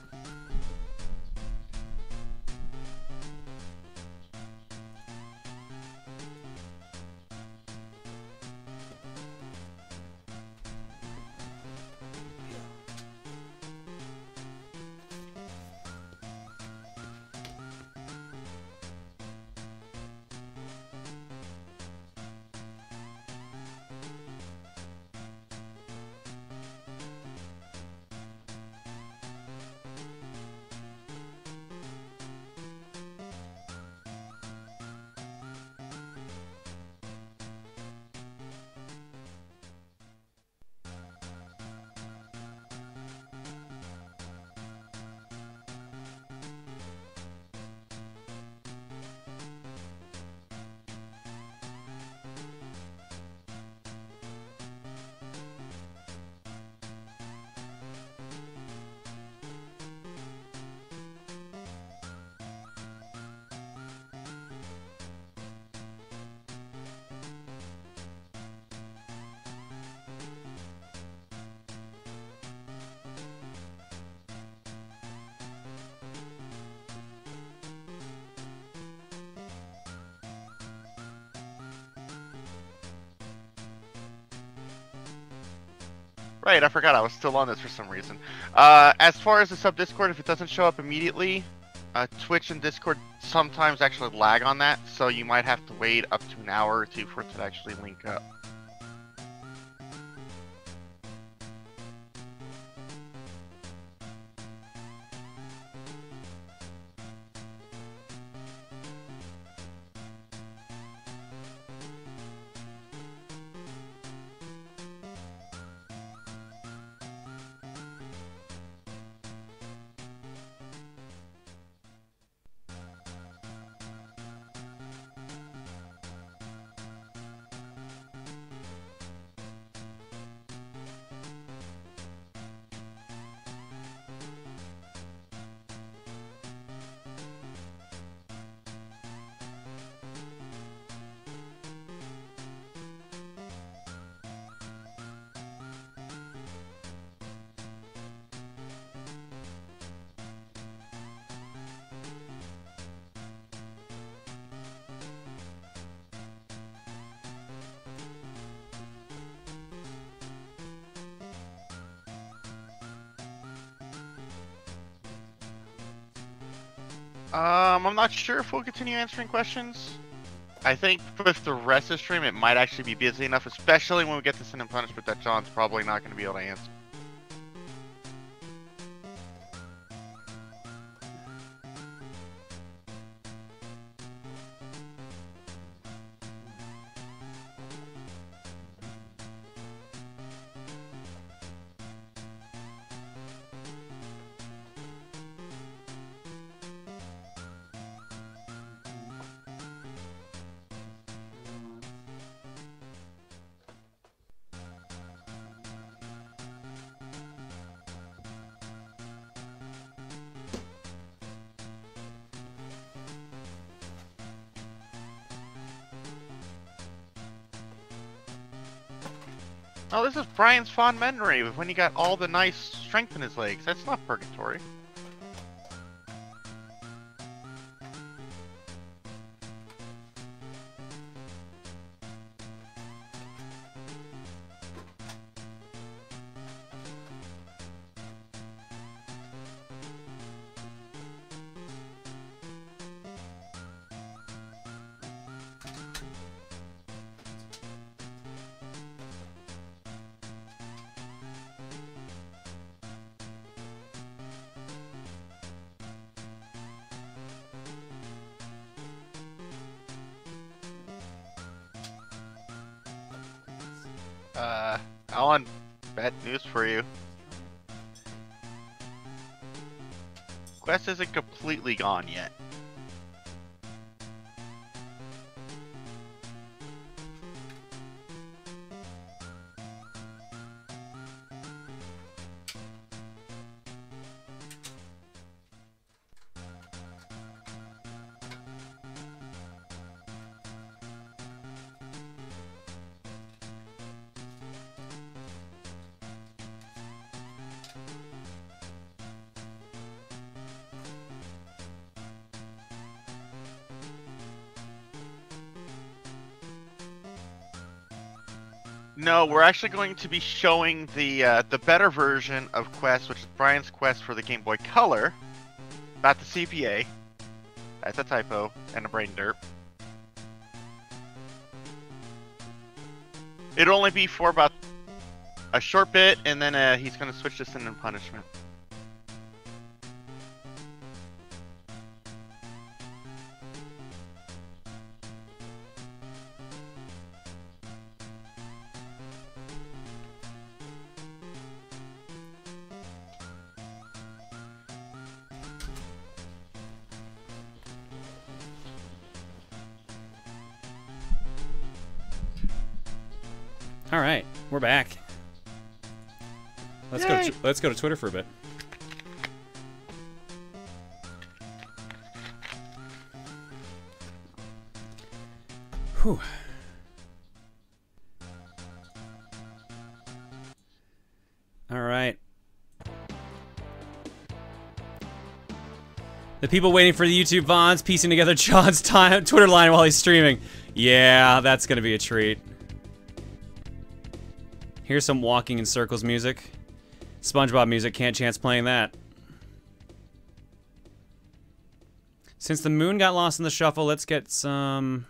Speaker 5: Right, I forgot I was still on this for some reason. As far as the sub-Discord, if it doesn't show up immediately, Twitch and Discord sometimes actually lag on that, so you might have to wait up to an hour or two for it to actually link up. I'm not sure if we'll continue answering questions. I think with the rest of the stream, it might actually be busy enough, especially when we get to Sin and Punishment, that John's probably not going to be able to answer. Oh, this is Brian's fond memory of when he got all the nice strength in his legs. That's not purgatory. Alan, bad news for you. Quest isn't completely gone yet. No, we're actually going to be showing the better version of Quest, which is Brian's Quest for the Game Boy Color, not the CPA. That's a typo and a brain derp. It'll only be for about a short bit, and then he's going to switch to Sin and Punishment.
Speaker 1: All right, we're back. Let's go to Twitter for a bit. Whew. All right. The people waiting for the YouTube VODs piecing together John's Twitter line while he's streaming. Yeah, that's gonna be a treat. Here's some walking in circles music. SpongeBob music, can't chance playing that. Since the moon got lost in the shuffle, let's get some...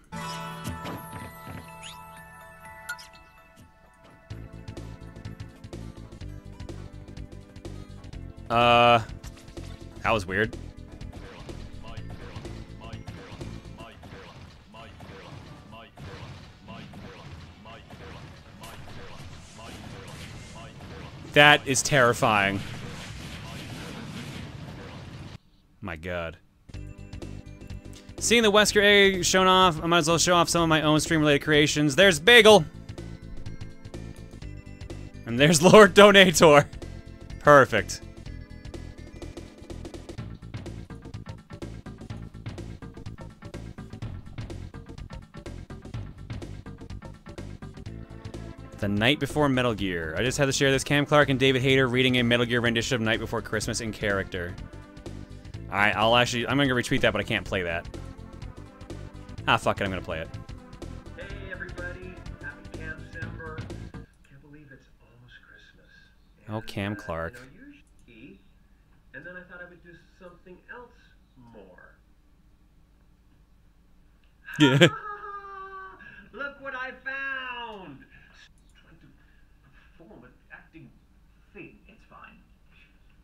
Speaker 1: That was weird. That is terrifying. My god. Seeing the Wesker egg shown off, I might as well show off some of my own stream-related creations. There's Bagel! And there's Lord Donator. Perfect. The Night Before Metal Gear. I just had to share this. Cam Clark and David Hayter reading a Metal Gear rendition of Night Before Christmas in character. Alright, I'm gonna retweet that, but I can't play that. Ah, fuck it, I'm gonna play it.
Speaker 8: Hey everybody, happy Camcember. Can't believe it's almost Christmas. And,
Speaker 1: Oh, Cam Clark.
Speaker 8: You know, usually, and then I thought I would do something else more.
Speaker 1: Yeah.
Speaker 8: Look what I found! Trying to perform an acting thing. It's fine.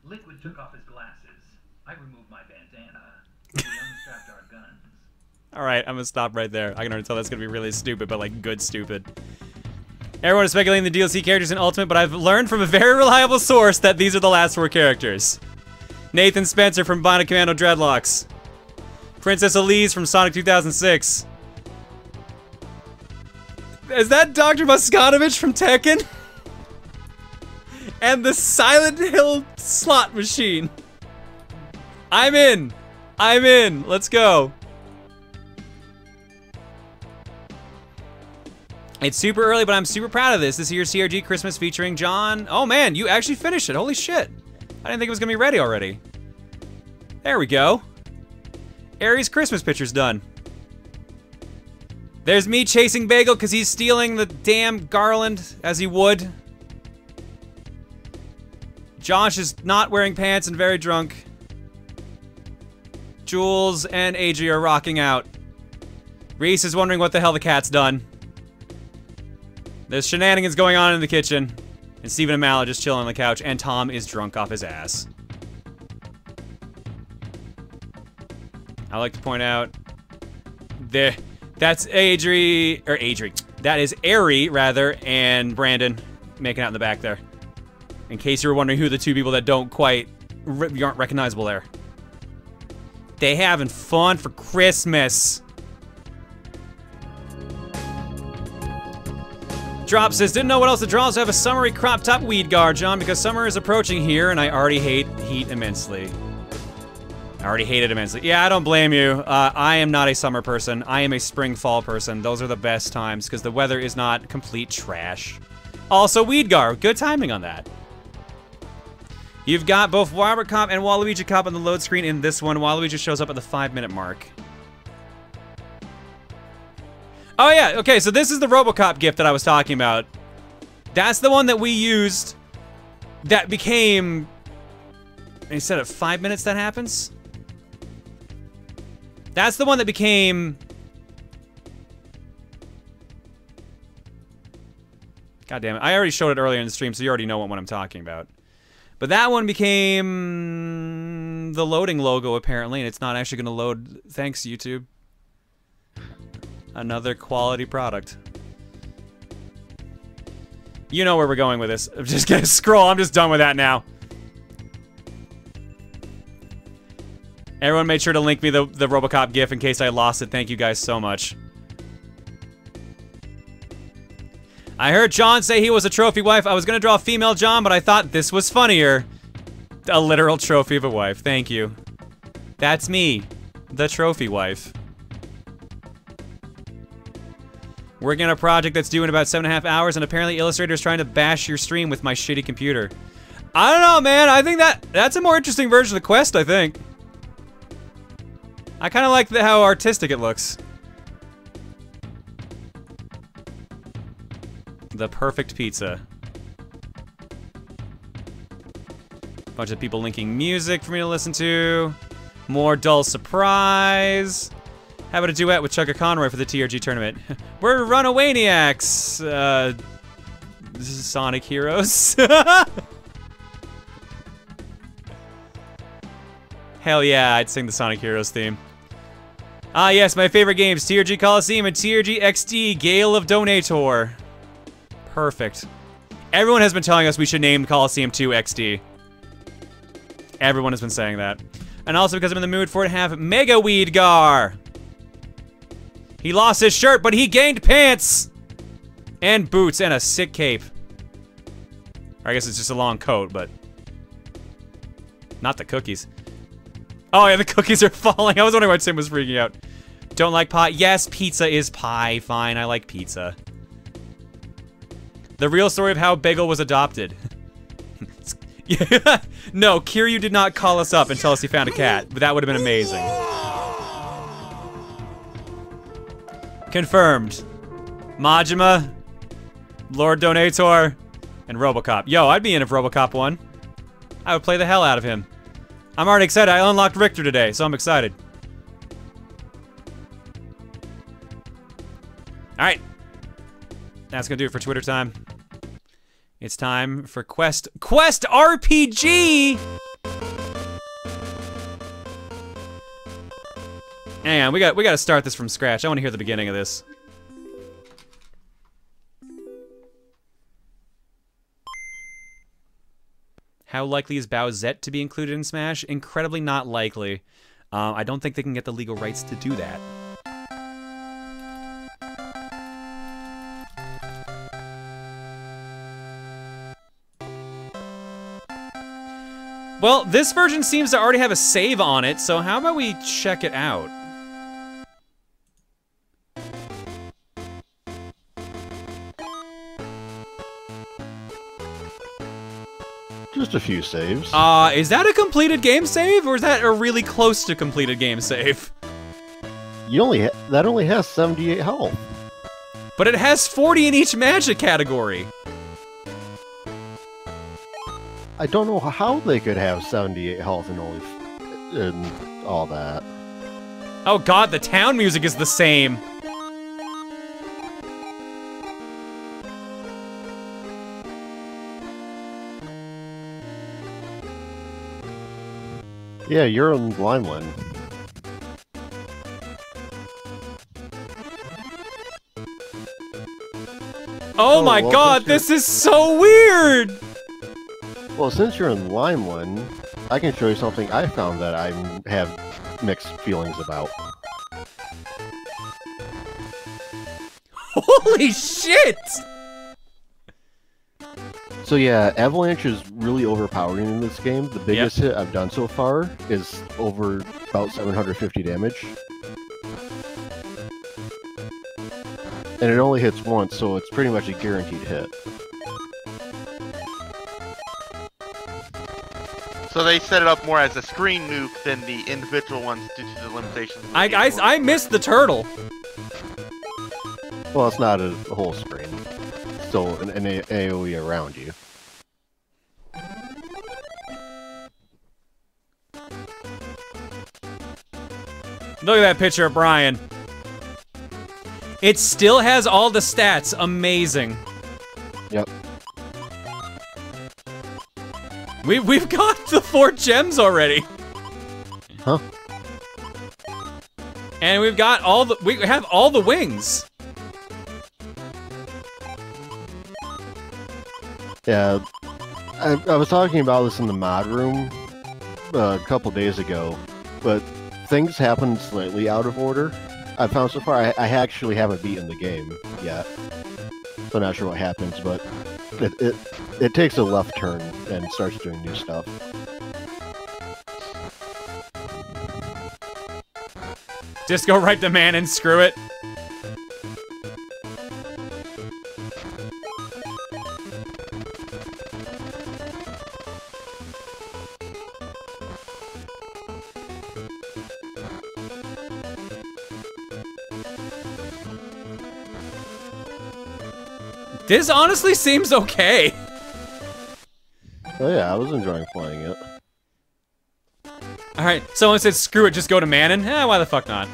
Speaker 8: Liquid took off his glasses. I removed my bandana. We unstrapped our guns.
Speaker 1: Alright, I'm gonna stop right there. I can already tell that's gonna be really stupid, but like good stupid. Everyone is speculating the DLC characters in Ultimate, but I've learned from a very reliable source that these are the last 4 characters. Nathan Spencer from Bionic Commando Dreadlocks. Princess Elise from Sonic 2006. Is that Dr. Moskanovich from Tekken? And the Silent Hill slot machine. I'm in. I'm in. Let's go. It's super early, but I'm super proud of this. This year's CRG Christmas featuring John. Oh man, you actually finished it. Holy shit. I didn't think it was gonna be ready already. There we go. Aries Christmas picture's done. There's me chasing Bagel because he's stealing the damn garland, as he would. Josh is not wearing pants and very drunk. Jules and Adri are rocking out. Reese is wondering what the hell the cat's done. There's shenanigans going on in the kitchen. And Stephen and Mal are just chilling on the couch, and Tom is drunk off his ass. I like to point out that's that is Ari, rather, and Brandon making out in the back there. In case you were wondering who the two people that don't quite aren't recognizable there. They having fun for Christmas. Drop says, didn't know what else to draw, so I have a summery crop top weed guard, John, because summer is approaching here, and I already hate heat immensely. I already hate it immensely. Yeah, I don't blame you. I am not a summer person. I am a spring-fall person. Those are the best times, because the weather is not complete trash. Also, weed guard. Good timing on that. You've got both Robert Cop and Waluigi Cop on the load screen in this one. Waluigi shows up at the 5-minute mark. Oh yeah, okay, so this is the RoboCop gift that I was talking about. That's the one that we used that became... Instead of 5 minutes that happens? That's the one that became... God damn it. I already showed it earlier in the stream, so you already know what I'm talking about. But that one became the loading logo, apparently, and it's not actually going to load. Thanks, YouTube. Another quality product. You know where we're going with this. I'm just going to scroll. I'm just done with that now. Everyone made sure to link me the Robocop GIF in case I lost it. Thank you guys so much. I heard John say he was a trophy wife. I was going to draw a female John, but I thought this was funnier. A literal trophy of a wife. Thank you. That's me. The trophy wife. Working on a project that's due in about 7.5 hours, and apparently Illustrator's trying to bash your stream with my shitty computer. I don't know, man. I think that's a more interesting version of the quest, I think. I kind of like how artistic it looks. The perfect pizza. Bunch of people linking music for me to listen to. More dull surprise. How about a duet with Chugga Conroy for the TRG tournament? We're Runawayniacs. This is Sonic Heroes. Hell yeah, I'd sing the Sonic Heroes theme. Ah yes, my favorite games, TRG Coliseum and TRG XD, Gale of Donator. Perfect. Everyone has been telling us we should name Coliseum 2 XD. Everyone has been saying that. And also because I'm in the mood for it, have Mega Weedgar. He lost his shirt, but he gained pants! And boots and a sick cape. Or I guess it's just a long coat, but... Not the cookies. Oh yeah, the cookies are falling. I was wondering why Tim was freaking out. Don't like pie? Yes, pizza is pie. Fine, I like pizza. The real story of how Bagel was adopted. No, Kiryu did not call us up and tell us he found a cat, but that would have been amazing. Confirmed. Majima, Lord Donator, and Robocop. Yo, I'd be in if Robocop won. I would play the hell out of him. I'm already excited. I unlocked Richter today, so I'm excited. Alright. That's gonna do it for Twitter time. It's time for Quest RPG! Hang on, we gotta start this from scratch. I wanna hear the beginning of this. How likely is Bowsette to be included in Smash? Incredibly not likely. I don't think they can get the legal rights to do that. Well, this version seems to already have a save on it, so how about we check it out?
Speaker 2: Just a few saves.
Speaker 1: Is that a completed game save, or is that a really close to completed game save?
Speaker 2: You that only has 78 health.
Speaker 1: But it has 40 in each magic category.
Speaker 2: I don't know how they could have 78 health and only and all that.
Speaker 1: Oh god, the town music is the same.
Speaker 2: Yeah, you're in Limeland.
Speaker 1: Oh my
Speaker 2: well,
Speaker 1: god, this is so weird!
Speaker 2: Well, since you're in Limeland, I can show you something I found that I have mixed feelings about.
Speaker 1: Holy shit!
Speaker 2: So yeah, Avalanche is really overpowering in this game. The biggest hit I've done so far is over about 750 damage. And it only hits once, so it's pretty much a guaranteed hit.
Speaker 5: So they set it up more as a screen nuke than the individual ones due to the limitations. Of the
Speaker 1: I missed the turtle.
Speaker 2: Well, it's not a whole screen. So an AoE around you.
Speaker 1: Look at that picture of Brian. It still has all the stats. Amazing.
Speaker 2: Yep.
Speaker 1: We've got the 4 gems already.
Speaker 2: Huh?
Speaker 1: And we've got all the we have all the wings.
Speaker 2: Yeah, I was talking about this in the mod room a couple days ago, but things happen slightly out of order. I found so far I actually haven't beaten the game yet, so I'm not sure what happens, but it takes a left turn and starts doing new stuff.
Speaker 1: Just go right to man and screw it. This honestly seems okay.
Speaker 2: Oh yeah, I was enjoying playing it.
Speaker 1: Alright, someone said screw it, just go to Manon. Why the fuck not?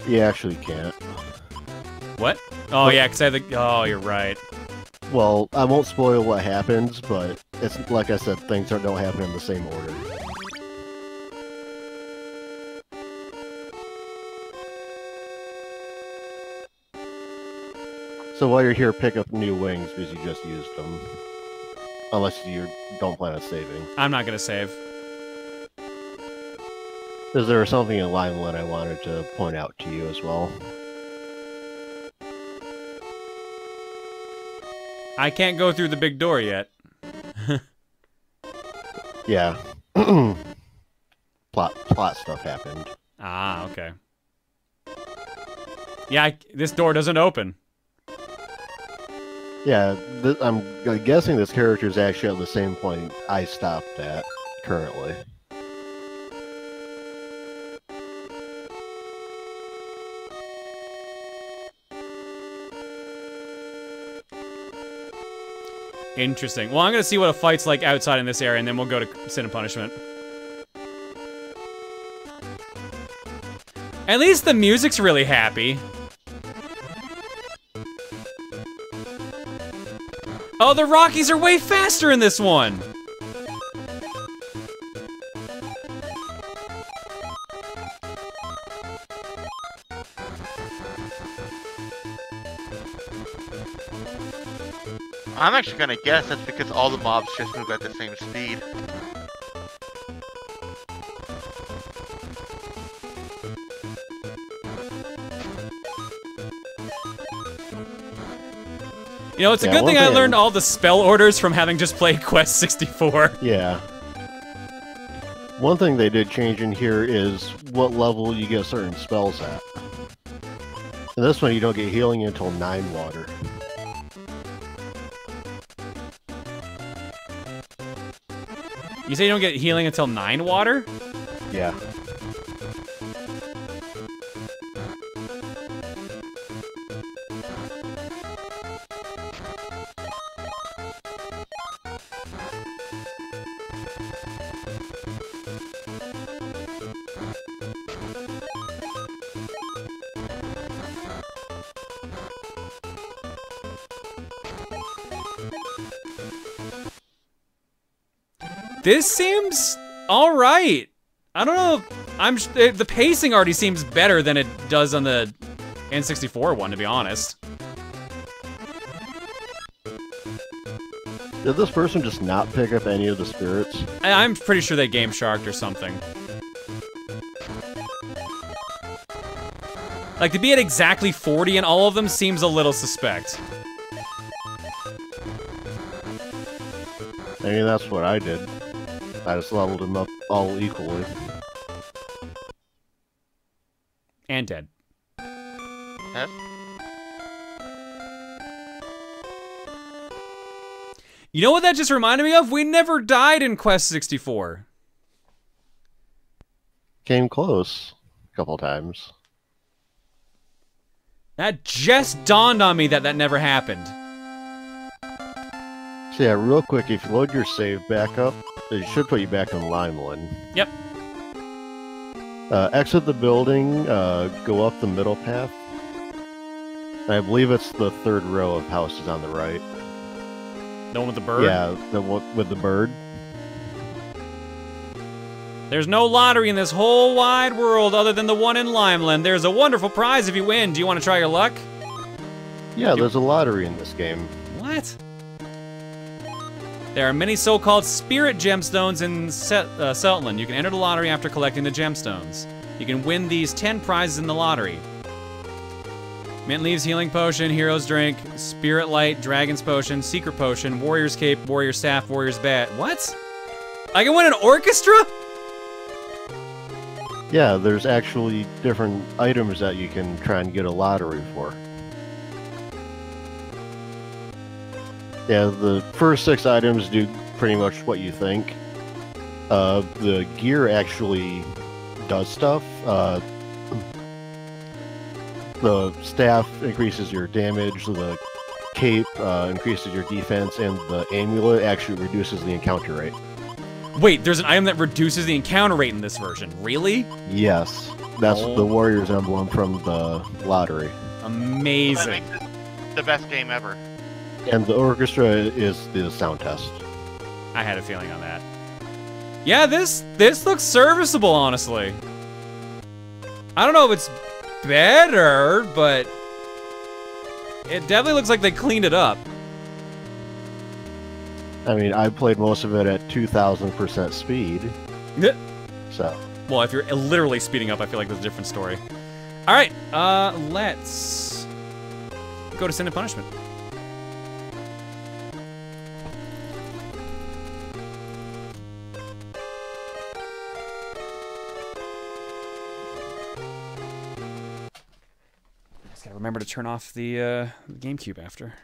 Speaker 2: You actually can't.
Speaker 1: What? Oh yeah, because I have the... Oh, you're right.
Speaker 2: Well, I won't spoil what happens, but it's like I said, things don't happen in the same order. So while you're here, pick up new wings because you just used them. Unless you don't plan on saving.
Speaker 1: I'm not gonna save.
Speaker 2: Because there was something in Limelight I wanted to point out to you as well.
Speaker 1: I can't go through the big door yet.
Speaker 2: Yeah. plot stuff happened.
Speaker 1: Ah, okay. Yeah, this door doesn't open.
Speaker 2: Yeah, I'm guessing this character is actually at the same point I stopped at currently.
Speaker 1: Interesting. Well, I'm gonna see what a fight's like outside in this area, and then we'll go to Sin and Punishment. At least the music's really happy. Oh, the Rockies are way faster in this one!
Speaker 5: I'm actually gonna guess that's because all the mobs just move at the same speed.
Speaker 1: You know, it's a good thing I learned all the spell orders from having just played Quest 64.
Speaker 2: Yeah. One thing they did change in here is what level you get certain spells at. In this one, you don't get healing until 9 water.
Speaker 1: You say you don't get healing until 9 water?
Speaker 2: Yeah.
Speaker 1: This seems alright. I don't know. The pacing already seems better than it does on the N64 one, to be honest.
Speaker 2: Did this person just not pick up any of the spirits?
Speaker 1: I'm pretty sure they game sharked or something. Like, to be at exactly 40 in all of them seems a little suspect.
Speaker 2: I mean, that's what I did. I just leveled them up all equally.
Speaker 1: And dead.
Speaker 5: Yes.
Speaker 1: You know what that just reminded me of? We never died in Quest 64.
Speaker 2: Came close a couple times.
Speaker 1: That just dawned on me that that never happened.
Speaker 2: So yeah, real quick, if you load your save back up, it should put you back in Limeland.
Speaker 1: Yep.
Speaker 2: Exit the building, go up the middle path. I believe it's the third row of houses on the right.
Speaker 1: The one with the bird?
Speaker 2: Yeah, the one with the bird.
Speaker 1: There's no lottery in this whole wide world other than the one in Limeland. There's a wonderful prize if you win. Do you want to try your luck?
Speaker 2: Yeah, there's a lottery in this game.
Speaker 1: What? There are many so-called spirit gemstones in Seltland. You can enter the lottery after collecting the gemstones. You can win these 10 prizes in the lottery. Mint Leaves Healing Potion, Hero's Drink, Spirit Light, Dragon's Potion, Secret Potion, Warrior's Cape, Warrior's Staff, Warrior's Bat. What? I can win an orchestra?
Speaker 2: Yeah, there's actually different items that you can try and get a lottery for. Yeah, the first 6 items do pretty much what you think. The gear actually does stuff. The staff increases your damage, the cape increases your defense, and the amulet actually reduces the encounter rate.
Speaker 1: Wait, there's an item that reduces the encounter rate in this version. Really?
Speaker 2: Yes. That's the Warrior's emblem from the lottery.
Speaker 1: Amazing.
Speaker 5: That makes it the best game ever.
Speaker 2: And the orchestra is the sound test.
Speaker 1: I had a feeling on that. Yeah, this looks serviceable, honestly. I don't know if it's better, but it definitely looks like they cleaned it up.
Speaker 2: I mean, I played most of it at 2,000% speed.
Speaker 1: Yeah.
Speaker 2: So.
Speaker 1: Well, if you're literally speeding up, I feel like there's a different story. All right, let's go to Sin and Punishment. Just gotta remember to turn off the GameCube after.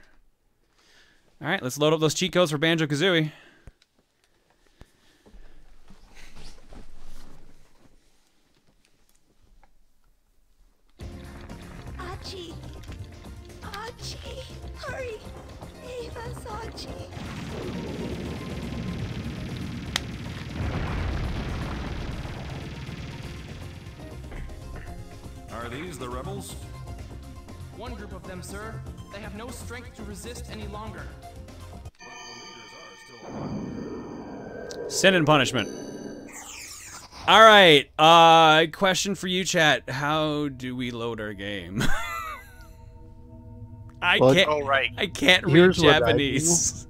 Speaker 1: All right, let's load up those cheat codes for Banjo-Kazooie.
Speaker 9: Archie! Archie! Hurry! Ava's Archie!
Speaker 10: Are these the rebels?
Speaker 11: One group of them, sir. They have no strength to resist any longer.
Speaker 1: Sin and Punishment. All right, question for you, chat. How do we load our game? I can't read Japanese.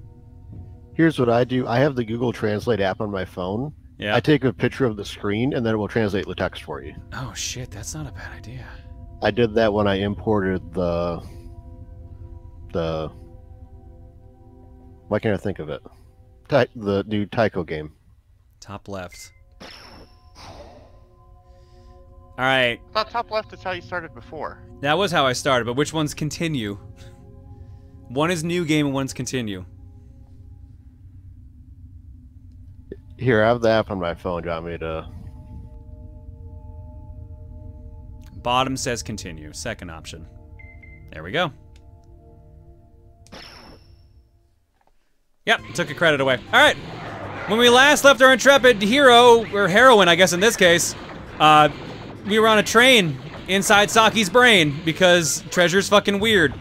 Speaker 2: Here's what I do. I have the Google Translate app on my phone.
Speaker 1: Yeah.
Speaker 2: I take a picture of the screen, and then it will translate the text for you.
Speaker 1: Oh, shit, that's not a bad idea.
Speaker 2: I did that when I imported the why can't I think of it? The new Taiko game.
Speaker 1: Top left. All right.
Speaker 5: I thought top left is how you started before.
Speaker 1: That was how I started, but which ones continue? One is new game and one's continue.
Speaker 2: Here, I have the app on my phone. Do you want me to?
Speaker 1: Bottom says continue. Second option. There we go. Yep, took a credit away. All right. When we last left our intrepid hero, or heroine, I guess in this case, we were on a train inside Saki's brain because treasure's fucking weird.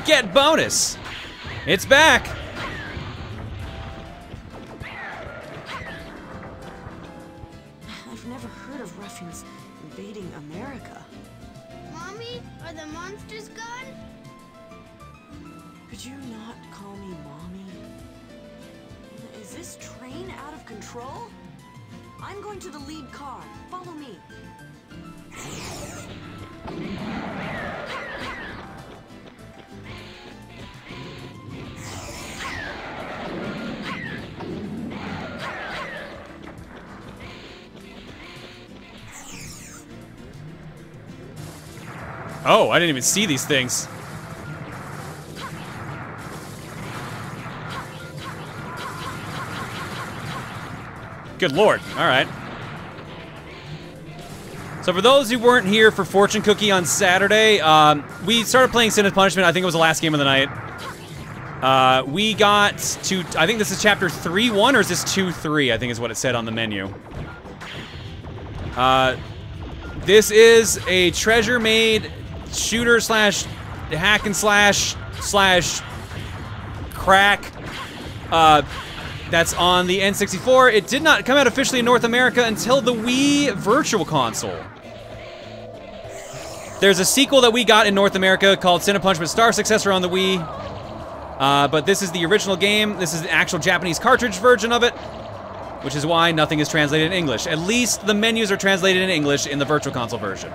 Speaker 1: Get bonus! It's back!
Speaker 12: I've never heard of Russians invading America.
Speaker 9: Mommy, are the monsters gone?
Speaker 12: Could you not call me Mommy? Is this train out of control? I'm going to the lead car. Follow me.
Speaker 1: Oh, I didn't even see these things. Good lord. All right. So for those who weren't here for Fortune Cookie on Saturday, we started playing Sin and Punishment. I think it was the last game of the night. We got to, I think this is chapter 3-1, or is this 2-3? I think is what it said on the menu. This is a treasure-made shooter slash hack and slash crack. That's on the N64. It did not come out officially in North America until the Wii Virtual Console. There's a sequel that we got in North America called Sin and Punishment Star Successor on the Wii. But this is the original game. This is the actual Japanese cartridge version of it, which is why nothing is translated in English. At least the menus are translated in English in the Virtual Console version.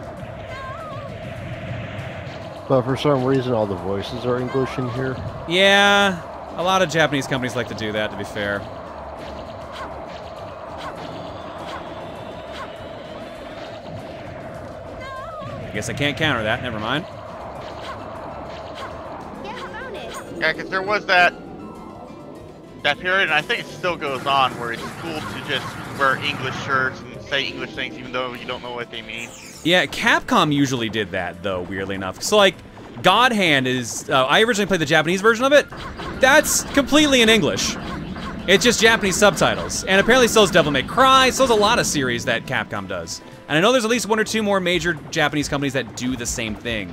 Speaker 2: But for some reason, all the voices are English in here.
Speaker 1: Yeah, a lot of Japanese companies like to do that, to be fair. I guess I can't counter that. Never mind.
Speaker 5: Yeah, because there was that period, and I think it still goes on, where it's cool to just wear English shirts and say English things even though you don't know what they mean.
Speaker 1: Yeah, Capcom usually did that, though, weirdly enough. So, like, God Hand is... I originally played the Japanese version of it. That's completely in English. It's just Japanese subtitles. And apparently so is Devil May Cry, so is a lot of series that Capcom does. And I know there's at least 1 or 2 more major Japanese companies that do the same thing.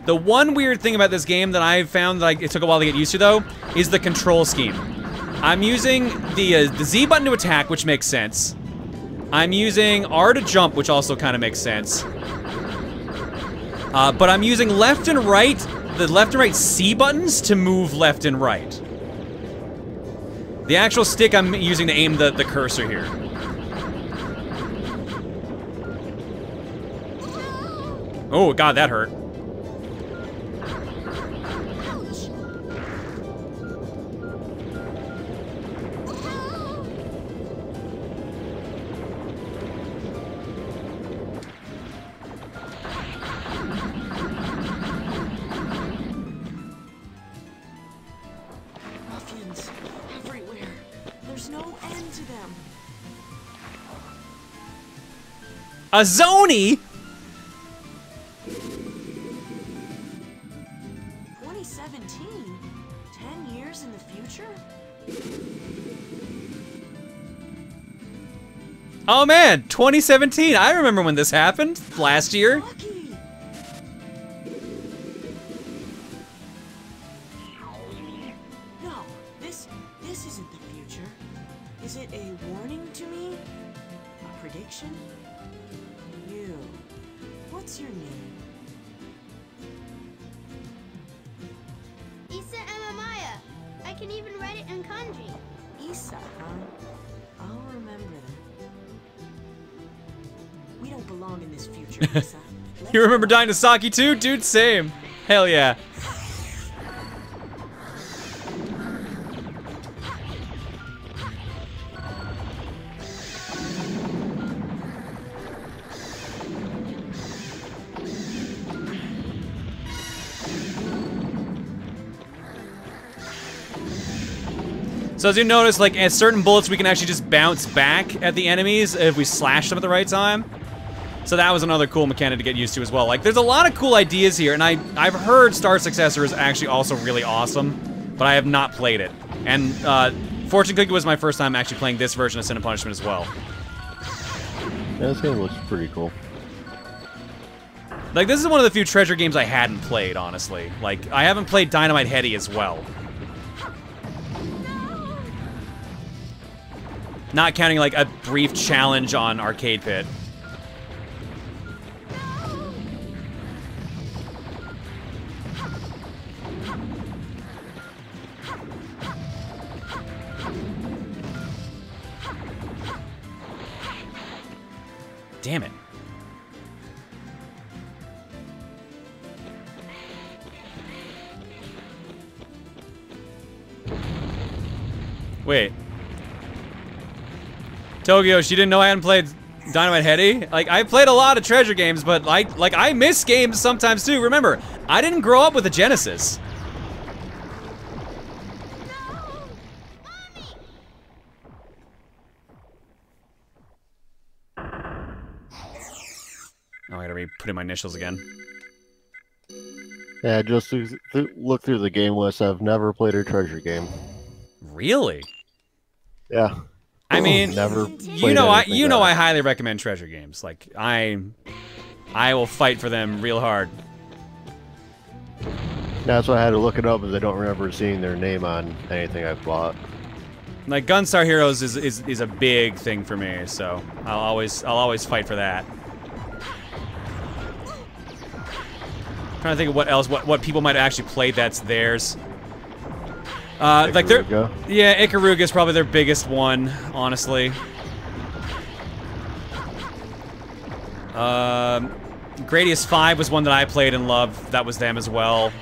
Speaker 1: The one weird thing about this game that I found that it took a while to get used to, though, is the control scheme. I'm using the Z button to attack, which makes sense. I'm using R to jump, which also kind of makes sense. But I'm using left and right, the left and right C buttons to move left and right. The actual stick I'm using to aim the cursor here. Oh, God, that hurt. A Zoni?
Speaker 12: 2017? 10 years in the future?
Speaker 1: Oh man, 2017. I remember when this happened last year.
Speaker 12: No, this isn't the future. Is it a warning to me? A prediction? What's your name?
Speaker 9: Issa Amamaya. I can even write it in kanji.
Speaker 12: Issa, huh? I'll remember that. We don't belong in this future, Issa.
Speaker 1: You remember Dainosaki too? Dude, same. Hell yeah. So as you notice, like, at certain bullets, we can actually just bounce back at the enemies if we slash them at the right time. So that was another cool mechanic to get used to as well. Like, there's a lot of cool ideas here, and I've heard Star Successor is actually also really awesome, but I have not played it. And Fortune Cookie was my first time actually playing this version of Sin and Punishment as well.
Speaker 2: Yeah, this game looks pretty cool.
Speaker 1: Like, this is one of the few treasure games I hadn't played, honestly. Like, I haven't played Dynamite Heady as well. Not counting, like, a brief challenge on Arcade Pit. Damn it. Wait. Tokyo, she didn't know I hadn't played Dynamite Heady? Like, I played a lot of treasure games, but like I miss games sometimes too. Remember, I didn't grow up with a Genesis. Oh, I gotta put in my initials again.
Speaker 2: Yeah, just look through the game list. I've never played a treasure game.
Speaker 1: Really?
Speaker 2: Yeah.
Speaker 1: I mean,
Speaker 2: never.
Speaker 1: You know I highly recommend treasure games. Like I will fight for them real hard.
Speaker 2: That's why I had to look it up, because I don't remember seeing their name on anything I've bought.
Speaker 1: Like Gunstar Heroes is a big thing for me, so I'll always fight for that. Trying to think of what else, what people might have actually played that's theirs. Like yeah, Ikaruga is probably their biggest one, honestly. Gradius 5 was one that I played and loved. That was them as well.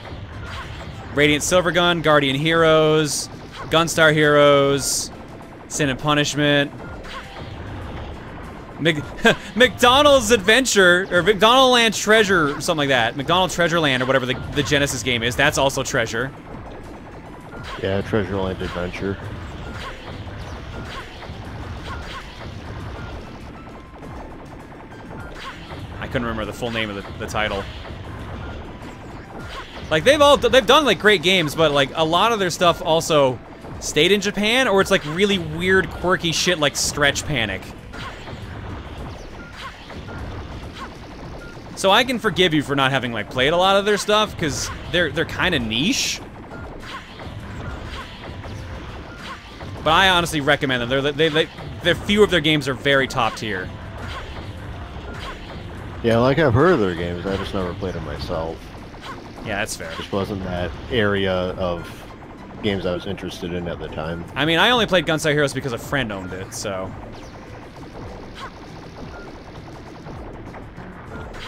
Speaker 1: Radiant Silvergun, Guardian Heroes, Gunstar Heroes, Sin and Punishment. McDonald's Adventure, or McDonald Land Treasure, or something like that. McDonald Treasure Land, or whatever the Genesis game is. That's also treasure.
Speaker 2: Yeah, Treasure Land Adventure.
Speaker 1: I couldn't remember the full name of the title. Like they've done like great games, but like a lot of their stuff also stayed in Japan, or it's like really weird, quirky shit like Stretch Panic. So I can forgive you for not having like played a lot of their stuff, because they're kind of niche. But I honestly recommend them. They're few of their games are very top tier.
Speaker 2: Yeah, like I've heard of their games, I just never played them myself.
Speaker 1: Yeah, that's fair.
Speaker 2: Just wasn't that area of games I was interested in at the time.
Speaker 1: I mean, I only played Gunstar Heroes because a friend owned it, so.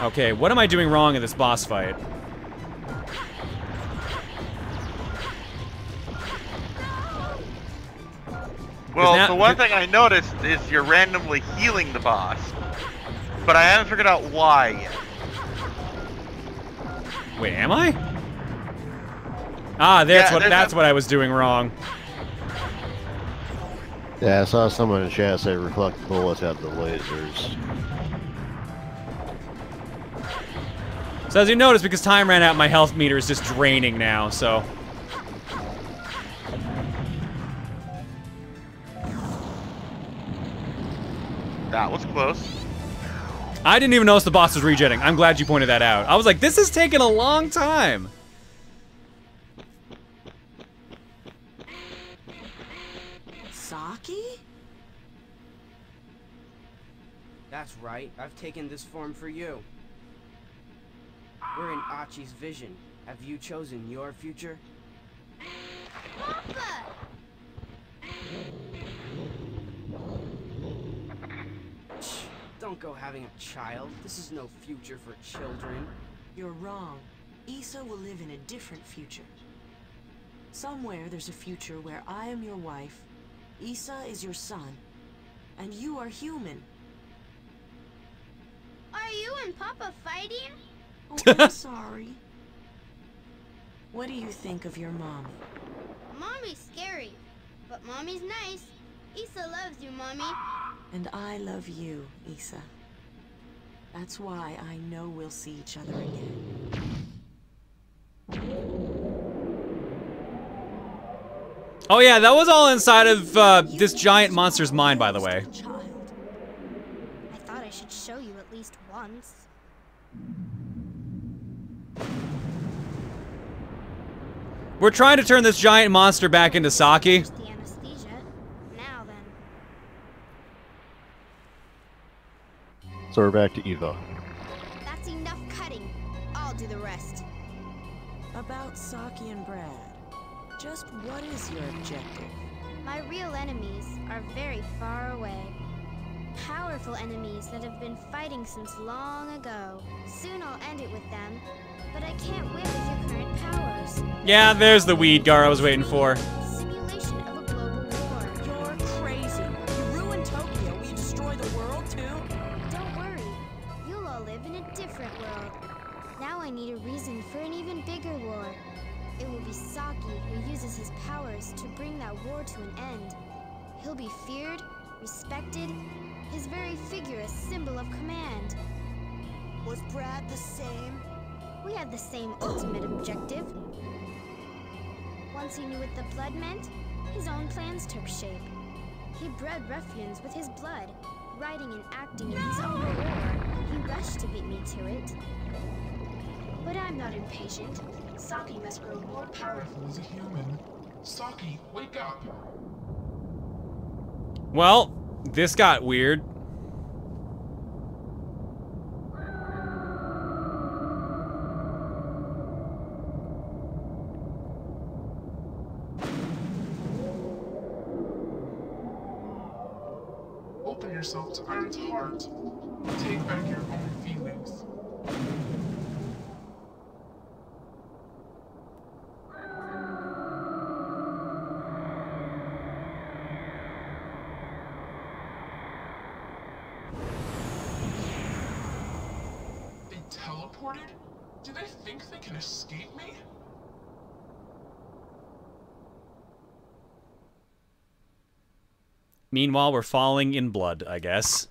Speaker 1: Okay, what am I doing wrong in this boss fight?
Speaker 5: Well, the one thing I noticed is you're randomly healing the boss, but I haven't figured out why yet.
Speaker 1: Wait, am I? Ah, that's what I was doing wrong.
Speaker 2: Yeah, I saw someone in chat say reflect bullets at the lasers.
Speaker 1: So as you notice, because time ran out, my health meter is just draining now, so.
Speaker 5: That was close.
Speaker 1: I didn't even notice the boss was regenning. I'm glad you pointed that out. I was like, this is taking a long time.
Speaker 12: Saki?
Speaker 13: That's right. I've taken this form for you. We're in Achi's vision. Have you chosen your future?
Speaker 9: Papa!
Speaker 13: Don't go having a child. This is no future for children.
Speaker 12: You're wrong. Issa will live in a different future. Somewhere there's a future where I am your wife, Issa is your son, and you are human.
Speaker 9: Are you and Papa fighting?
Speaker 12: Oh, I'm sorry. What do you think of your mommy?
Speaker 9: Mommy's scary, but Mommy's nice. Issa loves you, Mommy.
Speaker 12: And I love you, Issa. That's why I know we'll see each other again.
Speaker 1: Oh yeah, that was all inside of this giant monster's mind, by the way.
Speaker 9: I thought I should show you at least once.
Speaker 1: We're trying to turn this giant monster back into Saki.
Speaker 9: The anesthesia. Now then.
Speaker 2: So we're back to Eva.
Speaker 9: That's enough cutting. I'll do the rest.
Speaker 12: About Saki and Brad, just what is your objective?
Speaker 9: My real enemies are very far away. Powerful enemies that have been fighting since long ago. Soon I'll end it with them, but I can't win with your current powers.
Speaker 1: Yeah, there's the weed Gar I was waiting for.
Speaker 9: Simulation of a global war. live in a different world. Now I need a reason for an even bigger war. It will be Saki who uses his powers to bring that war to an end. He'll be feared, respected, his very figure a symbol of command.
Speaker 12: Was Brad the same?
Speaker 9: We had the same ultimate objective. Once he knew what the blood meant, his own plans took shape. He bred ruffians with his blood, writing and acting in his own war. He rushed to beat me to it. But I'm not impatient. Saki must grow more powerful
Speaker 14: as a human. Saki, wake up!
Speaker 1: Well, this got weird.
Speaker 14: Open yourself to Iron's heart. Take back your own feelings. They teleported? Do they think they can escape me?
Speaker 1: Meanwhile, we're falling in blood, I guess.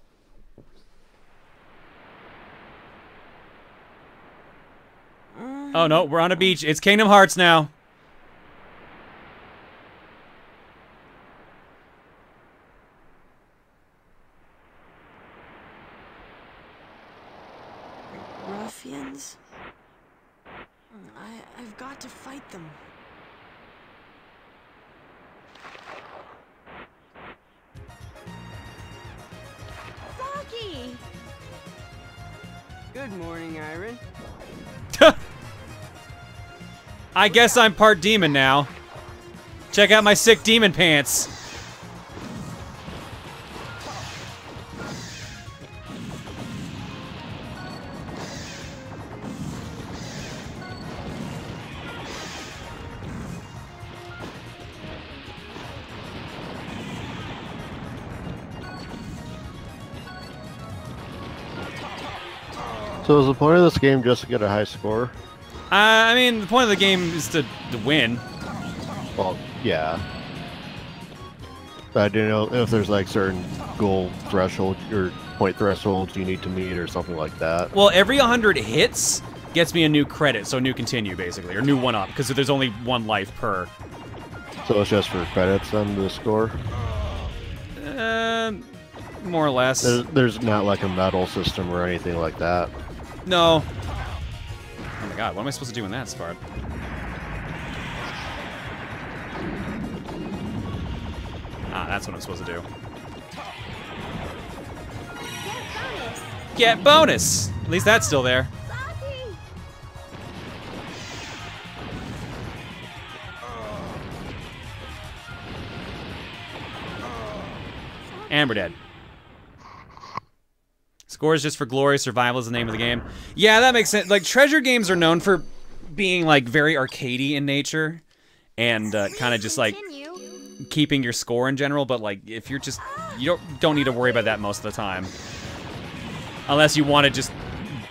Speaker 1: Oh no, we're on a beach. It's Kingdom Hearts now.
Speaker 12: Ruffians? I've got to fight them.
Speaker 13: Saki! Good morning, Iron.
Speaker 1: I guess I'm part demon now. Check out my sick demon pants.
Speaker 2: So is the point of this game just to get a high score?
Speaker 1: I mean, the point of the game is to win.
Speaker 2: Well, yeah. But I didn't know if there's like certain goal thresholds or point thresholds you need to meet or something like that.
Speaker 1: Well, every 100 hits gets me a new credit, so a new continue, basically, or new one-up, because there's only one life per.
Speaker 2: So it's just for credits on the score?
Speaker 1: More or less.
Speaker 2: There's not like a medal system or anything like that.
Speaker 1: No. Oh my god, what am I supposed to do in that spot? Ah, that's what I'm supposed to do. Get bonus! At least that's still there. And we're dead. Score is just for glory. Survival is the name of the game. Yeah, that makes sense. Like, treasure games are known for being, like, very arcadey in nature. And kind of just, like, keeping your score in general. But, like, if you're just... You don't need to worry about that most of the time. Unless you want to just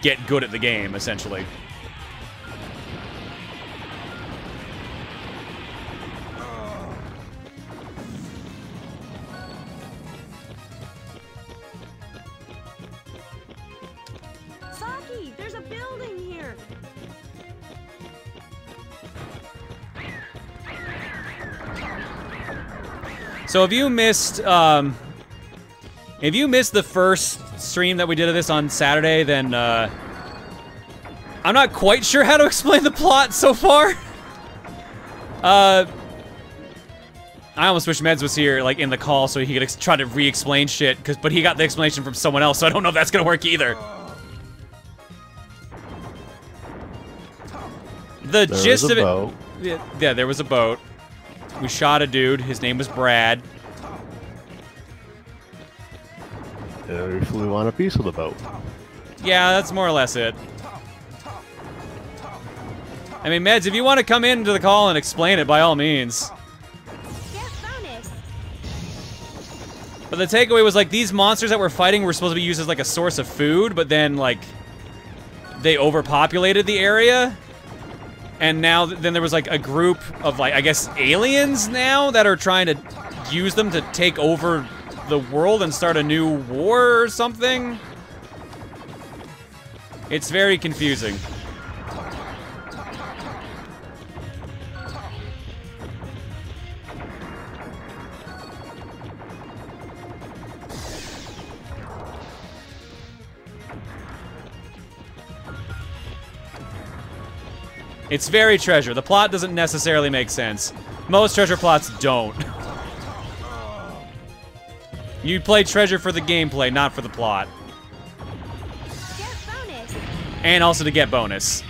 Speaker 1: get good at the game, essentially.
Speaker 12: Saki, there's a building here.
Speaker 1: So if you missed the first stream that we did of this on Saturday, then I'm not quite sure how to explain the plot so far. I almost wish Medz was here, like, in the call so he could try to re-explain shit, but he got the explanation from someone else, so I don't know if that's gonna work either. The gist of it... Yeah, there was a boat. We shot a dude. His name was Brad.
Speaker 2: We flew on a piece of the boat.
Speaker 1: Yeah, that's more or less it. I mean, Medz, if you want to come into the call and explain it, by all means. But the takeaway was, like, these monsters that we're fighting were supposed to be used as, like, a source of food, but then, like, they overpopulated the area. And now, then there was like a group of like, I guess, aliens now that are trying to use them to take over the world and start a new war or something. It's very confusing. It's very treasure. The plot doesn't necessarily make sense. Most treasure plots don't. You play treasure for the gameplay, not for the plot.
Speaker 9: Get bonus.
Speaker 1: And also to get bonus.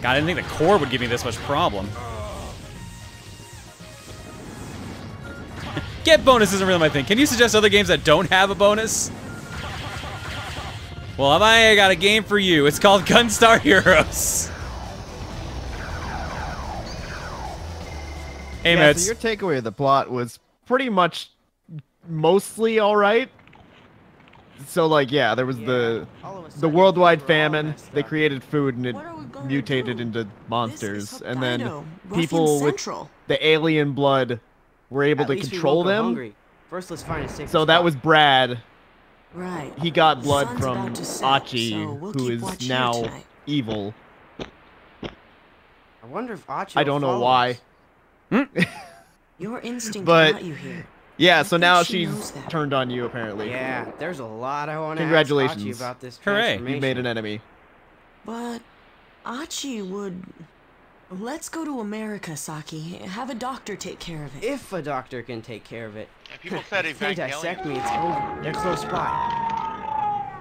Speaker 1: God, I didn't think the core would give me this much problem. Get bonus isn't really my thing. Can you suggest other games that don't have a bonus? Well, I got a game for you. It's called Gunstar Heroes. Hey,
Speaker 15: yeah,
Speaker 1: Medz.
Speaker 15: so your takeaway of the plot was pretty much mostly alright. So, like, yeah, there was the worldwide famine. They created food and it mutated into monsters. And then people with the alien blood were able to control them.
Speaker 13: First, let's find a safe
Speaker 15: So that was Brad.
Speaker 12: Right.
Speaker 15: He got blood from Achi, who is now evil.
Speaker 13: I wonder if Achi.
Speaker 15: I don't know why.
Speaker 12: Your instinct
Speaker 15: But
Speaker 12: got you here.
Speaker 15: yeah, so now
Speaker 12: she
Speaker 15: she's turned on you apparently.
Speaker 13: Yeah, there's a lot I want to ask
Speaker 15: Congratulations.
Speaker 13: Achi about this
Speaker 1: Hooray.
Speaker 13: transformation.
Speaker 15: You made an enemy.
Speaker 12: But Achi would... Let's go to America, Saki. Have a doctor take care of it.
Speaker 13: If a doctor can take care of it.
Speaker 5: Yeah, people said
Speaker 13: If they dissect me, it's over. They're close by.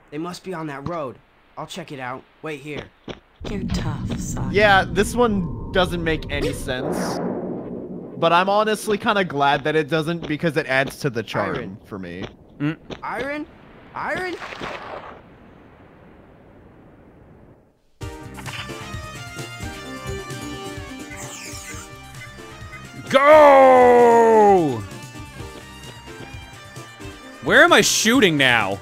Speaker 13: They must be on that road. I'll check it out. Wait here.
Speaker 12: You're tough, Saki.
Speaker 15: Yeah, this one doesn't make any sense. But I'm honestly kind of glad that it doesn't because it adds to the charm for me.
Speaker 13: Iron? Iron?
Speaker 1: Go! Where am I shooting now?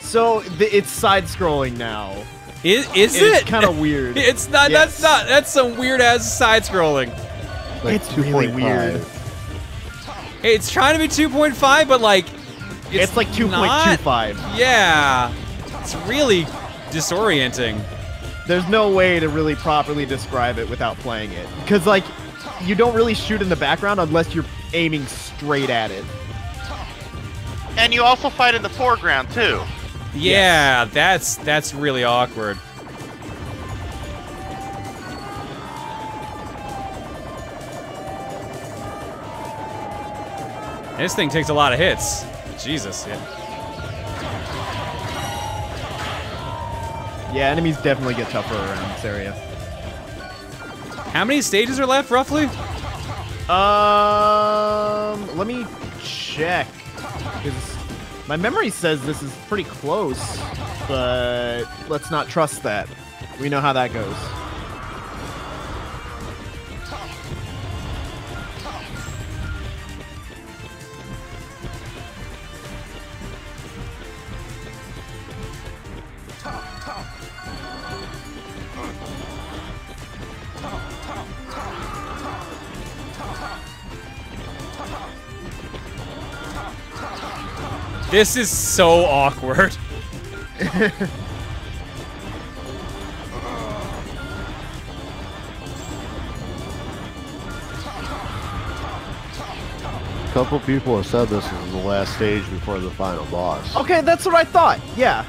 Speaker 15: So it's side-scrolling now.
Speaker 1: Is it?
Speaker 15: It's kind of weird.
Speaker 1: It's not.
Speaker 15: Yes.
Speaker 1: That's some weird ass side-scrolling.
Speaker 2: Like
Speaker 15: It's really
Speaker 2: 2.5.
Speaker 15: weird.
Speaker 1: Hey, it's trying to be 2.5, but like,
Speaker 15: It's like 2.25.
Speaker 1: Yeah, it's really disorienting.
Speaker 15: There's no way to really properly describe it without playing it. Because, like, you don't really shoot in the background unless you're aiming straight at it.
Speaker 5: And you also fight in the foreground too.
Speaker 1: Yeah, that's really awkward. This thing takes a lot of hits. Jesus.
Speaker 15: Yeah, enemies definitely get tougher around this area.
Speaker 1: How many stages are left, roughly?
Speaker 15: Let me check. 'Cause my memory says this is pretty close, but let's not trust that. We know how that goes.
Speaker 1: This is so awkward.
Speaker 2: A couple people have said this is the last stage before the final boss.
Speaker 15: Okay, that's what I thought. Yeah.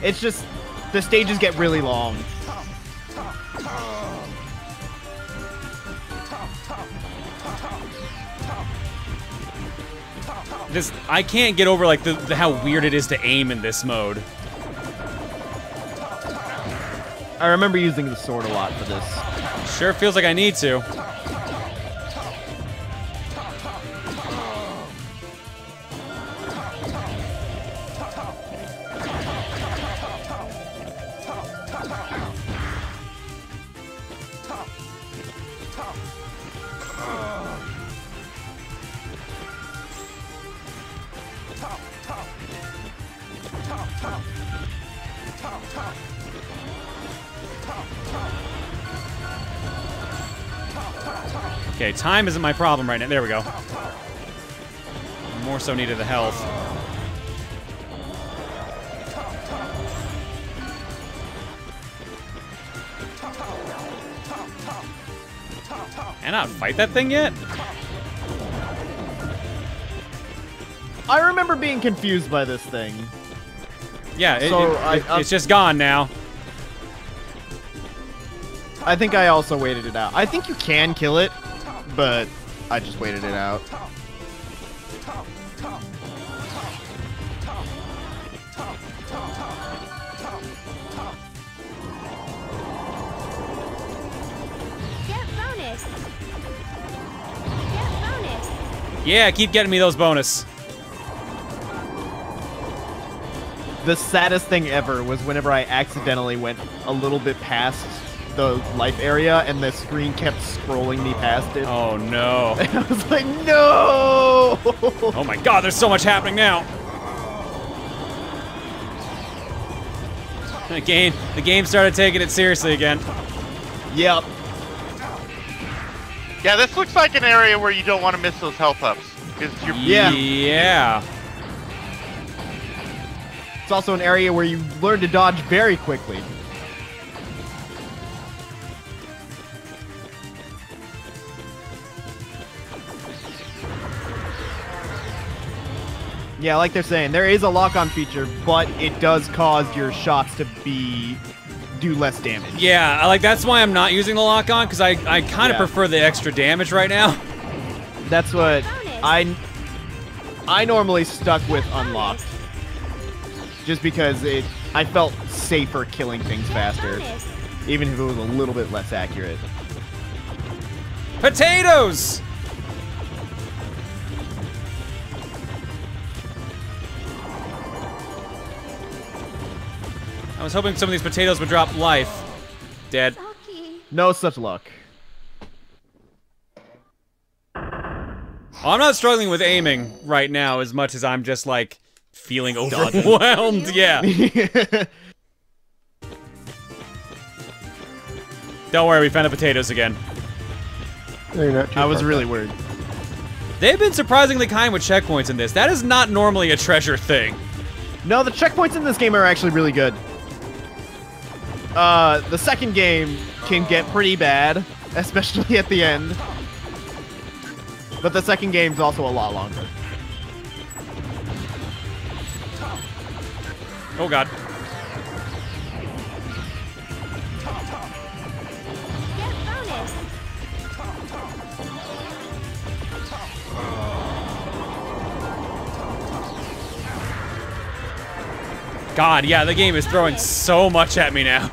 Speaker 15: It's just the stages get really long.
Speaker 1: I can't get over like how weird it is to aim in this mode.
Speaker 15: I remember using the sword a lot for this.
Speaker 1: Sure feels like I need to. Okay, time isn't my problem right now. There we go. More so needed the health. Can I not fight that thing yet?
Speaker 15: I remember being confused by this thing.
Speaker 1: Yeah,
Speaker 15: so
Speaker 1: it's just gone now.
Speaker 15: I think I also waited it out. I think you can kill it, but I just waited it out.
Speaker 9: Get bonus. Get bonus.
Speaker 1: Yeah, keep getting me those bonus.
Speaker 15: The saddest thing ever was whenever I accidentally went a little bit past the life area and the screen kept scrolling me past it.
Speaker 1: Oh no.
Speaker 15: And I was like, no!
Speaker 1: Oh my god, there's so much happening now. The game started taking it seriously again.
Speaker 15: Yep.
Speaker 5: Yeah, this looks like an area where you don't want to miss those health ups. You're...
Speaker 1: Yeah.
Speaker 15: It's also an area where you learn to dodge very quickly. Yeah, like they're saying, there is a lock-on feature, but it does cause your shots to do less damage.
Speaker 1: Yeah, like that's why I'm not using the lock-on, because I kind of prefer the extra damage right now.
Speaker 15: That's what I normally stuck with unlocked. Just because I felt safer killing things faster, even if it was a little bit less accurate.
Speaker 1: Potatoes! I was hoping some of these potatoes would drop life. Dead.
Speaker 15: No such luck.
Speaker 1: I'm not struggling with aiming right now as much as I'm just like feeling overwhelmed. Yeah. Don't worry, we found the potatoes again.
Speaker 15: I was really worried.
Speaker 1: They've been surprisingly kind with checkpoints in this. That is not normally a treasure thing.
Speaker 15: No, the checkpoints in this game are actually really good. The second game can get pretty bad, especially at the end. But the second game's also a lot longer.
Speaker 1: Oh god. God, yeah, the game is throwing so much at me now.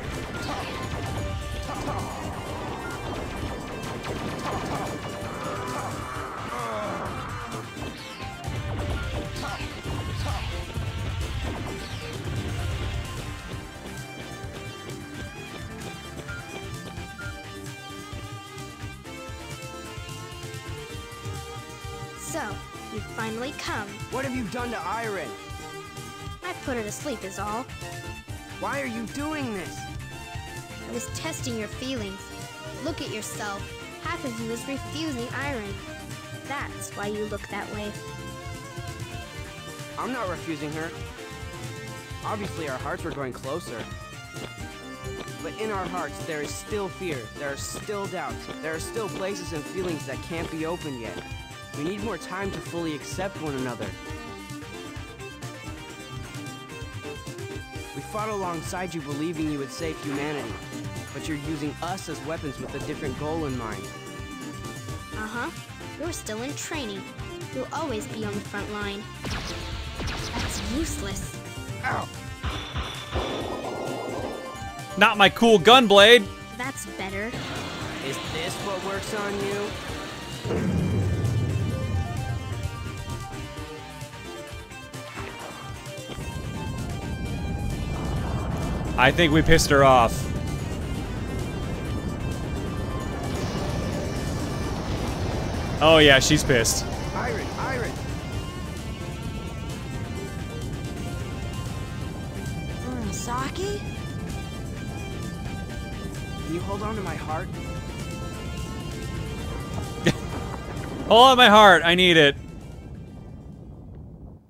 Speaker 9: So, you've finally come.
Speaker 13: What have you done to Iron?
Speaker 9: I put her to sleep is all.
Speaker 13: Why are you doing this?
Speaker 9: I was testing your feelings. Look at yourself. Half of you is refusing Iron. That's why you look that way.
Speaker 13: I'm not refusing her. Obviously, our hearts were growing closer. But in our hearts, there is still fear. There are still doubts. There are still places and feelings that can't be opened yet. We need more time to fully accept one another. We fought alongside you believing you would save humanity, but you're using us as weapons with a different goal in mind.
Speaker 9: Uh-huh. You're still in training. You'll always be on the front line. That's useless.
Speaker 13: Ow!
Speaker 1: Not my cool gun blade.
Speaker 9: That's better.
Speaker 13: Is this what works on you?
Speaker 1: I think we pissed her off. Oh yeah, she's pissed.
Speaker 13: Iron.
Speaker 12: Saki?
Speaker 13: Can you hold on to my heart?
Speaker 1: Hold on my heart, I need it.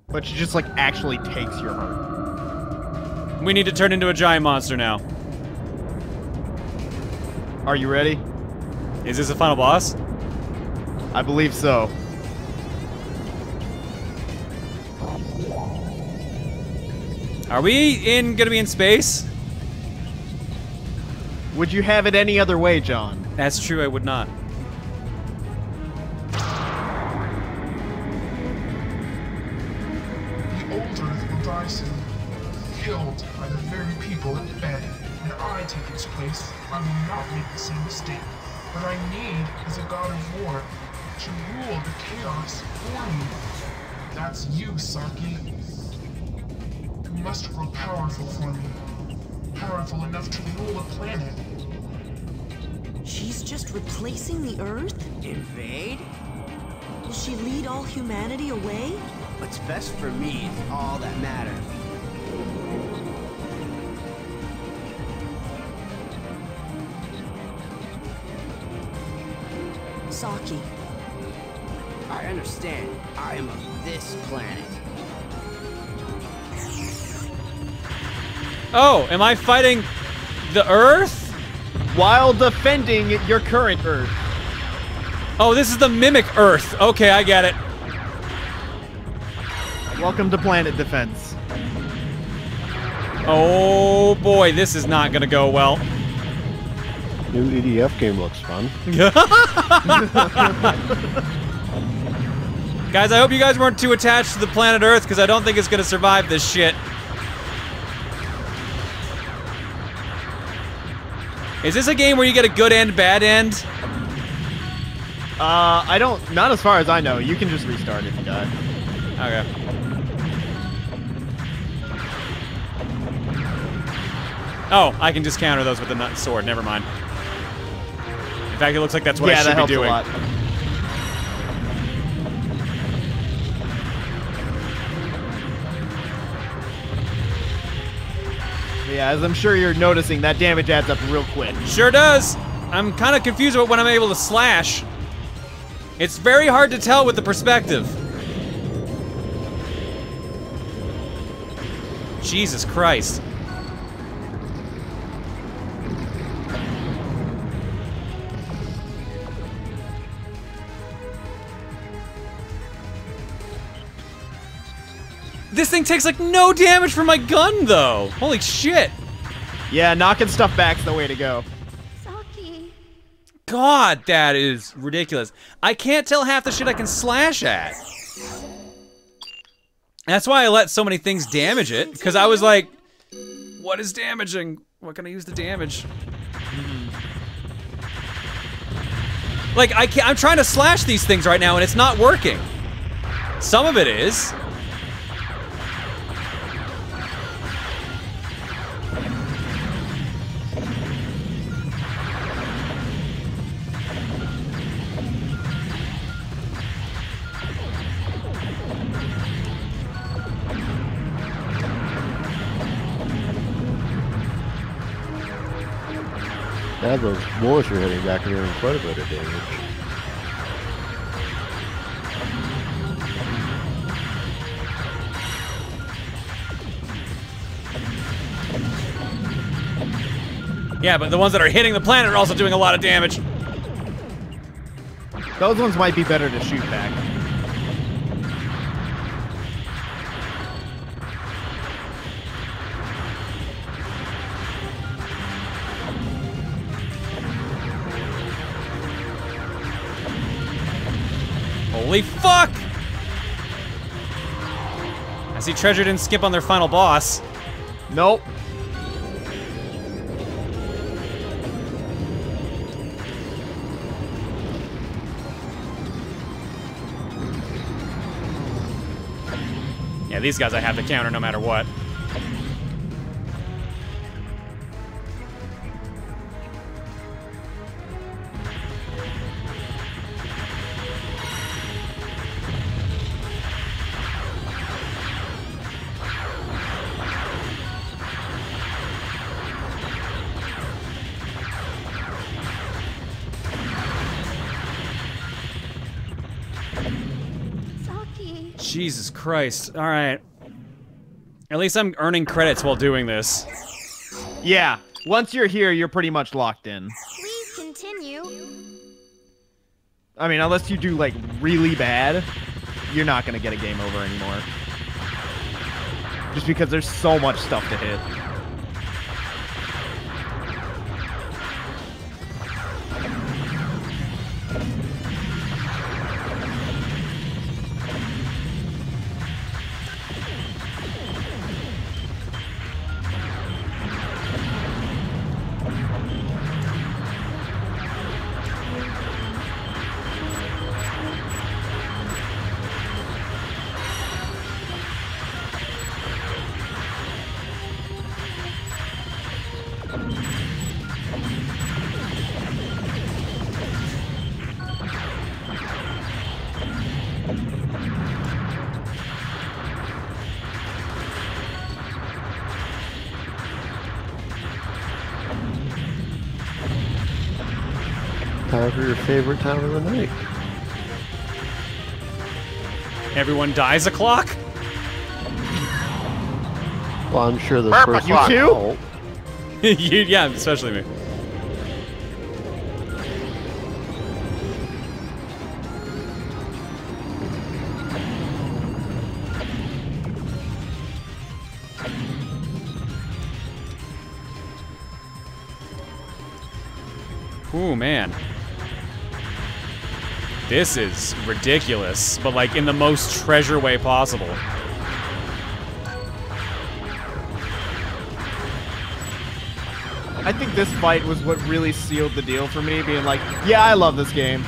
Speaker 15: But she just like actually takes your heart.
Speaker 1: We need to turn into a giant monster now.
Speaker 15: Are you ready?
Speaker 1: Is this a final boss?
Speaker 15: I believe so.
Speaker 1: Are we gonna be in space?
Speaker 15: Would you have it any other way, John?
Speaker 1: That's true, I would not.
Speaker 14: The old Earth will die soon, killed by the very people in bed. When I take its place, I will not make the same mistake. What I need is a god of war to rule the chaos for me. That's you, Saki. You must grow powerful for me. Powerful enough to rule a planet.
Speaker 12: She's just replacing the Earth?
Speaker 13: Invade?
Speaker 12: Will she lead all humanity away?
Speaker 13: What's best for me is all that matters.
Speaker 12: Saki.
Speaker 13: I understand. I am of this planet.
Speaker 1: Oh, am I fighting the Earth?
Speaker 15: While defending your current Earth.
Speaker 1: Oh, this is the mimic Earth. Okay, I get it.
Speaker 15: Welcome to Planet Defense.
Speaker 1: Oh boy, this is not gonna go well.
Speaker 2: New EDF game looks fun.
Speaker 1: Guys, I hope you guys weren't too attached to the planet Earth, because I don't think it's gonna survive this shit. Is this a game where you get a good end, bad end?
Speaker 15: Not as far as I know. You can just restart if you die.
Speaker 1: Okay. Oh, I can just counter those with the nut sword. Never mind. In fact, it looks like that's what I should be doing.
Speaker 15: A lot. Yeah, as I'm sure you're noticing, that damage adds up real quick.
Speaker 1: Sure does. I'm kind of confused about when I'm able to slash. It's very hard to tell with the perspective. Jesus Christ. This thing takes like no damage from my gun though. Holy shit.
Speaker 15: Yeah, knocking stuff back's the way to go.
Speaker 9: Saki.
Speaker 1: God, that is ridiculous. I can't tell half the shit I can slash at. That's why I let so many things damage it, because I was like, what is damaging? What can I use to damage? Like, I'm trying to slash these things right now and it's not working. Some of it is.
Speaker 2: Yeah, those bullets you're hitting back are doing quite a bit of damage.
Speaker 1: Yeah, but the ones that are hitting the planet are also doing a lot of damage.
Speaker 15: Those ones might be better to shoot back.
Speaker 1: Holy fuck! I see Treasure didn't skip on their final boss.
Speaker 15: Nope.
Speaker 1: Yeah, these guys I have to counter no matter what. Jesus Christ. All right. At least I'm earning credits while doing this.
Speaker 15: Yeah. Once you're here, you're pretty much locked in.
Speaker 9: Please continue.
Speaker 15: I mean, unless you do, like, really bad, you're not going to get a game over anymore. Just because there's so much stuff to hit.
Speaker 2: Time for your favorite time of the night.
Speaker 1: Everyone dies a clock?
Speaker 2: Well, I'm sure the
Speaker 5: Burp
Speaker 2: first
Speaker 5: you
Speaker 2: too?
Speaker 1: Yeah, especially me. Ooh, man. This is ridiculous, but like in the most treasure way possible.
Speaker 15: I think this fight was what really sealed the deal for me, being like, yeah, I love this game.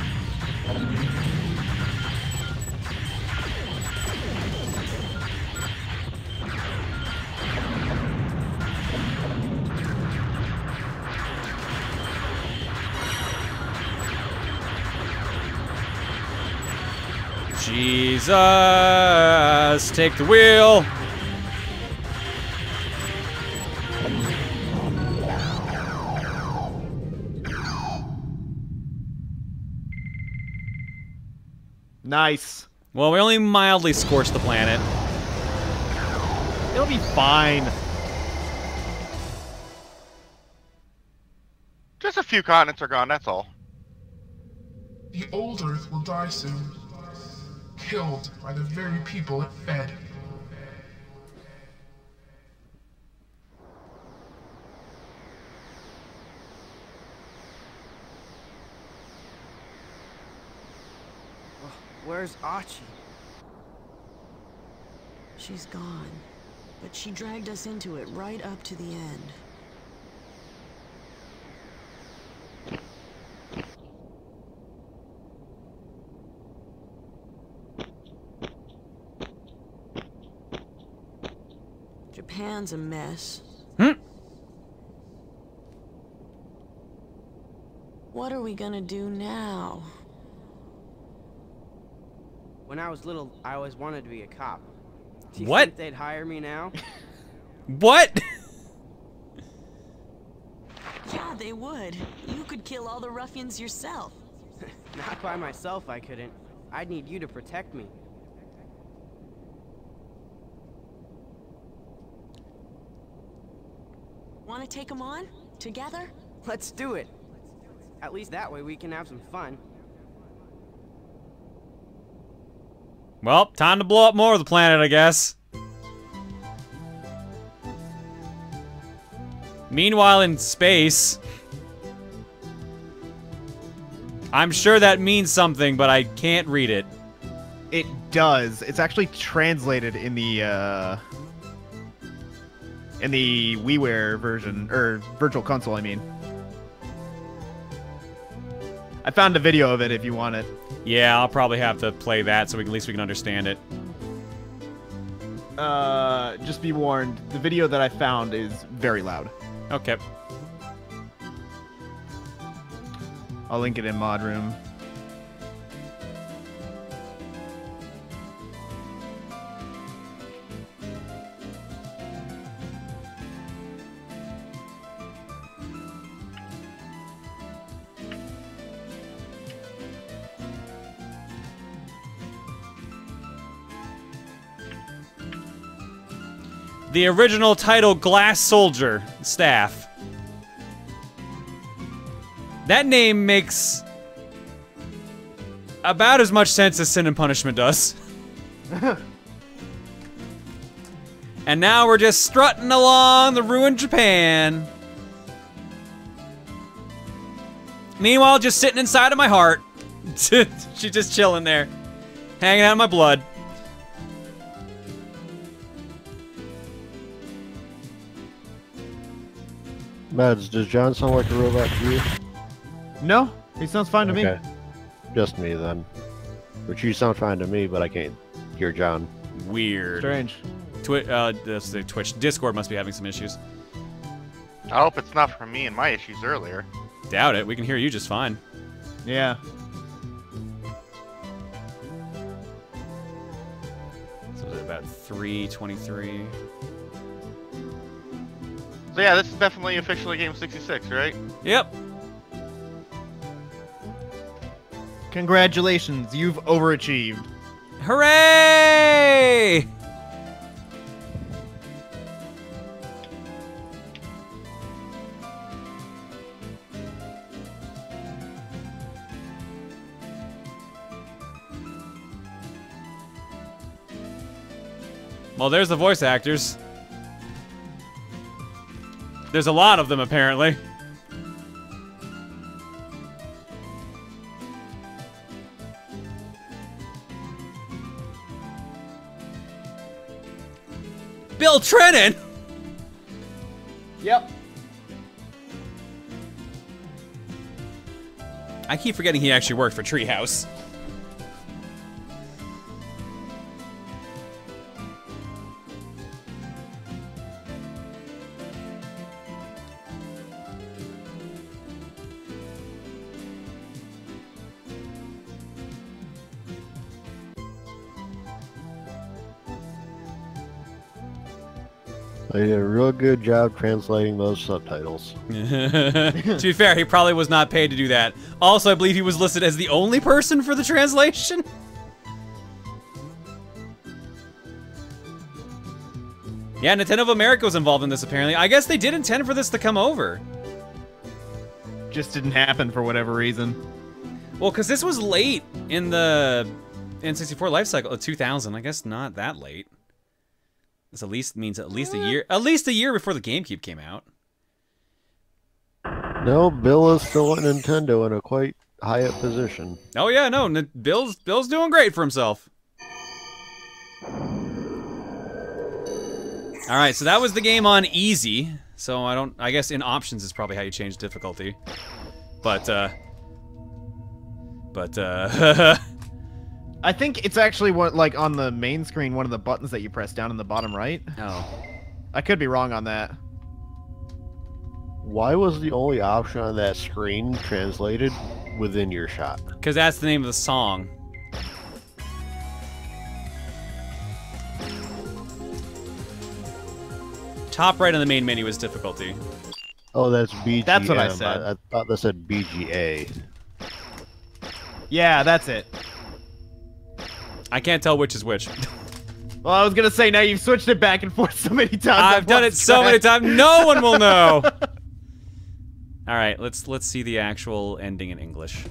Speaker 1: Jesus, take the wheel.
Speaker 15: Nice.
Speaker 1: Well, we only mildly scorched the planet.
Speaker 15: It'll be fine.
Speaker 5: Just a few continents are gone, that's all.
Speaker 14: The old Earth will die soon. Killed by the very people it fed.
Speaker 13: Where's Archie?
Speaker 12: She's gone, but she dragged us into it right up to the end. Japan's a mess. What are we gonna do now?
Speaker 13: When I was little, I always wanted to be a cop. Do you
Speaker 1: What?
Speaker 13: think they'd hire me now?
Speaker 1: What?
Speaker 12: Yeah, they would. You could kill all the ruffians yourself.
Speaker 13: Not by myself, I couldn't. I'd need you to protect me.
Speaker 12: Want to take them on? Together?
Speaker 13: Let's do it. At least that way we can have some fun.
Speaker 1: Well, time to blow up more of the planet, I guess. Meanwhile, in space... I'm sure that means something, but I can't read it.
Speaker 15: It does. It's actually translated in the WiiWare version, or Virtual Console, I mean. I found a video of it if you want it.
Speaker 1: Yeah, I'll probably have to play that so at least we can understand it.
Speaker 15: just be warned, the video that I found is very loud.
Speaker 1: Okay.
Speaker 15: I'll link it in Mod Room.
Speaker 1: The original title, Glass Soldier Staff. That name makes about as much sense as Sin and Punishment does. And now we're just strutting along the ruined Japan. Meanwhile, just sitting inside of my heart. She's just chilling there, hanging out in my blood.
Speaker 2: Medz, does John sound like a robot to you?
Speaker 15: No, he sounds fine to me.
Speaker 2: Just me then. But you sound fine to me, but I can't hear John.
Speaker 1: Weird.
Speaker 15: Strange.
Speaker 1: That's the Twitch. Discord must be having some issues.
Speaker 5: I hope it's not from me and my issues earlier.
Speaker 1: Doubt it. We can hear you just fine.
Speaker 15: Yeah.
Speaker 1: So it's about 3:23.
Speaker 5: So yeah, this is definitely officially Game 66, right?
Speaker 1: Yep.
Speaker 15: Congratulations, you've overachieved.
Speaker 1: Hooray! Well, there's the voice actors. There's a lot of them, apparently. Bill Trennan!
Speaker 15: Yep.
Speaker 1: I keep forgetting he actually worked for Treehouse.
Speaker 2: They did a real good job translating those subtitles.
Speaker 1: To be fair, he probably was not paid to do that. Also, I believe he was listed as the only person for the translation. Yeah, Nintendo of America was involved in this, apparently. I guess they did intend for this to come over.
Speaker 15: Just didn't happen for whatever reason.
Speaker 1: Well, because this was late in the N64 life cycle of 2000. I guess not that late. This at least means at least a year before the GameCube came out.
Speaker 2: No, Bill is still at Nintendo in a quite high up position.
Speaker 1: Oh yeah, no, Bill's doing great for himself. All right, so that was the game on easy. So I guess in options is probably how you change difficulty. But
Speaker 15: I think it's actually what, like, on the main screen, one of the buttons that you press down in the bottom right.
Speaker 1: Oh.
Speaker 15: I could be wrong on that.
Speaker 2: Why was the only option on that screen translated within your shot?
Speaker 1: Because that's the name of the song. Top right on the main menu is difficulty.
Speaker 2: Oh, that's BGM.
Speaker 15: That's what I said.
Speaker 2: I thought that said BGA.
Speaker 15: Yeah, that's it.
Speaker 1: I can't tell which is which.
Speaker 15: Well, I was gonna say, now you've switched it back and forth so many times.
Speaker 1: I've done it so many times, no one will know. All right, let's see the actual ending in English.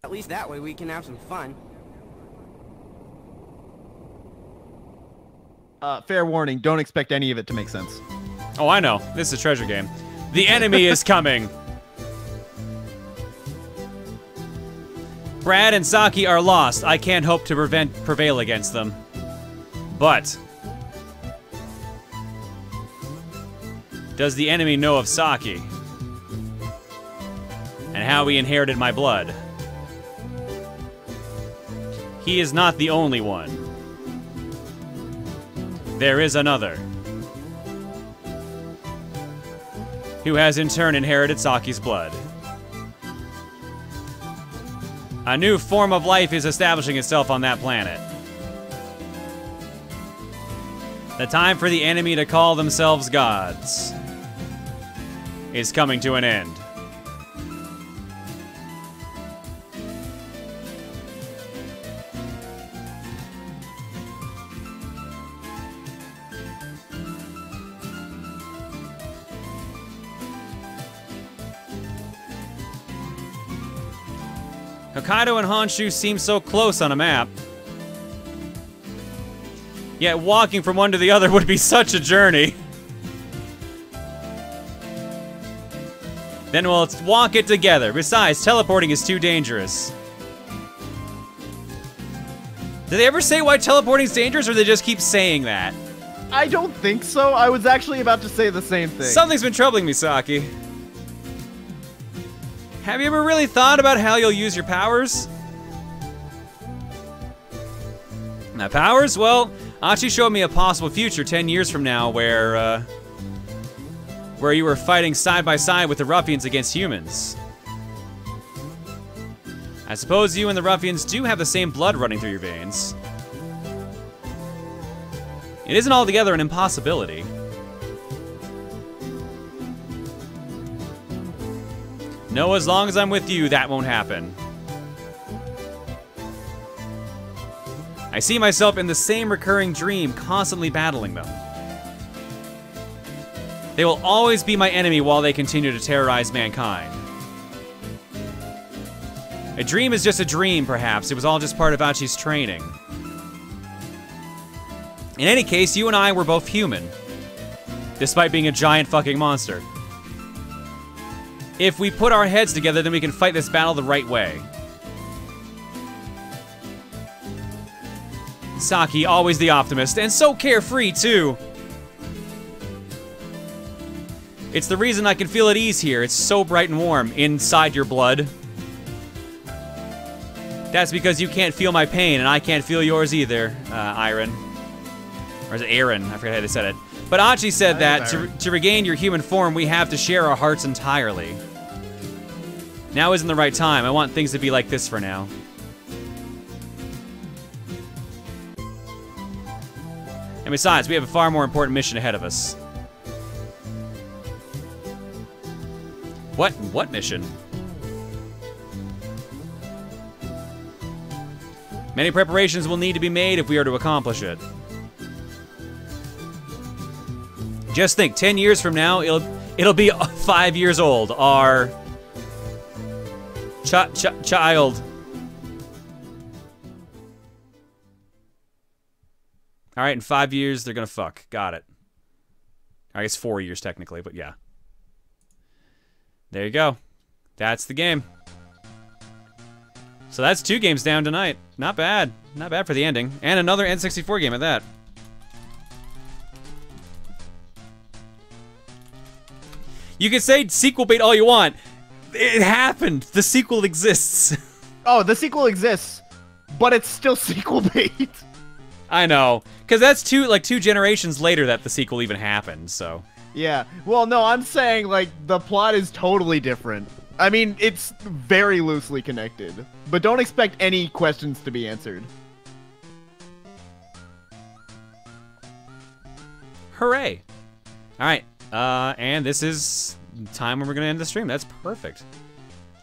Speaker 13: At least that way we can have some fun.
Speaker 15: Fair warning, don't expect any of it to make sense.
Speaker 1: Oh, I know. This is a treasure game. The enemy is coming. Brad and Saki are lost. I can't hope to prevail against them. But does the enemy know of Saki? And how he inherited my blood. He is not the only one. There is another, who has in turn inherited Saki's blood. A new form of life is establishing itself on that planet. The time for the enemy to call themselves gods is coming to an end. Hokkaido and Honshu seem so close on a map. Yet walking from one to the other would be such a journey. Then we'll walk it together. Besides, teleporting is too dangerous. Did they ever say why teleporting is dangerous, or they just keep saying that?
Speaker 15: I don't think so. I was actually about to say the same thing.
Speaker 1: Something's been troubling me, Saki. Have you ever really thought about how you'll use your powers? Now, powers? Well, Achi showed me a possible future 10 years from now where you were fighting side by side with the ruffians against humans. I suppose you and the ruffians do have the same blood running through your veins. It isn't altogether an impossibility. No, as long as I'm with you, that won't happen. I see myself in the same recurring dream, constantly battling them. They will always be my enemy while they continue to terrorize mankind. A dream is just a dream, perhaps. It was all just part of Achi's training. In any case, you and I were both human, despite being a giant fucking monster. If we put our heads together, then we can fight this battle the right way. Saki, always the optimist, and so carefree, too. It's the reason I can feel at ease here. It's so bright and warm inside your blood. That's because you can't feel my pain, and I can't feel yours either, Iron. Or is it Aaron? I forget how they said it. But Achi said that to regain your human form, we have to share our hearts entirely. Now isn't the right time. I want things to be like this for now. And besides, we have a far more important mission ahead of us. What mission? Many preparations will need to be made if we are to accomplish it. Just think, 10 years from now, it'll be 5 years old. Our child. All right, in 5 years, they're gonna fuck. Got it. I guess 4 years technically, but yeah. There you go. That's the game. So that's 2 games down tonight. Not bad. Not bad for the ending. And another N64 game at that. You can say sequel bait all you want. It happened. The sequel exists.
Speaker 15: Oh, the sequel exists, but it's still sequel bait.
Speaker 1: I know, because that's two generations later that the sequel even happened, so.
Speaker 15: Yeah, well, no, I'm saying, like, the plot is totally different. I mean, it's very loosely connected, but don't expect any questions to be answered.
Speaker 1: Hooray. All right, and this is time when we're going to end the stream. That's perfect.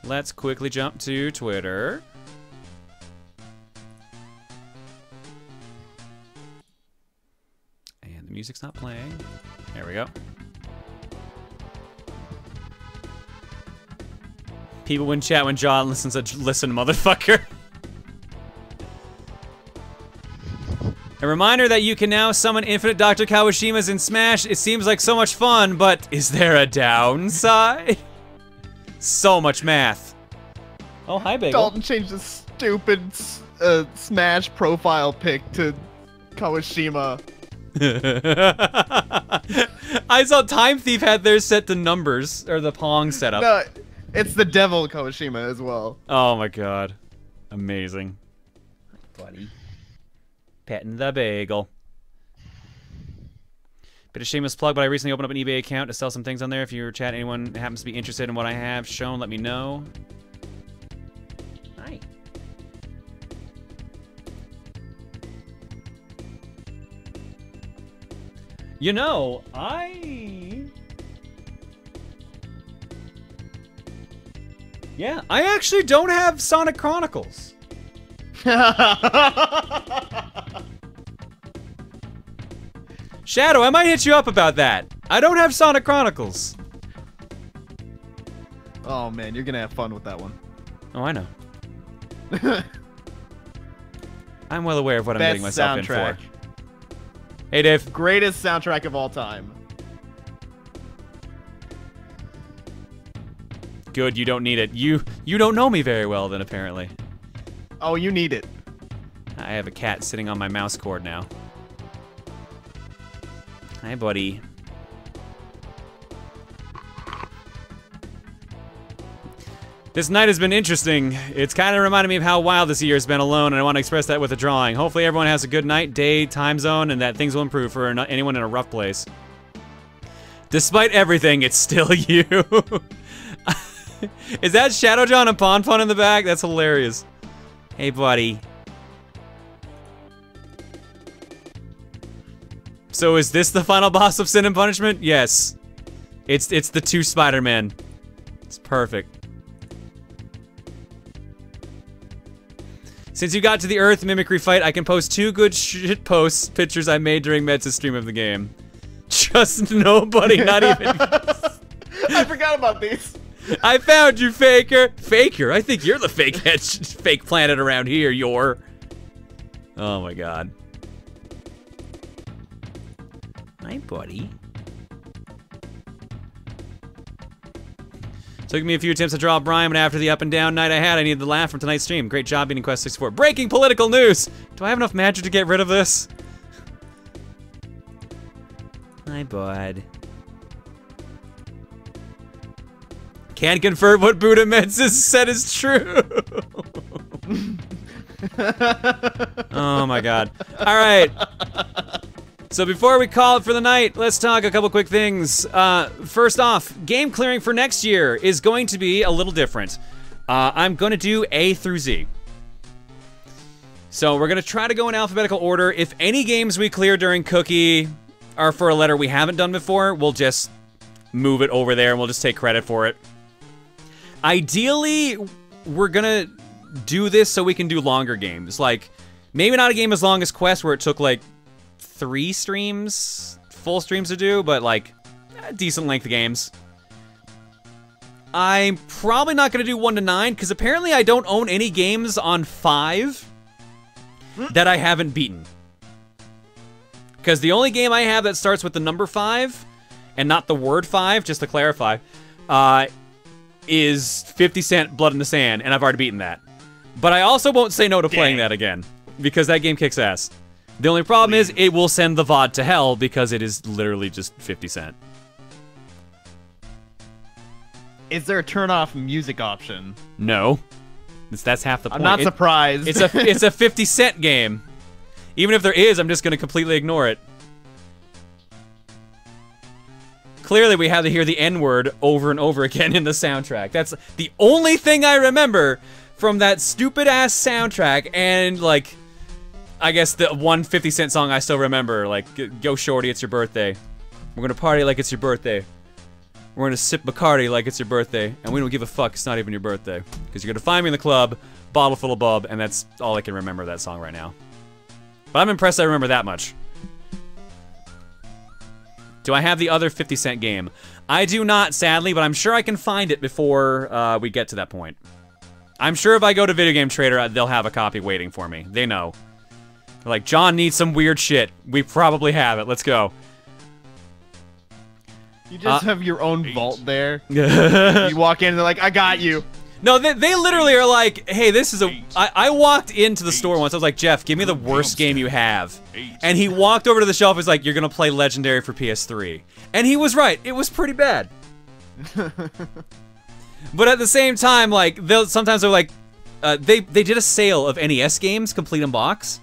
Speaker 1: Let's quickly jump to Twitter. And the music's not playing. There we go. People wouldn't chat when John listens to Listen, motherfucker. A reminder that you can now summon infinite Dr. Kawashimas in Smash. It seems like so much fun, but is there a downside? So much math. Oh, hi, Bagel.
Speaker 15: Dalton changed the stupid Smash profile pic to Kawashima.
Speaker 1: I saw Time Thief had theirs set to numbers, or the Pong setup.
Speaker 15: No, It's the devil Koshima as well.
Speaker 1: Oh my god. Amazing. Buddy. Petting the bagel. Bit of shameless plug, but I recently opened up an eBay account to sell some things on there. If your chat, anyone happens to be interested in what I have shown, let me know. Hi. You know, Yeah, I actually don't have Sonic Chronicles. Shadow, I might hit you up about that. I don't have Sonic Chronicles.
Speaker 15: Oh man, you're gonna have fun with that one.
Speaker 1: Oh, I know. I'm well aware of what I'm getting myself in for. Hey, Dave.
Speaker 15: Greatest soundtrack of all time.
Speaker 1: Good, you don't need it. You don't know me very well then, apparently.
Speaker 15: Oh, you need it.
Speaker 1: I have a cat sitting on my mouse cord now. Hi, buddy. This night has been interesting. It's kind of reminded me of how wild this year has been alone, and I want to express that with a drawing. Hopefully everyone has a good night, day, time zone, and that things will improve for anyone in a rough place. Despite everything, it's still you. Is that ShadowJon and Pon in the back? That's hilarious. Hey, buddy. So is this the final boss of Sin and Punishment? Yes. It's the two Spider-Men. It's perfect. Since you got to the Earth mimicry fight, I can post 2 good shit posts, pictures I made during Medz' stream of the game. Just nobody, not even...
Speaker 15: I forgot about these.
Speaker 1: I found you, Faker! Faker? I think you're the fake planet around here, you're... Oh my god. Hi, buddy. Took me a few attempts to draw Brian, but after the up and down night I had, I needed the laugh from tonight's stream. Great job beating Quest 64. Breaking political news! Do I have enough magic to get rid of this? Hi, bud. Can't confirm what Buddha Medz said is true. Oh my god. Alright. So before we call it for the night, let's talk a couple quick things. First off, game clearing for next year is going to be a little different. I'm going to do A through Z. So we're going to try to go in alphabetical order. If any games we clear during Cookie are for a letter we haven't done before, we'll just move it over there and we'll just take credit for it. Ideally, we're going to do this so we can do longer games. Like, maybe not a game as long as Quest where it took like 3 streams, full streams to do, but like decent length games. I'm probably not going to do 1 to 9 because apparently I don't own any games on 5 that I haven't beaten. Because the only game I have that starts with the number 5 and not the word 5, just to clarify, is 50 Cent Blood in the Sand, and I've already beaten that. But I also won't say no to playing that again because that game kicks ass. The only problem is it will send the VOD to hell because it is literally just 50 Cent.
Speaker 15: Is there a turn-off music option?
Speaker 1: No. That's half the point.
Speaker 15: I'm not surprised.
Speaker 1: It's a 50 Cent game. Even if there is, I'm just going to completely ignore it. Clearly, we have to hear the N-word over and over again in the soundtrack. That's the only thing I remember from that stupid-ass soundtrack, and, like, I guess the one 50 Cent song I still remember, like, Yo Shorty, it's your birthday. We're gonna party like it's your birthday. We're gonna sip Bacardi like it's your birthday, and we don't give a fuck, it's not even your birthday. Because you're gonna find me in the club, bottle full of bub, and that's all I can remember of that song right now. But I'm impressed I remember that much. Do I have the other 50 Cent game? I do not, sadly, but I'm sure I can find it before we get to that point. I'm sure if I go to Video Game Trader, they'll have a copy waiting for me. They know. They're like, John needs some weird shit. We probably have it. Let's go.
Speaker 15: You just have your own vault there. You walk in and they're like, I got you.
Speaker 1: No, they literally are like, hey, this is a... I walked into the store once. I was like, Jeff, give me the worst game you have. And he walked over to the shelf. He's like, you're going to play Legendary for PS3. And he was right. It was pretty bad. But at the same time, like, sometimes they're like, they did a sale of NES games, complete in box.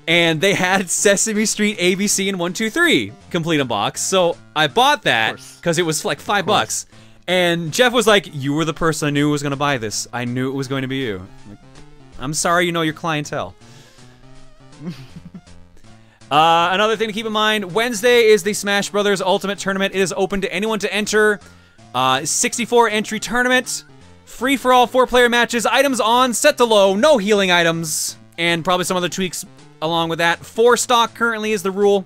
Speaker 1: And they had Sesame Street, ABC, and 1, 2, 3 complete in box. So I bought that because it was like $5. And Jeff was like, "You were the person I knew was going to buy this. I knew it was going to be you." I'm sorry, you know your clientele. Another thing to keep in mind, Wednesday is the Smash Brothers Ultimate Tournament. It is open to anyone to enter. 64 entry tournament. Free for all 4-player matches. Items on, set to low, no healing items. And probably some other tweaks along with that. 4 stock currently is the rule.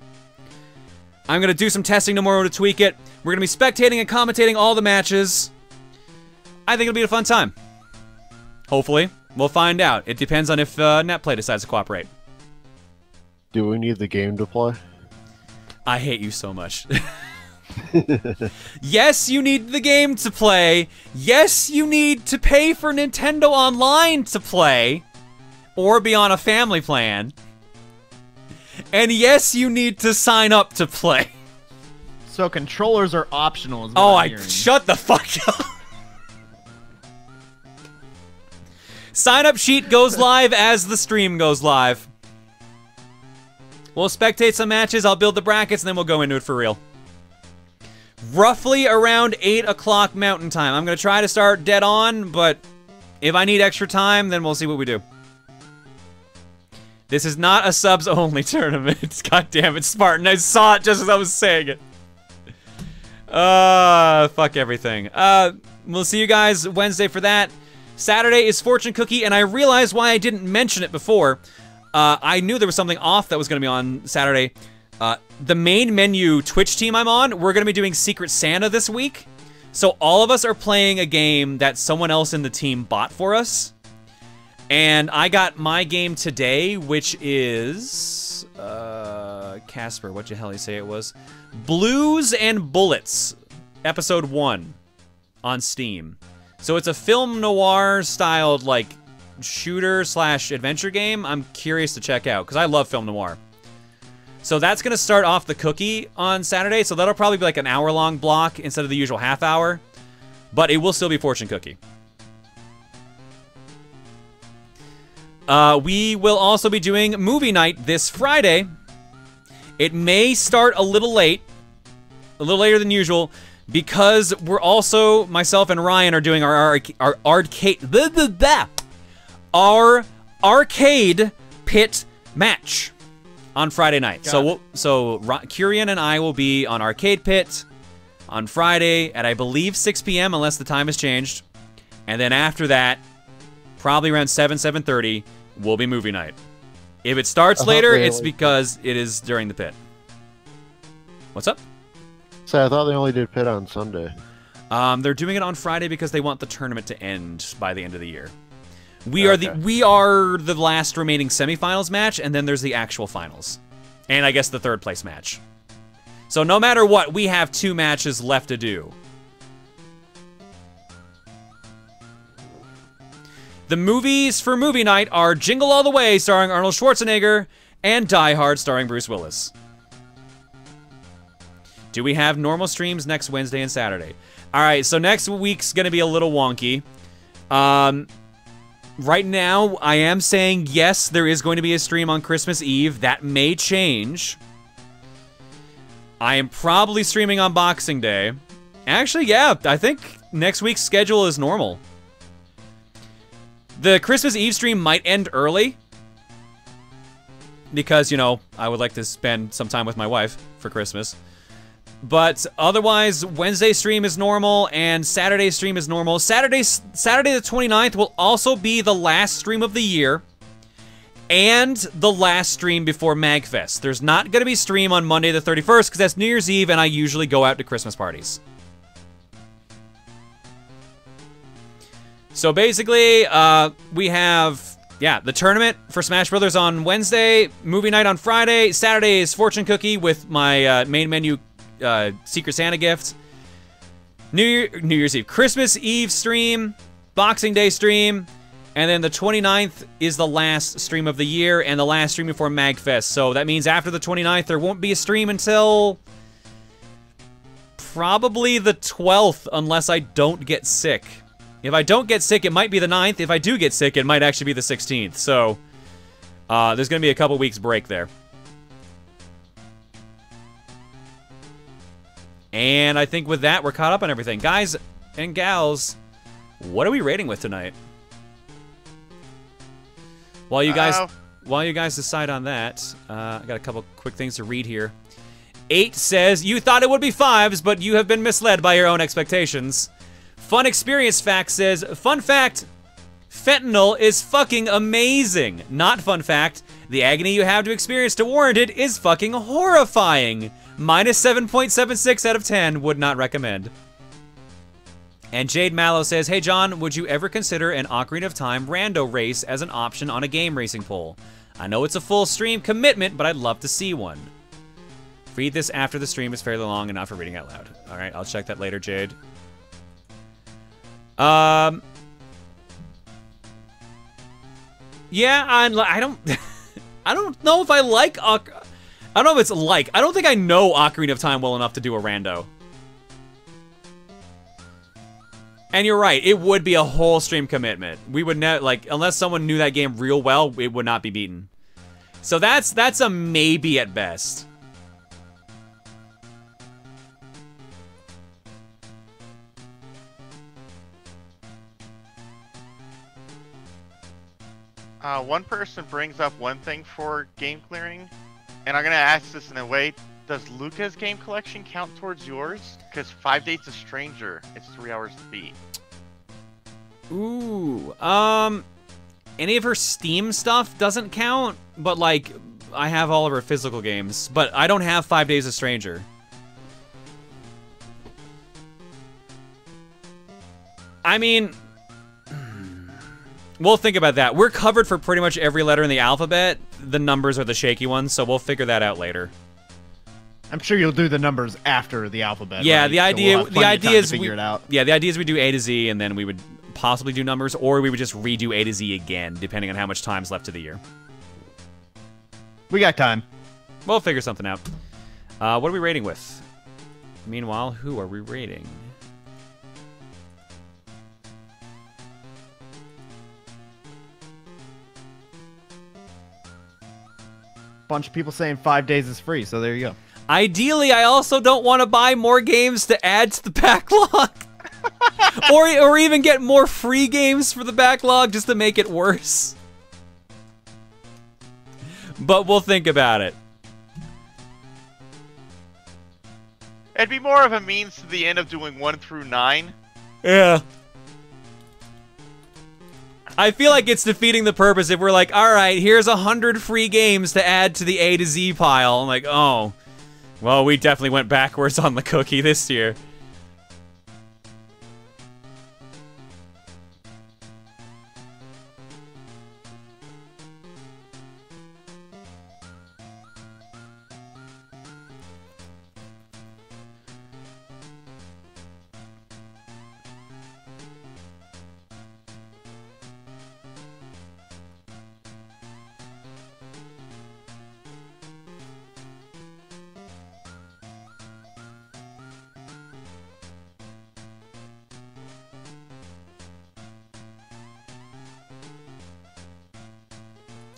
Speaker 1: I'm going to do some testing tomorrow to tweak it. We're going to be spectating and commentating all the matches. I think it'll be a fun time. Hopefully. We'll find out. It depends on if NetPlay decides to cooperate.
Speaker 2: Do we need the game to play?
Speaker 1: I hate you so much. Yes, you need the game to play. Yes, you need to pay for Nintendo Online to play. Or be on a family plan. And yes, you need to sign up to play.
Speaker 15: So controllers are optional. Is what
Speaker 1: Oh,
Speaker 15: I'm hearing.
Speaker 1: shut the fuck up. Sign up sheet goes live as the stream goes live. We'll spectate some matches, I'll build the brackets, and then we'll go into it for real. Roughly around 8 o'clock Mountain Time. I'm going to try to start dead on, but if I need extra time, then we'll see what we do. This is not a subs-only tournament. God damn it, Spartan. I saw it just as I was saying it. Fuck everything. We'll see you guys Wednesday for that. Saturday is Fortune Cookie, and I realized why I didn't mention it before. I knew there was something off that was going to be on Saturday. The main menu Twitch team I'm on, we're going to be doing Secret Santa this week. So all of us are playing a game that someone else in the team bought for us. And I got my game today, which is... Casper, what the hell did he say it was? Blues and Bullets, Episode 1 on Steam. So it's a film noir styled, like, shooter/adventure game. I'm curious to check out, because I love film noir. So that's going to start off the cookie on Saturday, so that'll probably be like an hour-long block instead of the usual half hour. But it will still be Fortune Cookie. We will also be doing movie night this Friday. It may start a little late, a little later than usual, because we're also, myself and Ryan are doing our arcade pit match on Friday night. So Kurian and I will be on Arcade Pit on Friday at, I believe, 6 p.m. unless the time has changed. And then after that, probably around 7:30, will be movie night. If it starts later, it's because it is during the pit. What's up?
Speaker 2: So I thought they only did pit on Sunday.
Speaker 1: They're doing it on Friday because they want the tournament to end by the end of the year. We are the last remaining semifinals match, and then there's the actual finals. And I guess the third place match. So no matter what, we have 2 matches left to do. The movies for movie night are Jingle All the Way, starring Arnold Schwarzenegger, and Die Hard, starring Bruce Willis. Do we have normal streams next Wednesday and Saturday? Alright, so next week's gonna be a little wonky. Right now, I am saying yes, there is going to be a stream on Christmas Eve. That may change. I am probably streaming on Boxing Day. Actually, yeah, I think next week's schedule is normal. The Christmas Eve stream might end early. Because, you know, I would like to spend some time with my wife for Christmas. But otherwise, Wednesday stream is normal, and Saturday stream is normal. Saturday the 29th will also be the last stream of the year, and the last stream before MagFest. There's not going to be stream on Monday the 31st, because that's New Year's Eve, and I usually go out to Christmas parties. So basically, we have, yeah, the tournament for Smash Brothers on Wednesday, movie night on Friday, Saturday is Fortune Cookie with my main menu Secret Santa gift. New Year's Eve, Christmas Eve stream, Boxing Day stream, and then the 29th is the last stream of the year and the last stream before MagFest. So that means after the 29th, there won't be a stream until probably the 12th, unless I don't get sick. If I don't get sick, it might be the 9th. If I do get sick, it might actually be the 16th. So, there's going to be a couple weeks break there. And I think with that, we're caught up on everything. Guys and gals, what are we rating with tonight? While you guys decide on that, I got a couple quick things to read here. 8 says, you thought it would be 5s, but you have been misled by your own expectations. Fun Experience Fact says, fun fact, fentanyl is fucking amazing. Not fun fact, the agony you have to experience to warrant it is fucking horrifying. Minus 7.76 out of 10, would not recommend. And Jade Mallow says, hey John, would you ever consider an Ocarina of Time rando race as an option on a game racing poll? I know it's a full stream commitment, but I'd love to see one. Read this after the stream is fairly long and not for reading out loud. All right, I'll check that later, Jade. Yeah, I don't I don't know if I like I don't know if it's like. I don't think I know Ocarina of Time well enough to do a rando. And you're right, it would be a whole stream commitment. We would never, like, unless someone knew that game real well, it would not be beaten. So that's a maybe at best.
Speaker 5: One person brings up one thing for game clearing, and I'm gonna ask this in a way: does Luca's game collection count towards yours? Because 5 Days a Stranger, it's 3 hours to beat.
Speaker 1: Ooh, any of her Steam stuff doesn't count, but like, I have all of her physical games, but I don't have 5 Days a Stranger. I mean, we'll think about that. We're covered for pretty much every letter in the alphabet. The numbers are the shaky ones, so we'll figure that out later.
Speaker 15: I'm sure you'll do the numbers after the alphabet.
Speaker 1: Yeah,
Speaker 15: right?
Speaker 1: the idea is
Speaker 15: figure it out.
Speaker 1: Yeah, the idea is we do A to Z, and then we would possibly do numbers, or we would just redo A to Z again, depending on how much time's left to the year.
Speaker 15: We got time.
Speaker 1: We'll figure something out. What are we rating with? Meanwhile, who are we rating?
Speaker 15: Bunch of people saying 5 days is free, so there you go.
Speaker 1: Ideally, I also don't want to buy more games to add to the backlog. or even get more free games for the backlog just to make it worse. But we'll think about it.
Speaker 5: It'd be more of a means to the end of doing 1 through 9.
Speaker 1: Yeah. I feel like it's defeating the purpose if we're like, all right, here's 100 free games to add to the A to Z pile. I'm like, oh, well, we definitely went backwards on the cookie this year.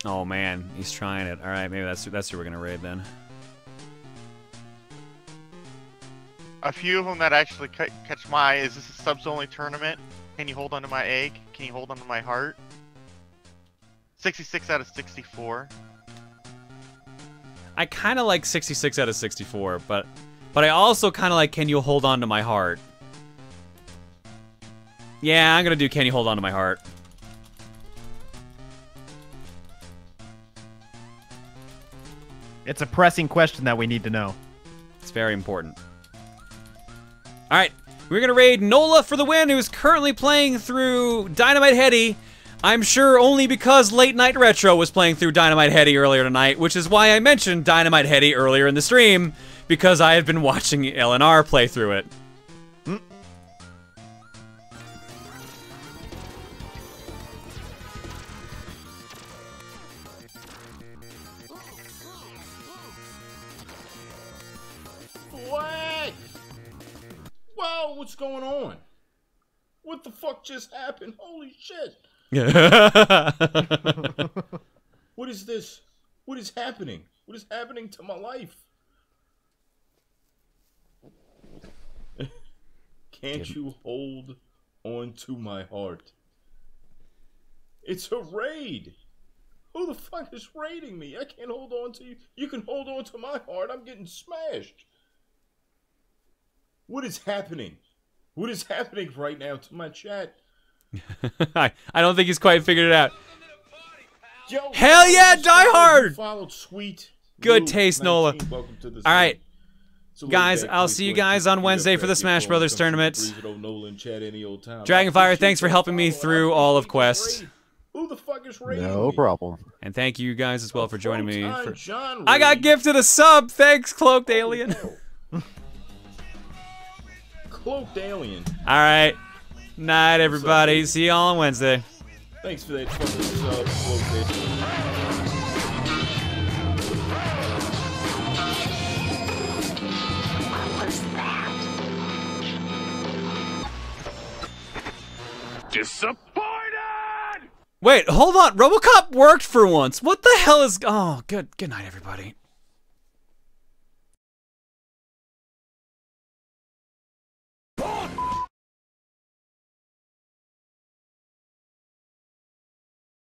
Speaker 1: Oh man, he's trying it. All right, maybe that's who we're gonna raid then.
Speaker 5: A few of them that actually catch my eye. Is this a subs only tournament? Can you hold onto my egg? Can you hold onto my heart? 66 out of 64.
Speaker 1: I kind of like 66 out of 64, but I also kind of like Can You Hold On to My Heart. Yeah, I'm gonna do Can You Hold On to My Heart.
Speaker 15: It's a pressing question that we need to know.
Speaker 1: It's very important. All right, we're going to raid Nola for the win, who's currently playing through Dynamite Heady. I'm sure only because Late Night Retro was playing through Dynamite Heady earlier tonight, which is why I mentioned Dynamite Heady earlier in the stream, because I have been watching LNR play through it.
Speaker 10: Yo, what's going on? What the fuck just happened? Holy shit. What is this? What is happening? What is happening to my life? Can't you hold on to my heart? It's a raid. Who the fuck is raiding me? I can't hold on to you. You can hold on to my heart. I'm getting smashed. What is happening? What is happening right now to my chat?
Speaker 1: I don't think he's quite figured it out.
Speaker 10: Yo,
Speaker 1: hell yeah, Die Hard!
Speaker 10: Followed Sweet.
Speaker 1: Good taste, Nola.
Speaker 10: Welcome to the
Speaker 1: All right. Guys, I'll see you guys on Wednesday for the Smash Brothers tournament. Dragonfire, thanks for helping me through all of Quest.
Speaker 10: Who the fuck is raiding
Speaker 2: No problem.
Speaker 1: And thank you guys as well for joining me.
Speaker 10: ProtonJon
Speaker 1: I got gifted a sub. Thanks, Cloaked Alien.
Speaker 10: Cloaked Alien.
Speaker 1: All right. Night, everybody. See y'all on Wednesday.
Speaker 10: Thanks for that fucking sub, Cloaked Alien.
Speaker 1: Wait, hold on. RoboCop worked for once. What the hell is... Oh, good night, everybody.